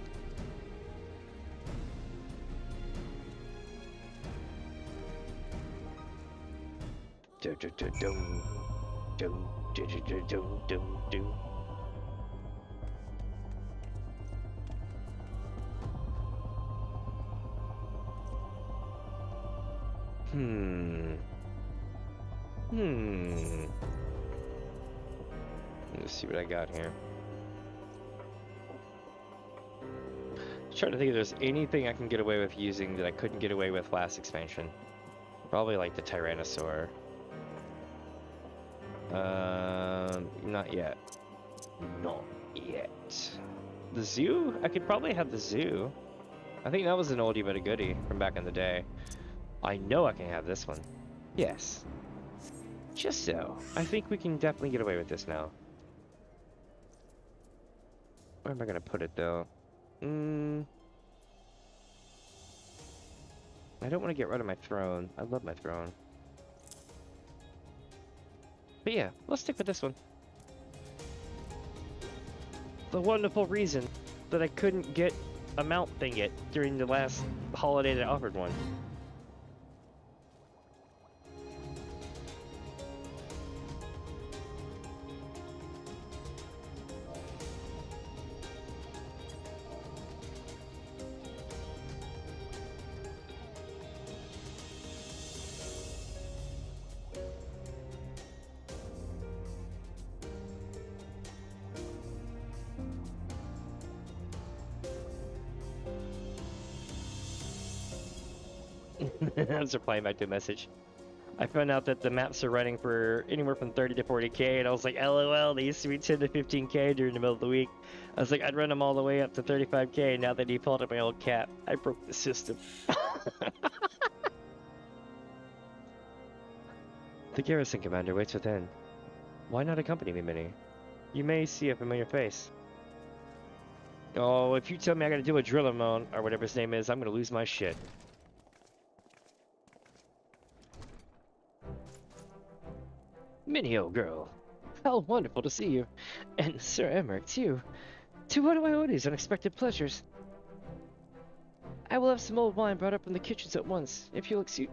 Let's see what I got here. I'm trying to think if there's anything I can get away with using that I couldn't get away with last expansion. Probably like the Tyrannosaur. Not yet. Not yet. The zoo? I could probably have the zoo. I think that was an oldie but a goodie from back in the day. I know I can have this one. Yes. Just so. I think we can definitely get away with this now. Where am I gonna put it though? I don't want to get rid of my throne. I love my throne. But yeah, let's stick with this one. The wonderful reason that I couldn't get a mount thing yet during the last holiday that I offered one. I was replying back to a message. I found out that the maps are running for anywhere from 30 to 40k, and I was like, LOL, they used to be 10 to 15k during the middle of the week. I was like, I'd run them all the way up to 35k, now that he pulled up my old cap. I broke the system. The garrison commander waits within. Why not accompany me, Minnie? You may see a familiar face. Oh, if you tell me I gotta do a Drillamon, or whatever his name is, I'm gonna lose my shit. Minnie, old girl. How wonderful to see you. And Sir Emmerich, too. To what do I owe these unexpected pleasures? I will have some old wine brought up from the kitchens at once, if you'll excuse...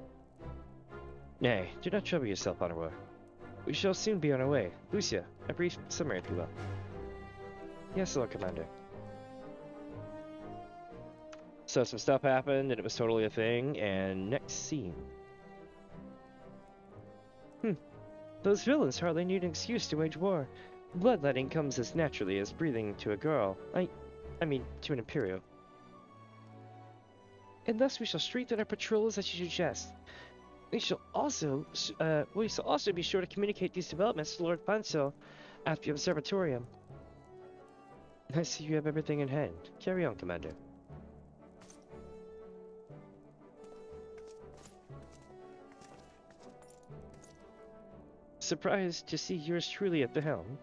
Nay, do not trouble yourself, Honorable. We shall soon be on our way. Lucia, a brief summary, if you will. Yes, Lord Commander. So some stuff happened, and it was totally a thing, and next scene. Those villains hardly need an excuse to wage war. Bloodletting comes as naturally as breathing to a girl. I mean, to an Imperial. And thus we shall strengthen our patrols as you suggest. We shall also be sure to communicate these developments to Lord Pansel at the Observatorium. I see you have everything in hand. Carry on, Commander. Surprised to see yours truly at the helm?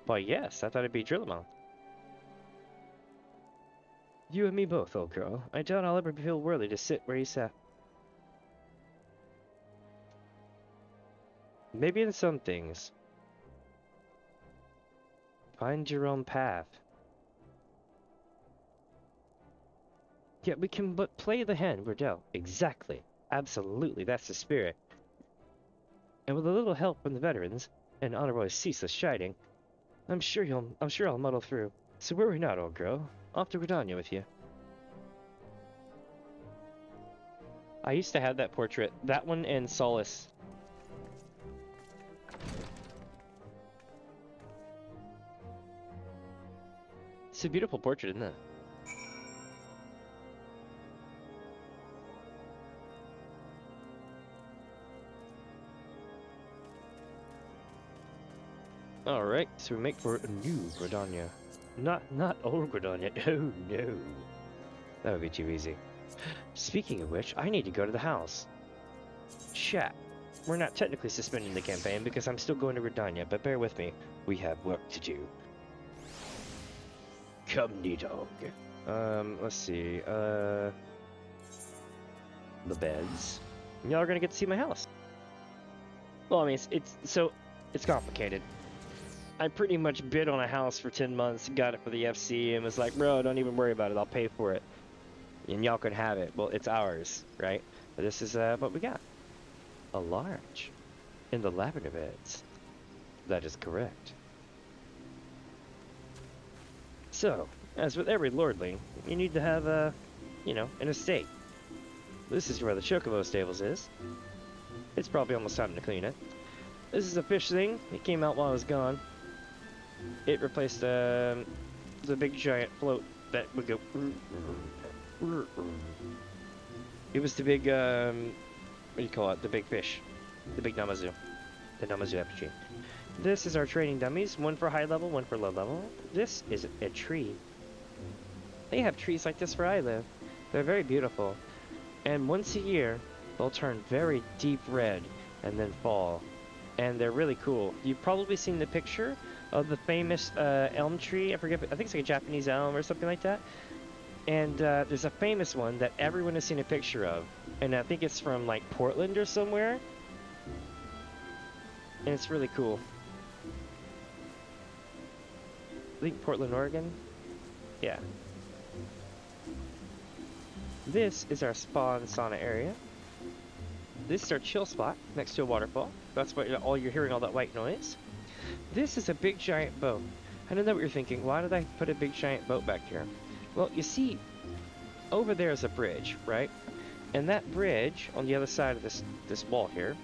Why, yes, I thought it'd be Drillamon. You and me both, old girl. I doubt I'll ever feel worthy to sit where you sat. Maybe in some things. Find your own path. Yet we can but play the hand we're dealt. Exactly. Absolutely, that's the spirit. And with a little help from the veterans, and Honorable's ceaseless chiding, I'm sure I'll muddle through. So worry not, old girl. Off to Gridania with you. I used to have that portrait. That one and Solace. It's a beautiful portrait, isn't it? Alright, so we make for a new Gridania. Not old Gridania. Oh no. That would be too easy. Speaking of which, I need to go to the house. Chat. We're not technically suspending the campaign because I'm still going to Gridania, but bear with me. We have work to do. Come, dog. Let's see. The beds. Y'all are gonna get to see my house. Well, I mean, it's complicated. I pretty much bid on a house for 10 months, got it for the FC, and was like, bro, don't even worry about it, I'll pay for it. And y'all can have it. Well, it's ours, right? But this is what we got. A large. In the lavender beds. That is correct. So, as with every lordling, you need to have an estate. This is where the Chocobo stables is. It's probably almost time to clean it. This is a fish thing. It came out while I was gone. It replaced the big giant float that would go. It was the big what do you call it? The big fish, the big Namazu, the Namazu effigy. This is our training dummies. One for high level, one for low level. This is a tree. They have trees like this where I live. They're very beautiful, and once a year they'll turn very deep red and then fall. And they're really cool. You've probably seen the picture of the famous elm tree. I think it's like a Japanese elm or something like that. And there's a famous one that everyone has seen a picture of. And I think it's from like Portland or somewhere. And it's really cool. I think Portland, Oregon? Yeah. This is our spa and sauna area. This is our chill spot next to a waterfall. That's why you're hearing all that white noise. This is a big giant boat. I don't know what you're thinking. Why did I put a big giant boat back here? Well, you see, over there is a bridge, right? And that bridge on the other side of this wall here.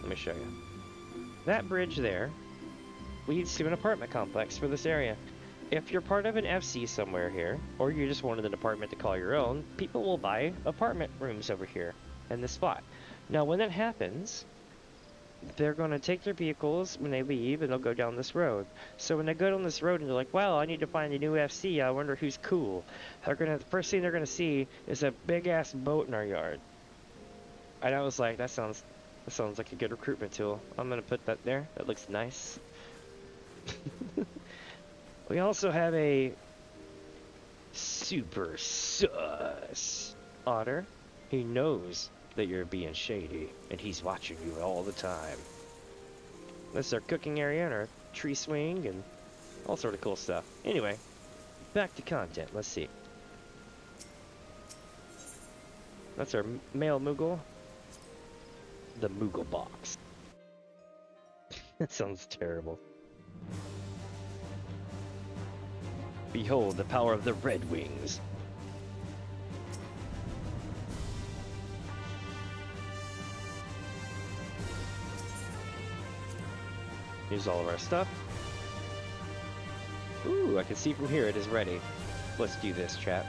Let me show you. That bridge there leads to an apartment complex for this area. If you're part of an FC somewhere here, or you just wanted an apartment to call your own, people will buy apartment rooms over here in this spot. Now, when that happens, they're going to take their vehicles when they leave, and they'll go down this road. So when they go down this road and they're like, well, I need to find a new FC, I wonder who's cool. The first thing they're going to see is a big-ass boat in our yard. And I was like, that sounds like a good recruitment tool. I'm going to put that there. That looks nice. We also have a super sus otter. He knows that you're being shady, and he's watching you all the time. This is our cooking area and our tree swing and all sort of cool stuff. Anyway, back to content. Let's see. That's our male Moogle. The Moogle box. That sounds terrible. Behold the power of the Red Wings. Here's all of our stuff. Ooh, I can see from here it is ready. Let's do this, chat.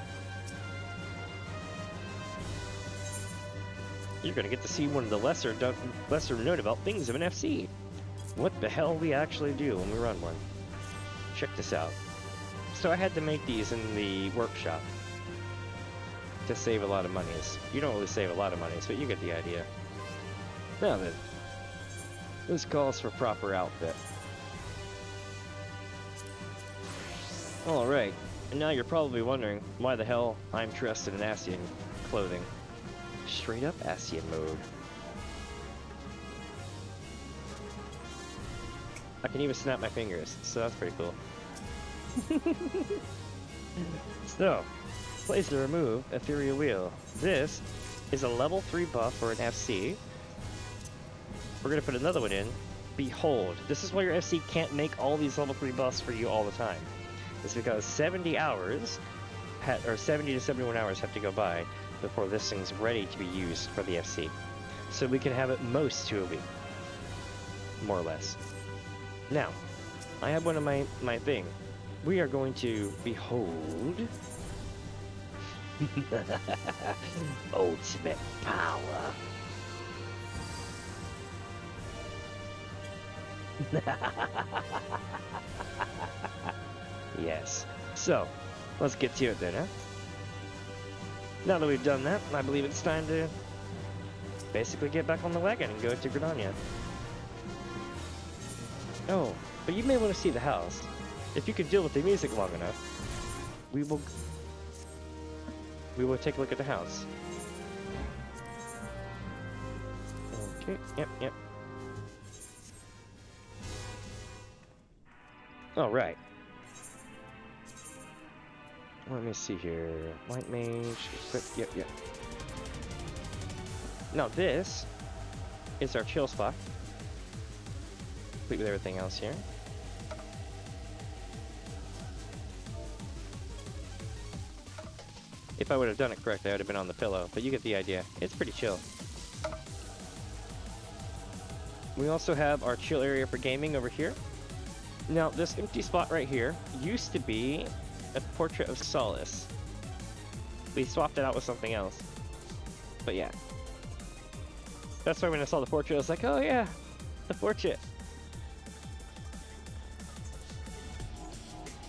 You're gonna get to see one of the lesser known about things of an FC. What the hell we actually do when we run one. Check this out. So I had to make these in the workshop to save a lot of monies. You don't really save a lot of monies, but you get the idea. Now then, this calls for proper outfit. Alright, And now you're probably wondering why the hell I'm dressed in Ascian clothing. Straight up Ascian mode. I can even snap my fingers, so that's pretty cool. So, place to remove Ethereal Wheel. This is a level 3 buff for an FC. We're gonna put another one in. Behold. This is why your FC can't make all these level 3 buffs for you all the time. It's because 70 hours, or 70 to 71 hours have to go by before this thing's ready to be used for the FC. So we can have it most to a week. More or less. Now, I have one of my thing. We are going to behold ultimate power. Yes. So, let's get to it then, huh? Now that we've done that, I believe it's time to basically get back on the wagon and go to Gridania. Oh, but you may want to see the house. If you can deal with the music long enough, we will take a look at the house. Okay, yep. Alright. Let me see here. White mage, equip, yep. Now this is our chill spot. Complete with everything else here. If I would have done it correctly, I would have been on the pillow, but you get the idea. It's pretty chill. We also have our chill area for gaming over here. Now, this empty spot right here used to be a portrait of Solace. We swapped it out with something else. But yeah. That's why when I saw the portrait, I was like, oh yeah, the portrait.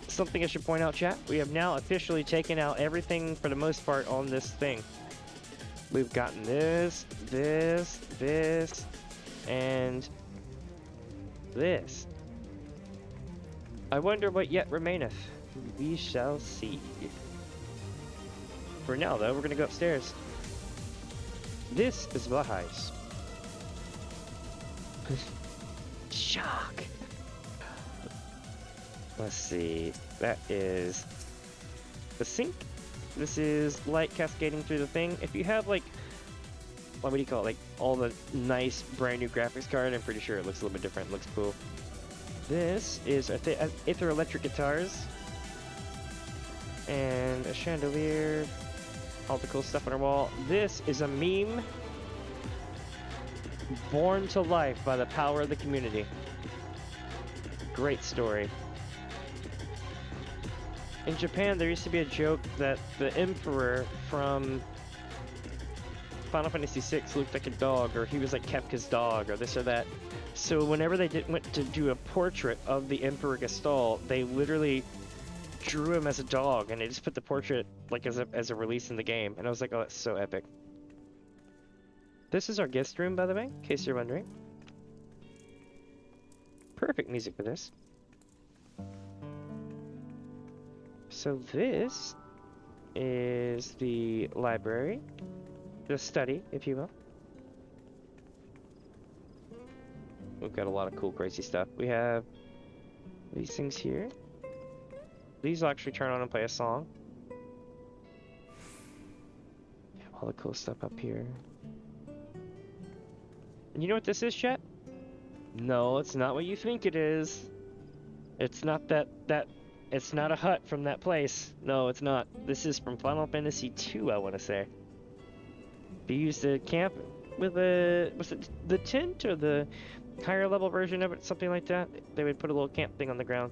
Something I should point out, chat. We have now officially taken out everything for the most part on this thing. We've gotten this, and this. I wonder what yet remaineth. We shall see. For now, though, we're gonna go upstairs. This is Lyse. Shock. Let's see. That is the sink. This is light cascading through the thing. If you have like, what do you call it? Like all the nice brand new graphics card, I'm pretty sure it looks a little bit different. It looks cool. This is Aether electric guitars and a chandelier. All the cool stuff on our wall. This is a meme born to life by the power of the community. Great story. In Japan, there used to be a joke that the Emperor from Final Fantasy VI looked like a dog, or he was like Kefka's dog, or this or that. So whenever they went to do a portrait of the Emperor Gestalt, they literally drew him as a dog, and they just put the portrait like as a release in the game. And I was like, oh, that's so epic. This is our guest room, by the way, in case you're wondering. Perfect music for this. So this is the library, the study, if you will. We've got a lot of cool, crazy stuff. We have these things here. These will actually turn on and play a song. We have all the cool stuff up here. And you know what this is, chat? No, it's not what you think it is. It's not it's not a hut from that place. No, it's not. This is from Final Fantasy II, I want to say. They used to camp with was it the tent or the higher level version of it, something like that? They would put a little camp thing on the ground.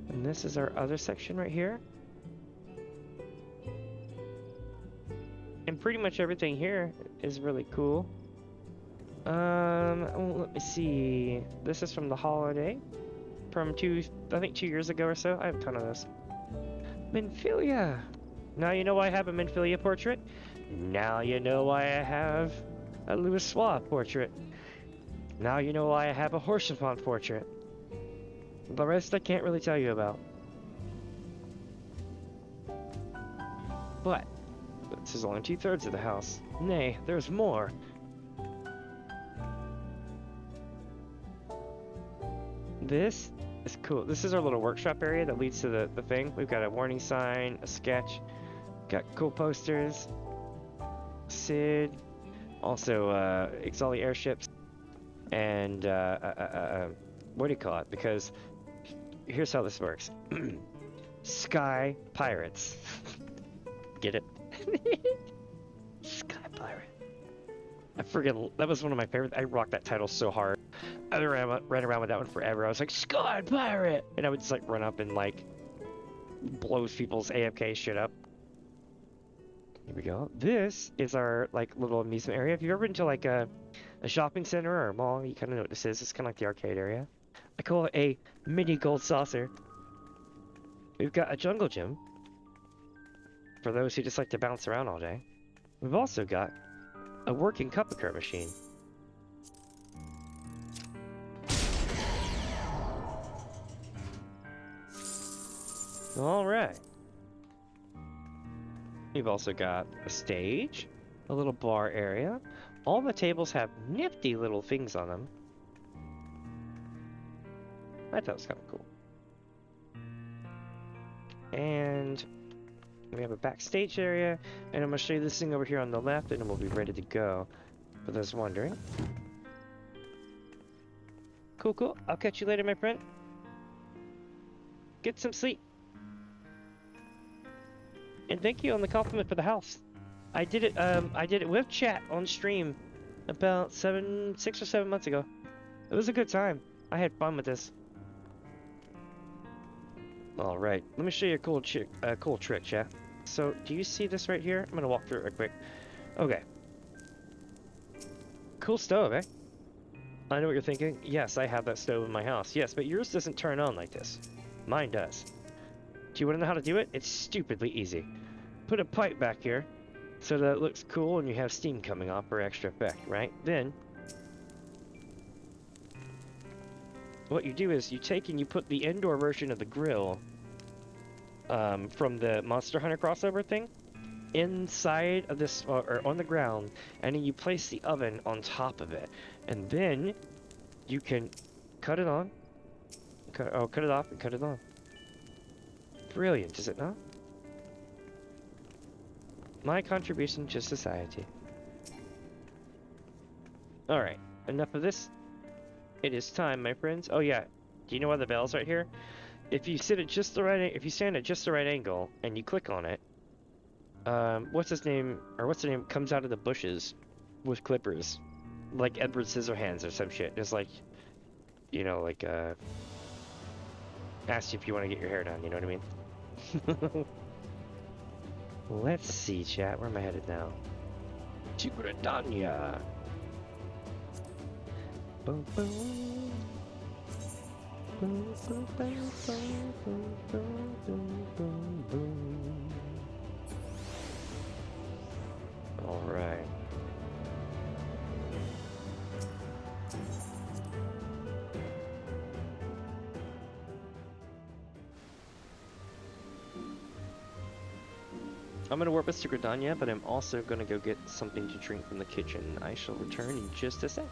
And this is our other section right here. And pretty much everything here is really cool. Let me see. This is from the holiday. From I think 2 years ago or so. I have a ton of those. Minfilia. Now you know why I have a Minfilia portrait. Now you know why I have a Louisoix portrait. Now you know why I have a Horsefant portrait. The rest I can't really tell you about. But this is only 2/3 of the house. Nay, there's more. This is cool. This is our little workshop area that leads to the thing. We've got a warning sign, a sketch, got cool posters, Sid, also Ixali airships, and what do you call it? Because here's how this works. Sky Pirates. Get it? Sky Pirate. I forget, that was one of my favorites. I rocked that title so hard. I ran around with that one forever. I was like, Sky Pirate! And I would just like run up and like blow people's AFK shit up. Here we go. This is our like little amusement area. If you've ever been to like a shopping center or a mall, you kind of know what this is. It's kind of like the arcade area. I call it a mini gold saucer. We've got a jungle gym for those who just like to bounce around all day. We've also got a working cup-a-cur machine. Alright. We've also got a stage, a little bar area. All the tables have nifty little things on them. I thought it was kind of cool. And we have a backstage area, and I'm going to show you this thing over here on the left, and then we'll be ready to go. For those wondering. Cool, cool. I'll catch you later, my friend. Get some sleep. And thank you on the compliment for the house. I did it with chat on stream about 6 or 7 months ago. It was a good time. I had fun with this. All right, let me show you a cool trick, chat. So, do you see this right here? I'm gonna walk through it real quick. Okay. Cool stove, eh? I know what you're thinking. Yes, I have that stove in my house. Yes, but yours doesn't turn on like this. Mine does. Do you want to know how to do it? It's stupidly easy. Put a pipe back here so that it looks cool and you have steam coming off for extra effect, right? Then, what you do is you take and you put the indoor version of the grill from the Monster Hunter crossover thing inside of this, or on the ground, and then you place the oven on top of it. And then you can cut it on, cut it off and cut it on. Brilliant, is it not? My contribution to society. Alright, enough of this. It is time, my friends. Oh yeah, do you know why the bell's right here? If you sit at just the right, if you stand at just the right angle and you click on it, what's his name, or what's the name, comes out of the bushes with clippers, like Edward Scissorhands or some shit. Just like, you know, like ask you if you want to get your hair done. You know what I mean? Let's see, chat. Where am I headed now? To Gridania. Boom, boom. Boom, boom, boom, boom, boom, boom, boom, boom, boom. All right. I'm going to warp us to Gridania, but I'm also going to go get something to drink from the kitchen. I shall return in just a sec.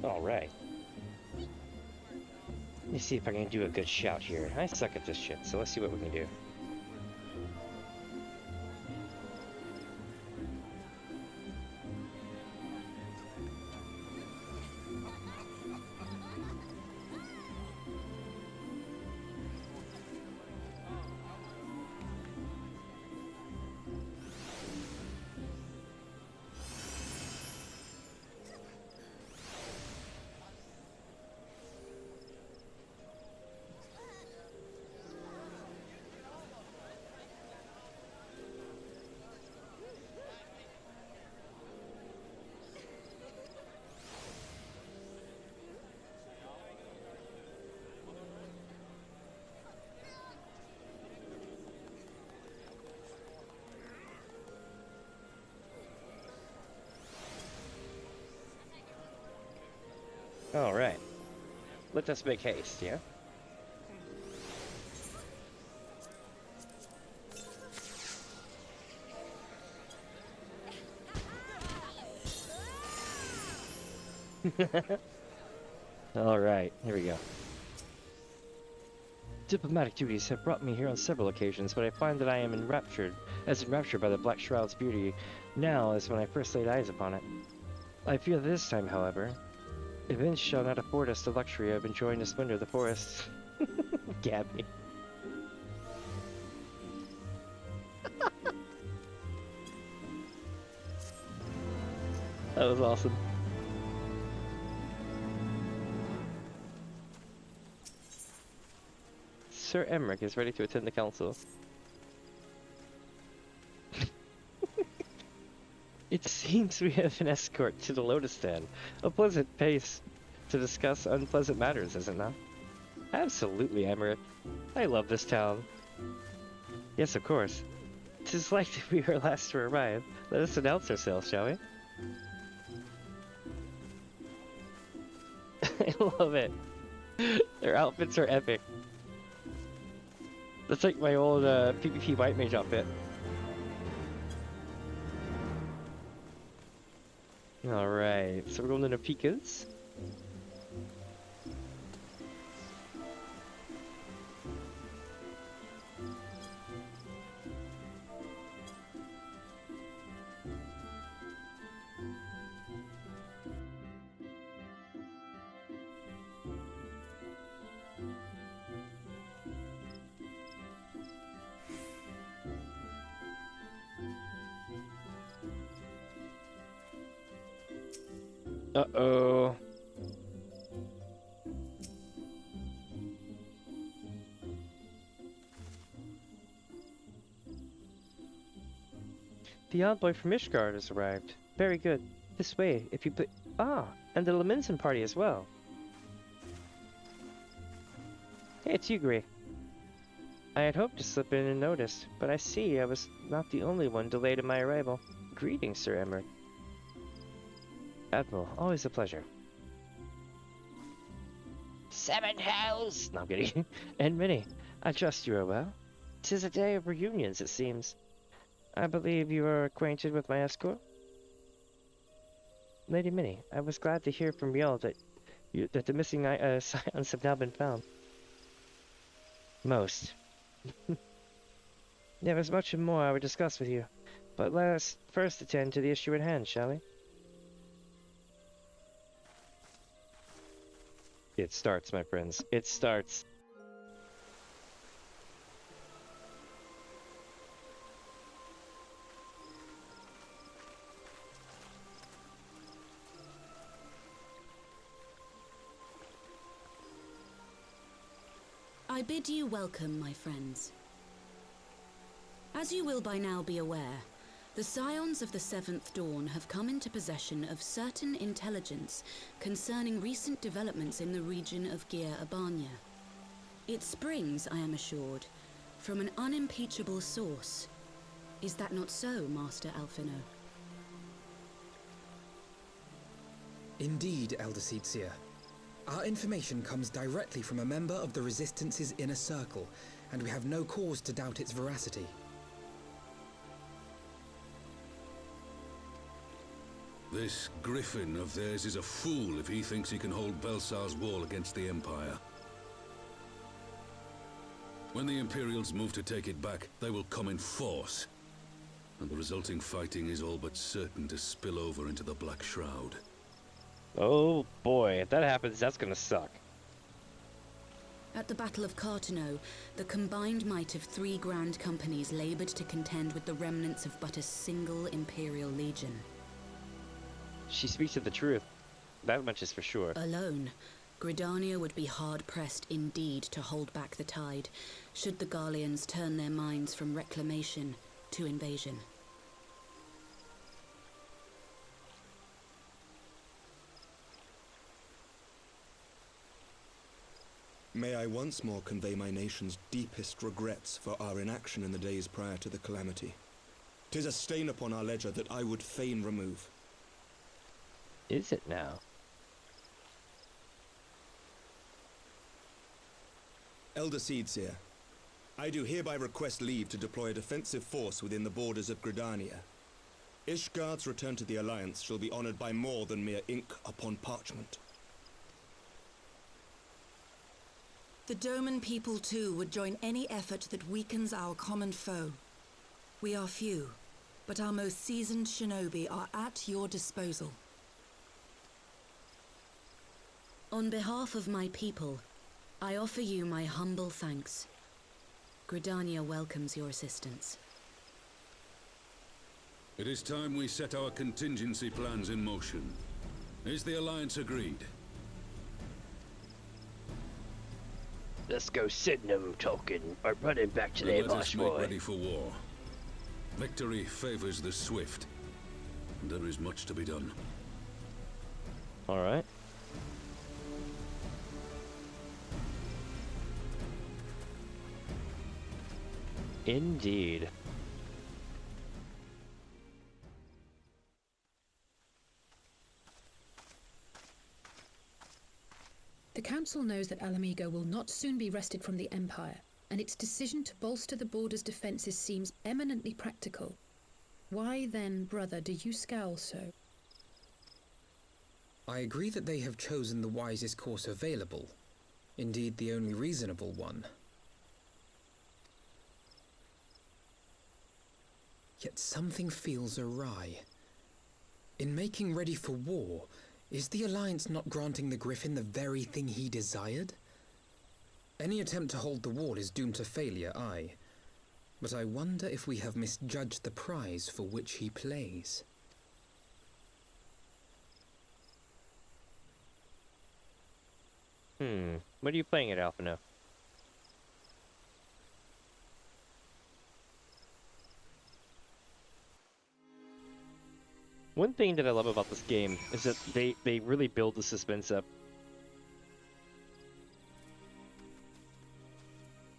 Alright. Let me see if I can do a good shout here. I suck at this shit, so let's see what we can do. Alright. Let us make haste, yeah? Alright, here we go. Diplomatic duties have brought me here on several occasions, but I find that I am enraptured by the Black Shroud's beauty now as when I first laid eyes upon it. I fear that this time, however, events shall not afford us the luxury of enjoying the splendor of the forest. Gabby. That was awesome. Sir Emmerich is ready to attend the council. It seems we have an escort to the Lotus Stand. A pleasant pace to discuss unpleasant matters, is it not? Absolutely, Emmerich. I love this town. Yes, of course. 'Tis like we were last to arrive. Let us announce ourselves, shall we? I love it. Their outfits are epic. That's like my old PvP White Mage outfit. Alright, so we're going into Pika's. Uh-oh. The envoy from Ishgard has arrived. Very good. This way, if you put... Ah, and the Laminson party as well. Hey, it's you, Gray. I had hoped to slip in unnoticed, but I see I was not the only one delayed in my arrival. Greetings, Sir Emmerich. Admiral, always a pleasure. 7 hells! No, I'm kidding. And Minnie, I trust you are well. 'Tis a day of reunions, it seems. I believe you are acquainted with my escort? Lady Minnie, I was glad to hear from y'all that the missing scions have now been found. Most. There is much more I would discuss with you, but let us first attend to the issue at hand, shall we? It starts, my friends. It starts. I bid you welcome, my friends. As you will by now be aware, the Scions of the Seventh Dawn have come into possession of certain intelligence concerning recent developments in the region of Gyr Abania. It springs, I am assured, from an unimpeachable source. Is that not so, Master Alphino? Indeed, Elder Seedseer. Our information comes directly from a member of the Resistance's inner circle, and we have no cause to doubt its veracity. This Griffin of theirs is a fool if he thinks he can hold Belsar's wall against the Empire. When the Imperials move to take it back, they will come in force. And the resulting fighting is all but certain to spill over into the Black Shroud. Oh boy, if that happens, that's gonna suck. At the Battle of Cartano, the combined might of 3 grand companies labored to contend with the remnants of but a single Imperial legion. She speaks of the truth. That much is for sure. Alone, Gridania would be hard-pressed indeed to hold back the tide, should the Garleans turn their minds from reclamation to invasion. May I once more convey my nation's deepest regrets for our inaction in the days prior to the calamity. 'Tis a stain upon our ledger that I would fain remove. Is it now? Elder Seedseer, I do hereby request leave to deploy a defensive force within the borders of Gridania. Ishgard's return to the Alliance shall be honored by more than mere ink upon parchment. The Doman people too would join any effort that weakens our common foe. We are few, but our most seasoned shinobi are at your disposal. On behalf of my people, I offer you my humble thanks. Gridania welcomes your assistance. It is time we set our contingency plans in motion. Is the Alliance agreed? Let's go sitting them talking, or running back to Then the let us make boy. ready for war. Victory favors the swift. And there is much to be done. Alright. Indeed. The Council knows that Alamigo will not soon be wrested from the Empire, and its decision to bolster the border's defenses seems eminently practical. Why then, brother, do you scowl so? I agree that they have chosen the wisest course available. Indeed, the only reasonable one. Yet something feels awry. In making ready for war, is the Alliance not granting the Griffin the very thing he desired? Any attempt to hold the wall is doomed to failure, aye. But I wonder if we have misjudged the prize for which he plays. What are you playing at Alphino? One thing that I love about this game is that they really build the suspense up.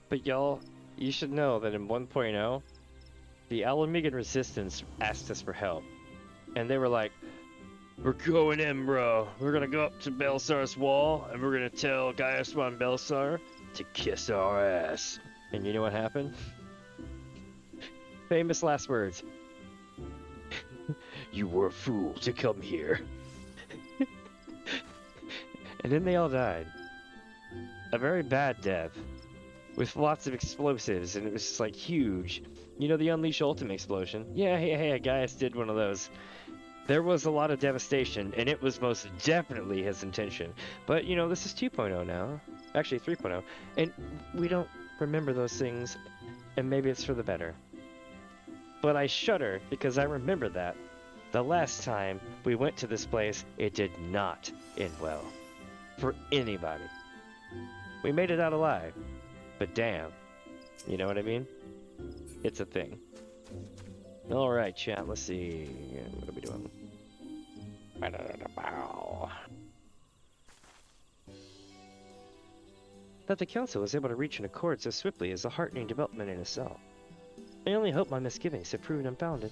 But y'all, you should know that in 1.0, the Alamigan Resistance asked us for help. And they were like, we're going in, bro. We're gonna go up to Belsar's wall, and we're gonna tell Gaius von Belsar to kiss our ass. And you know what happened? Famous last words. You were a fool to come here. And then they all died. A very bad death. With lots of explosives, and it was just like huge. You know the Unleash Ultimate explosion? Yeah, hey, Gaius did one of those. There was a lot of devastation, and it was most definitely his intention. But, you know, this is 2.0 now. Actually, 3.0. And we don't remember those things, and maybe it's for the better. But I shudder, because I remember that. The last time we went to this place, it did not end well. For anybody. We made it out alive. But damn. You know what I mean? It's a thing. Alright, chat, let's see. What are we doing? That the Council was able to reach an accord so swiftly is a heartening development in itself. I only hope my misgivings have proven unfounded.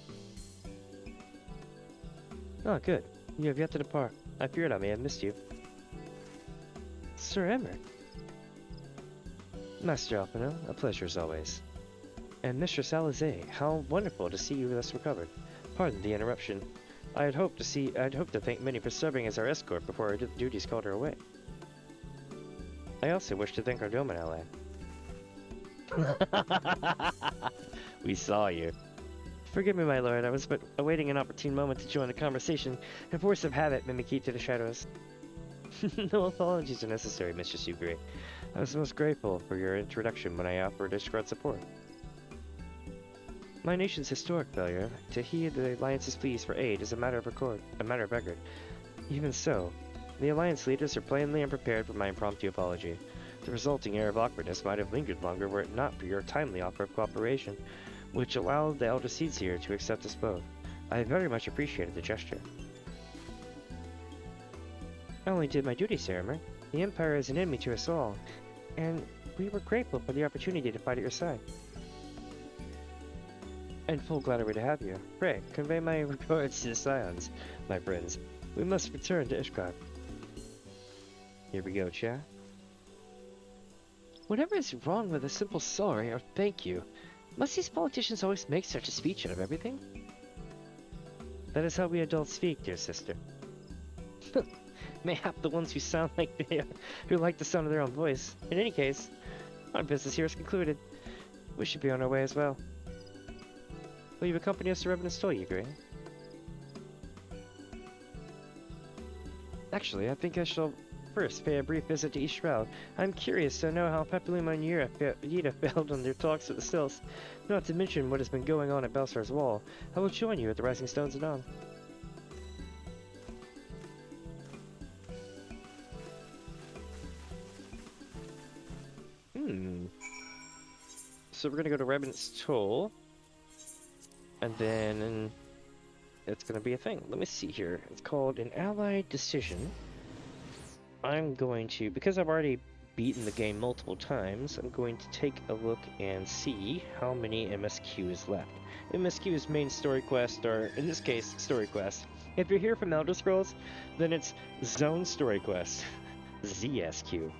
Oh, good. You have yet to depart. I feared I may have missed you. Sir Emmerich. Master Alphino, a pleasure as always. And Mistress Lyse, how wonderful to see you thus recovered. Pardon the interruption. I'd hoped to thank Minnie for serving as our escort before our duties called her away. I also wish to thank our Doman ally. We saw you. Forgive me, my lord, I was but awaiting an opportune moment to join the conversation, and force of habit made me keep to the shadows. No apologies are necessary, Mistress Yugri. I was most grateful for your introduction when I offered escort support. My nation's historic failure to heed the Alliance's pleas for aid is a matter of record. Even so, the Alliance leaders are plainly unprepared for my impromptu apology. The resulting air of awkwardness might have lingered longer were it not for your timely offer of cooperation, which allowed the Elder Seedseer to accept us both. I very much appreciated the gesture. I only did my duty, Saramer. The Empire is an enemy to us all, and we were grateful for the opportunity to fight at your side. And full gladdery to have you. Pray, convey my regards to the Scions, my friends. We must return to Ishgard. Here we go, chat. Whatever is wrong with a simple sorry or thank you? Must these politicians always make such a speech out of everything? That is how we adults speak, dear sister. Mayhap the ones who sound like who like the sound of their own voice. In any case, our business here is concluded. We should be on our way as well. Will you accompany us to Revenant's Toll, Yugri? Actually, I think I shall first pay a brief visit to East Shroud. I'm curious to know how Papalymo and Yda failed on their talks with the Stilts, not to mention what has been going on at Belsar's Wall. I will join you at the Rising Stones at dawn. So we're gonna go to Revenant's Toll, and then it's gonna be a thing. Let me see here. It's called an allied decision. I'm going to, because I've already beaten the game multiple times, I'm going to take a look and see how many MSQ is left. MSQ is main story quest, or in this case, story quest. If you're here from Elder Scrolls, then it's Zone Story Quest, ZSQ.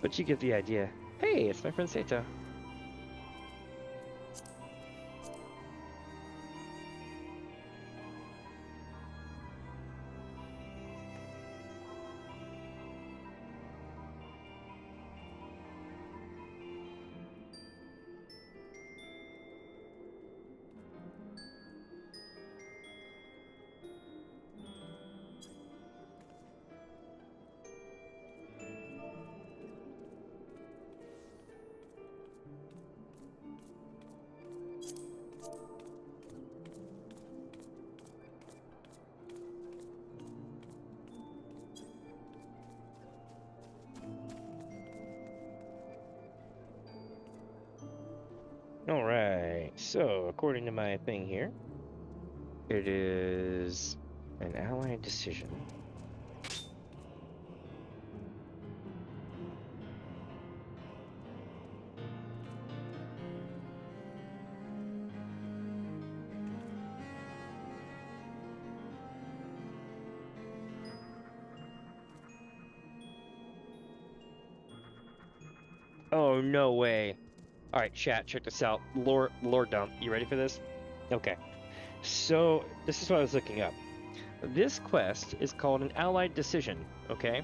But you get the idea. Hey, it's my friend Seto. Alright, so according to my thing here, it is an allied decision. Oh, no way. Alright, chat, check this out. Lore dump. You ready for this? Okay. So, this is what I was looking up. This quest is called an allied decision, okay?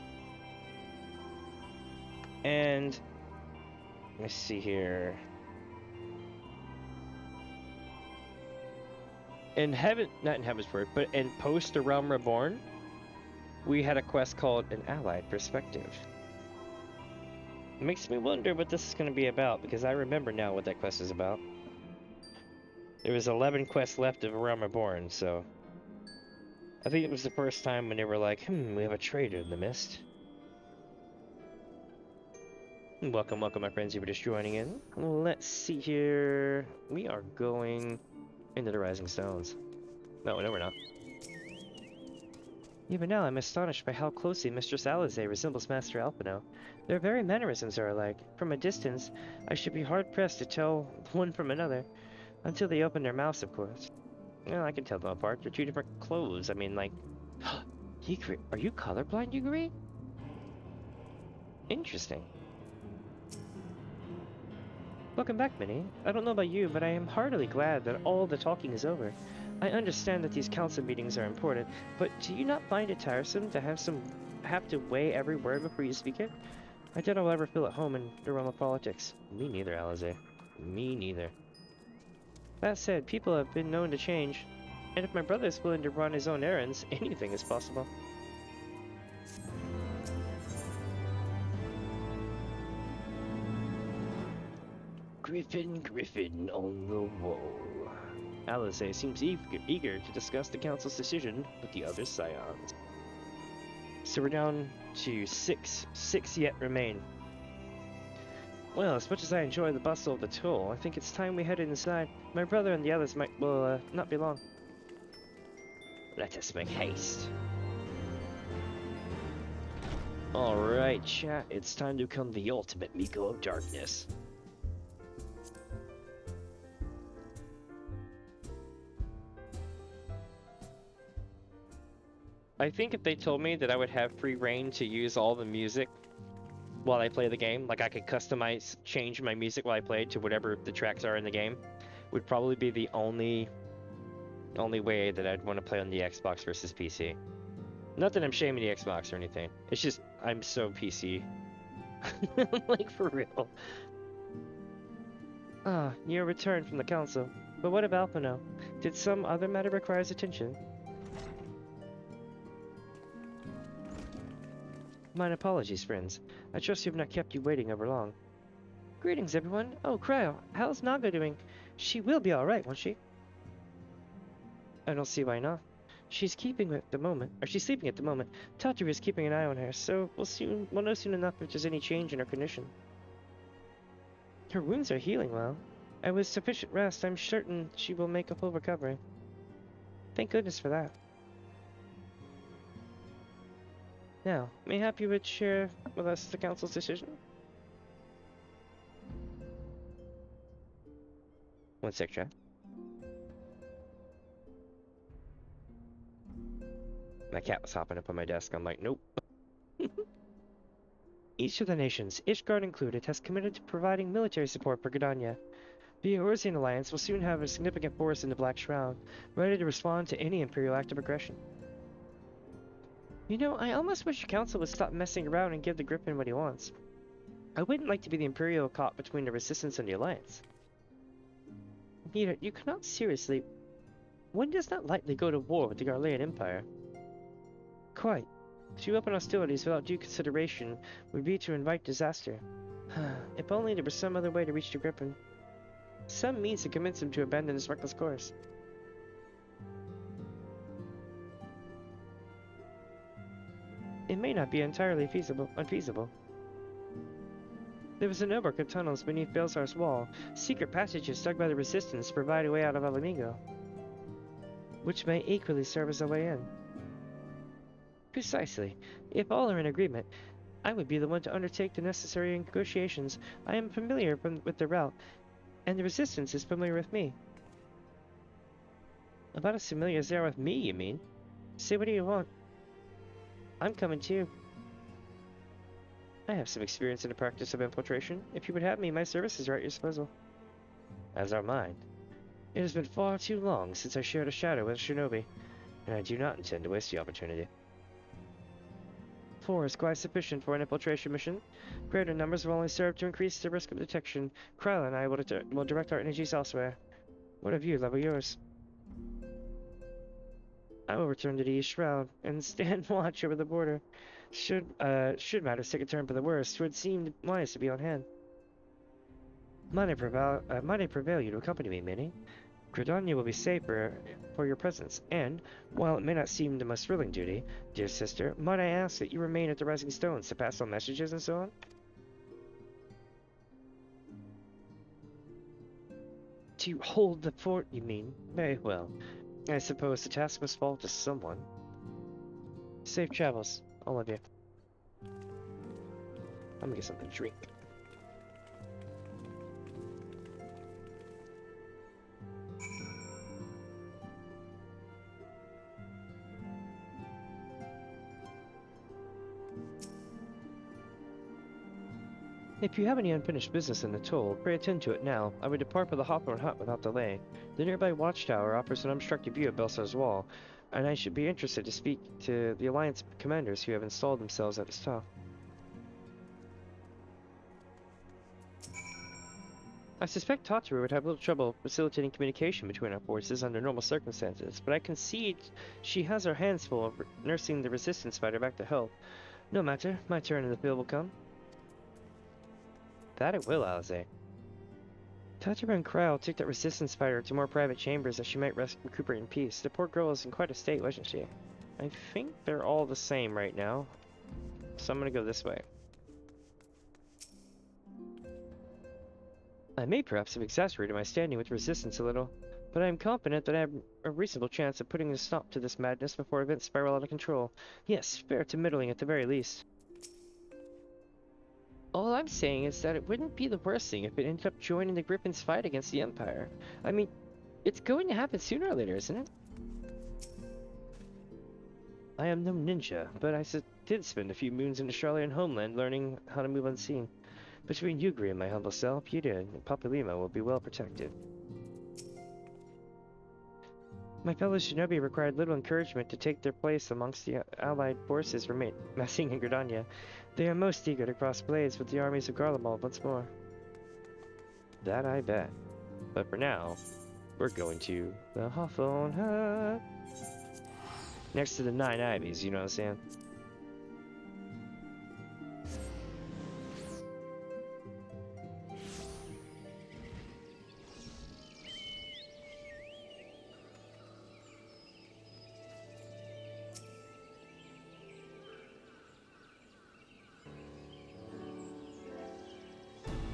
And let me see here. In not in Heavensward, but in Post the Realm Reborn, we had a quest called an allied perspective. It makes me wonder what this is going to be about, because I remember now what that quest is about. There was 11 quests left of Realm Reborn, so I think it was the first time when they were like, we have a traitor in the mist. Welcome, my friends, you were just joining in. Let's see here. We are going into the Rising Stones. No, we're not. Even now, I'm astonished by how closely Mistress Lyse resembles Master Alphino. Their very mannerisms are alike. From a distance, I should be hard-pressed to tell one from another. Until they open their mouths, of course. Well, I can tell them apart. They're two different clothes. I mean, like... Are you colorblind, Yugri? Interesting. Welcome back, Minnie. I don't know about you, but I am heartily glad that all the talking is over. I understand that these council meetings are important, but do you not find it tiresome to have to weigh every word before you speak it? I doubt I'll ever feel at home in the realm of politics. Me neither, Lyse. Me neither. That said, people have been known to change, and if my brother is willing to run his own errands, anything is possible. Griffin, Griffin on the wall. Lyse seems eager to discuss the council's decision with the other scions. So we're down to 6. 6 yet remain. Well, as much as I enjoy the bustle of the toll, I think it's time we headed inside. My brother and the others will not be long. Let us make haste. Alright, chat, it's time to become the ultimate Miko of darkness. I think if they told me that I would have free reign to use all the music while I play the game, like I could change my music while I played to whatever the tracks are in the game, would probably be the only way that I'd want to play on the Xbox versus PC. Not that I'm shaming the Xbox or anything. It's just I'm so PC. Like for real. Ah, you're returned from the council. But what of Alphino? Did some other matter require his attention? My apologies, friends. I trust you have not kept you waiting over long. Greetings, everyone. Oh, Cryo, how's Naga doing? She will be alright, won't she? I don't see why not. She's sleeping at the moment. Tataru is keeping an eye on her, so we'll know soon enough if there's any change in her condition. Her wounds are healing well, and with sufficient rest, I'm certain she will make a full recovery. Thank goodness for that. Now, mayhap you would share with us the council's decision? One sec, chat. My cat was hopping up on my desk. I'm like, nope. Each of the nations, Ishgard included, has committed to providing military support for Gridania. The Eorzean Alliance will soon have a significant force in the Black Shroud, ready to respond to any Imperial act of aggression. You know, I almost wish the Council would stop messing around and give the Griffin what he wants. I wouldn't like to be the Imperial caught between the Resistance and the Alliance. Yda, you cannot seriously... One does not lightly go to war with the Garlean Empire. Quite. To open hostilities without due consideration would be to invite disaster. If only there was some other way to reach the Griffin. Some means to convince him to abandon his reckless course. It may not be entirely unfeasible. There was a network of tunnels beneath Belsar's wall, secret passages dug by the Resistance to provide a way out of Alamigo, which may equally serve as a way in. Precisely. If all are in agreement, I would be the one to undertake the necessary negotiations. I am familiar with the route, and the Resistance is familiar with me. About as familiar as they are with me, you mean? Say, what do you want? I'm coming too. I have some experience in the practice of infiltration. If you would have me, my services are at your disposal. As are mine. It has been far too long since I shared a shadow with a shinobi, and I do not intend to waste the opportunity. 4 is quite sufficient for an infiltration mission. Greater numbers will only serve to increase the risk of detection. Kryla and I will direct our energies elsewhere. What of you, level yours? I will return to the East Shroud and stand watch over the border. Should matters take a turn for the worse, it would seem wise to be on hand. Might I prevail you to accompany me, Minnie? Gridania will be safer for your presence, and, while it may not seem the most thrilling duty, dear sister, might I ask that you remain at the Rising Stones to pass on messages and so on? To hold the fort, you mean? Very well. I suppose the task must fall to someone. Safe travels, all of you. I'm gonna get something to drink. If you have any unfinished business in the toll, pray attend to it now. I would depart for the Hawthorne Hut without delay. The nearby watchtower offers an unobstructed view of Belsar's Wall, and I should be interested to speak to the Alliance commanders who have installed themselves at its top. I suspect Tataru would have little trouble facilitating communication between our forces under normal circumstances, but I concede she has her hands full of nursing the resistance fighter back to health. No matter, my turn in the field will come. That it will, Lyse. Tataru and Kryle took that resistance fighter to more private chambers that she might recuperate in peace. The poor girl was in quite a state, wasn't she? I think they're all the same right now, so I'm gonna go this way. I may perhaps have exaggerated my standing with resistance a little, but I am confident that I have a reasonable chance of putting a stop to this madness before events spiral out of control. Yes, fair to middling at the very least. All I'm saying is that it wouldn't be the worst thing if it ended up joining the Griffin's fight against the Empire. I mean, it's going to happen sooner or later, isn't it? I am no ninja, but I did spend a few moons in Australian homeland learning how to move unseen. Between Ugri and my humble self, Yda and Papalymo will be well protected. My fellow shinobi required little encouragement to take their place amongst the allied forces massing in Gridania. They are most eager to cross blades with the armies of Garlemald once more. That I bet. But for now, we're going to the Hawthorne Hut. Next to the 9 Ivies, you know what I'm saying?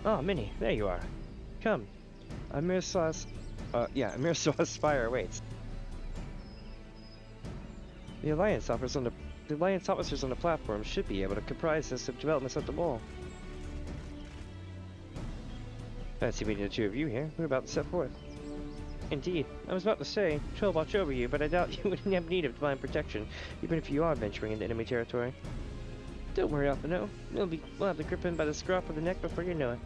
Oh, Minnie, there you are. Come. Eorzea Spire awaits. The Alliance officers on the platform should be able to comprise us of developments at the wall. Fancy meeting the two of you here. We're about to set forth. Indeed. I was about to say, she'll watch over you, but I doubt you wouldn't have need of divine protection, even if you are venturing into enemy territory. Don't worry, Alphino. We'll have the Griffin by the scruff of the neck before you know it.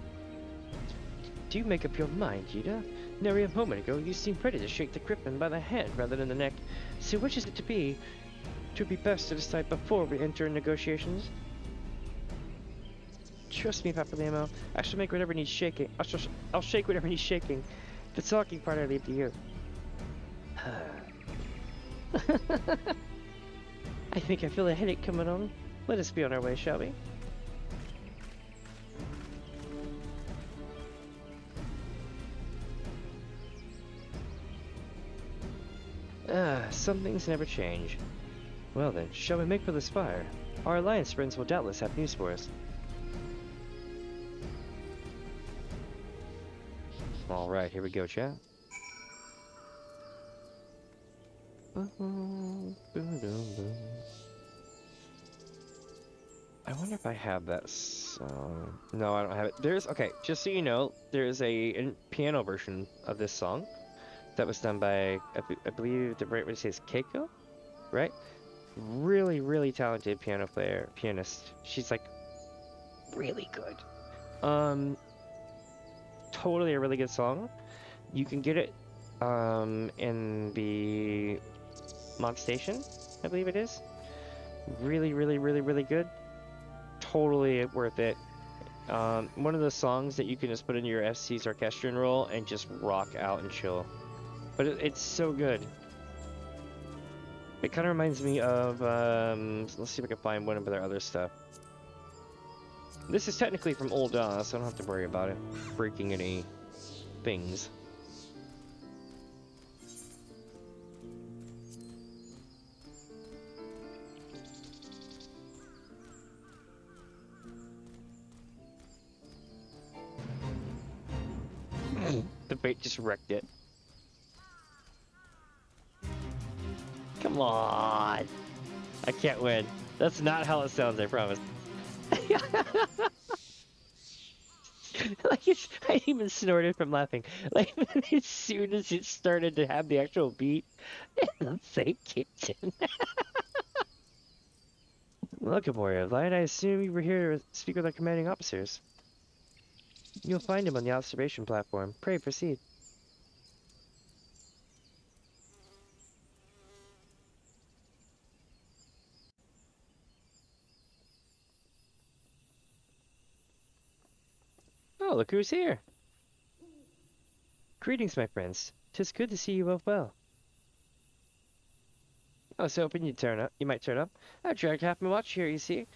Do you make up your mind, Yda? Nary a moment ago, you seemed ready to shake the Griffin by the hand rather than the neck. So which is it to be? It would be best to decide before we enter negotiations. Trust me, Papalymo. I shall make whatever needs shaking. I'll shake whatever needs shaking. The talking part I leave to you. I think I feel a headache coming on. Let us be on our way, shall we? Some things never change. Well then, shall we make for the spire? Our Alliance friends will doubtless have news for us. Alright, here we go, chat. I wonder if I have that song. No, I don't have it. Okay, just so you know, there's a piano version of this song that was done by, I believe the right way to say is Keiko, right? Really, really talented pianist. She's like really good. Totally a really good song. You can get it in the Mod Station, I believe it is. Really, really, really, really good. Totally worth it. One of the songs that you can just put in your FC's orchestrion roll and just rock out and chill. But it's so good. It kind of reminds me of, let's see if I can find one of their other stuff. This is technically from Old DOS, so I don't have to worry about it breaking any things. The bait just wrecked it. Come on! I can't win. That's not how it sounds, I promise. I even snorted from laughing. Like, as soon as it started to have the actual beat, the thing kicked in. Welcome, Warrior of Light. I assume you were here to speak with our commanding officers. You'll find him on the observation platform. Pray proceed. Oh, look who's here! Greetings, my friends. 'Tis good to see you both well. I was hoping you'd turn up. You might turn up. I've dragged half my watch here, you see.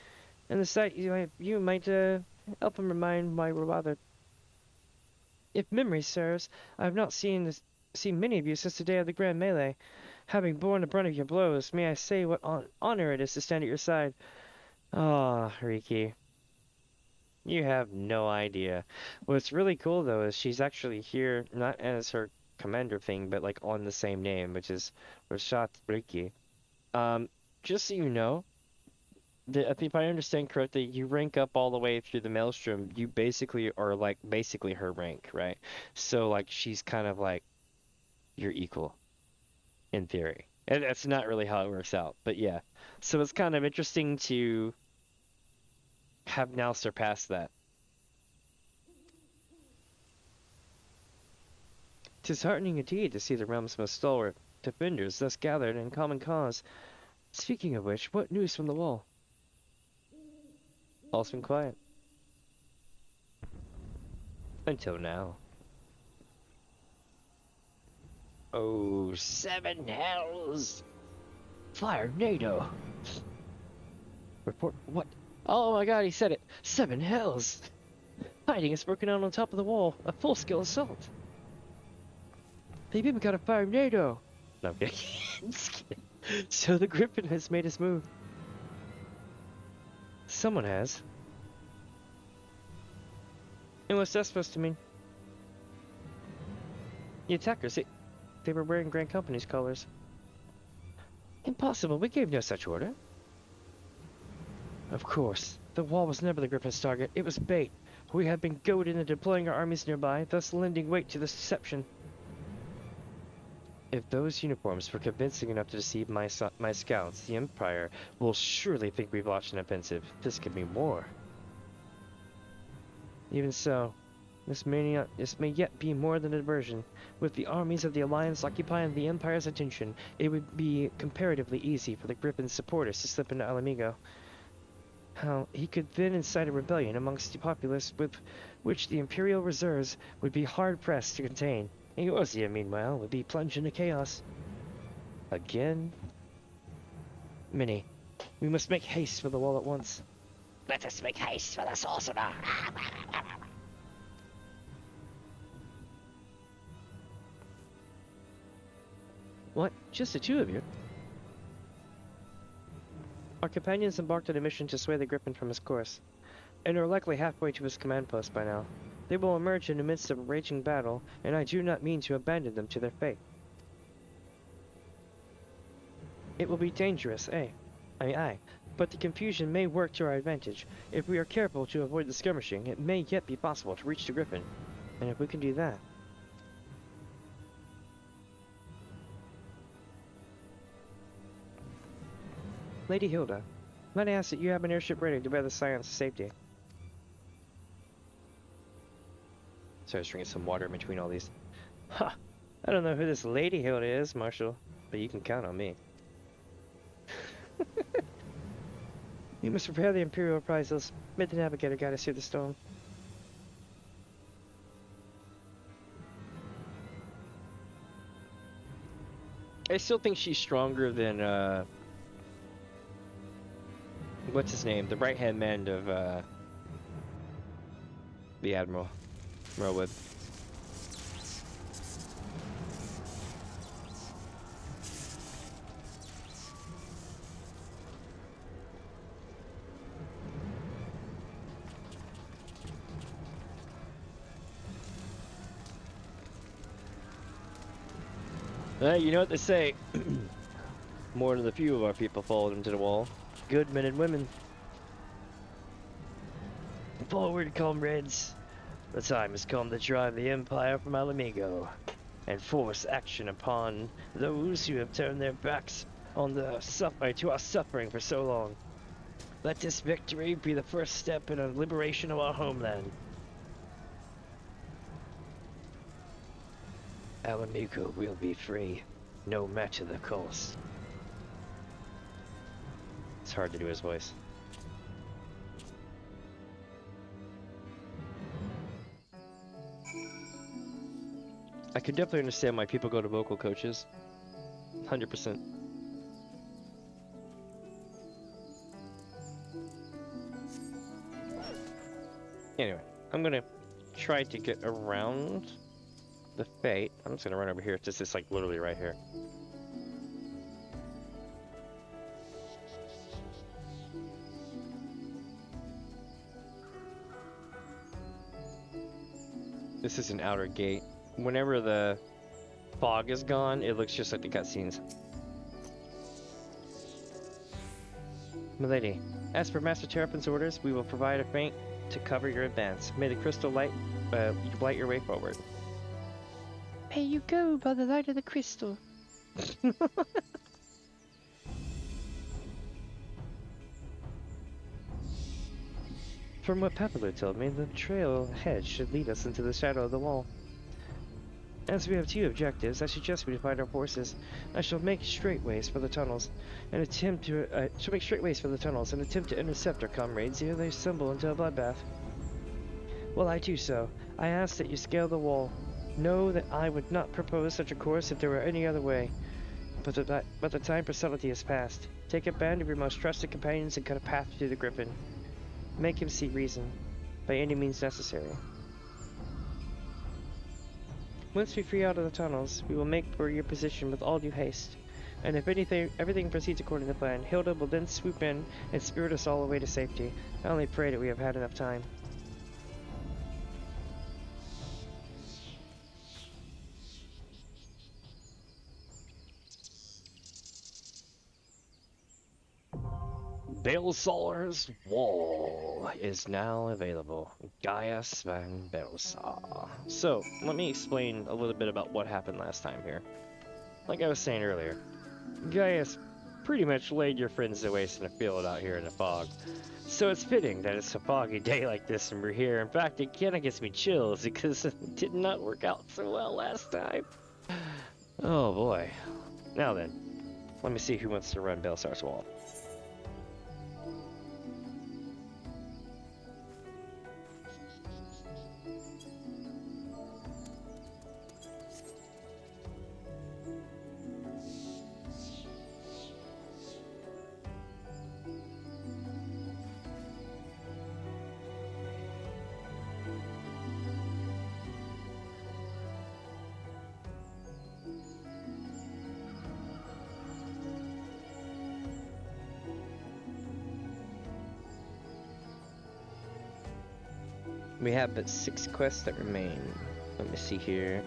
And the sight you might help him remind why we're bothered. If memory serves, I have not seen many of you since the day of the grand melee. Having borne the brunt of your blows, may I say what honor it is to stand at your side. Ah, Riki. You have no idea. What's really cool, though, is she's actually here, not as her commander thing, but, like, on the same name, which is Rashat Riki. Just so you know, if I understand correctly, you rank up all the way through the Maelstrom, you basically are, like, basically her rank, right? So, like, she's kind of, like, your equal, in theory. And that's not really how it works out, but yeah. So it's kind of interesting to have now surpassed that. 'Tis heartening indeed to see the realm's most stalwart defenders thus gathered in common cause. Speaking of which, what news from the wall? All's been quiet. Until now. Oh, 7 hells! Fire NATO! Report what? Oh my god, he said it! 7 hells! Hiding has broken out on top of the wall. A full-scale assault. They've even got a fire NATO! No, I'm kidding. So the Griffin has made his move. Someone has. And what's that supposed to mean? The attackers, they were wearing Grand Company's colors. Impossible, we gave no such order. Of course, the wall was never the Griffin's target, it was bait. We had been goaded into deploying our armies nearby, thus lending weight to this deception. If those uniforms were convincing enough to deceive my scouts, the Empire will surely think we've launched an offensive. This could mean war. Even so, this may yet be more than a diversion. With the armies of the Alliance occupying the Empire's attention, it would be comparatively easy for the Griffin's supporters to slip into Alamigo. How he could then incite a rebellion amongst the populace with which the Imperial reserves would be hard-pressed to contain. Eorzea, meanwhile, would be plunged into chaos. Again? Minnie, we must make haste for the wall at once. Let us make haste for the sorcerer! What? Just the two of you? Our companions embarked on a mission to sway the Griffin from his course, and are likely halfway to his command post by now. They will emerge in the midst of a raging battle, and I do not mean to abandon them to their fate. It will be dangerous, aye, but the confusion may work to our advantage. If we are careful to avoid the skirmishing, it may yet be possible to reach the Griffin, and if we can do that... Lady Hilda, might I ask that you have an airship ready to bear the science of safety? So I was drinking some water in between all these. Ha! I don't know who this Lady Hilda is, Marshal, but you can count on me. You must prepare the Imperial reprisals. Bid the Navigator guide us through the storm. I still think she's stronger than, what's his name? The right-hand man of, the Admiral. Merwood. You know what they say. More than a few of our people followed into the wall. Good men and women. Forward, comrades. The time has come to drive the Empire from Alamigo, and force action upon those who have turned their backs on to our suffering for so long. Let this victory be the first step in the liberation of our homeland. Alamigo will be free, no matter the cost. It's hard to do his voice. I could definitely understand why people go to vocal coaches. 100%. Anyway, I'm gonna try to get around the fate. I'm just gonna run over here. It's just like literally right here. This is an outer gate. Whenever the fog is gone, it looks just like the cutscenes. Milady, as per Master Terrapin's orders, we will provide a feint to cover your advance. May the crystal light light your way forward. May you go by the light of the crystal. From what Papalymo told me, the trail ahead should lead us into the shadow of the wall. As we have two objectives, I suggest we divide our forces. I shall make straight ways for the tunnels and attempt to intercept our comrades ere they stumble into a bloodbath. While I do so, I ask that you scale the wall. Know that I would not propose such a course if there were any other way. But the time for subtlety is past. Take a band of your most trusted companions and cut a path through the Griffin. Make him see reason, by any means necessary. Once we free out of the tunnels, we will make for your position with all due haste. And if everything proceeds according to plan, Hilda will then swoop in and spirit us all away to safety. I only pray that we have had enough time. Belsar's Wall is now available. Gaius van Belsar. So, let me explain a little bit about what happened last time here. Like I was saying earlier, Gaius pretty much laid your friends to waste in a field out here in the fog. So it's fitting that it's a foggy day like this and we're here. In fact, it kinda gives me chills because it did not work out so well last time. Oh boy. Now then, let me see who wants to run Belsar's Wall. We have but 6 quests that remain. Let me see here.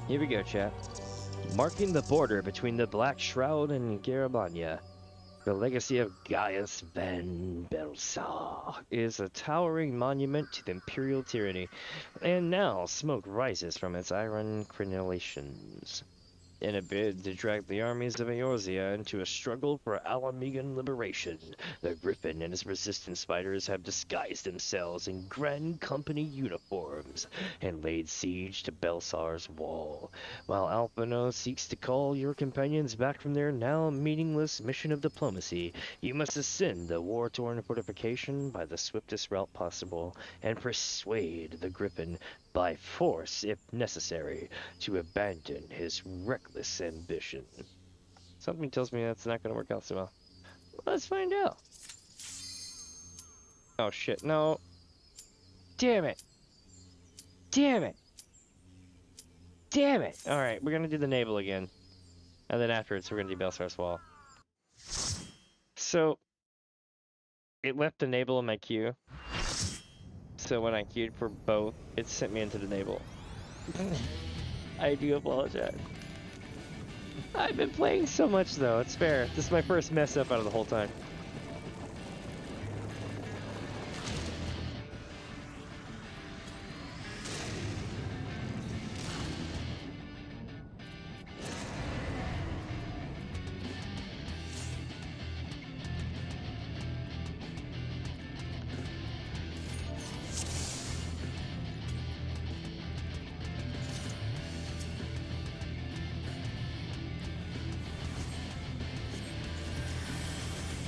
Here we go, chat. Marking the border between the Black Shroud and Garabanya, the legacy of Gaius van Belsar is a towering monument to the imperial tyranny, and now smoke rises from its iron crenellations. In a bid to drag the armies of Eorzea into a struggle for Alamigan liberation, the Griffin and his resistance fighters have disguised themselves in Grand Company uniforms and laid siege to Belsar's Wall, while Alphino seeks to call your companions back from their now meaningless mission of diplomacy. You must ascend the war-torn fortification by the swiftest route possible and persuade the Griffin by force, if necessary, to abandon his reckless ambition. Something tells me that's not going to work out so well. Let's find out. Oh shit, no. Damn it. Damn it. Damn it. Alright, we're going to do the navel again. And then afterwards, we're going to do Belsar's Wall. So, it left the navel in my queue. So when I queued for both, it sent me into the navel. I do apologize. I've been playing so much though, it's fair. This is my first mess up out of the whole time.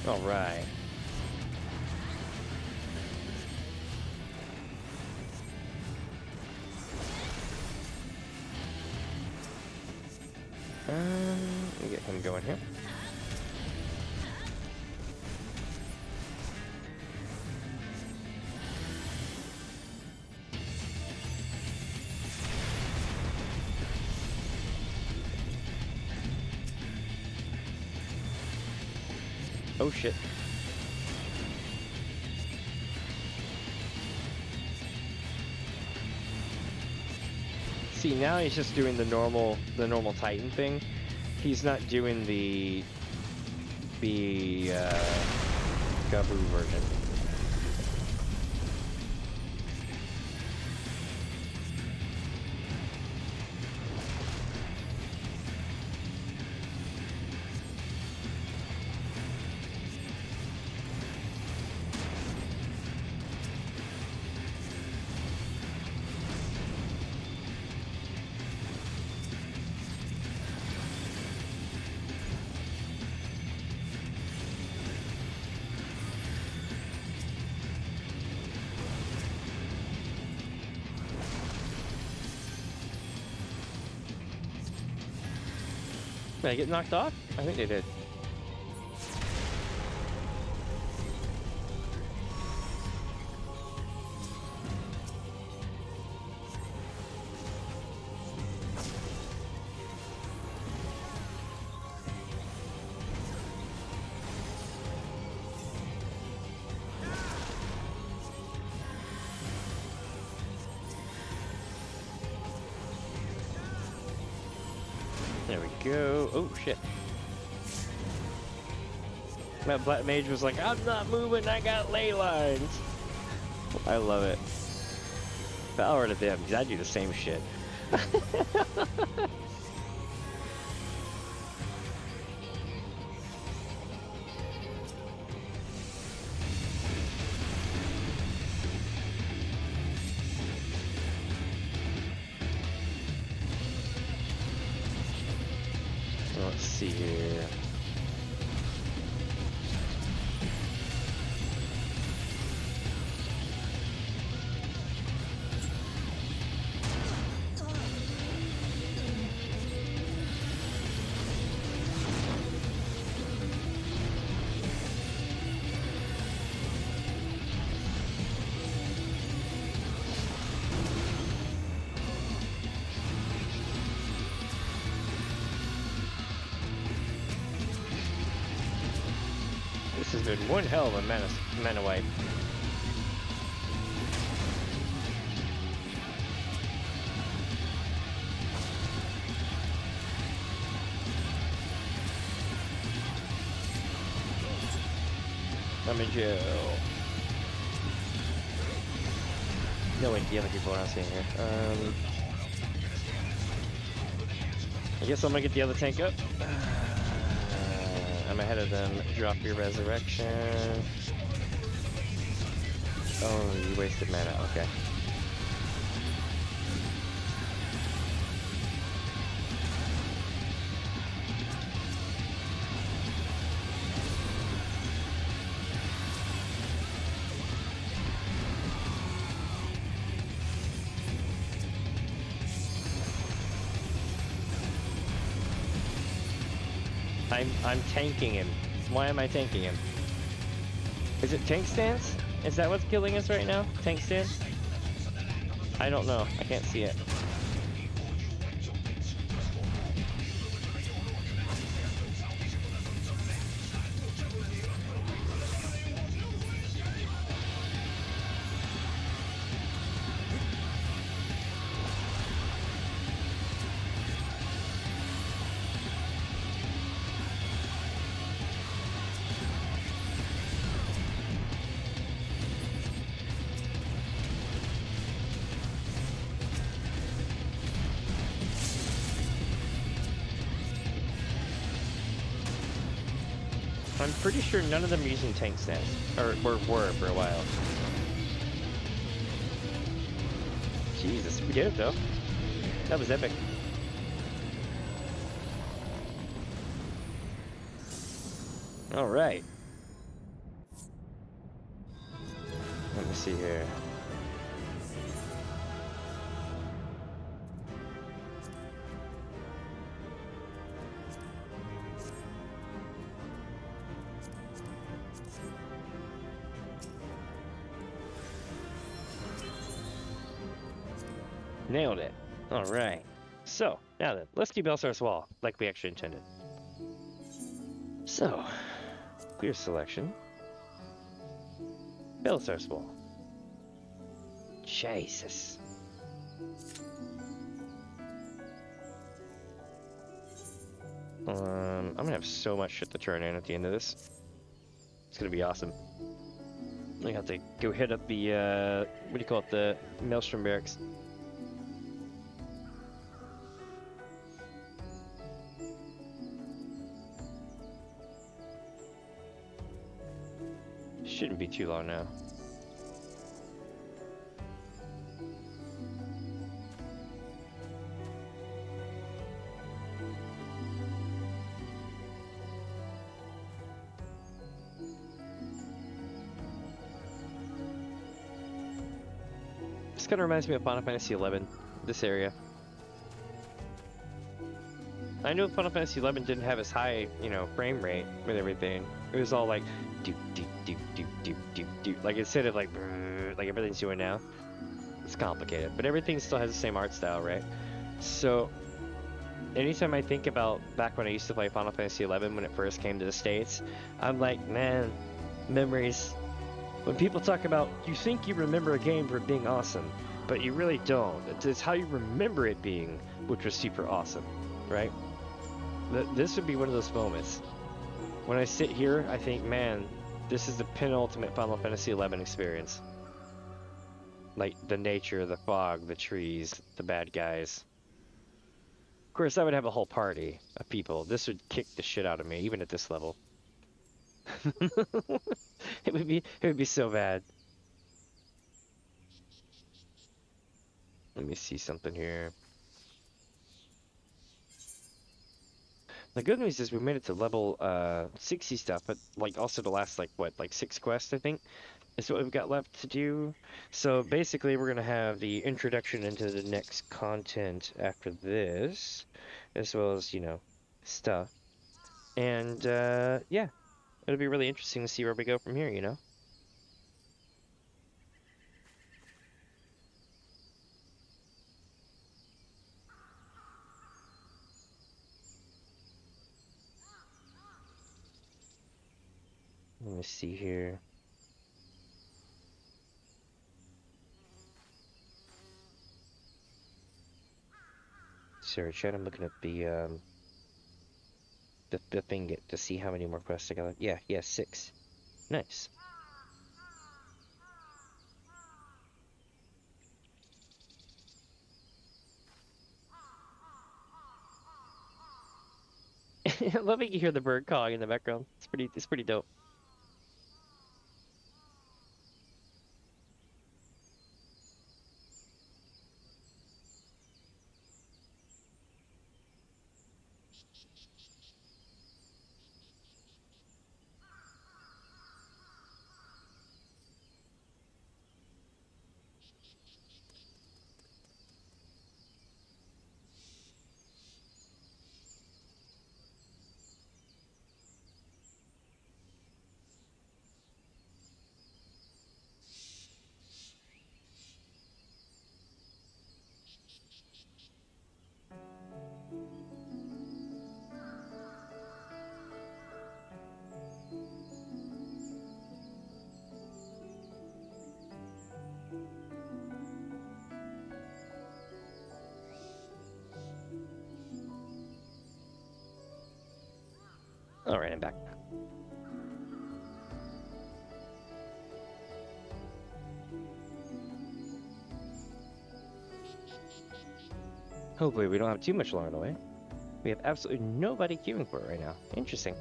All right. Let me get him going here. Oh shit. See, now he's just doing the normal Titan thing. He's not doing the Gabu version. Did I get knocked off? I think they did. There we go. Oh shit. That Black Mage was like, I'm not moving, I got ley lines. I love it. Power to them, because I do the same shit. Let's see here. This has been one hell of a mana wipe. I'm in jail. No idea what people are saying here. I guess I'm gonna get the other tank up. I'm ahead of them. Drop your resurrection. Oh, you wasted mana. Okay. I'm tanking him. Why am I tanking him? Is it tank stance? Is that what's killing us right now? Tank stance? I don't know. I can't see it. I'm pretty sure none of them are using tanks now, or were for a while. Jesus, we did it though. That was epic. All right. Let me see here. Nailed it. All right. So, now then, let's do Belsar's Wall, like we actually intended. So, clear selection. Belsar's Wall. Jesus. I'm gonna have so much shit to turn in at the end of this. It's gonna be awesome. I have to go hit up the, what do you call it, the Maelstrom Barracks. Shouldn't be too long now. This kind of reminds me of Final Fantasy XI, this area. I know Final Fantasy XI didn't have as high, you know, frame rate with everything. It was all like, doop, doop, doop, doop, doop, doop, doop. Like instead of like everything's doing now. It's complicated, but everything still has the same art style, right? So, anytime I think about back when I used to play Final Fantasy XI when it first came to the States, I'm like, man, memories. When people talk about, you think you remember a game for being awesome, but you really don't. It's how you remember it being, which was super awesome, right? This would be one of those moments. When I sit here, I think, man, this is the penultimate Final Fantasy XI experience. Like, the nature, the fog, the trees, the bad guys. Of course, I would have a whole party of people. This would kick the shit out of me, even at this level. It would be so bad. Let me see something here. The good news is we made it to level 60 stuff, but like also the last like 6 quests I think is what we've got left to do. So basically we're gonna have the introduction into the next content after this, as well as, you know, stuff. And yeah, it'll be really interesting to see where we go from here, you know. Let me see here. Sorry, chat, I'm looking at the thing to see how many more quests I got. Yeah, 6. Nice. I love it, you hear the bird calling in the background. It's pretty dope. Alright, I'm back. Hopefully we don't have too much longer away. We have absolutely nobody queuing for it right now. Interesting.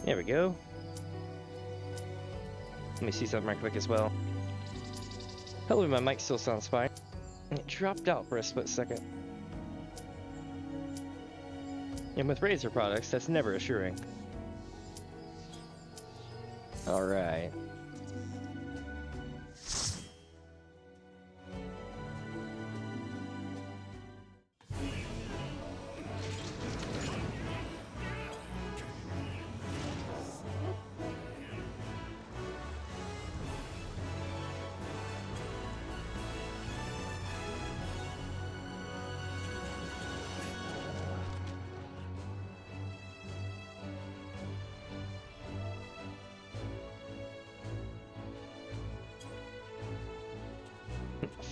There we go. Let me see something right quick as well. Hopefully my mic still sounds fine. It dropped out for a split second. And with Razer products, that's never assuring. Alright.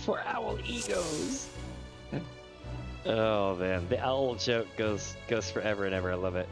For owl egos. Oh man, the owl joke goes forever and ever. I love it.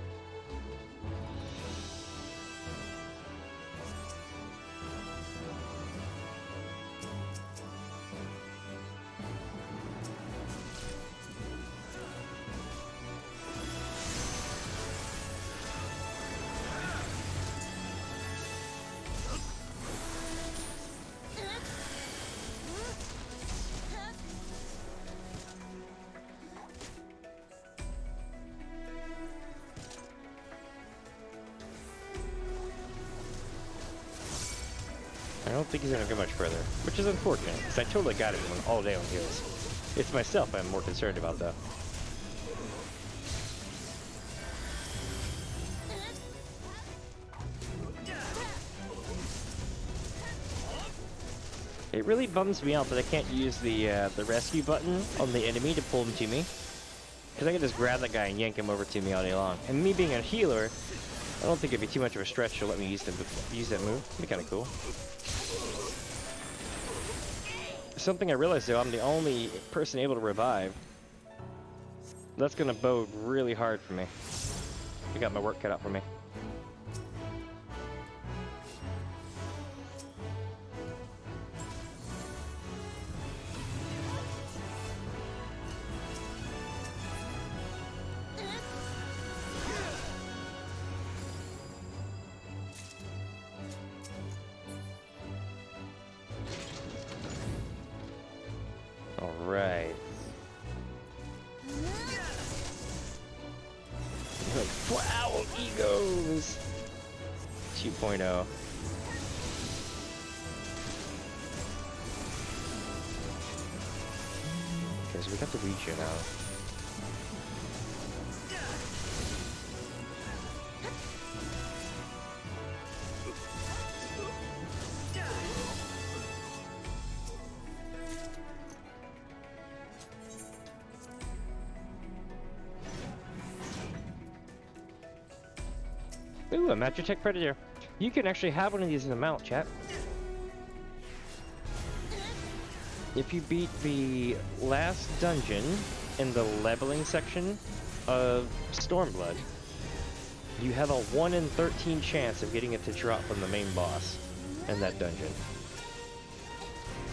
I don't think he's gonna go much further, which is unfortunate, because I totally got him all day on heals. It's myself I'm more concerned about, though. It really bums me out that I can't use the rescue button on the enemy to pull him to me, because I can just grab that guy and yank him over to me all day long. And me being a healer, I don't think it'd be too much of a stretch to let me use that move. It'd be kind of cool. Something I realized though, I'm the only person able to revive. That's gonna bode really hard for me. I got my work cut out for me. Alright. Like, wow, egos! 2.0. Okay, so we got the region now. Ooh, a Magitech Predator. You can actually have one of these in the mount, chat. If you beat the last dungeon in the leveling section of Stormblood, you have a 1 in 13 chance of getting it to drop from the main boss in that dungeon.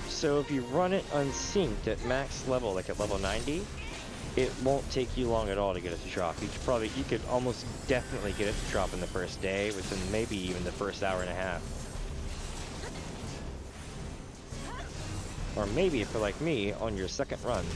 So if you run it unsynced at max level, like at level 90, it won't take you long at all to get it to drop. You could almost definitely get it to drop in the first day, within maybe even the first hour and a half. Or maybe if you're like me, on your second run.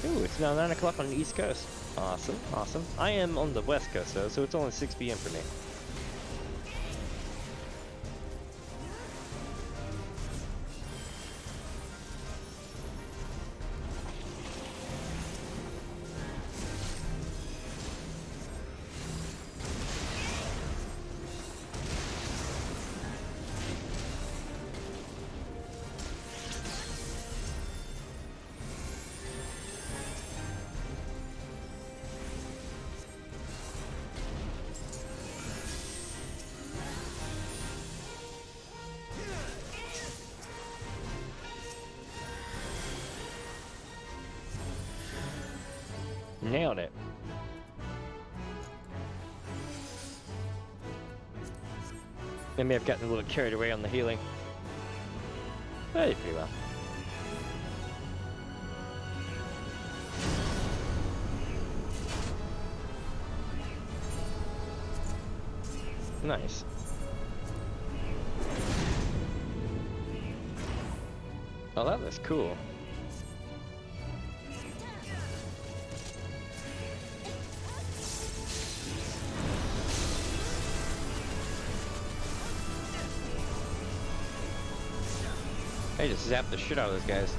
Ooh, it's now 9 o'clock on the East Coast. Awesome, awesome. I am on the West Coast though, so it's only 6 p.m. for me. Nailed it. I may have gotten a little carried away on the healing. But I did pretty well. Nice. Oh, that looks cool. I just zapped the shit out of those guys.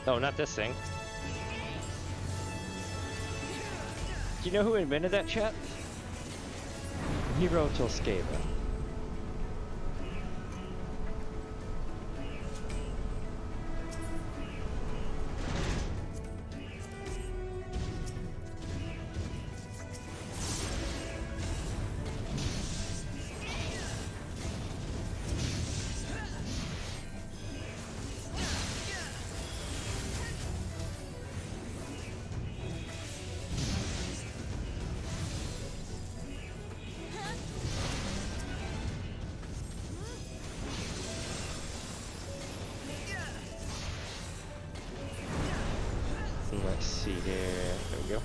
Oh, not this thing. Do you know who invented that, chat? Hero Tolskeva. Let's see here. There we go.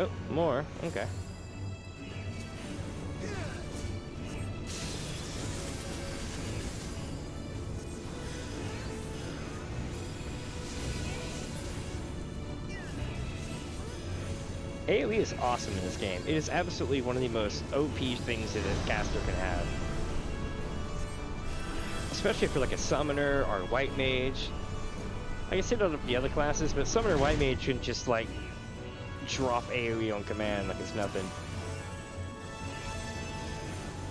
Oh, more. Okay. AoE is awesome in this game. It is absolutely one of the most OP things that a caster can have. Especially for like a summoner or a white mage. I can say that of the other classes, but summoner or white mage shouldn't just like drop AoE on command like it's nothing.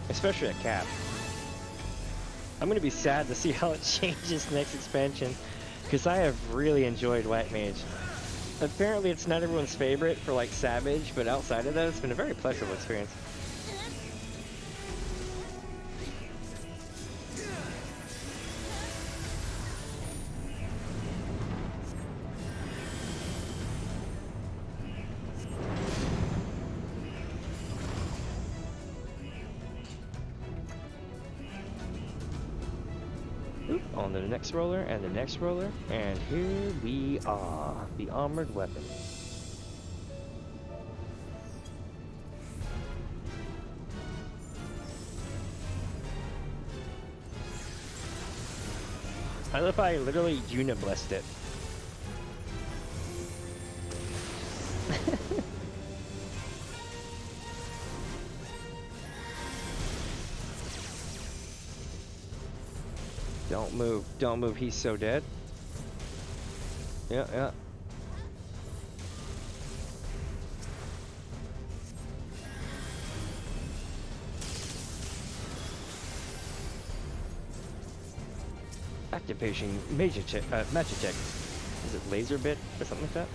Especially at cap. I'm gonna be sad to see how it changes next expansion, because I have really enjoyed white mage. Apparently it's not everyone's favorite for like Savage, but outside of that it's been a very pleasurable experience. On to the next roller, and the next roller, and here we are, the armored weapon. I love how I literally uniblessed it. Don't move, he's so dead. Yeah. Activation magic check. Is it laser bit or something like that?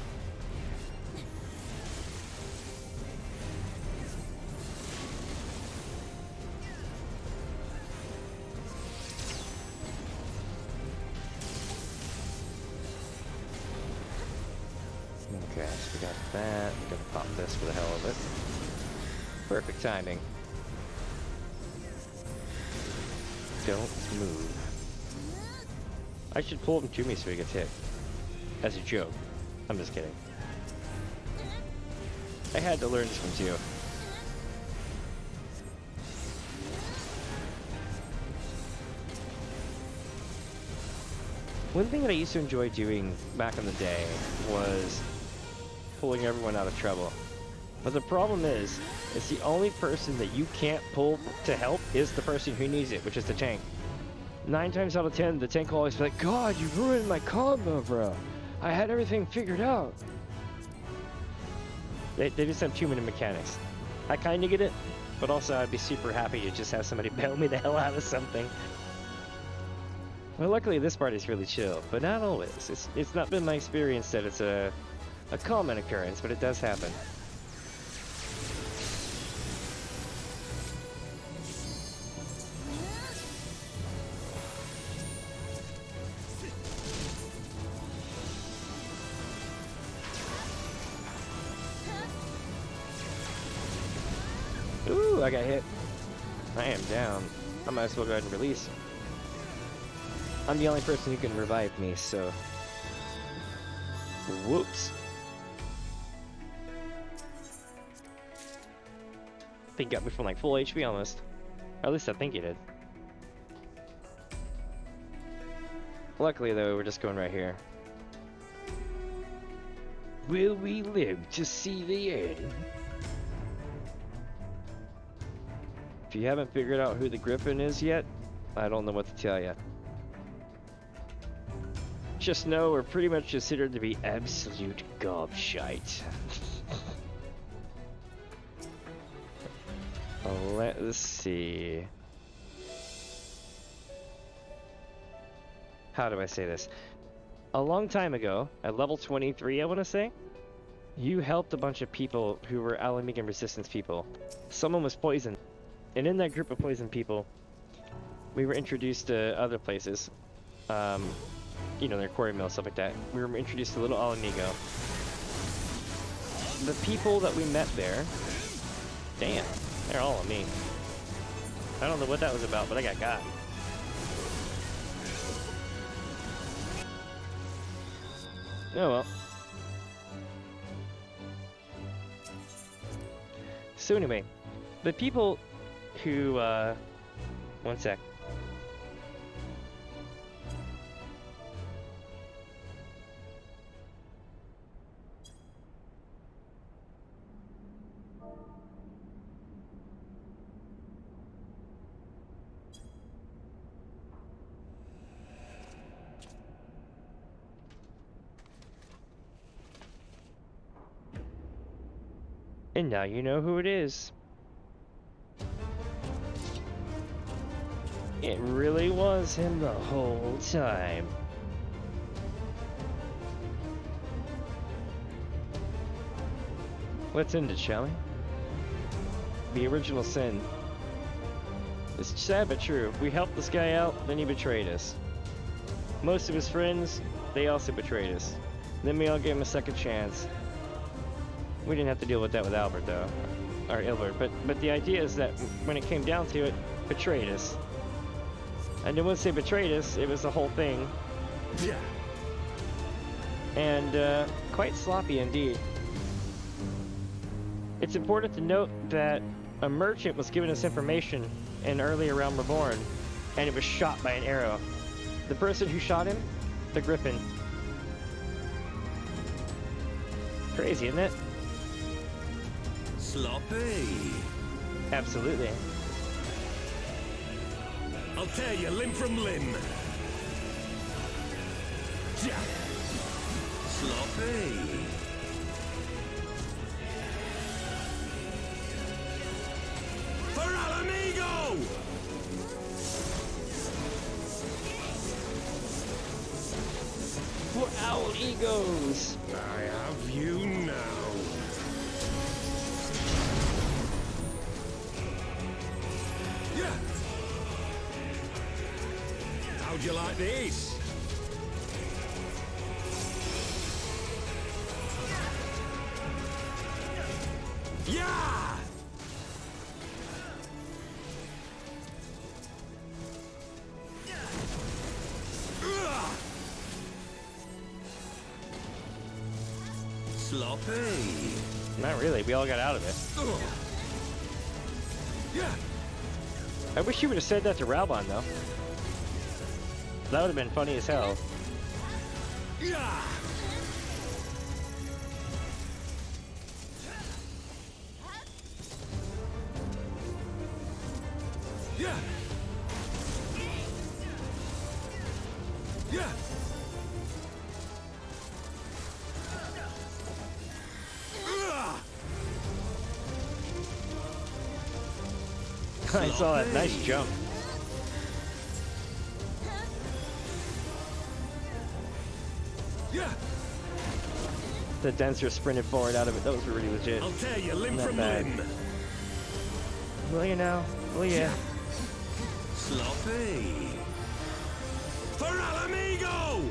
Okay, so we got that. We're gonna pop this for the hell of it. Perfect timing. Don't move. I should pull him to me so he gets hit. As a joke. I'm just kidding. I had to learn this from you. One thing that I used to enjoy doing back in the day was pulling everyone out of trouble. But the problem is, it's the only person that you can't pull to help is the person who needs it, which is the tank. 9 times out of 10, the tank will always be like, God, you ruined my combo, bro. I had everything figured out. They just have too many mechanics. I kind of get it, But also, I'd be super happy to just have somebody bail me the hell out of something. Well, luckily this part is really chill, but not always. It's not been my experience that it's a common occurrence, but it does happen. Ooh, I got hit. I am down. I might as well go ahead and release. I'm the only person who can revive me, so... Whoops. I think he got me from like full HP almost. Or at least I think he did. Luckily though, we're just going right here. Will we live to see the end? If you haven't figured out who the Griffin is yet, I don't know what to tell you. Just know we're pretty much considered to be absolute gobshite. Let's see. How do I say this? A long time ago, at level 23 I want to say, you helped a bunch of people who were Alamegan resistance people. Someone was poisoned. And in that group of poisoned people, we were introduced to other places. You know, their quarry mill, stuff like that. We were introduced to Little Alamigo. The people that we met there, damn, they're all on me. I don't know what that was about, but I got. Oh well. So anyway, the people who, one sec. And now you know who it is. It really was him the whole time. Let's end it, shall we? The original sin. It's sad but true. We helped this guy out, then he betrayed us. Most of his friends, they also betrayed us. Then we all gave him a second chance. We didn't have to deal with that with Albert, though. Or Ilbert. But the idea is that when it came down to it, betrayed us. And then once they betrayed us, it was the whole thing. Yeah. And quite sloppy indeed. It's important to note that a merchant was giving us information in earlier Realm Reborn, and it was shot by an arrow. The person who shot him, the Griffin. Crazy, isn't it? Sloppy. Absolutely. I'll tear you limb from limb. Yeah. Sloppy. For Alamigo! For our egos. I have you now. Yeah. How'd you like this? Yeah! Sloppy. Not really, we all got out of it. Yeah. I wish you would have said that to Raubon, though. That would have been funny as hell. Yeah. Yeah. Yeah. I saw it. Nice jump. Yeah. The Dancer sprinted forward out of it. That was really legit. I'll tear you limb Not from bad. limb. Will you now? Will you? Sloppy. For Alamigo!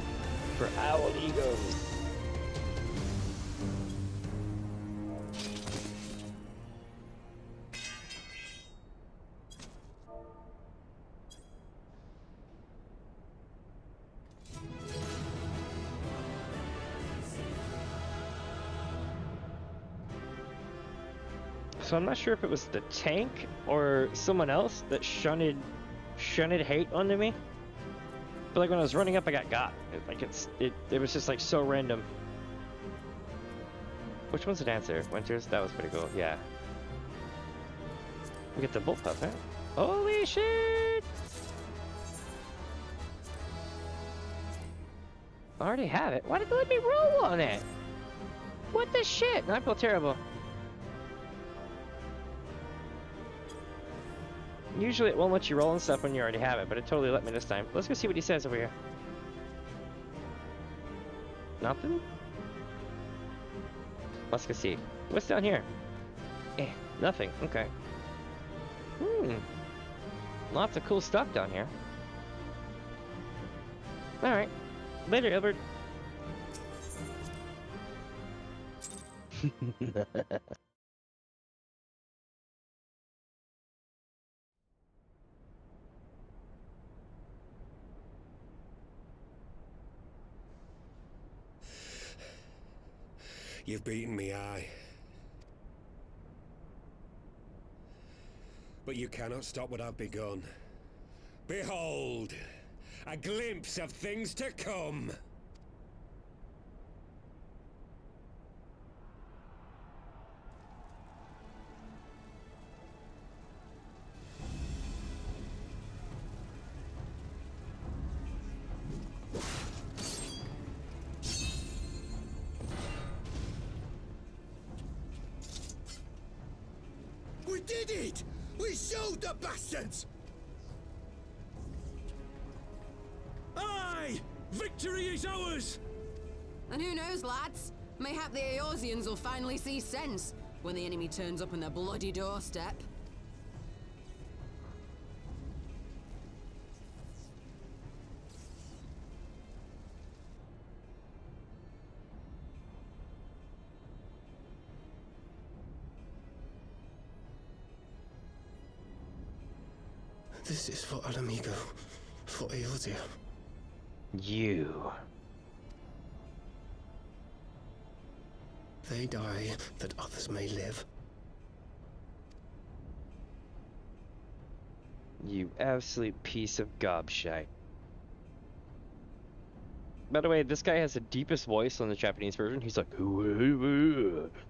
For our egos. So I'm not sure if it was the tank or someone else that shunned hate onto me. But like when I was running up, I got. It was just like so random. Which one's the dancer? Winters? That was pretty cool. Yeah. We get the bullpup, huh? Holy shit! I already have it. Why did they let me roll on it? What the shit? I feel terrible. Usually it won't let you roll and stuff when you already have it, but it totally let me this time. Let's go see what he says over here. Nothing? Let's go see. What's down here? Nothing. Okay. Lots of cool stuff down here. Alright. Later, Albert. You've beaten me, aye. But you cannot stop what I've begun. Behold, a glimpse of things to come. We did it! We showed the bastards! Aye! Victory is ours! And who knows, lads? Mayhap the Eorzeans will finally see sense when the enemy turns up on their bloody doorstep. This is for Alamigo, for Eorzea. You. They die that others may live. You absolute piece of gobshite. By the way, this guy has the deepest voice on the Japanese version. He's like,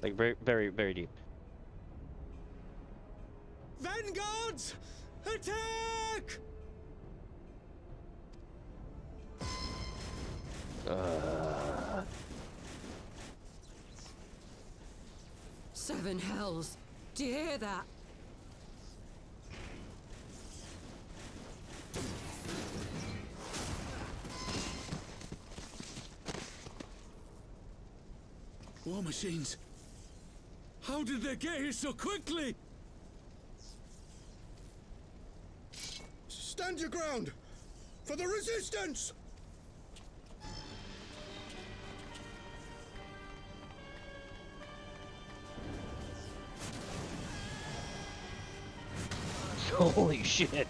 like very, very, very deep. Vanguards! Attack! Seven hells. Do you hear that? War machines. How did they get here so quickly? Stand your ground! For the resistance! Holy shit.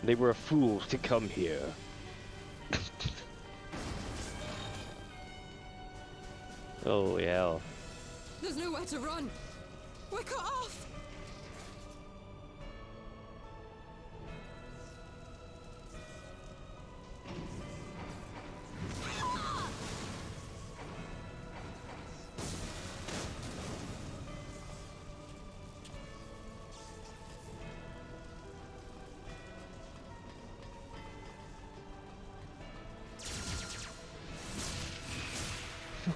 They were a fool to come here. Oh, hell. There's nowhere to run. We're cut off.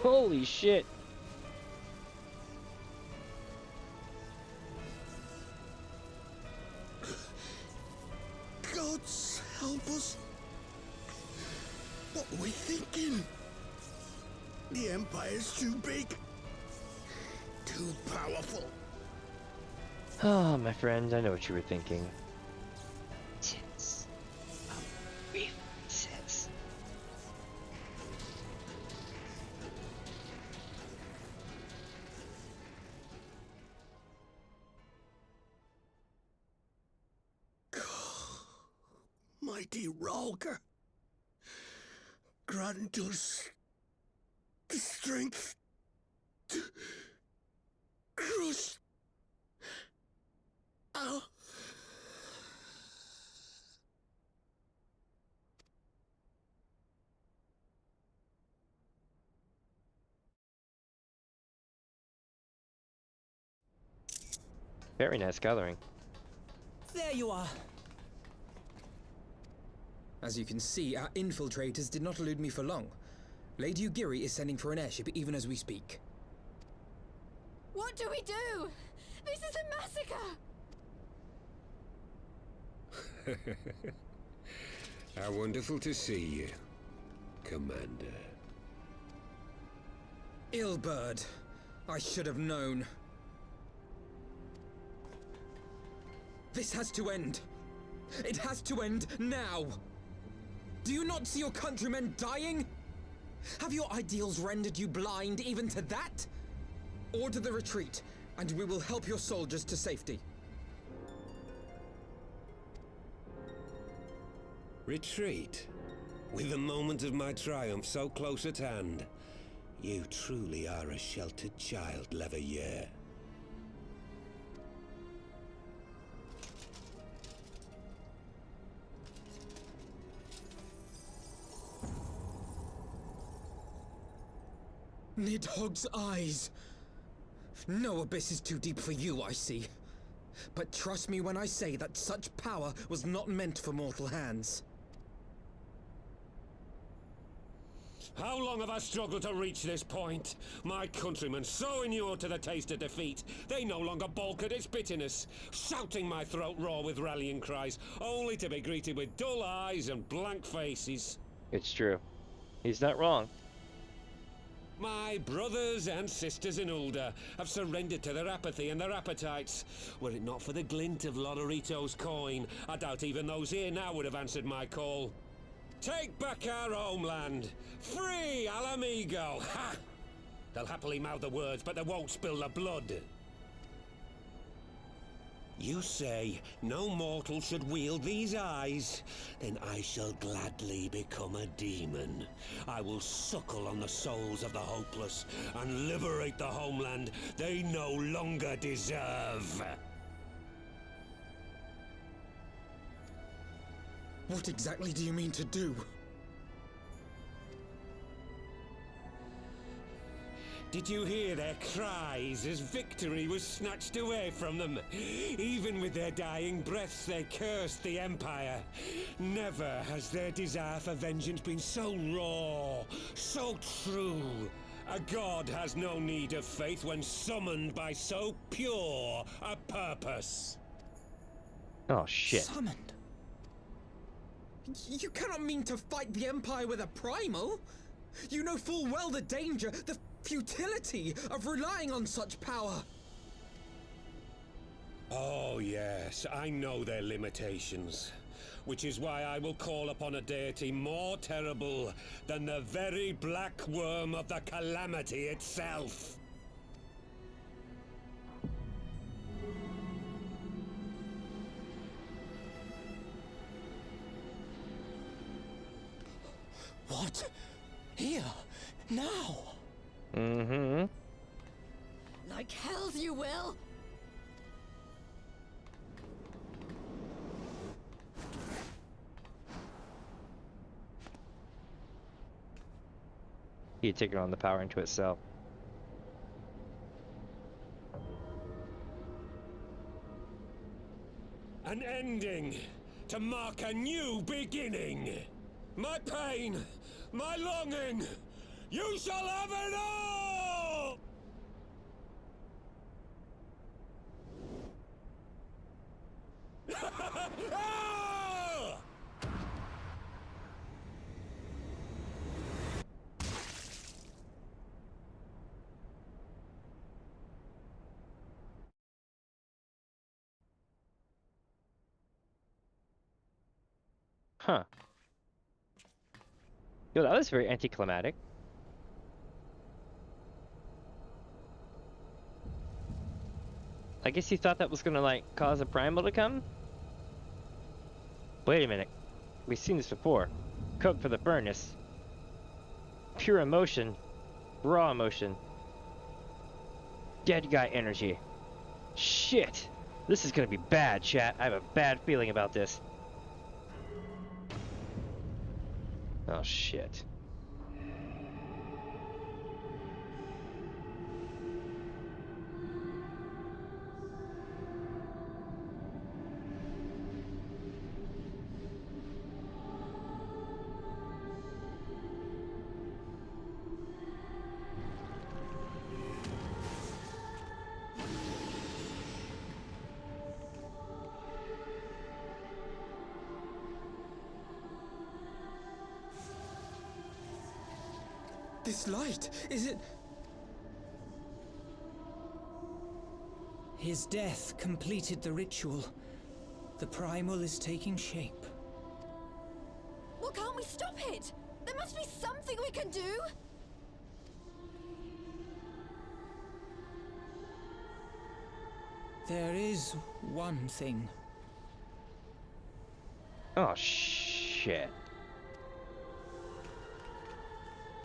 Holy shit. Gods help us. What were we thinking? The Empire's too big. Too powerful. Oh, my friend, I know what you were thinking. Tits. Real tits. Mighty Ralker. Grant us the strength to crush our... Very nice coloring. There you are. As you can see, our infiltrators did not elude me for long. Lady Ugiri is sending for an airship even as we speak. What do we do? This is a massacre! How wonderful to see you, Commander. Illbird. I should have known. This has to end. It has to end now. Do you not see your countrymen dying? Have your ideals rendered you blind even to that? Order the retreat, and we will help your soldiers to safety. Retreat? With the moment of my triumph so close at hand? You truly are a sheltered child, Leveilleur. Nidhogg's eyes. No abyss is too deep for you, I see. But trust me when I say that such power was not meant for mortal hands. How long have I struggled to reach this point? My countrymen, so inured to the taste of defeat, they no longer balk at its bitterness, shouting my throat raw with rallying cries, only to be greeted with dull eyes and blank faces. It's true. He's not wrong. My brothers and sisters in Ulda have surrendered to their apathy and their appetites. Were it not for the glint of Lodorito's coin, I doubt even those here now would have answered my call. Take back our homeland! Free Alamigo! Ha! They'll happily mouth the words, but they won't spill the blood. You say no mortal should wield these eyes? Then I shall gladly become a demon. I will suckle on the souls of the hopeless and liberate the homeland they no longer deserve. What exactly do you mean to do? Did you hear their cries as victory was snatched away from them? Even with their dying breaths, they cursed the Empire. Never has their desire for vengeance been so raw, so true. A god has no need of faith when summoned by so pure a purpose. Oh, shit. Summoned? You cannot mean to fight the Empire with a primal. You know full well the danger, the futility of relying on such power. Oh yes, I know their limitations. Which is why I will call upon a deity more terrible than the very black worm of the calamity itself. What? Here? Now? Mm-hmm. Like hells you will! He had taken on the power into itself. An ending to mark a new beginning. My pain, my longing, You shall have it all! Ah! Huh. Yo, that was very anticlimactic. I guess you thought that was gonna, like, cause a primal to come? Wait a minute. We've seen this before. Code for the furnace. Pure emotion. Raw emotion. Dead guy energy. Shit! This is gonna be bad, chat. I have a bad feeling about this. Oh, shit. This light, is it... His death completed the ritual. The primal is taking shape. Well, can't we stop it? There must be something we can do! There is one thing. Oh, shit.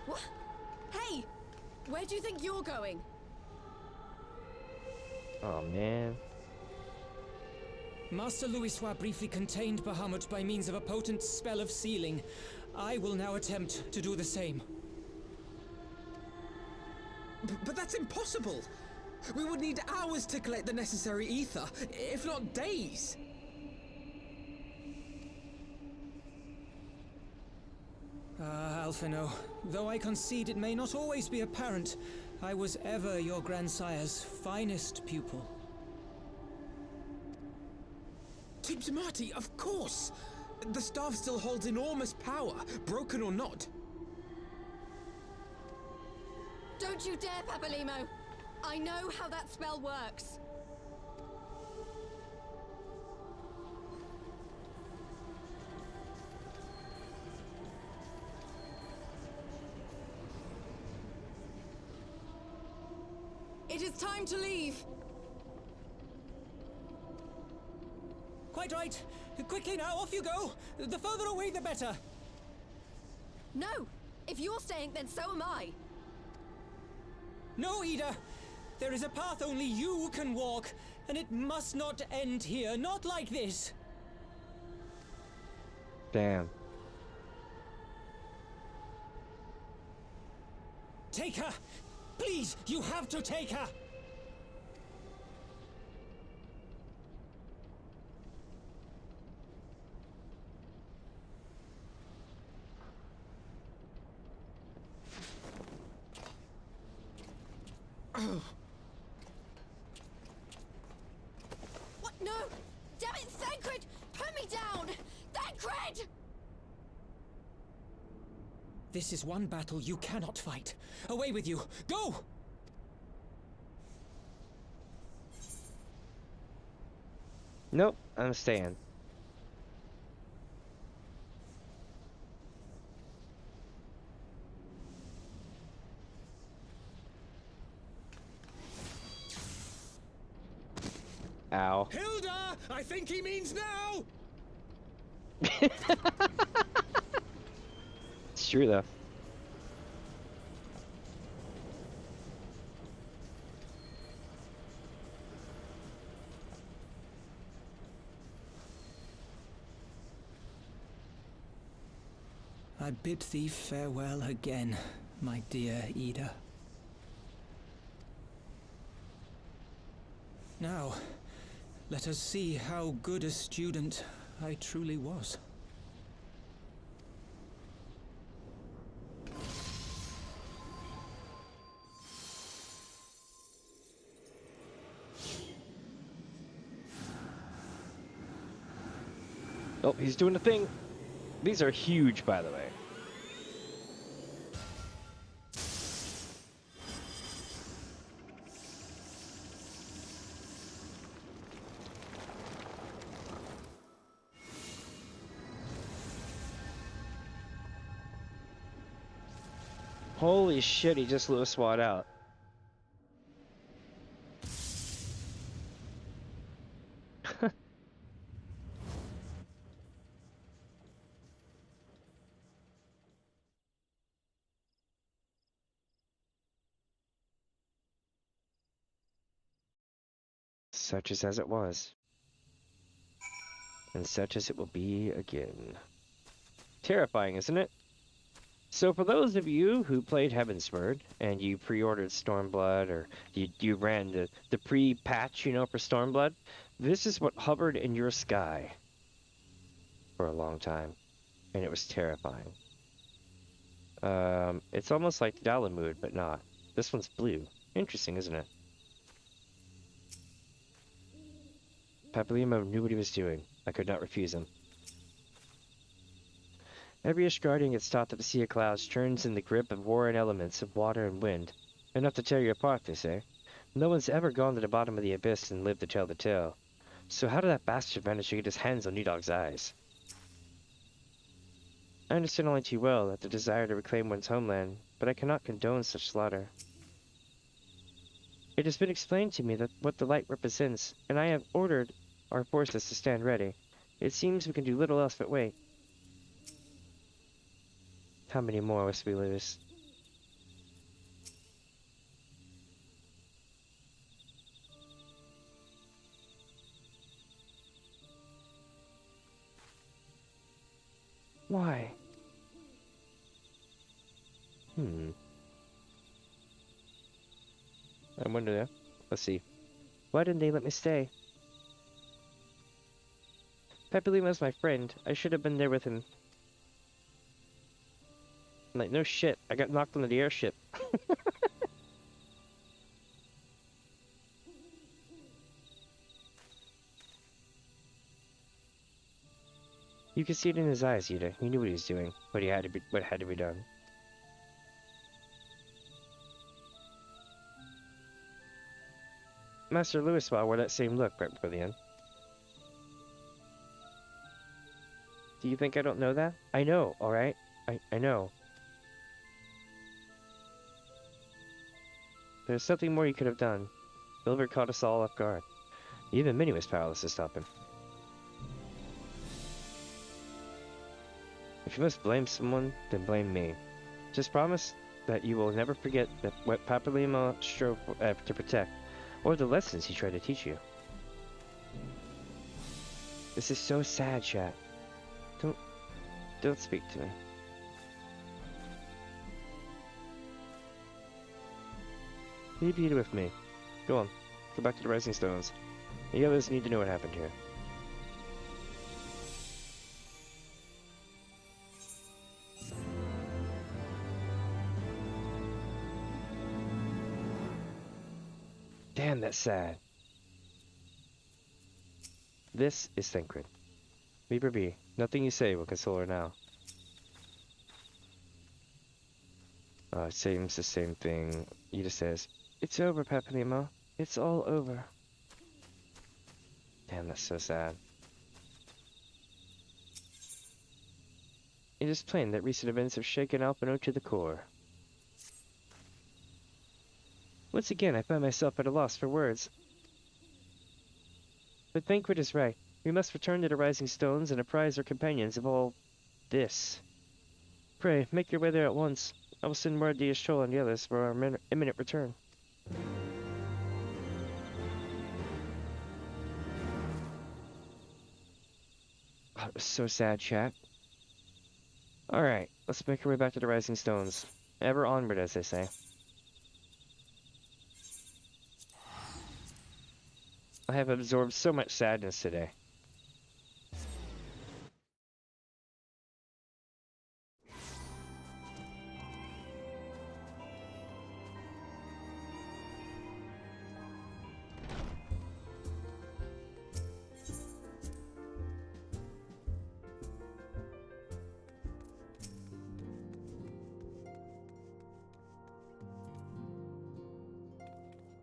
What? Hey! Where do you think you're going? Oh, man. Master Louisoix briefly contained Bahamut by means of a potent spell of sealing. I will now attempt to do the same. But that's impossible! We would need hours to collect the necessary ether, if not days! Alphino, though I concede it may not always be apparent, I was ever your grandsire's finest pupil. Tiptimati, of course! The staff still holds enormous power, broken or not. Don't you dare, Papalymo! I know how that spell works. It is time to leave. Quite right. Quickly now, off you go. The further away, the better. No! If you're staying, then so am I. No, Yda. There is a path only you can walk, and it must not end here. Not like this. Damn. Take her! Please, you have to take her! Oh. What? No! Damn it, Thancred! Put me down! Thancred! This is one battle you cannot fight. Away with you! Go! Nope, I'm staying. Ow. Hilda! I think he means now! It's true, though. I bid thee farewell again, my dear Yda. Now, let us see how good a student I truly was. Oh, he's doing the thing. These are huge, by the way. Holy shit, he just blew a SWAT out. Such is as it was. And such as it will be again. Terrifying, isn't it? So for those of you who played Heavensward, and you pre-ordered Stormblood, or you ran the pre-patch, you know, for Stormblood, this is what hovered in your sky for a long time. And it was terrifying. It's almost like Dalamud, but not. This one's blue. Interesting, isn't it? Papalymo knew what he was doing. I could not refuse him. Every Ishgardian gets taught that the Sea of Clouds turns in the grip of warring elements of water and wind. Enough to tear you apart, they say. No one's ever gone to the bottom of the abyss and lived to tell the tale. So how did that bastard manage to get his hands on Newdog's eyes? I understand only too well that the desire to reclaim one's homeland, but I cannot condone such slaughter. It has been explained to me that what the light represents, and I have ordered our forces to stand ready. It seems we can do little else but wait. How many more must we lose? Why? I wonder. Let's see. Why didn't they let me stay? Papalymo's my friend. I should have been there with him. Like, no shit. I got knocked onto the airship. You could see it in his eyes, Yda. He knew what he was doing. What had to be done. Master Lyse wore that same look right before the end. Do you think I don't know that? I know, alright? I know. There's something more you could have done. Bilber caught us all off guard. Even Minnie was powerless to stop him. If you must blame someone, then blame me. Just promise that you will never forget that what Papalymo strove to protect, or the lessons he tried to teach you. This is so sad, chat. Don't speak to me. Leave Yda with me. Go on. Go back to the Rising Stones. The others need to know what happened here. Damn, that's sad. This is Thancred. Leave her be. Nothing you say will console her now. It seems the same thing. Yda says, "It's over, Papalymo. It's all over." Damn, that's so sad. It is plain that recent events have shaken Alphinaud to the core. Once again, I find myself at a loss for words. But Thancred is right. We must return to the Rising Stones and apprise our companions of all this. Pray, make your way there at once. I will send word to Yashol and the others for our imminent return. Oh, it was so sad, chat. Alright, let's make our way back to the Rising Stones. Ever onward, as they say. I have absorbed so much sadness today.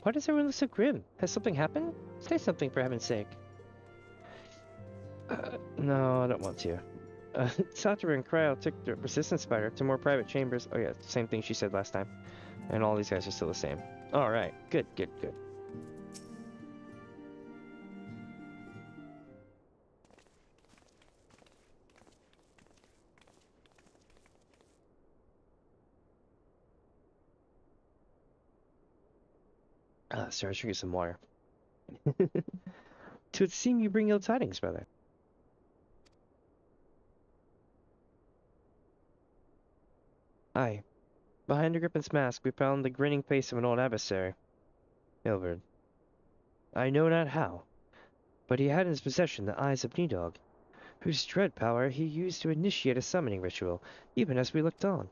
Why does everyone look so grim? Has something happened? Say something for heaven's sake. No, I don't want to. Satura and Cryo took the resistance spider to more private chambers. Oh yeah, same thing she said last time. And all these guys are still the same. Alright, good, good, good. Sorry, drinking some water. To seem you bring ill tidings, brother. Aye. Behind the Griffin's mask, we found the grinning face of an old adversary. Ilverd. I know not how, but he had in his possession the eyes of Nidog, whose dread power he used to initiate a summoning ritual, even as we looked on.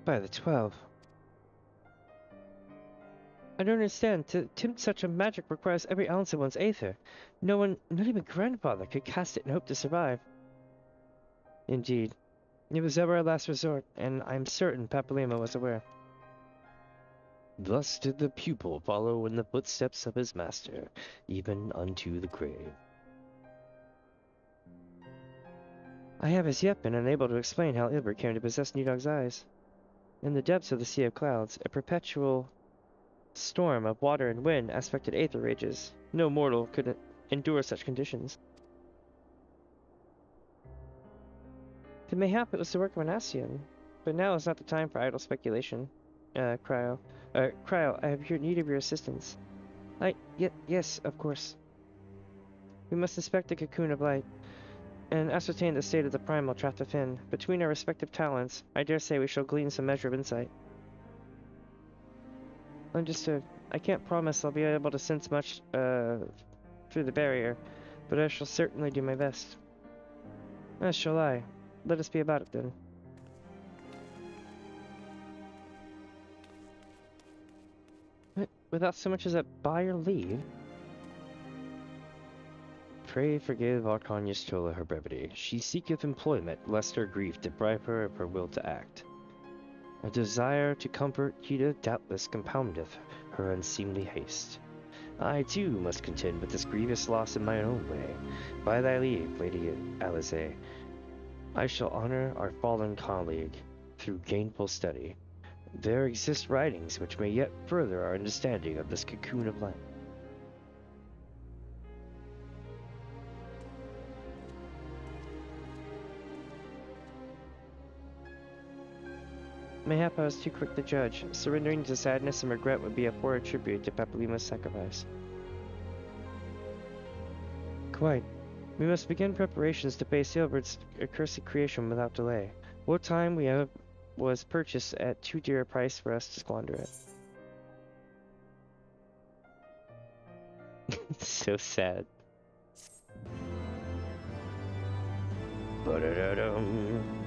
By the 12. I don't understand. To attempt such a magic requires every ounce of one's aether. No one, not even grandfather, could cast it and hope to survive. Indeed. It was ever our last resort, and I'm certain Papalymo was aware. Thus did the pupil follow in the footsteps of his master, even unto the grave. I have as yet been unable to explain how Ilbert came to possess Nidog's eyes. In the depths of the Sea of Clouds, a perpetual storm of water and wind aspected aether rages. No mortal could endure such conditions. Then mayhap it was the work of an Ascian, but now is not the time for idle speculation. Cryo, I have need of your assistance. Yes, of course. We must inspect the cocoon of light, and ascertain the state of the primal trapped within. Between our respective talents, I dare say we shall glean some measure of insight. Understood. I can't promise I'll be able to sense much, through the barrier, but I shall certainly do my best. As shall I. Let us be about it, then. Without so much as a by your leave? Pray forgive Arcanius Tola her brevity. She seeketh employment, lest her grief deprive her of her will to act. A desire to comfort Yda doubtless compoundeth her unseemly haste. I too must contend with this grievous loss in my own way. By thy leave, Lady Lyse, I shall honor our fallen colleague through gainful study. There exist writings which may yet further our understanding of this cocoon of light. Mayhap I was too quick to judge. Surrendering to sadness and regret would be a poor tribute to Papalymo's sacrifice. Quite. We must begin preparations to face Ilbert's accursed creation without delay. What time we have was purchased at too dear a price for us to squander it. So sad. Ba-da-da-dum.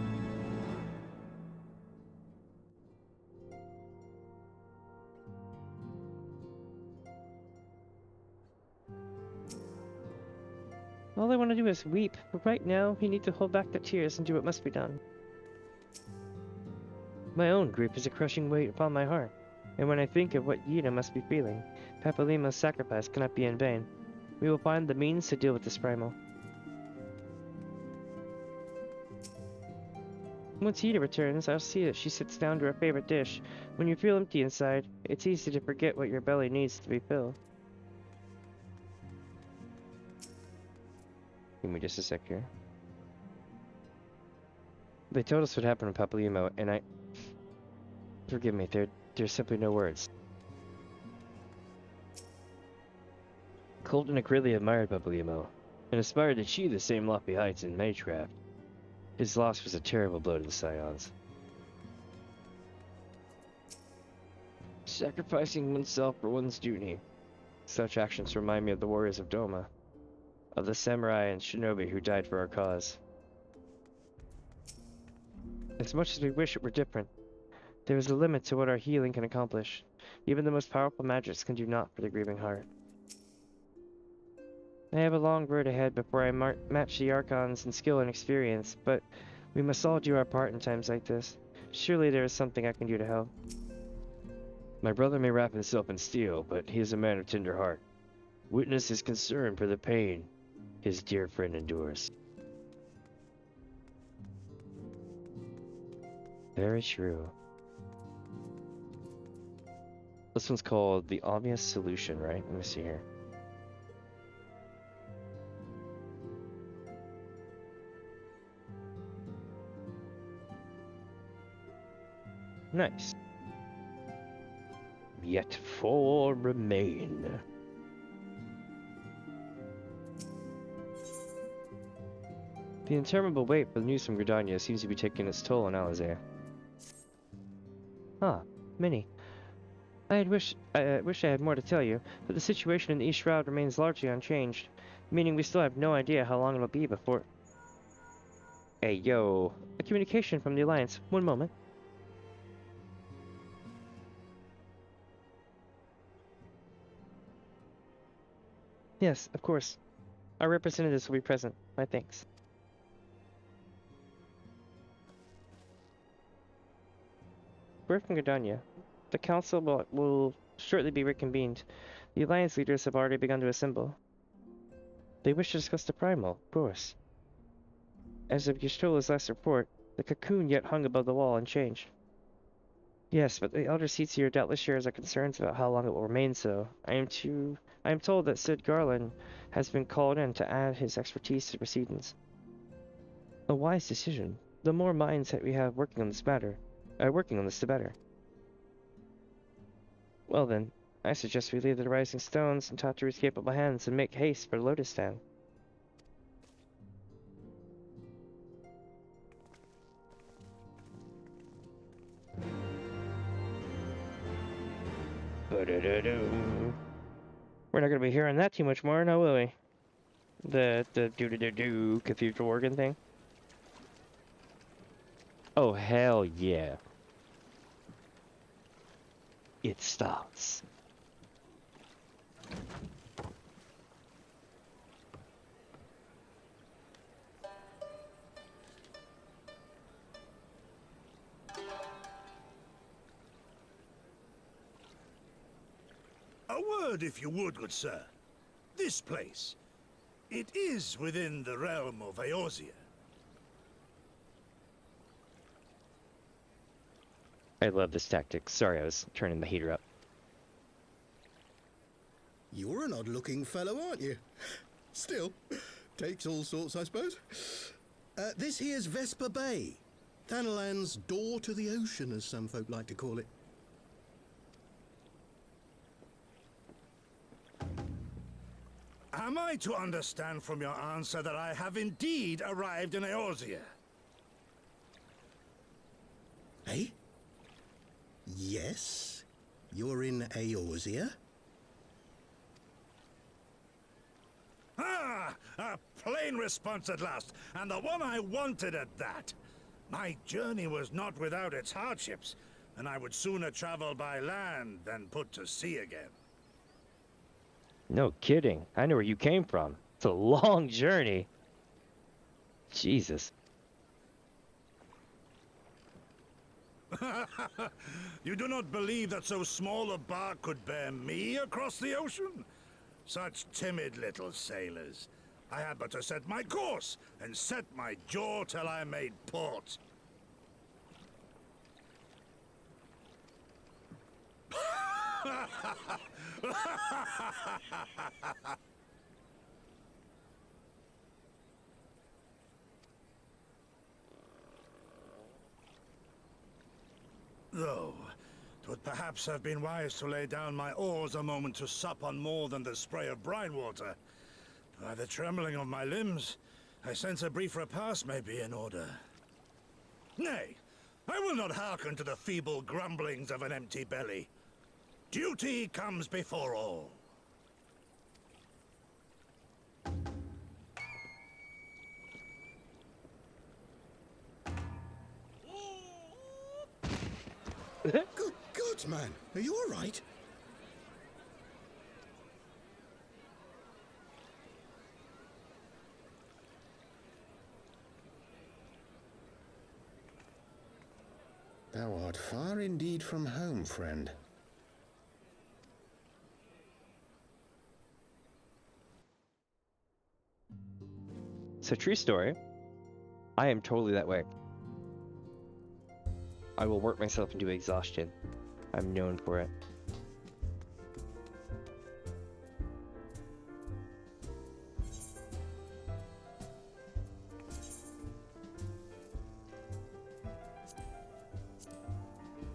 All I want to do is weep, but right now, you need to hold back the tears and do what must be done. My own grief is a crushing weight upon my heart, and when I think of what Yda must be feeling, Papalymo's sacrifice cannot be in vain. We will find the means to deal with this primal. Once Yda returns, I'll see that she sits down to her favorite dish. When you feel empty inside, it's easy to forget what your belly needs to be filled. Give me just a sec here. They told us what happened with Papalymo, and I... Forgive me, there's simply no words. Colt and Acrylia admired Papalymo, and aspired to achieve the same lofty heights in magecraft. His loss was a terrible blow to the Scions. Sacrificing oneself for one's duty. Such actions remind me of the warriors of Doma, of the samurai and shinobi who died for our cause. As much as we wish it were different, there is a limit to what our healing can accomplish. Even the most powerful magics can do naught for the grieving heart. I have a long road ahead before I match the Archons in skill and experience, but we must all do our part in times like this. Surely there is something I can do to help. My brother may wrap himself in steel, but he is a man of tender heart. Witness his concern for the pain his dear friend endures. Very true. This one's called The Obvious Solution, right? Let me see here. Nice. Yet 4 remain. The interminable wait for the news from Gridania seems to be taking its toll on Eorzea. Ah, Minnie. I wish I had more to tell you, but the situation in the East Shroud remains largely unchanged, meaning we still have no idea how long it'll be before... Hey, yo. A communication from the Alliance. One moment. Yes, of course. Our representatives will be present. My thanks. We're from Gridania. The council will shortly be reconvened. The Alliance leaders have already begun to assemble. They wish to discuss the Primal, of course. As of Yshtola's last report, the cocoon yet hung above the wall unchanged. Yes, but the Elder Seats here doubtless shares our concerns about how long it will remain so. I am told that Sid Garland has been called in to add his expertise to the proceedings. A wise decision. The more minds that we have working on this, the better. Well then, I suggest we leave the Rising Stones in Tataru's capable hands and make haste for Lotus Town. We're not gonna be hearing that too much more, now will we? The do cathedral organ thing. Oh hell yeah! It stops. A word, if you would, good sir. This place, it is within the realm of Eorzea. I love this tactic. Sorry, I was turning the heater up. You're an odd-looking fellow, aren't you? Still, takes all sorts, I suppose. This here's Vesper Bay. Thanalan's door to the ocean, as some folk like to call it. Am I to understand from your answer that I have indeed arrived in Eorzea? Eh? Yes? You're in Eorzea? Ah! A plain response at last, and the one I wanted at that. My journey was not without its hardships, and I would sooner travel by land than put to sea again. No kidding. I know where you came from. It's a long journey. Jesus. You do not believe that so small a bark could bear me across the ocean? Such timid little sailors. I had but to set my course and set my jaw till I made port. Though, 'twould perhaps have been wise to lay down my oars a moment to sup on more than the spray of brine water. By the trembling of my limbs, I sense a brief repast may be in order. Nay, I will not hearken to the feeble grumblings of an empty belly. Duty comes before all. Good God, man. Are you all right? Thou art far indeed from home, friend. So, true story. I am totally that way. I will work myself into exhaustion. I'm known for it.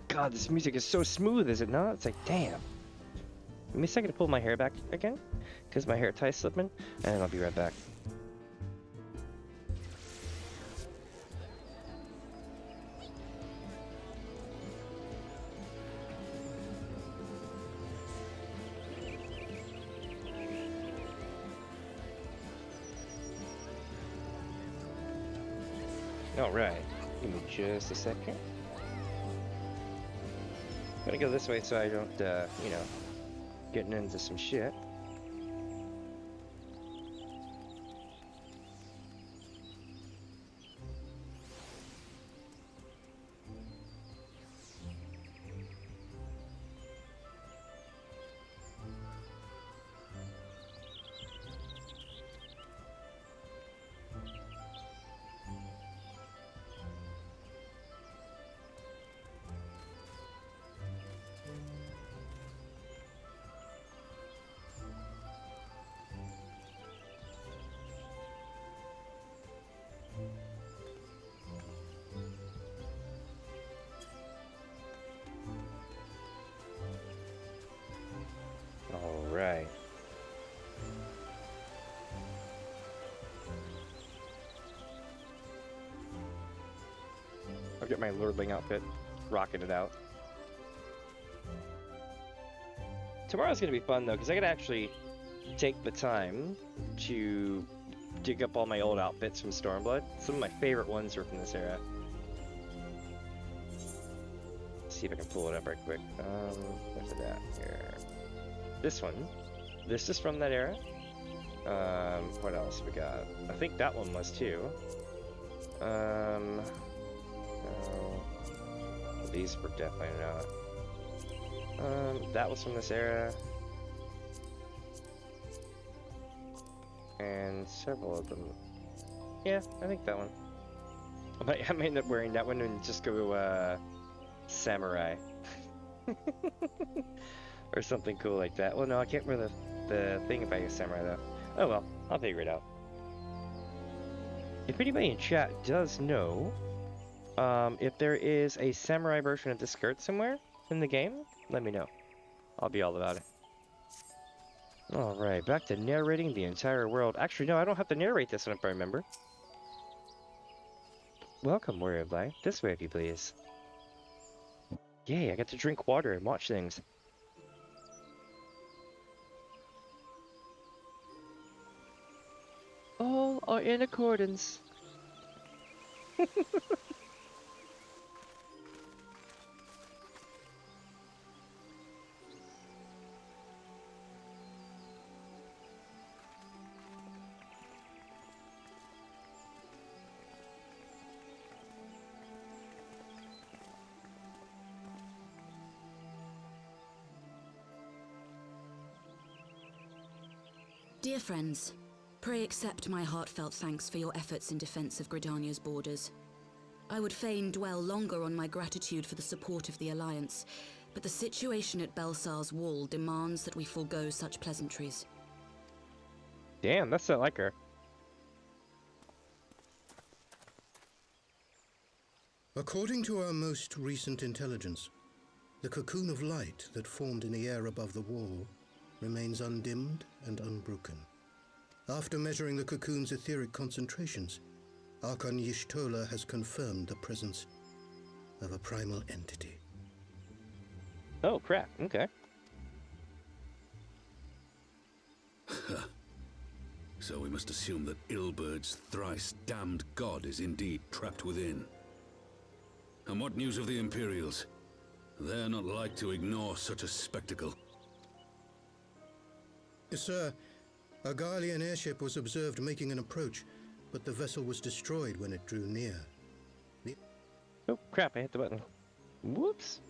God, this music is so smooth, is it not? It's like, damn. Give me a second to pull my hair back again, because my hair tie's slipping, and I'll be right back. Alright, give me just a second. I'm gonna go this way so I don't, you know, getting into some shit. Alright. I'll get my lordling outfit, rocking it out. Tomorrow's gonna be fun though, because I gotta actually take the time to dig up all my old outfits from Stormblood. Some of my favorite ones were from this era. Let's see if I can pull it up right quick. Where's it at? Here. This one. This is from that era. What else we got? I think that one was too. No. These were definitely not. That was from this era. And several of them. Yeah, I think that one. I might end up wearing that one and just go samurai. Or something cool like that. Well, no, I can't wear the thing if I use samurai though. Oh well, I'll figure it out. If anybody in chat does know if there is a samurai version of this skirt somewhere in the game, let me know. I'll be all about it. Alright, back to narrating the entire world. Actually, no, I don't have to narrate this one if I remember. Welcome, Warrior of Light. This way, if you please. Yay, I get to drink water and watch things. All are in accordance. Dear friends, pray accept my heartfelt thanks for your efforts in defense of Gridania's borders. I would fain dwell longer on my gratitude for the support of the Alliance, but the situation at Belsar's wall demands that we forego such pleasantries. Damn, that's not like her. According to our most recent intelligence, the cocoon of light that formed in the air above the wall remains undimmed and unbroken. After measuring the cocoon's etheric concentrations, Archon Y'shtola has confirmed the presence of a primal entity. Oh crap, okay. So we must assume that Ilbert's thrice damned god is indeed trapped within. And what news of the Imperials? They're not like to ignore such a spectacle. Sir, a Garlean airship was observed making an approach, but the vessel was destroyed when it drew near. Oh crap, I hit the button. Whoops.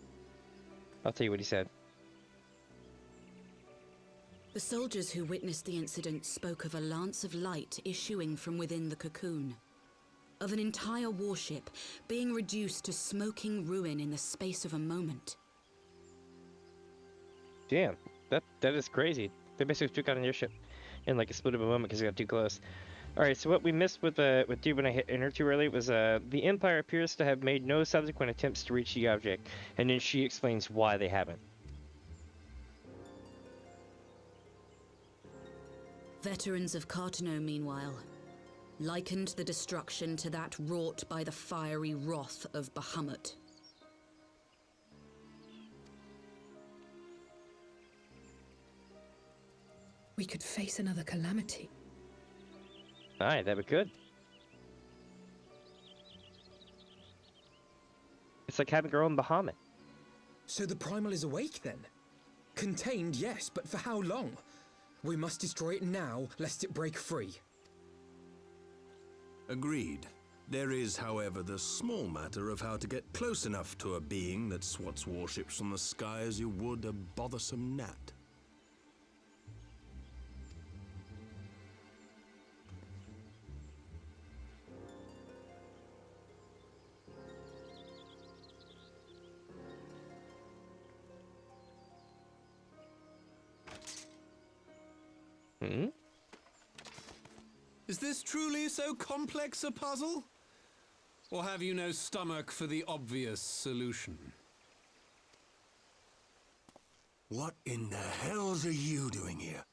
I'll tell you what he said. The soldiers who witnessed the incident spoke of a lance of light issuing from within the cocoon. Of an entire warship being reduced to smoking ruin in the space of a moment. Damn, that is crazy. They basically took out an airship in like a split of a moment because they got too close. Alright, so what we missed with Dude when I hit enter too early was the Empire appears to have made no subsequent attempts to reach the object, and then she explains why they haven't. Veterans of Cartano, meanwhile, likened the destruction to that wrought by the fiery wrath of Bahamut. We could face another calamity. Aye, that we could. It's like having our own Bahamut. So the Primal is awake then? Contained, yes, but for how long? We must destroy it now, lest it break free. Agreed. There is, however, the small matter of how to get close enough to a being that swats warships from the sky as you would a bothersome gnat. Is this truly so complex a puzzle? Or have you no stomach for the obvious solution? What in the hells are you doing here?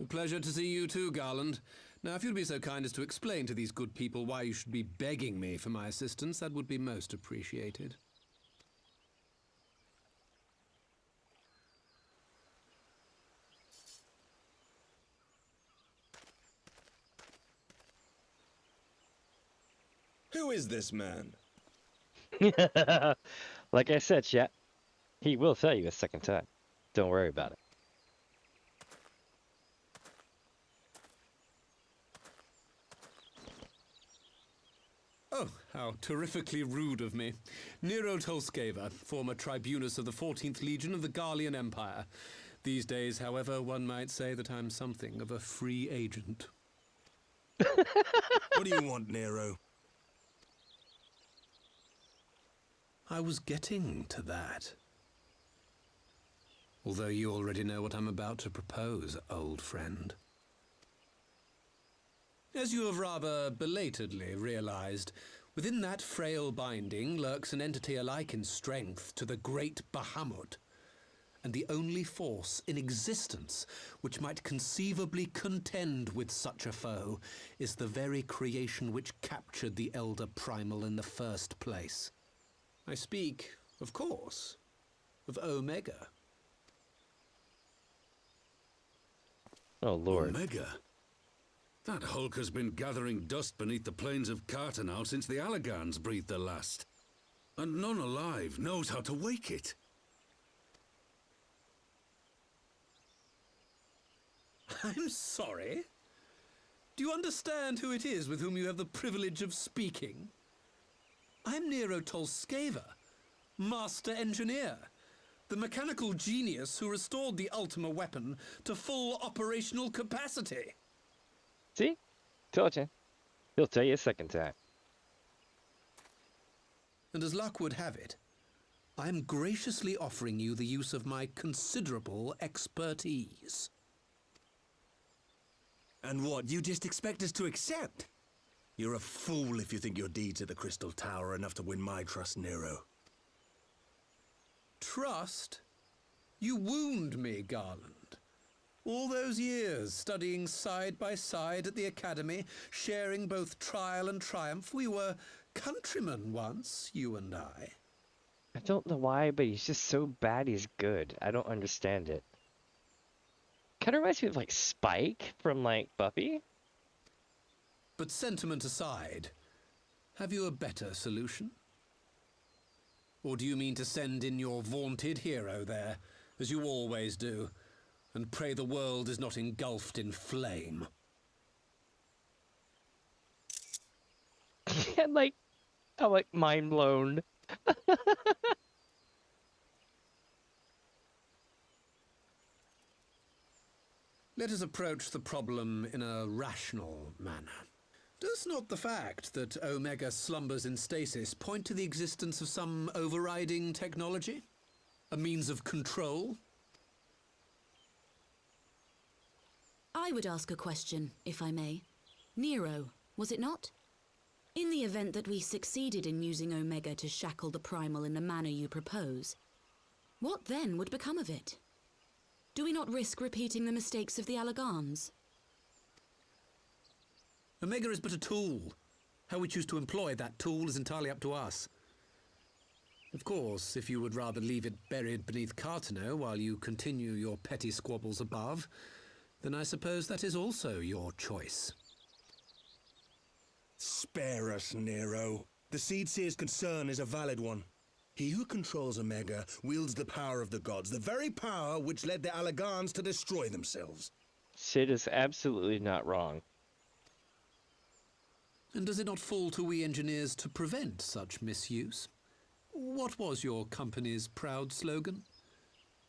A pleasure to see you too, Garland. Now, if you'd be so kind as to explain to these good people why you should be begging me for my assistance, that would be most appreciated. Who is this man? Like I said, chat, he will tell you a second time. Don't worry about it. Oh, how terrifically rude of me. Nero Tolskeva, former tribunus of the 14th Legion of the Garlean Empire. These days, however, one might say that I'm something of a free agent. What do you want, Nero? I was getting to that. Although you already know what I'm about to propose, old friend. As you have rather belatedly realized, within that frail binding lurks an entity alike in strength to the great Bahamut, and the only force in existence which might conceivably contend with such a foe is the very creation which captured the Elder Primal in the first place. I speak, of course, of Omega. Oh, Lord. Omega? That hulk has been gathering dust beneath the plains of Cartano since the Allagans breathed their last. And none alive knows how to wake it. I'm sorry? Do you understand who it is with whom you have the privilege of speaking? I'm Nero Tolskeva, Master Engineer, the mechanical genius who restored the Ultima weapon to full operational capacity. See? Told you. He'll tell you a second time. And as luck would have it, I'm graciously offering you the use of my considerable expertise. And what, you just expect us to accept? You're a fool if you think your deeds at the Crystal Tower are enough to win my trust, Nero. Trust? You wound me, Garland. All those years studying side by side at the Academy, sharing both trial and triumph, we were countrymen once, you and I. I don't know why, but he's just so bad he's good. I don't understand it. Kind of reminds me of, like, Spike from, like, Buffy. But sentiment aside, have you a better solution? Or do you mean to send in your vaunted hero there, as you always do, and pray the world is not engulfed in flame? And, like, I'm like mind blown. Let us approach the problem in a rational manner. Does not the fact that Omega slumbers in stasis point to the existence of some overriding technology? A means of control? I would ask a question, if I may. Nero, was it not? In the event that we succeeded in using Omega to shackle the Primal in the manner you propose, what then would become of it? Do we not risk repeating the mistakes of the Allagans? Omega is but a tool. How we choose to employ that tool is entirely up to us. Of course, if you would rather leave it buried beneath Cartano while you continue your petty squabbles above, then I suppose that is also your choice. Spare us, Nero. The Seedseer's concern is a valid one. He who controls Omega wields the power of the gods, the very power which led the Allagans to destroy themselves. Sid is absolutely not wrong. And does it not fall to we engineers to prevent such misuse? What was your company's proud slogan?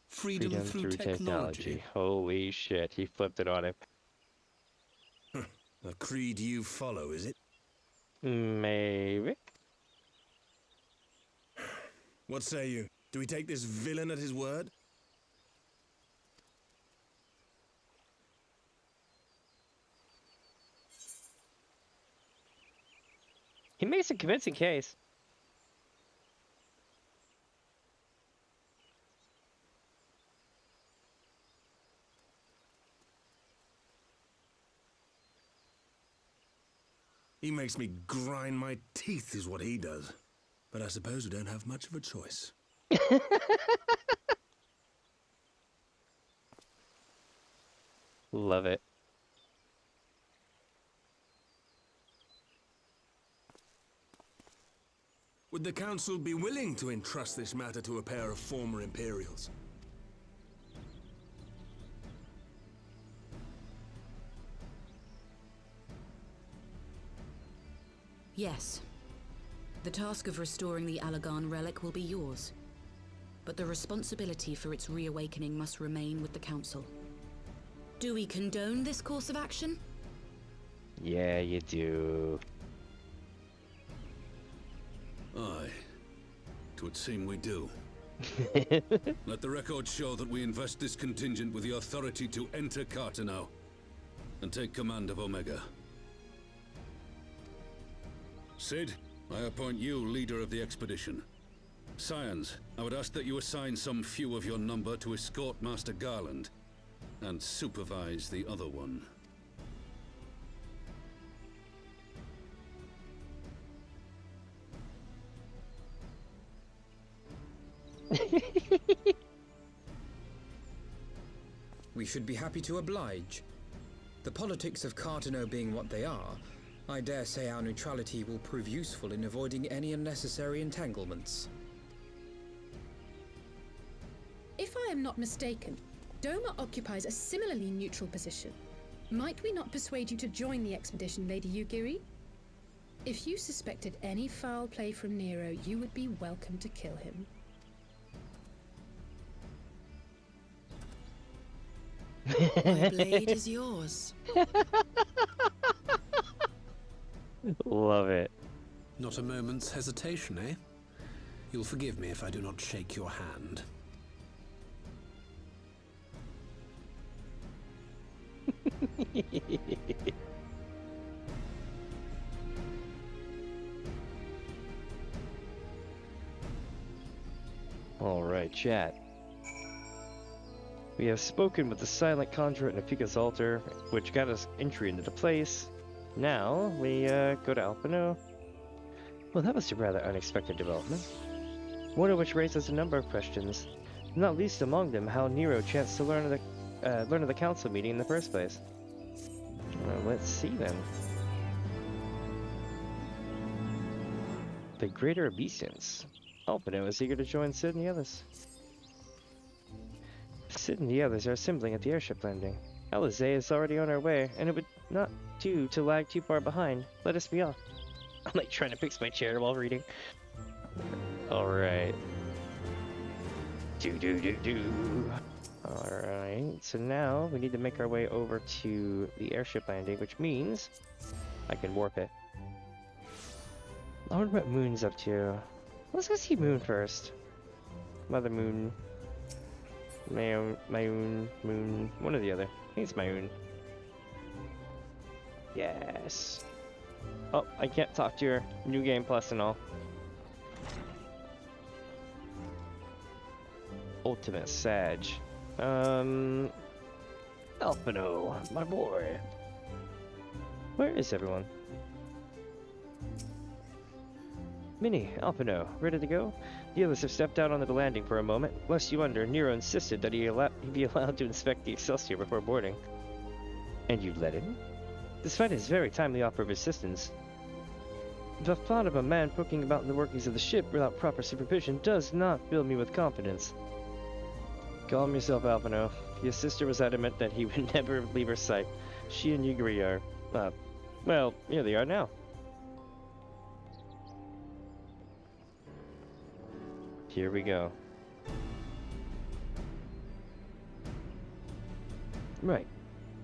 Freedom through technology. Holy shit, he flipped it on him. A creed you follow, is it? Maybe. What say you? Do we take this villain at his word? He makes a convincing case. He makes me grind my teeth is what he does. But I suppose we don't have much of a choice. Love it. Would the Council be willing to entrust this matter to a pair of former Imperials? Yes. The task of restoring the Allagan relic will be yours. But the responsibility for its reawakening must remain with the Council. Do we condone this course of action? Yeah, you do. Aye. It would seem we do. Let the record show that we invest this contingent with the authority to enter Cartano and take command of Omega. Sid, I appoint you leader of the expedition. Scions, I would ask that you assign some few of your number to escort Master Garland and supervise the other one. We should be happy to oblige. The politics of Cartano being what they are, I dare say our neutrality will prove useful in avoiding any unnecessary entanglements. If I am not mistaken, Doma occupies a similarly neutral position. Might we not persuade you to join the expedition, Lady Yugiri? If you suspected any foul play from Nero, you would be welcome to kill him. My blade is yours. Love it. Not a moment's hesitation, eh? You'll forgive me if I do not shake your hand. Alright, chat. We have spoken with the silent conduit and Afika's altar, which got us entry into the place. Now, we go to Alpino. Well, that was a rather unexpected development. One of which raises a number of questions, not least among them how Nero chanced to learn of the council meeting in the first place. Let's see then. The Greater Obeisance. Alpino is eager to join Sid and the others. Sid and the others are assembling at the airship landing. Eorzea is already on our way, and it would not do to lag too far behind. Let us be off. I'm like trying to fix my chair while reading. Alright. Alright, so now we need to make our way over to the airship landing, which means I can warp it. I wonder what Moon's up to. Let's go see Moon first. Mother Moon. Moon, one or the other. I think it's Moon. Yes. Oh, I can't talk to her. New Game Plus and all. Ultimate Sag. Alphino, my boy. Where is everyone? Minnie, Alphino, ready to go? The others have stepped out onto the landing for a moment. Lest you wonder, Nero insisted that he be allowed to inspect the Excelsior before boarding. And you let him? Despite his very timely offer of assistance, the thought of a man poking about in the workings of the ship without proper supervision does not fill me with confidence. Calm yourself, Alphino. Your sister was adamant that he would never leave her sight. She and Yugri are, well, here they are now. Here we go. Right.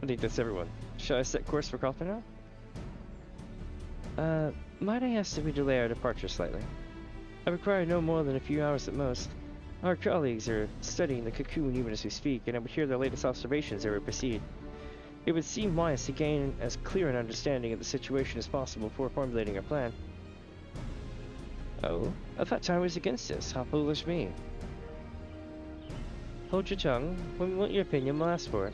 I think that's everyone. Shall I set course for Coffin now? Might I ask that we delay our departure slightly? I require no more than a few hours at most. Our colleagues are studying the cocoon even as we speak, and I would hear their latest observations as we proceed. It would seem wise to gain as clear an understanding of the situation as possible before formulating our plan. Oh, I thought time was against us. How foolish me. Hold your tongue. When we want your opinion, we'll ask for it.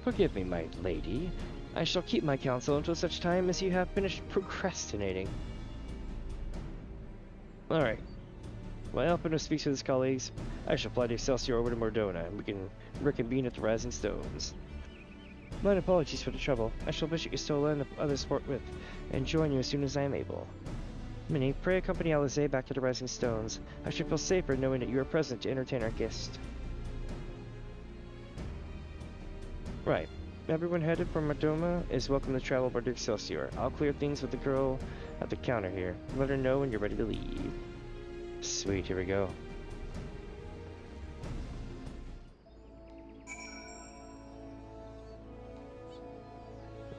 Forgive me, my lady. I shall keep my counsel until such time as you have finished procrastinating. Alright. While Alphino speaks with his colleagues, I shall fly the Excelsior over to Mordona, and we can reconvene at the Rising Stones. My apologies for the trouble. I shall visit Yustola and the others forthwith, and join you as soon as I am able. Minnie, pray accompany Lyse back to the Rising Stones. I should feel safer knowing that you are present to entertain our guest. Right. Everyone headed for Mordona is welcome to travel by the Excelsior. I'll clear things with the girl at the counter here. Let her know when you're ready to leave. Sweet, here we go.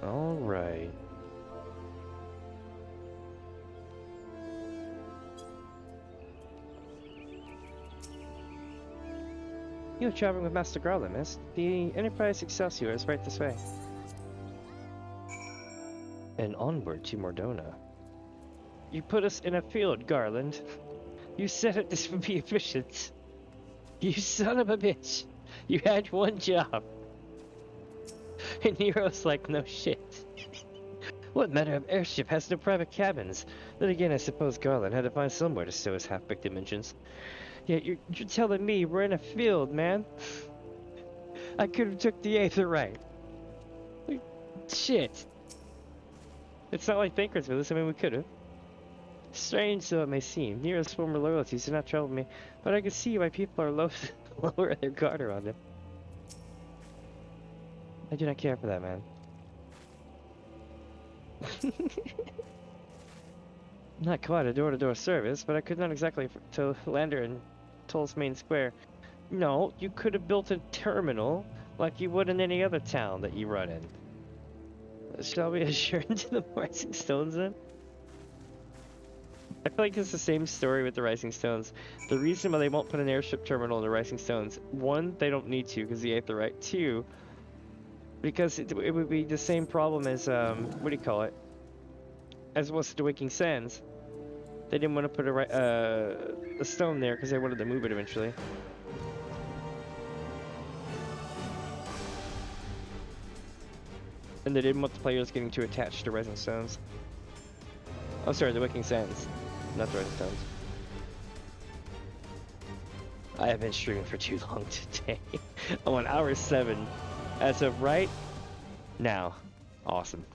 Alright. You're traveling with Master Garland, miss. The Enterprise Excelsior is right this way. And onward to Mordona. You put us in a field, Garland. You said it this would be efficient. You son of a bitch. You had one job. And Nero's like, no shit. What manner of airship has no private cabins? Then again, I suppose Garland had to find somewhere to stow his half-baked dimensions. Yeah, you're telling me we're in a field, man. I could have took the Aether right. Shit. It's not like Bankers with us. I mean, we could have. Strange though it may seem, Nero's former loyalties do not trouble me, but I can see why people are lower their guard around him. I do not care for that man. Not quite a door-to-door service, but I could not exactly to Lander in Toll's main square. No, you could have built a terminal like you would in any other town that you run in. Shall we adjourn to the Rising Stones then? I feel like it's the same story with the Rising Stones. The reason why they won't put an airship terminal in the Rising Stones, one, they don't need to because the Aether right. Two, because it would be the same problem as, what do you call it? As was the Waking Sands. They didn't want to put a stone there because they wanted to move it eventually. And they didn't want the players getting too attached to Rising Stones. Oh, sorry, the Waking Sands, not the Rising Stones. I have been streaming for too long today. I'm on hour 7 as of right now. Awesome.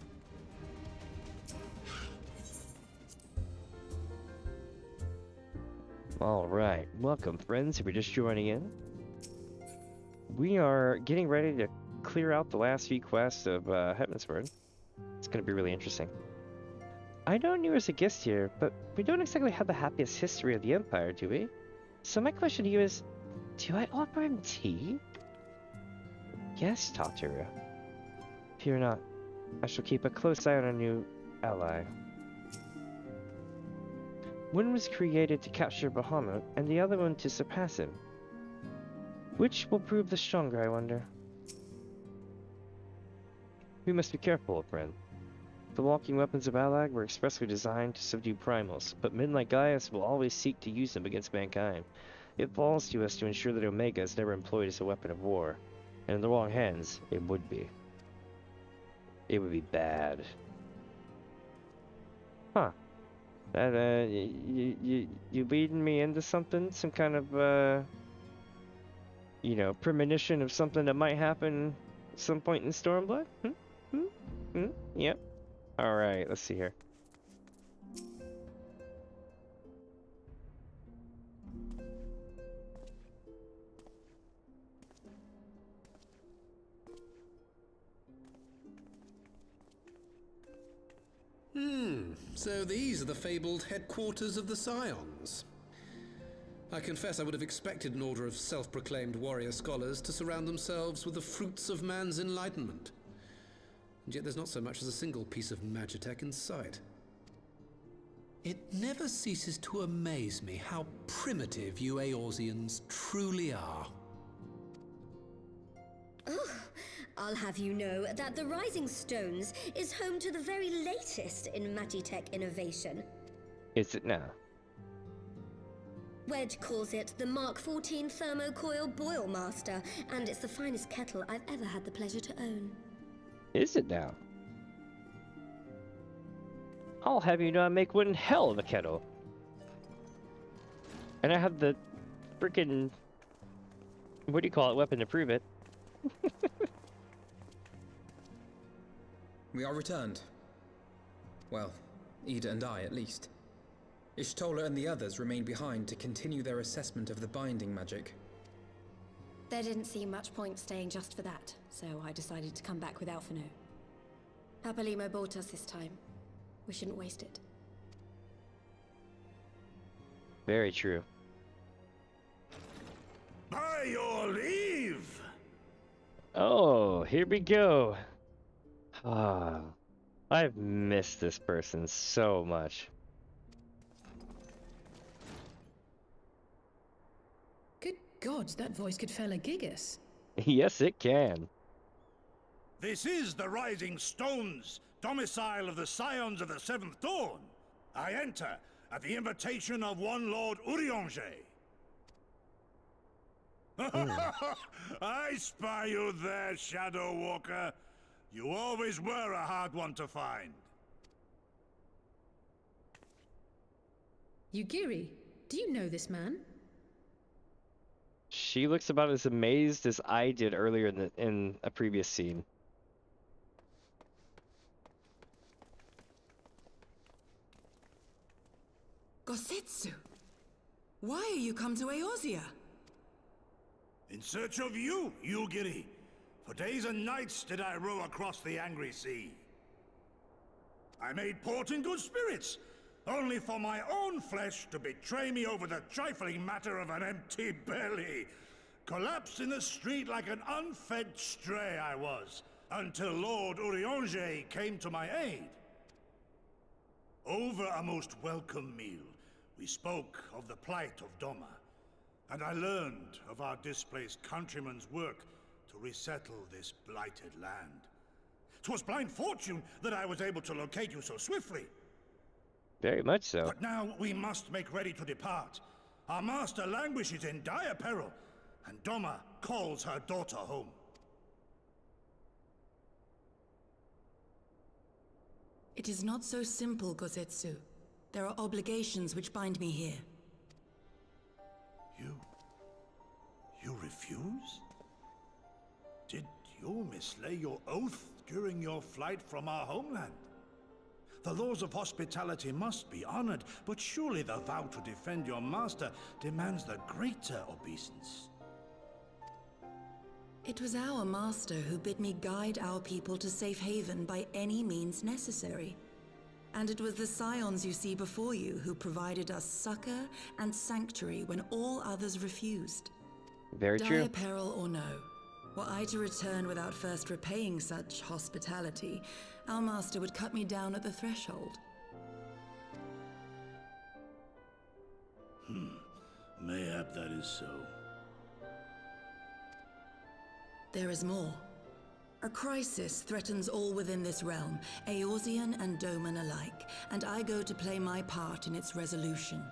Alright, welcome friends if you're just joining in. We are getting ready to clear out the last few quests of Heavensward. It's going to be really interesting. I know you as a guest here, but we don't exactly have the happiest history of the Empire, do we? So my question to you is, do I offer him tea? Yes, Tataru. Fear not. I shall keep a close eye on our new ally. One was created to capture Bahamut, and the other one to surpass him. Which will prove the stronger, I wonder? We must be careful, friend. The walking weapons of Alag were expressly designed to subdue primals, but men like Gaius will always seek to use them against mankind. It falls to us to ensure that Omega is never employed as a weapon of war, and in the wrong hands, it would be. It would be bad. Huh. That, you leading me into something? Some kind of, you know, premonition of something that might happen at some point in Stormblood? Yep. Alright, let's see here. So these are the fabled headquarters of the Scions. I confess I would have expected an order of self-proclaimed warrior scholars to surround themselves with the fruits of man's enlightenment. And yet there's not so much as a single piece of magitech in sight. It never ceases to amaze me how primitive you Eorzeans truly are. Oh, I'll have you know that the Rising Stones is home to the very latest in magitech innovation. Is it now? Wedge calls it the Mark XIV Thermocoil Boil Master, and it's the finest kettle I've ever had the pleasure to own. Is it now? I'll have you know I make one hell of a kettle. And I have the freaking, what do you call it, weapon to prove it. We are returned. Well, Yda and I, at least. Ishtola and the others remained behind to continue their assessment of the binding magic. There didn't seem much point staying just for that, so I decided to come back with Alphino. Papalymo bought us this time. We shouldn't waste it. Very true. By your leave! Oh, here we go. Ah, I've missed this person so much. Good gods, that voice could fell a gigas. Yes, it can. This is the Rising Stones, domicile of the Scions of the Seventh Dawn. I enter at the invitation of one Lord Eorzea. I spy you there, Shadow Walker. You always were a hard one to find. Yugiri, do you know this man? She looks about as amazed as I did earlier in a previous scene. Gosetsu, why are you come to Eorzea? In search of you, Yugiri. For days and nights did I row across the angry sea. I made port in good spirits, only for my own flesh to betray me over the trifling matter of an empty belly. Collapsed in the street like an unfed stray I was, until Lord Eorzea came to my aid. Over a most welcome meal, we spoke of the plight of Doma, and I learned of our displaced countrymen's work to resettle this blighted land. 'Twas blind fortune that I was able to locate you so swiftly. Very much so. But now we must make ready to depart. Our master languishes in dire peril, and Doma calls her daughter home. It is not so simple, Gosetsu. There are obligations which bind me here. You refuse? Did you mislay your oath during your flight from our homeland? The laws of hospitality must be honored, but surely the vow to defend your master demands the greater obeisance. It was our master who bid me guide our people to safe haven by any means necessary. And it was the scions you see before you who provided us succor and sanctuary when all others refused. Very true. Dire peril or no, were I to return without first repaying such hospitality, our master would cut me down at the threshold. Mayhap that is so. There is more. A crisis threatens all within this realm, Eorzean and Doman alike, and I go to play my part in its resolution.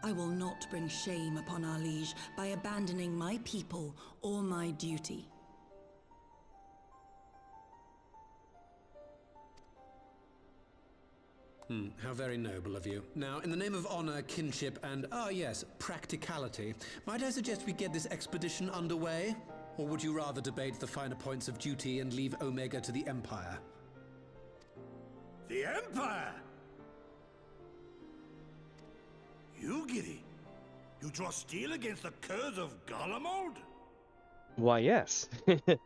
I will not bring shame upon our liege by abandoning my people or my duty. How very noble of you. Now, in the name of honor, kinship, and, yes, practicality, might I suggest we get this expedition underway? Or would you rather debate the finer points of duty and leave Omega to the Empire? The Empire? You, Giddy? You draw steel against the curse of Garlemald? Why, yes.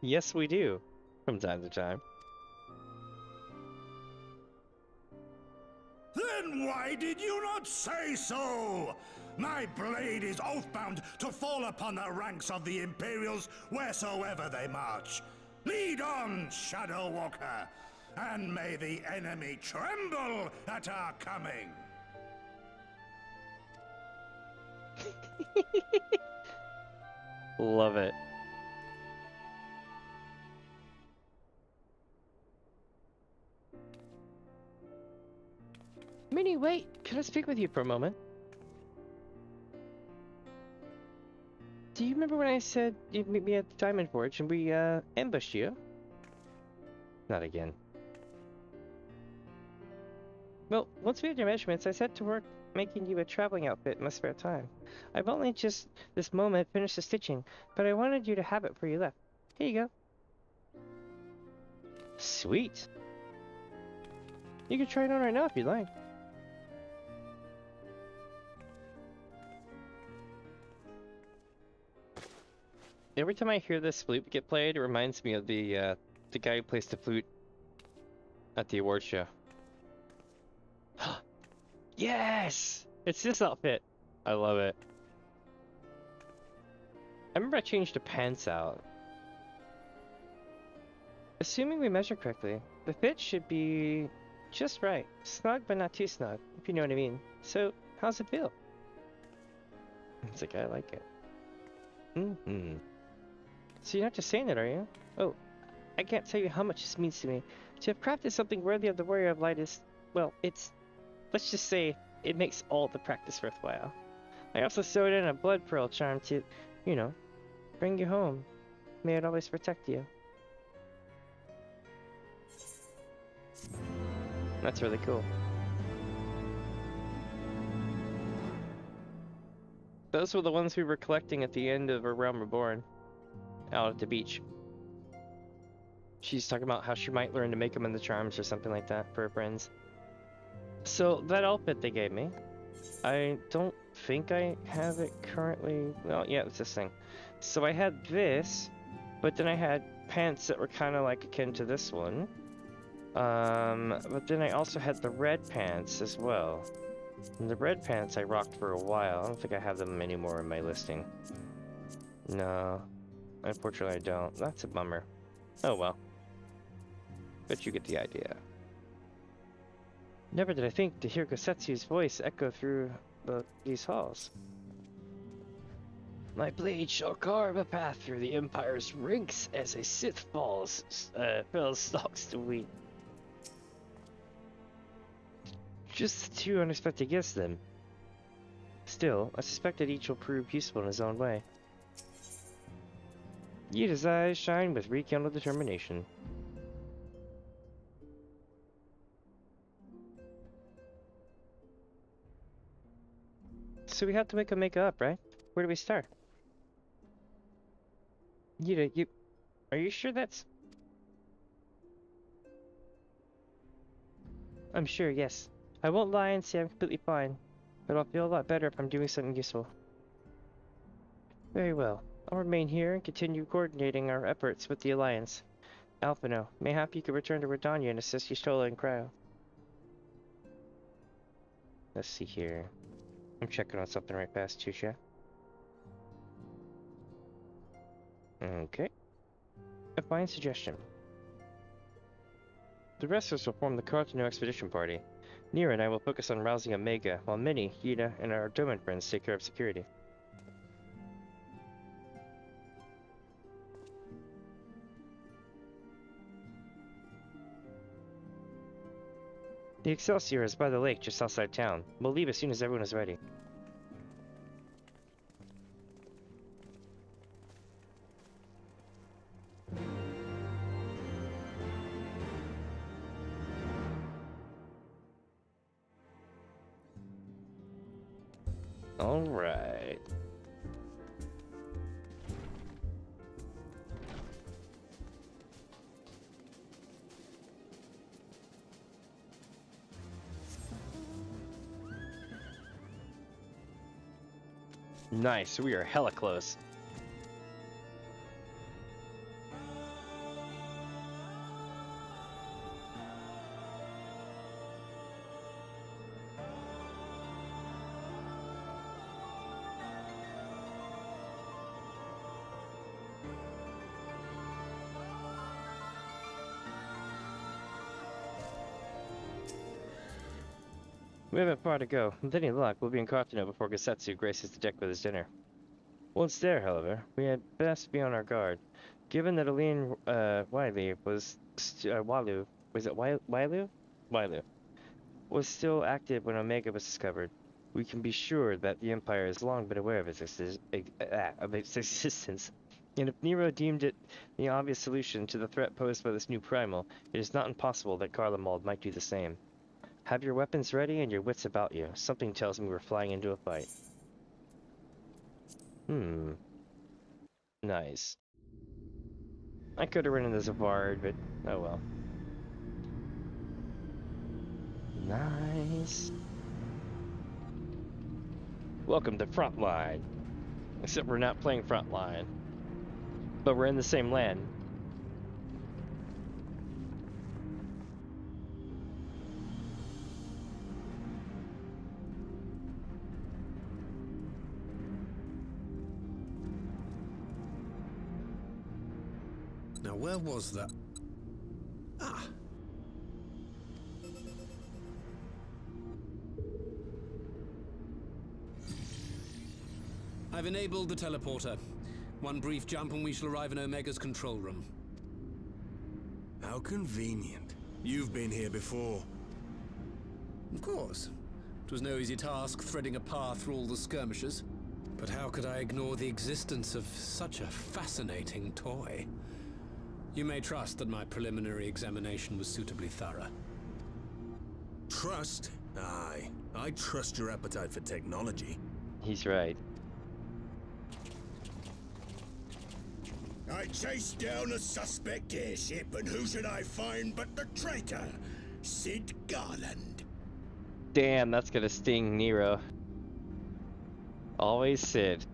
Yes, we do. From time to time. Then why did you not say so? My blade is oath-bound to fall upon the ranks of the Imperials wheresoever they march. Lead on, Shadow Walker, and may the enemy tremble at our coming. Love it. Minnie, wait! Can I speak with you for a moment? Do you remember when I said you'd meet me at the Diamond Forge and we, ambushed you? Not again. Well, once we had your measurements, I set to work making you a traveling outfit in my spare time. I've only just this moment finished the stitching, but I wanted you to have it before you left. Here you go. Sweet. You can try it on right now if you'd like. Every time I hear this flute get played, it reminds me of the guy who plays the flute at the award show. Yes! It's this outfit. I love it. I remember I changed the pants out. Assuming we measure correctly, the fit should be just right. Snug, but not too snug, if you know what I mean. So, how's it feel? It's like, I like it. Mm-hmm. So you're not just saying it, are you? Oh, I can't tell you how much this means to me. To have crafted something worthy of the Warrior of Light is, well, it's... let's just say, it makes all the practice worthwhile. I also sewed in a blood pearl charm to, you know, bring you home. May it always protect you. That's really cool. Those were the ones we were collecting at the end of A Realm Reborn. Out at the beach. She's talking about how she might learn to make them in the charms or something like that for her friends. So, that outfit they gave me, I don't think I have it currently. Well, yeah, it's this thing. So I had this, but then I had pants that were kind of like akin to this one. But then I also had the red pants as well. And the red pants I rocked for a while. I don't think I have them anymore in my listing. No. Unfortunately, I don't. That's a bummer. Oh well. But you get the idea. Never did I think to hear Gosetsu's voice echo through these halls. My blade shall carve a path through the Empire's ranks as a Sith falls stalks to weep. Just two unexpected gifts then. Still, I suspect that each will prove useful in his own way. Yda's eyes shine with rekindled determination. So we have to make a make-up, right? Where do we start? Yda, are you sure that's... I'm sure, yes. I won't lie and say I'm completely fine, but I'll feel a lot better if I'm doing something useful. Very well. I'll remain here and continue coordinating our efforts with the Alliance. Alphino, mayhap you could return to Redania and assist Y'shtola and Cryo. Let's see here. I'm checking on something right past Tusha. Okay. A fine suggestion. The rest of us will form the Cartano Expedition Party. Nira and I will focus on rousing Omega, while Minnie, Yda, and our Domain friends take care of security. The Excelsior is by the lake just outside town. We'll leave as soon as everyone is ready. All right. Nice, we are hella close. We haven't far to go. With any luck, we'll be in Cartano before Gasetsu graces the deck with his dinner. Once there, however, we had best be on our guard. Given that Aline Walu was was still active when Omega was discovered, we can be sure that the Empire has long been aware of its existence. And if Nero deemed it the obvious solution to the threat posed by this new primal, it is not impossible that Garlemald might do the same. Have your weapons ready and your wits about you. Something tells me we're flying into a fight. Nice. I could have run into Zavard, but oh well. Nice. Welcome to Frontline. Except we're not playing Frontline. But we're in the same land. Now, where was that? Ah! I've enabled the teleporter. One brief jump and we shall arrive in Omega's control room. How convenient. You've been here before. Of course. It was no easy task threading a path through all the skirmishes. But how could I ignore the existence of such a fascinating toy? You may trust that my preliminary examination was suitably thorough. Trust? Aye. I trust your appetite for technology. He's right. I chased down a suspect airship, and who should I find but the traitor, Sid Garland. Damn, that's gonna sting Nero. Always Sid.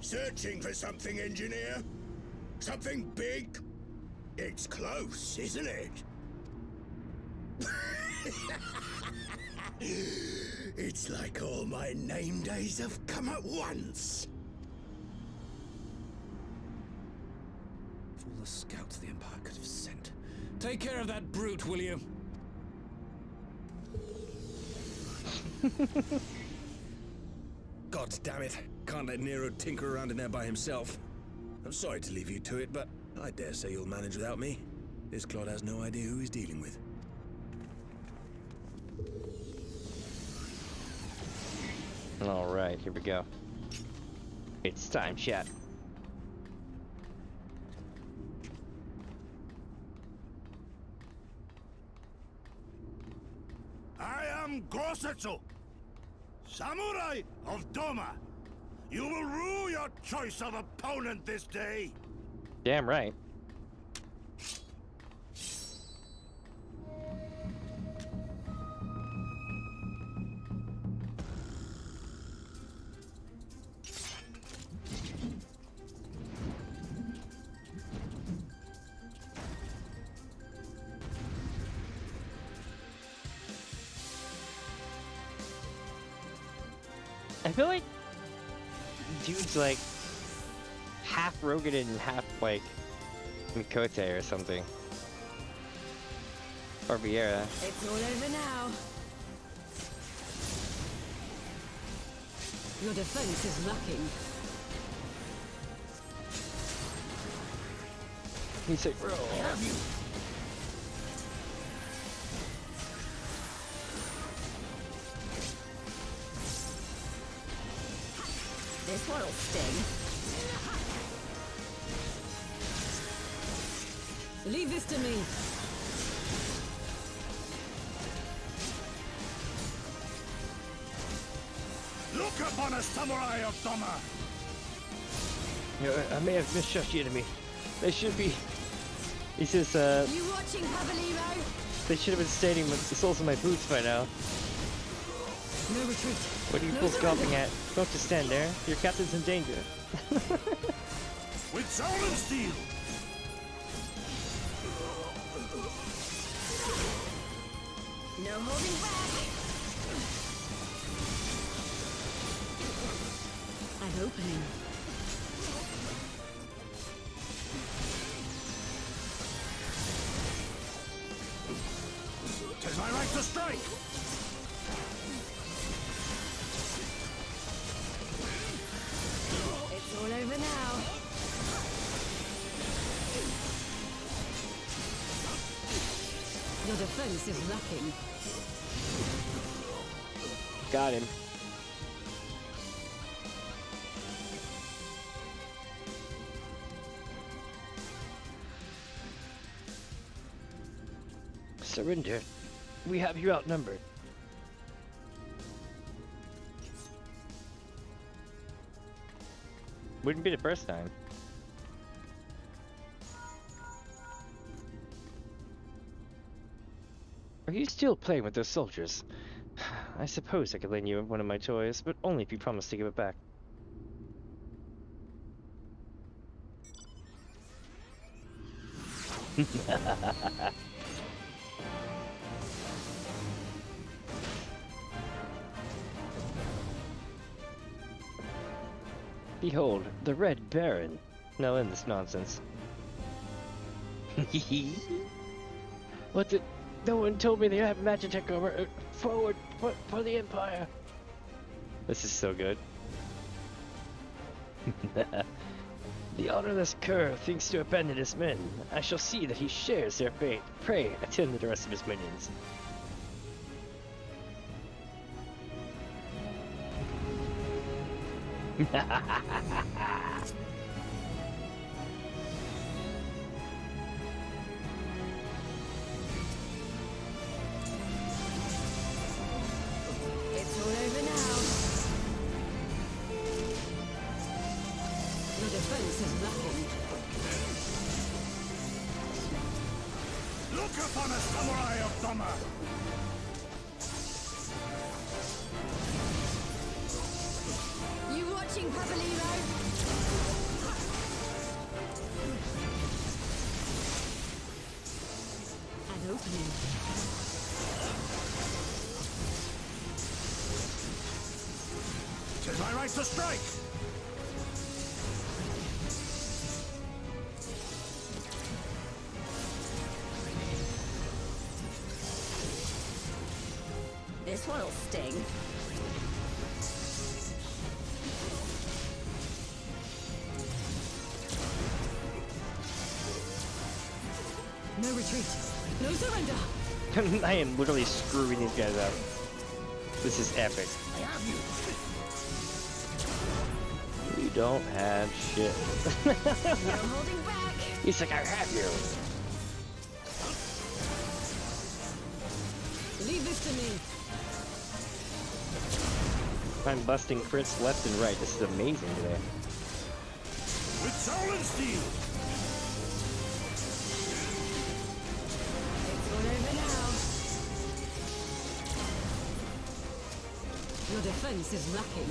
Searching for something, engineer? Something big? It's close, isn't it? It's like all my name days have come at once. Of all the scouts the Empire could have sent. Take care of that brute, will you? God damn it. Can't let Nero tinker around in there by himself. I'm sorry to leave you to it, but I dare say you'll manage without me. This clod has no idea who he's dealing with. Alright, here we go. It's time, chat. I am Gosetsu, Samurai of Doma. You will rue your choice of opponent this day. Damn right. I feel like dude's like half Rogan and half like Mikote or something. Or Vieira. It's all over now. Your defense is lacking. He's like, bro. I have you. This one'll sting. Leave this to me. Look upon a samurai of Doma! I may have misjudged the enemy. They should be. He says, You watching, Papalymo? they should have been stating the soles of my boots by now. No retreat. What are you No fools surrender. gawping at? Don't just stand there. Your captain's in danger. With soul and steel! No holding back. An opening. Tis my right to strike! It's all over now. Your defense is lacking. Got him. Surrender. We have you outnumbered. Wouldn't be the first time. Are you still playing with those soldiers? I suppose I could lend you one of my toys, but only if you promise to give it back. Behold, the Red Baron. Now end this nonsense. What the? No one told me they have magic tech over. Forward for the Empire. This is so good. The honorless cur thinks to abandon his men. I shall see that he shares their fate. Pray, attend to the rest of his minions. It's all over now. Your defense is lacking. Look upon a samurai of Doma! You watching, Papalymo? An opening. Tis my right to strike! This one'll sting. No retreat. No surrender. I am literally screwing these guys up. This is epic. I have you. You don't have shit. No holding back. He's like, I have you. Leave this to me. I'm busting crits left and right. This is amazing today. With soul and steel! It's all over now. Your defense is lacking.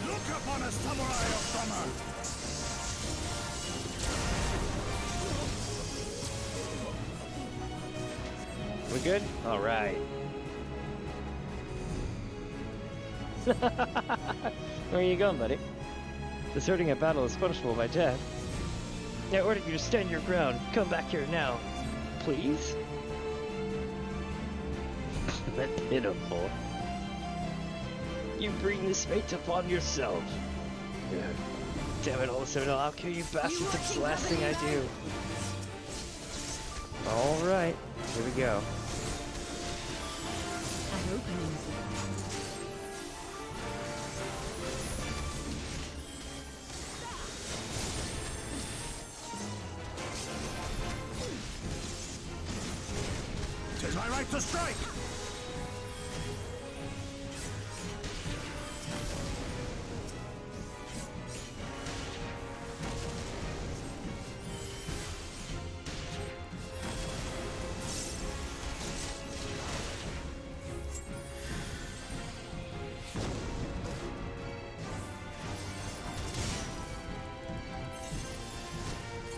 Look upon a samurai of Doma! We good? All right. Where are you going, buddy? Deserting a battle is punishable by death. I order you to stand your ground. Come back here now. Please? That's pitiful. You bring this fate upon yourself. Damn it, all of a sudden I'll kill you bastards. It's the last thing I do. Alright, here we go. An opening. Tis my right to strike!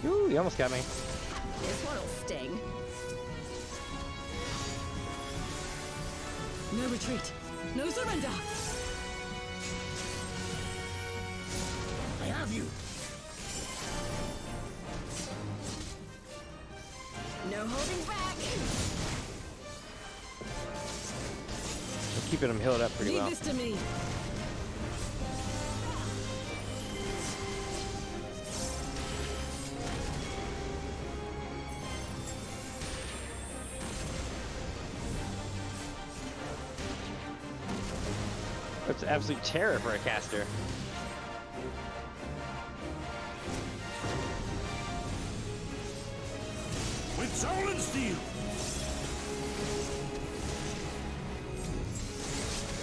Ooh, you almost got me. This one'll sting. No retreat. No surrender. I have you. No holding back. I'm keeping him healed up pretty Leave well. this to me. That's absolute terror for a caster. With soul and steel.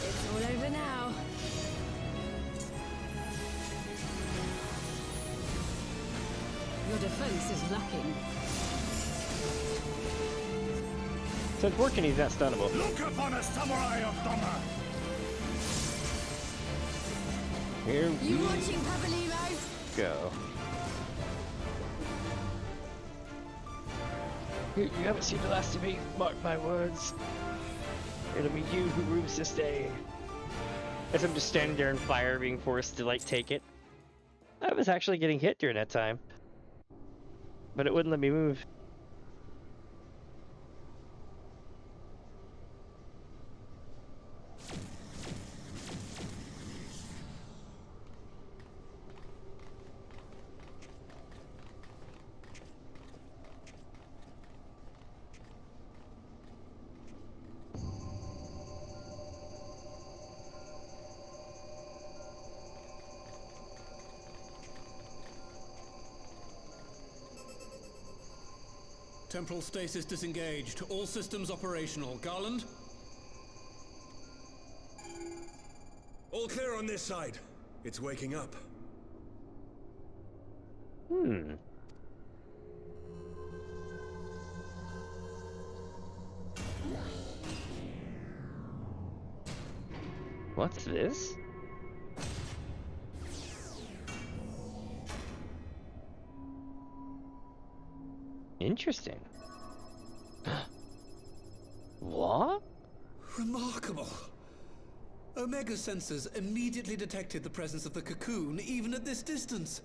It's all over now. Your defense is lacking. So unfortunately he's not stunnable. Look upon a samurai of Dono. Here You we watching, Papalymo? go. You haven't seen the last of me, mark my words. It'll be you who rules this day. As I'm just standing there in fire, being forced to, like, take it. I was actually getting hit during that time. But it wouldn't let me move. Temporal stasis disengaged. All systems operational. Garland? All clear on this side. It's waking up. What's this? Interesting. What? Remarkable. Omega sensors immediately detected the presence of the cocoon, even at this distance.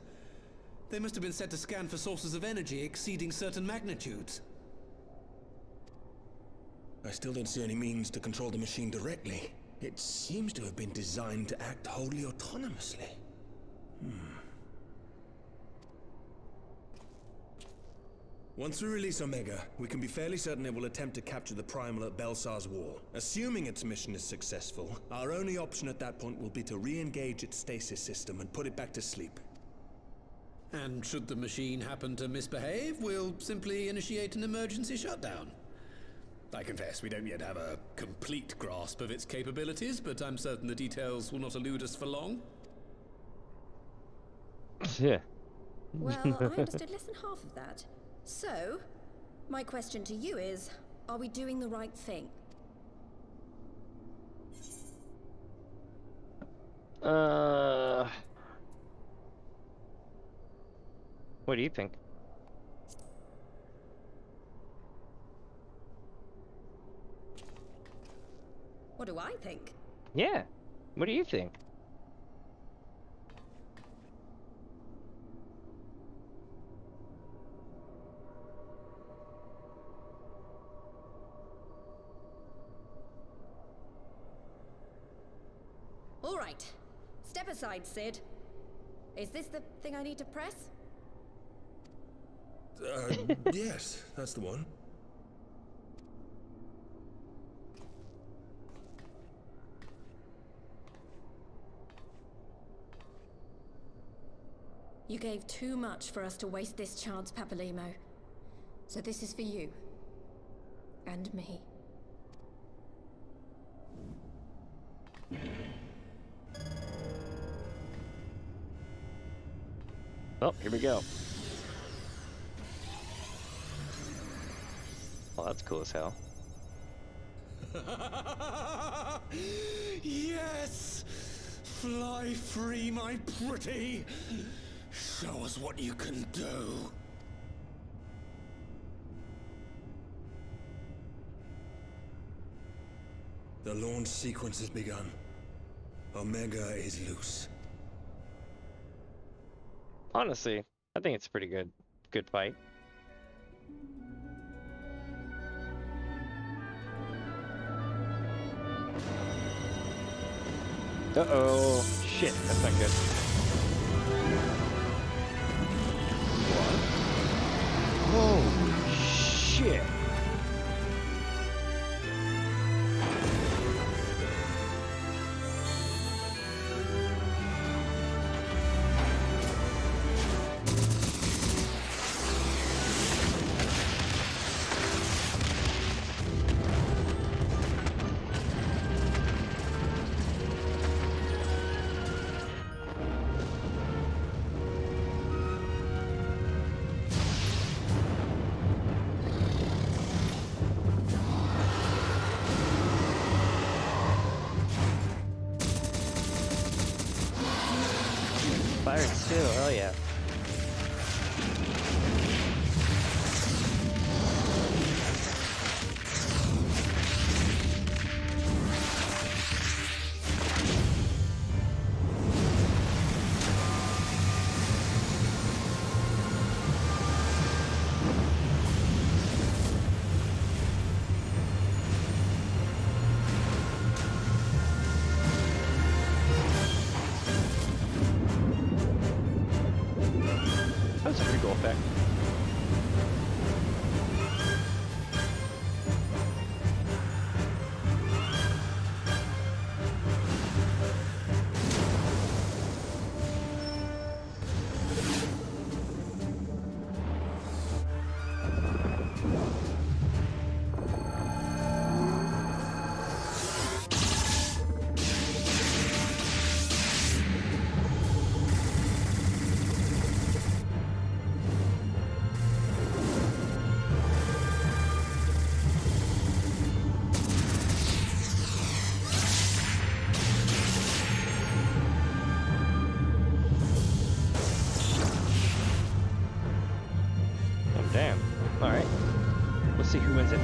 They must have been set to scan for sources of energy exceeding certain magnitudes. I still don't see any means to control the machine directly. It seems to have been designed to act wholly autonomously. Once we release Omega, we can be fairly certain it will attempt to capture the Primal at Belsar's Wall. Assuming its mission is successful, our only option at that point will be to re-engage its stasis system and put it back to sleep. And should the machine happen to misbehave, we'll simply initiate an emergency shutdown. I confess we don't yet have a complete grasp of its capabilities, but I'm certain the details will not elude us for long. Yeah. Well, I understood less than half of that. So, my question to you is, are we doing the right thing? What do you think? What do I think? Yeah. What do you think? All right. Step aside, Sid. Is this the thing I need to press? Yes, that's the one. You gave too much for us to waste this chance, Papalymo. So this is for you. And me. Oh, here we go. Well, that's cool as hell. Yes! Fly free, my pretty! Show us what you can do. The launch sequence has begun. Omega is loose. Honestly, I think it's a pretty good fight. Uh-oh. Shit, that's not good. Holy shit. Fired too, hell yeah. That's a pretty cool effect. Damn. Alright. Let's see who wins it.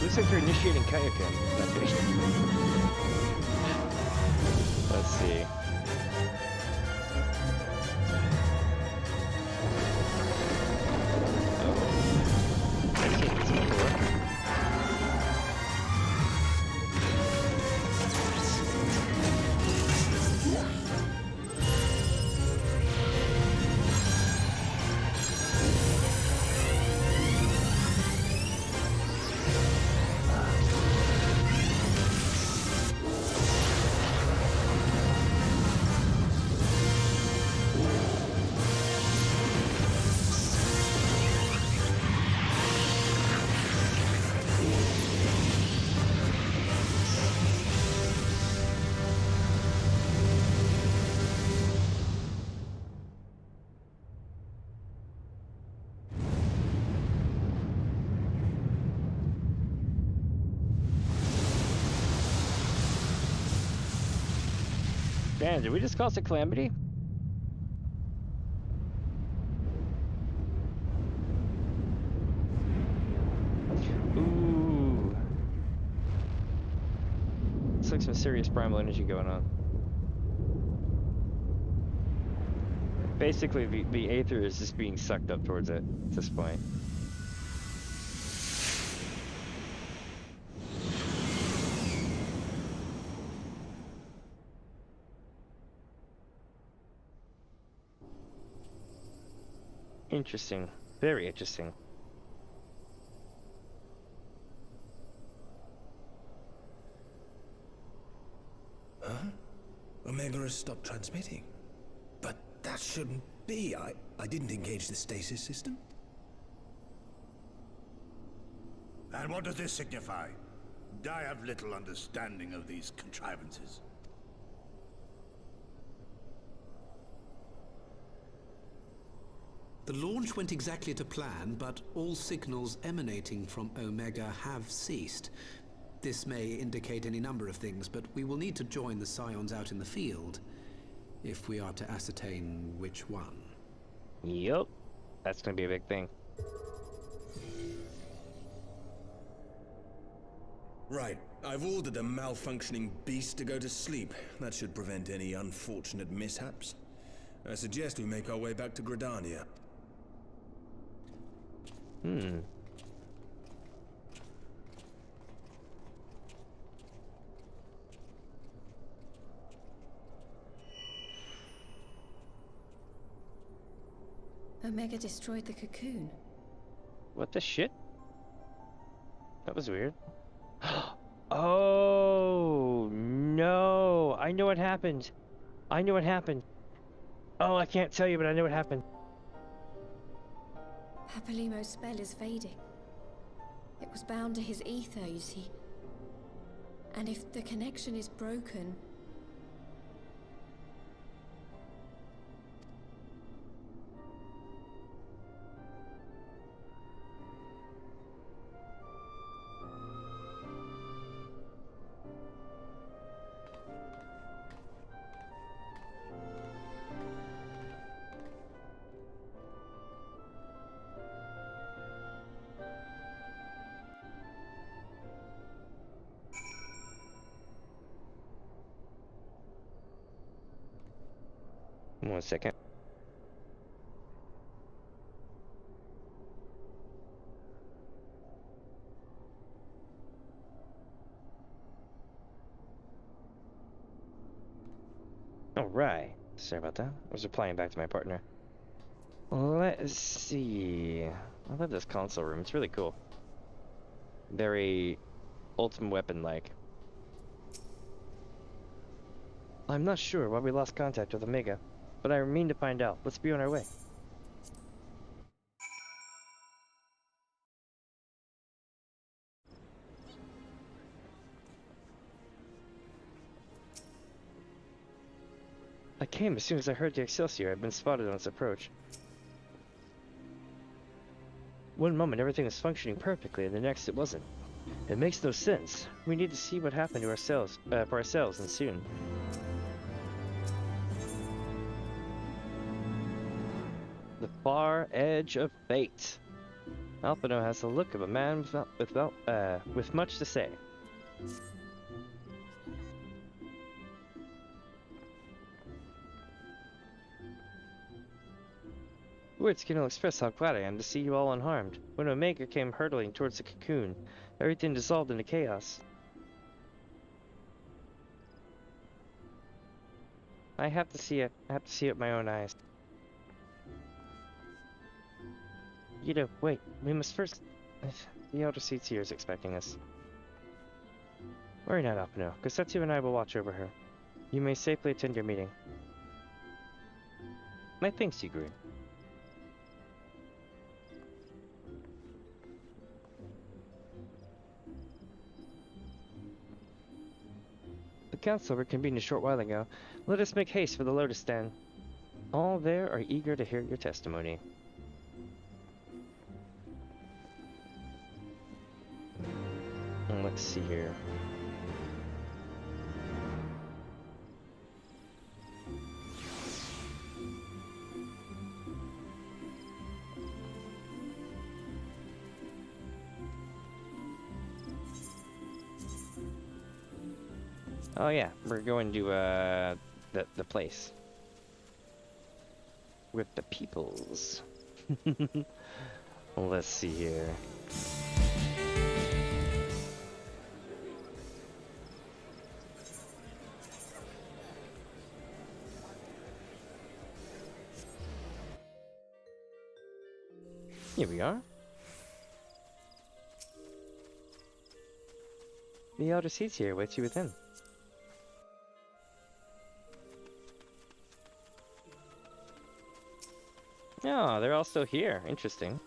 Looks like they're initiating Kayakin. Let's see. I've seen this before. Man, did we just cause a calamity? Ooh. Looks like some serious primal energy going on. Basically, the Aether is just being sucked up towards it at this point. Interesting. Very interesting. Huh? Omega has stopped transmitting. But that shouldn't be. I didn't engage the stasis system. And what does this signify? I have little understanding of these contrivances. The launch went exactly to plan, but all signals emanating from Omega have ceased. This may indicate any number of things, but we will need to join the Scions out in the field if we are to ascertain which one. Yup. That's gonna be a big thing. Right. I've ordered the malfunctioning beast to go to sleep. That should prevent any unfortunate mishaps. I suggest we make our way back to Gridania. Omega destroyed the cocoon. What the shit? That was weird. Oh, no. I know what happened. I know what happened. Oh, I can't tell you, but I know what happened. Papalymo's spell is fading. It was bound to his ether, you see. And if the connection is broken... One second. Alright. Sorry about that. I was replying back to my partner. Let's see. I love this console room. It's really cool. Very Ultimate Weapon-like. I'm not sure why we lost contact with Omega, but I mean to find out. Let's be on our way. I came as soon as I heard the Excelsior had been spotted on its approach. One moment everything was functioning perfectly, and the next it wasn't. It makes no sense. We need to see what happened to ourselves, for ourselves, and soon. The far edge of fate. Alphino has the look of a man with much to say. Words cannot express how glad I am to see you all unharmed. When Omega came hurtling towards the cocoon, everything dissolved into chaos. I have to see it. I have to see it with my own eyes. Yda, wait. We must first... The Elder Seedseer is expecting us. Worry not, Alphino. Gosetsu and I will watch over her. You may safely attend your meeting. My thanks, you, Griffin. The council reconvened a short while ago. Let us make haste for the Lotus Stand. All there are eager to hear your testimony. And let's see here. Oh yeah, we're going to the place with the peoples. Let's see here. Here we are. The elder seats here waits you within. Oh, they're all still here. Interesting.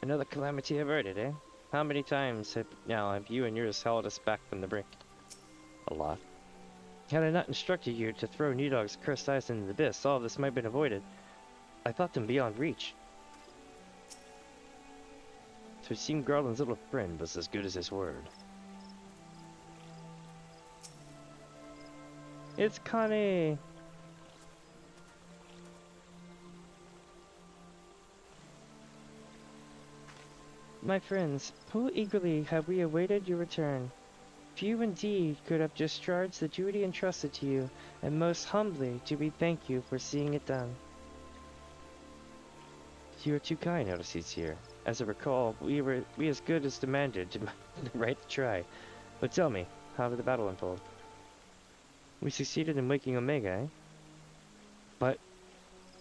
Another calamity averted, eh? How many times have you and yours held us back from the brink? A lot. Had I not instructed you to throw Nidog's cursed eyes into the abyss, all of this might have been avoided. I thought them beyond reach. So it seemed Garland's little friend was as good as his word. It's Connie! My friends, how eagerly have we awaited your return. Few indeed could have discharged the duty entrusted to you, and most humbly do we thank you for seeing it done. You are too kind, Elder Seats here. As I recall, we as good as demanded the right to try. But tell me, how did the battle unfold? We succeeded in waking Omega, eh? But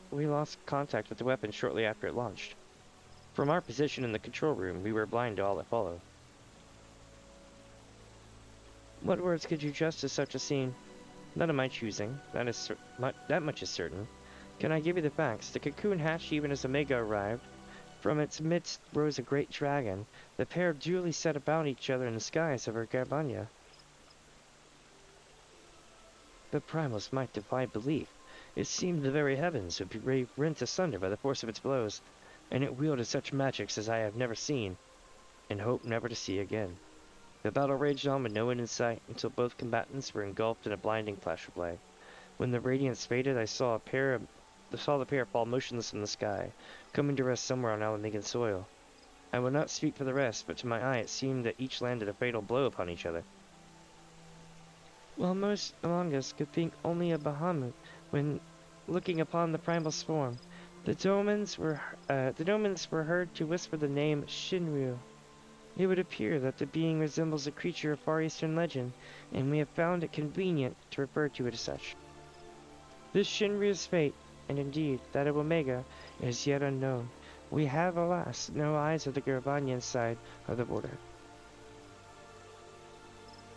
we lost contact with the weapon shortly after it launched. From our position in the control room, we were blind to all that followed. What words could you trust to such a scene? None of my choosing, that much is certain. Can I give you the facts? The cocoon hatched even as Omega arrived. From its midst rose a great dragon. The pair duly set about each other in the skies over Garbania. The primals might defy belief. It seemed the very heavens would be rent asunder by the force of its blows, and it wielded such magics as I have never seen, and hope never to see again. The battle raged on with no end in sight until both combatants were engulfed in a blinding flash of light. When the radiance faded, I saw the pair fall motionless in the sky, coming to rest somewhere on Alamegan soil. I will not speak for the rest, but to my eye it seemed that each landed a fatal blow upon each other. While most among us could think only of Bahamut when looking upon the primal swarm, the Domans were heard to whisper the name Shinryu. It would appear that the being resembles a creature of Far Eastern legend, and we have found it convenient to refer to it as such. This Shinryu's fate, and indeed that of Omega, is yet unknown. We have, alas, no eyes of the Garbanian side of the border.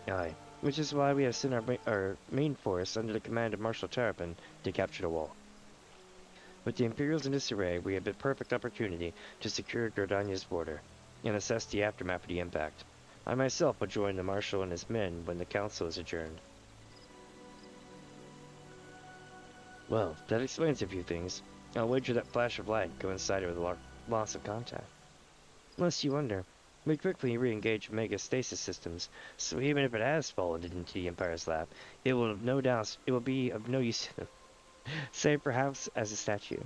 Aye, which is why we have sent our main force under the command of Marshal Terrapin to capture the wall. With the Imperials in disarray, we have a perfect opportunity to secure Gardania's border and assess the aftermath of the impact. I myself will join the Marshal and his men when the council is adjourned. Well, that explains a few things. I'll wager that flash of light coincided with the loss of contact. Lest you wonder, we quickly re-engage Omega's stasis systems, so even if it has fallen into the Empire's lap, it will be of no use to them, save perhaps as a statue.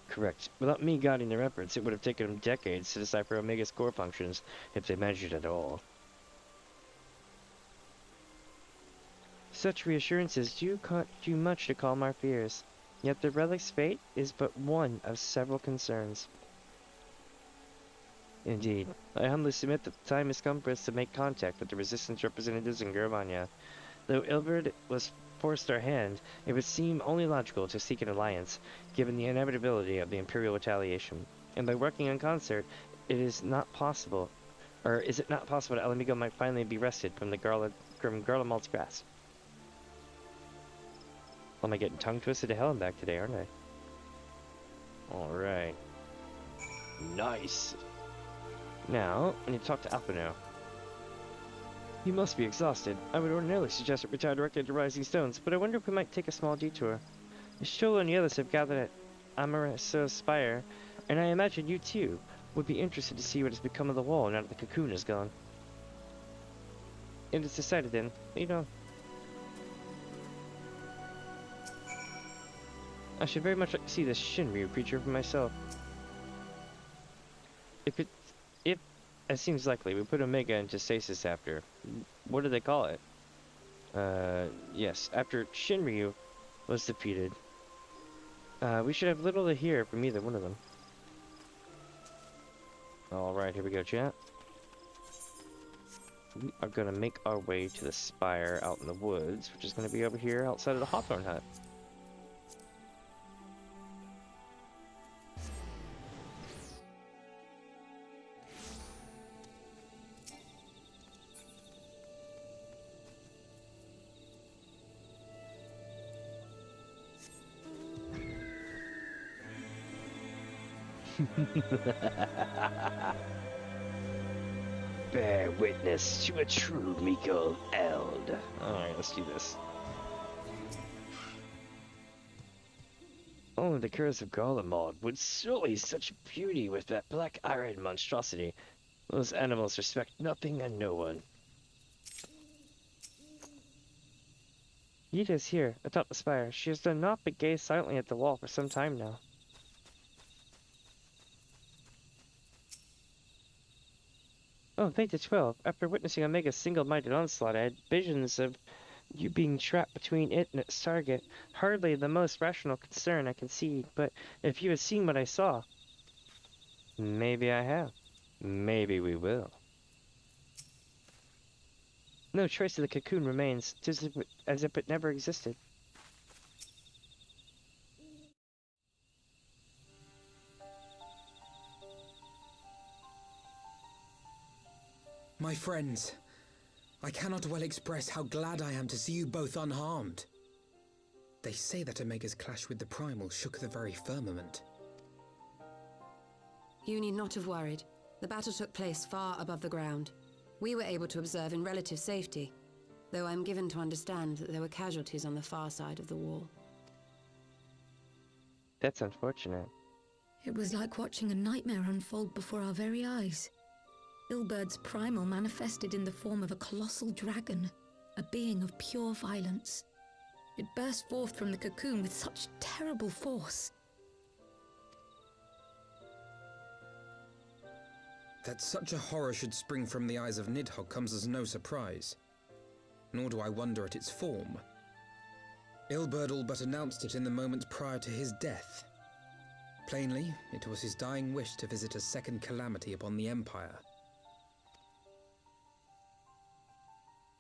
Correct. Without me guiding their efforts, it would have taken them decades to decipher Omega's core functions, if they measured at all. Such reassurances do much to calm our fears, yet the relic's fate is but one of several concerns. Indeed, I humbly submit that the time has come for us to make contact with the Resistance representatives in Garbania. Though Ilberd was forced our hand, it would seem only logical to seek an alliance, given the inevitability of the Imperial retaliation. And by working in concert, is it not possible that Alamigo might finally be wrested from Garlemald's grasp? Well, am I getting tongue-twisted to hell and back today, aren't I? Alright. Nice! Now, I need to talk to Alpino. He must be exhausted. I would ordinarily suggest it retire directly to Rising Stones, but I wonder if we might take a small detour. Shola and the others have gathered at Amaraso's Spire, and I imagine you too would be interested to see what has become of the wall now that the cocoon is gone. It is decided then. You know, I should very much like to see this Shinryu creature for myself. If It seems likely. We put Omega into stasis after. What do they call it? Yes, after Shinryu was defeated. We should have little to hear from either one of them. Alright, here we go, chat. We are gonna make our way to the spire out in the woods, which is gonna be over here outside of the Hawthorne Hut. Bear witness to a true Miko Eld. Alright, let's do this. Oh, the curse of Garlemald would sully such beauty with that black iron monstrosity. Those animals respect nothing and no one. Yda's here, atop the spire. She has done naught but gaze silently at the wall for some time now. Oh, Theta 12. After witnessing Omega's single-minded onslaught, I had visions of you being trapped between it and its target. Hardly the most rational concern, I concede, but if you had seen what I saw... Maybe I have. Maybe we will. No trace of the cocoon remains, just as if it never existed. My friends, I cannot well express how glad I am to see you both unharmed. They say that Omega's clash with the Primal shook the very firmament. You need not have worried. The battle took place far above the ground. We were able to observe in relative safety, though I'm given to understand that there were casualties on the far side of the wall. That's unfortunate. It was like watching a nightmare unfold before our very eyes. Ilbird's primal manifested in the form of a colossal dragon, a being of pure violence. It burst forth from the cocoon with such terrible force. That such a horror should spring from the eyes of Nidhogg comes as no surprise. Nor do I wonder at its form. Ilberd all but announced it in the moments prior to his death. Plainly, it was his dying wish to visit a second calamity upon the Empire.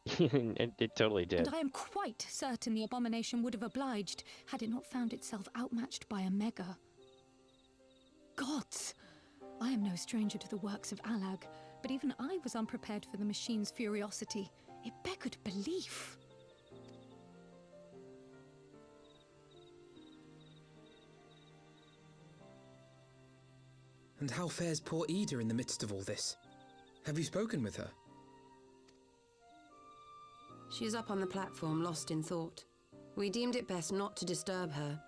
It totally did. And I am quite certain the abomination would have obliged had it not found itself outmatched by Omega. Gods! I am no stranger to the works of Allag, but even I was unprepared for the machine's furiosity. It beggared belief. And how fares poor Yda in the midst of all this? Have you spoken with her? She is up on the platform, lost in thought. We deemed it best not to disturb her,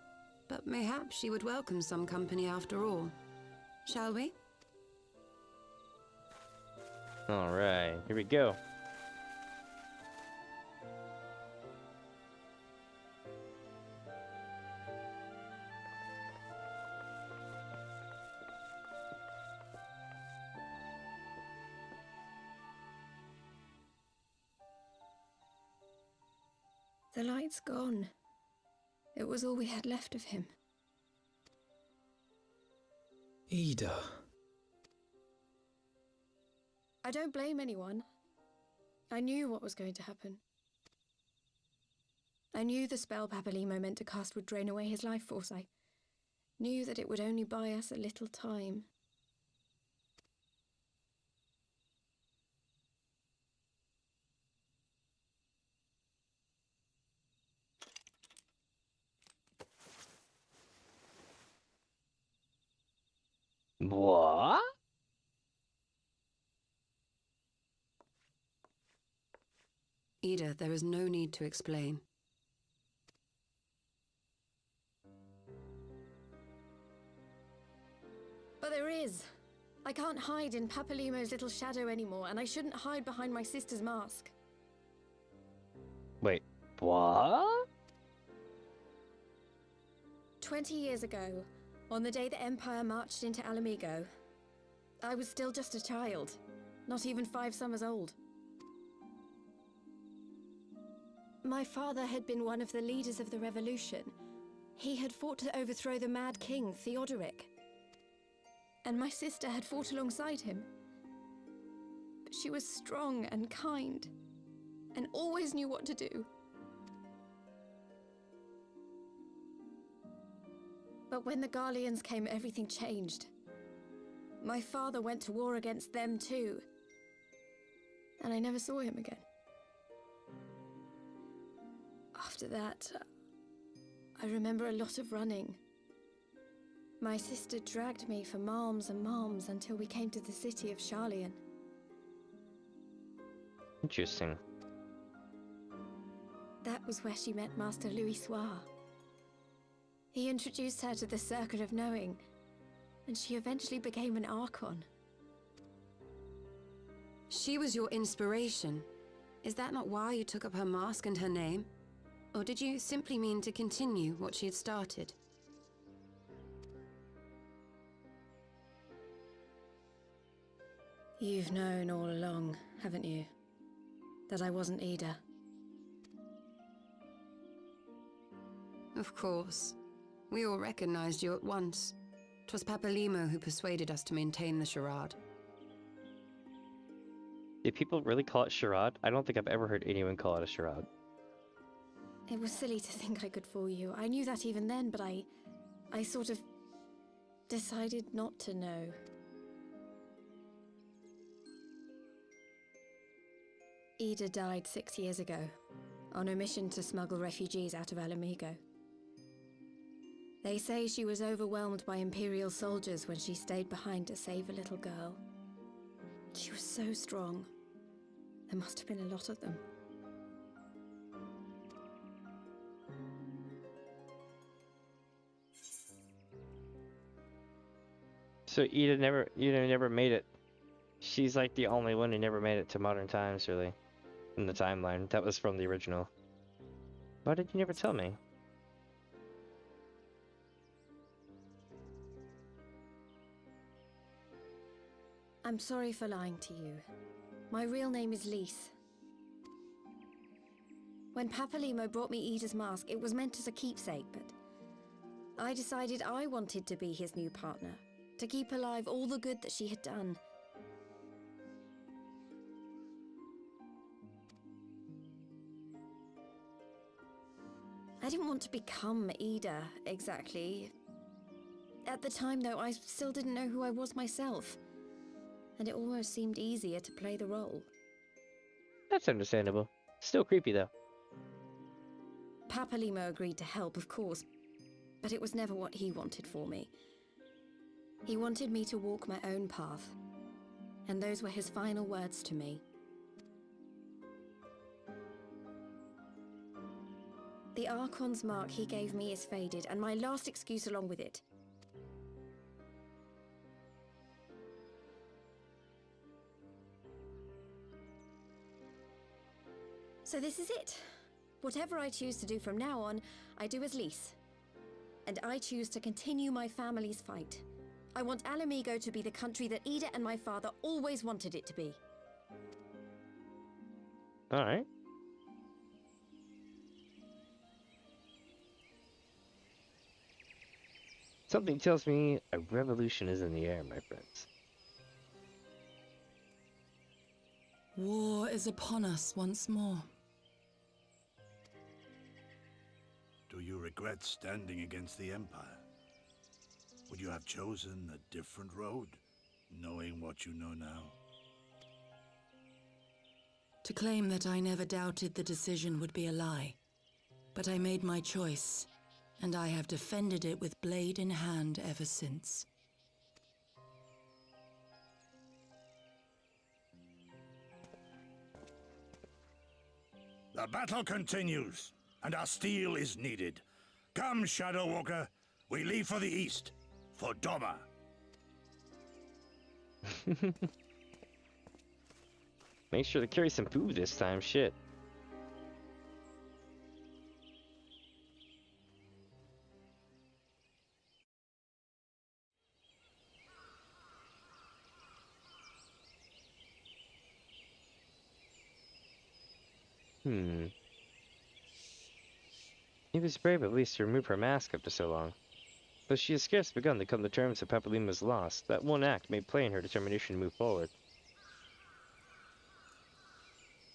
but mayhaps she would welcome some company after all. Shall we? Alright, here we go. The light's gone. It was all we had left of him. Yda. I don't blame anyone. I knew what was going to happen. I knew the spell Papalymo meant to cast would drain away his life force. I knew that it would only buy us a little time. What? Yda, there is no need to explain. But there is. I can't hide in Papalymo's little shadow anymore, and I shouldn't hide behind my sister's mask. Wait, what? 20 years ago, on the day the Empire marched into Alamigo, I was still just a child. not even 5 summers old. My father had been one of the leaders of the revolution. He had fought to overthrow the mad king, Theodoric. And my sister had fought alongside him. But she was strong and kind, and always knew what to do. But when the Garleans came, everything changed. My father went to war against them too, and I never saw him again. After that, I remember a lot of running. My sister dragged me for malms and malms until we came to the city of Sharlayan. Interesting. That was where she met Master Louisoir. He introduced her to the Circle of Knowing, and she eventually became an Archon. She was your inspiration. Is that not why you took up her mask and her name? Or did you simply mean to continue what she had started? You've known all along, haven't you? That I wasn't Yda. Of course. We all recognized you at once. 'Twas Papalymo who persuaded us to maintain the charade. Did people really call it charade? I don't think I've ever heard anyone call it a charade. It was silly to think I could fool you. I knew that even then, but I sort of decided not to know. Yda died 6 years ago, on a mission to smuggle refugees out of Alamigo. They say she was overwhelmed by Imperial soldiers when she stayed behind to save a little girl. She was so strong. There must have been a lot of them. So Yda never made it. She's like the only one who never made it to modern times, really. In the timeline. That was from the original. Why did you never tell me? I'm sorry for lying to you. My real name is Lyse. When Papalymo brought me Yda's mask, it was meant as a keepsake, but I decided I wanted to be his new partner, to keep alive all the good that she had done. I didn't want to become Yda, exactly. At the time, though, I still didn't know who I was myself. And it almost seemed easier to play the role. That's understandable. Still creepy, though. Papalymo agreed to help, of course, but it was never what he wanted for me. He wanted me to walk my own path, and those were his final words to me. The Archon's mark he gave me is faded, and my last excuse along with it. So this is it. Whatever I choose to do from now on, I do as Lyse. And I choose to continue my family's fight. I want Alamigo to be the country that Yda and my father always wanted it to be. Alright. Something tells me a revolution is in the air, my friends. War is upon us once more. Do you regret standing against the Empire? Would you have chosen a different road, knowing what you know now? To claim that I never doubted the decision would be a lie. But I made my choice, and I have defended it with blade in hand ever since. The battle continues, and our steel is needed. Come, Shadow Walker, we leave for the east, for Doma. Make sure to carry some food this time, shit. He was brave at least to remove her mask after so long. Though she has scarce begun to come to terms with Papalymo's loss, that one act made plain her determination to move forward.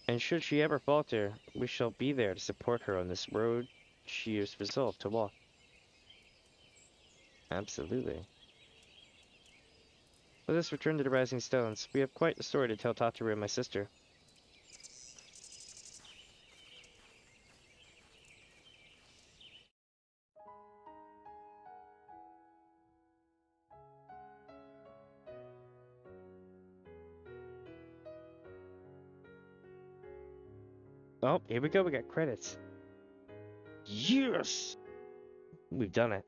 And should she ever falter, we shall be there to support her on this road she is resolved to walk. Absolutely. Let us return to the Rising Stones. We have quite a story to tell Tataru and my sister. Oh, here we go, we got credits. Yes! We've done it.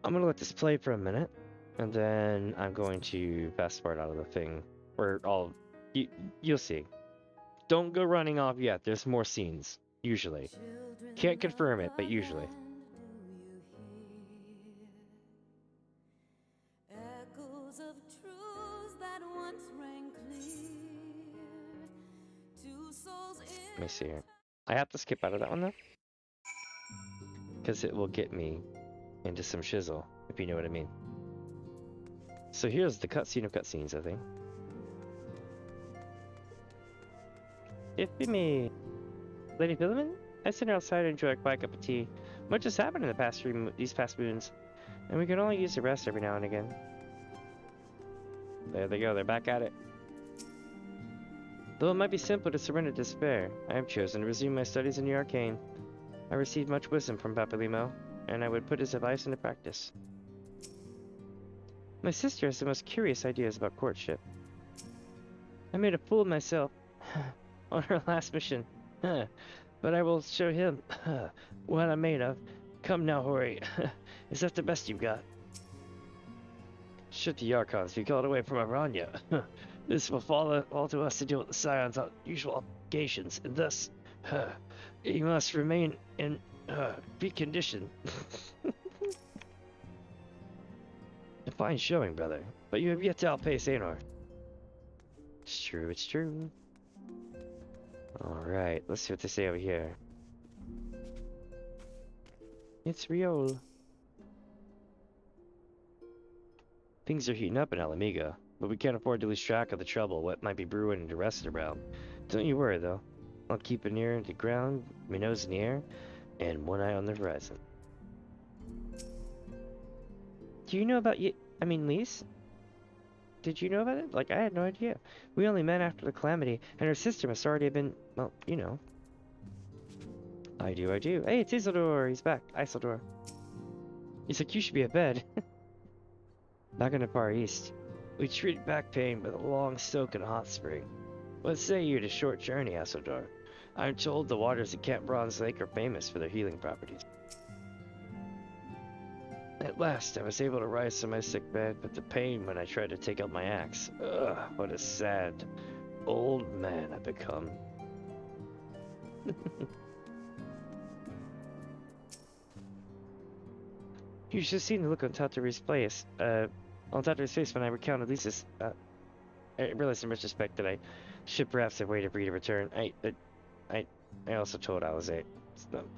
I'm gonna let this play for a minute, and then I'm going to fast forward out of the thing. Or you'll see. Don't go running off yet, there's more scenes, usually. Can't confirm it, but usually. Let me see here. I have to skip out of that one though, because it will get me into some shizzle, if you know what I mean. So here's the cutscene of cutscenes, I think. It be me, Lady Philemon. I sit outside and enjoy a quiet cup of tea. Much has happened in the these past moons, and we can only use a rest every now and again. There they go. They're back at it. Though it might be simple to surrender to despair, I have chosen to resume my studies in the arcane. I received much wisdom from Papalymo, and I would put his advice into practice. My sister has the most curious ideas about courtship. I made a fool of myself on her last mission, but I will show him what I'm made of. Come now, Hori. Is that the best you've got? Should the Archons be called away from Aranya, this will fall all to us to deal with the Scion's unusual obligations, and thus, he must remain in peak condition. A fine showing, brother, but you have yet to outpace Anor. It's true, it's true. Alright, let's see what they say over here. It's Riol. Things are heating up in Alamigo, but we can't afford to lose track of the trouble, what might be brewing in the rest of the realm. Don't you worry, though. I'll keep an ear to the ground, my nose in the air, and one eye on the horizon. Do you know about Lyse? Did you know about it? Like, I had no idea. We only met after the calamity, and her sister must already have been, well, you know. I do. Hey, it's Isildur! He's back. Isildur. He's like, you should be at bed. Back in the Far East, we treat back pain with a long soak in a hot spring. What say you to short journey, Isildur? I'm told the waters at Camp Bronze Lake are famous for their healing properties. At last, I was able to rise from my sick bed, but the pain when I tried to take out my axe. Ugh, what a sad, old man I've become. You should have seen the look on Tataru's face. When I recounted Lyse's. I realized in retrospect that I should perhaps have waited for you to return. I also told Alize.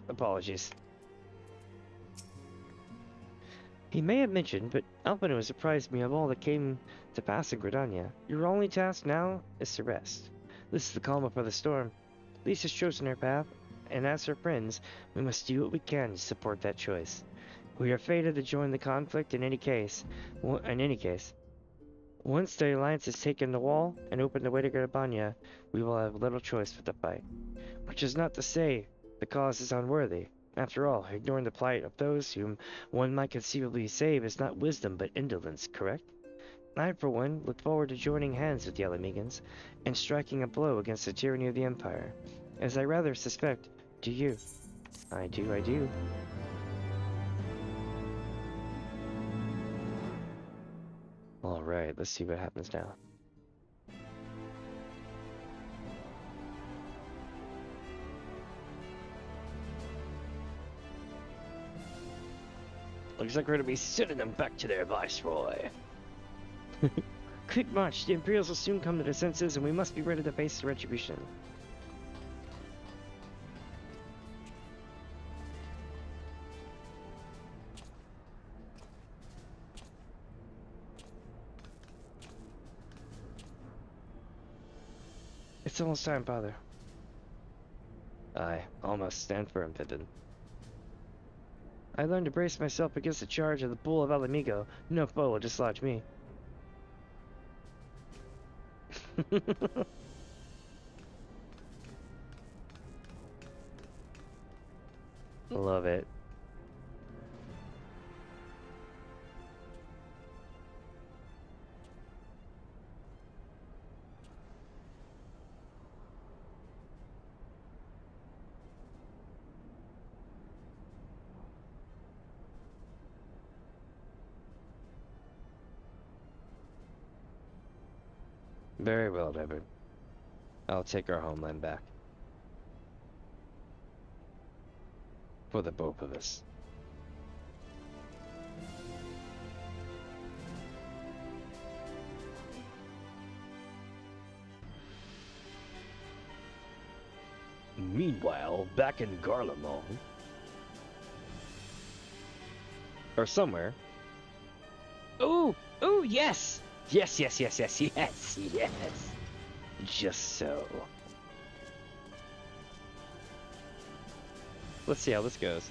Apologies. He may have mentioned, but Alphino surprised me of all that came to pass in Gridania. Your only task now is to rest. This is the calm before the storm. Lyse has chosen her path, and as her friends, we must do what we can to support that choice. We are fated to join the conflict in any case. Once the Alliance has taken the wall and opened the way to Gridania, we will have little choice but to fight. Which is not to say the cause is unworthy. After all, ignoring the plight of those whom one might conceivably save is not wisdom but indolence, correct? I, for one, look forward to joining hands with the Alamegans and striking a blow against the tyranny of the Empire. As I rather suspect, do you? I do. Alright, let's see what happens now. Looks like we're gonna be sending them back to their viceroy. Quick march, the Imperials will soon come to their senses and we must be ready to face the retribution. It's almost time, Father. I almost stand firm, Pippin. I learned to brace myself against the charge of the Bull of Alamigo. No foe will dislodge me. Love it. Very well, Devin. I'll take our homeland back. For the both of us. Meanwhile, back in Garlemald, or somewhere. Ooh, ooh, yes, yes, yes, yes, yes, yes, yes. Just so. Let's see how this goes.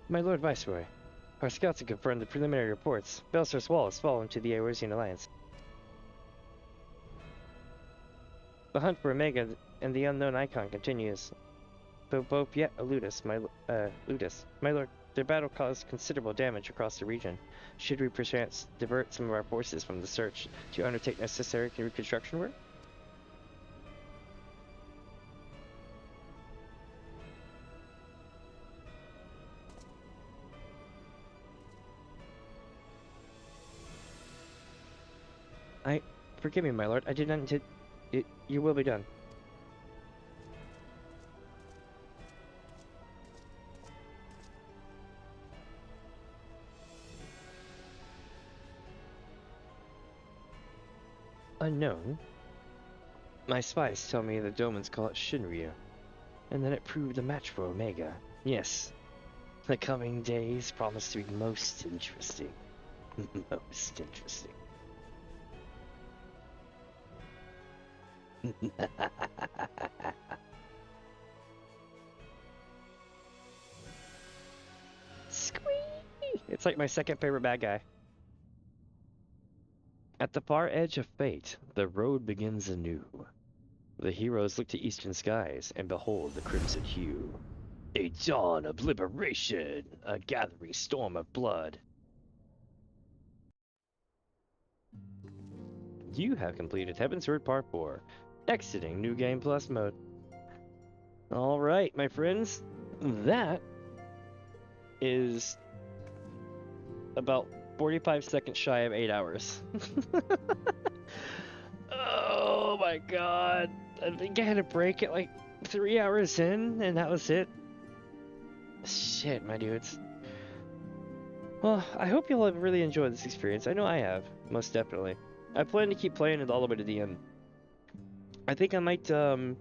My Lord Viceroy, our scouts have confirmed the preliminary reports. Belsar's Wall has fallen to the Eorzean Alliance. The hunt for Omega and the unknown icon continues. Though both yet elude us, my Lord, their battle caused considerable damage across the region. Should we perchance divert some of our forces from the search to undertake necessary reconstruction work? Forgive me, my lord. I did not intend it. Your will be done. Unknown? My spies tell me the Domans call it Shinryu, and that it proved a match for Omega. Yes, the coming days promise to be most interesting. Most interesting. Squee! It's like my second favorite bad guy. At the far edge of fate, the road begins anew. The heroes look to eastern skies and behold the crimson hue. A dawn of liberation, a gathering storm of blood. You have completed Heavensward Part 4, exiting New Game Plus mode. Alright, my friends, that is about 45 seconds shy of 8 hours. Oh my god. I think I had a break at like 3 hours in, and that was it. Shit, my dudes. Well, I hope you'll have really enjoyed this experience. I know I have, most definitely. I plan to keep playing it all the way to the end. I think I might, you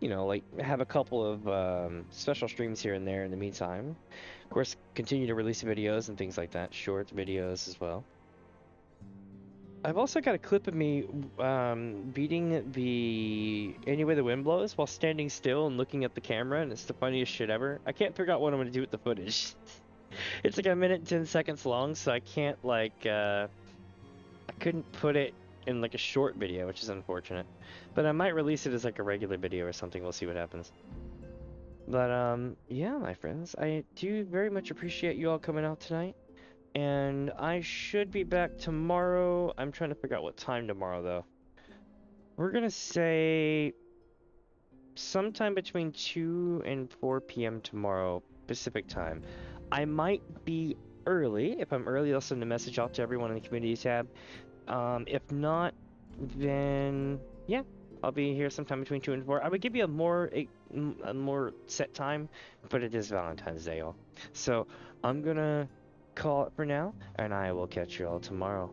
know, like, have a couple of special streams here and there in the meantime. Of course, continue to release videos and things like that, short videos as well. I've also got a clip of me beating the Any Way the Wind Blows while standing still and looking at the camera, and it's the funniest shit ever. I can't figure out what I'm going to do with the footage. It's like 1 minute and 10 seconds long, so I can't, like, I couldn't put it in, like, a short video, which is unfortunate. But I might release it as, like, a regular video or something. We'll see what happens. But, yeah, my friends, I do very much appreciate you all coming out tonight. And I should be back tomorrow. I'm trying to figure out what time tomorrow, though. We're gonna say sometime between 2 and 4 p.m. tomorrow, Pacific time. I might be early. If I'm early, I'll send a message out to everyone in the community tab. If not, then yeah, I'll be here sometime between 2 and 4. I would give you a more set time, but it is Valentine's Day, y'all. So I'm gonna call it for now, and I will catch you all tomorrow.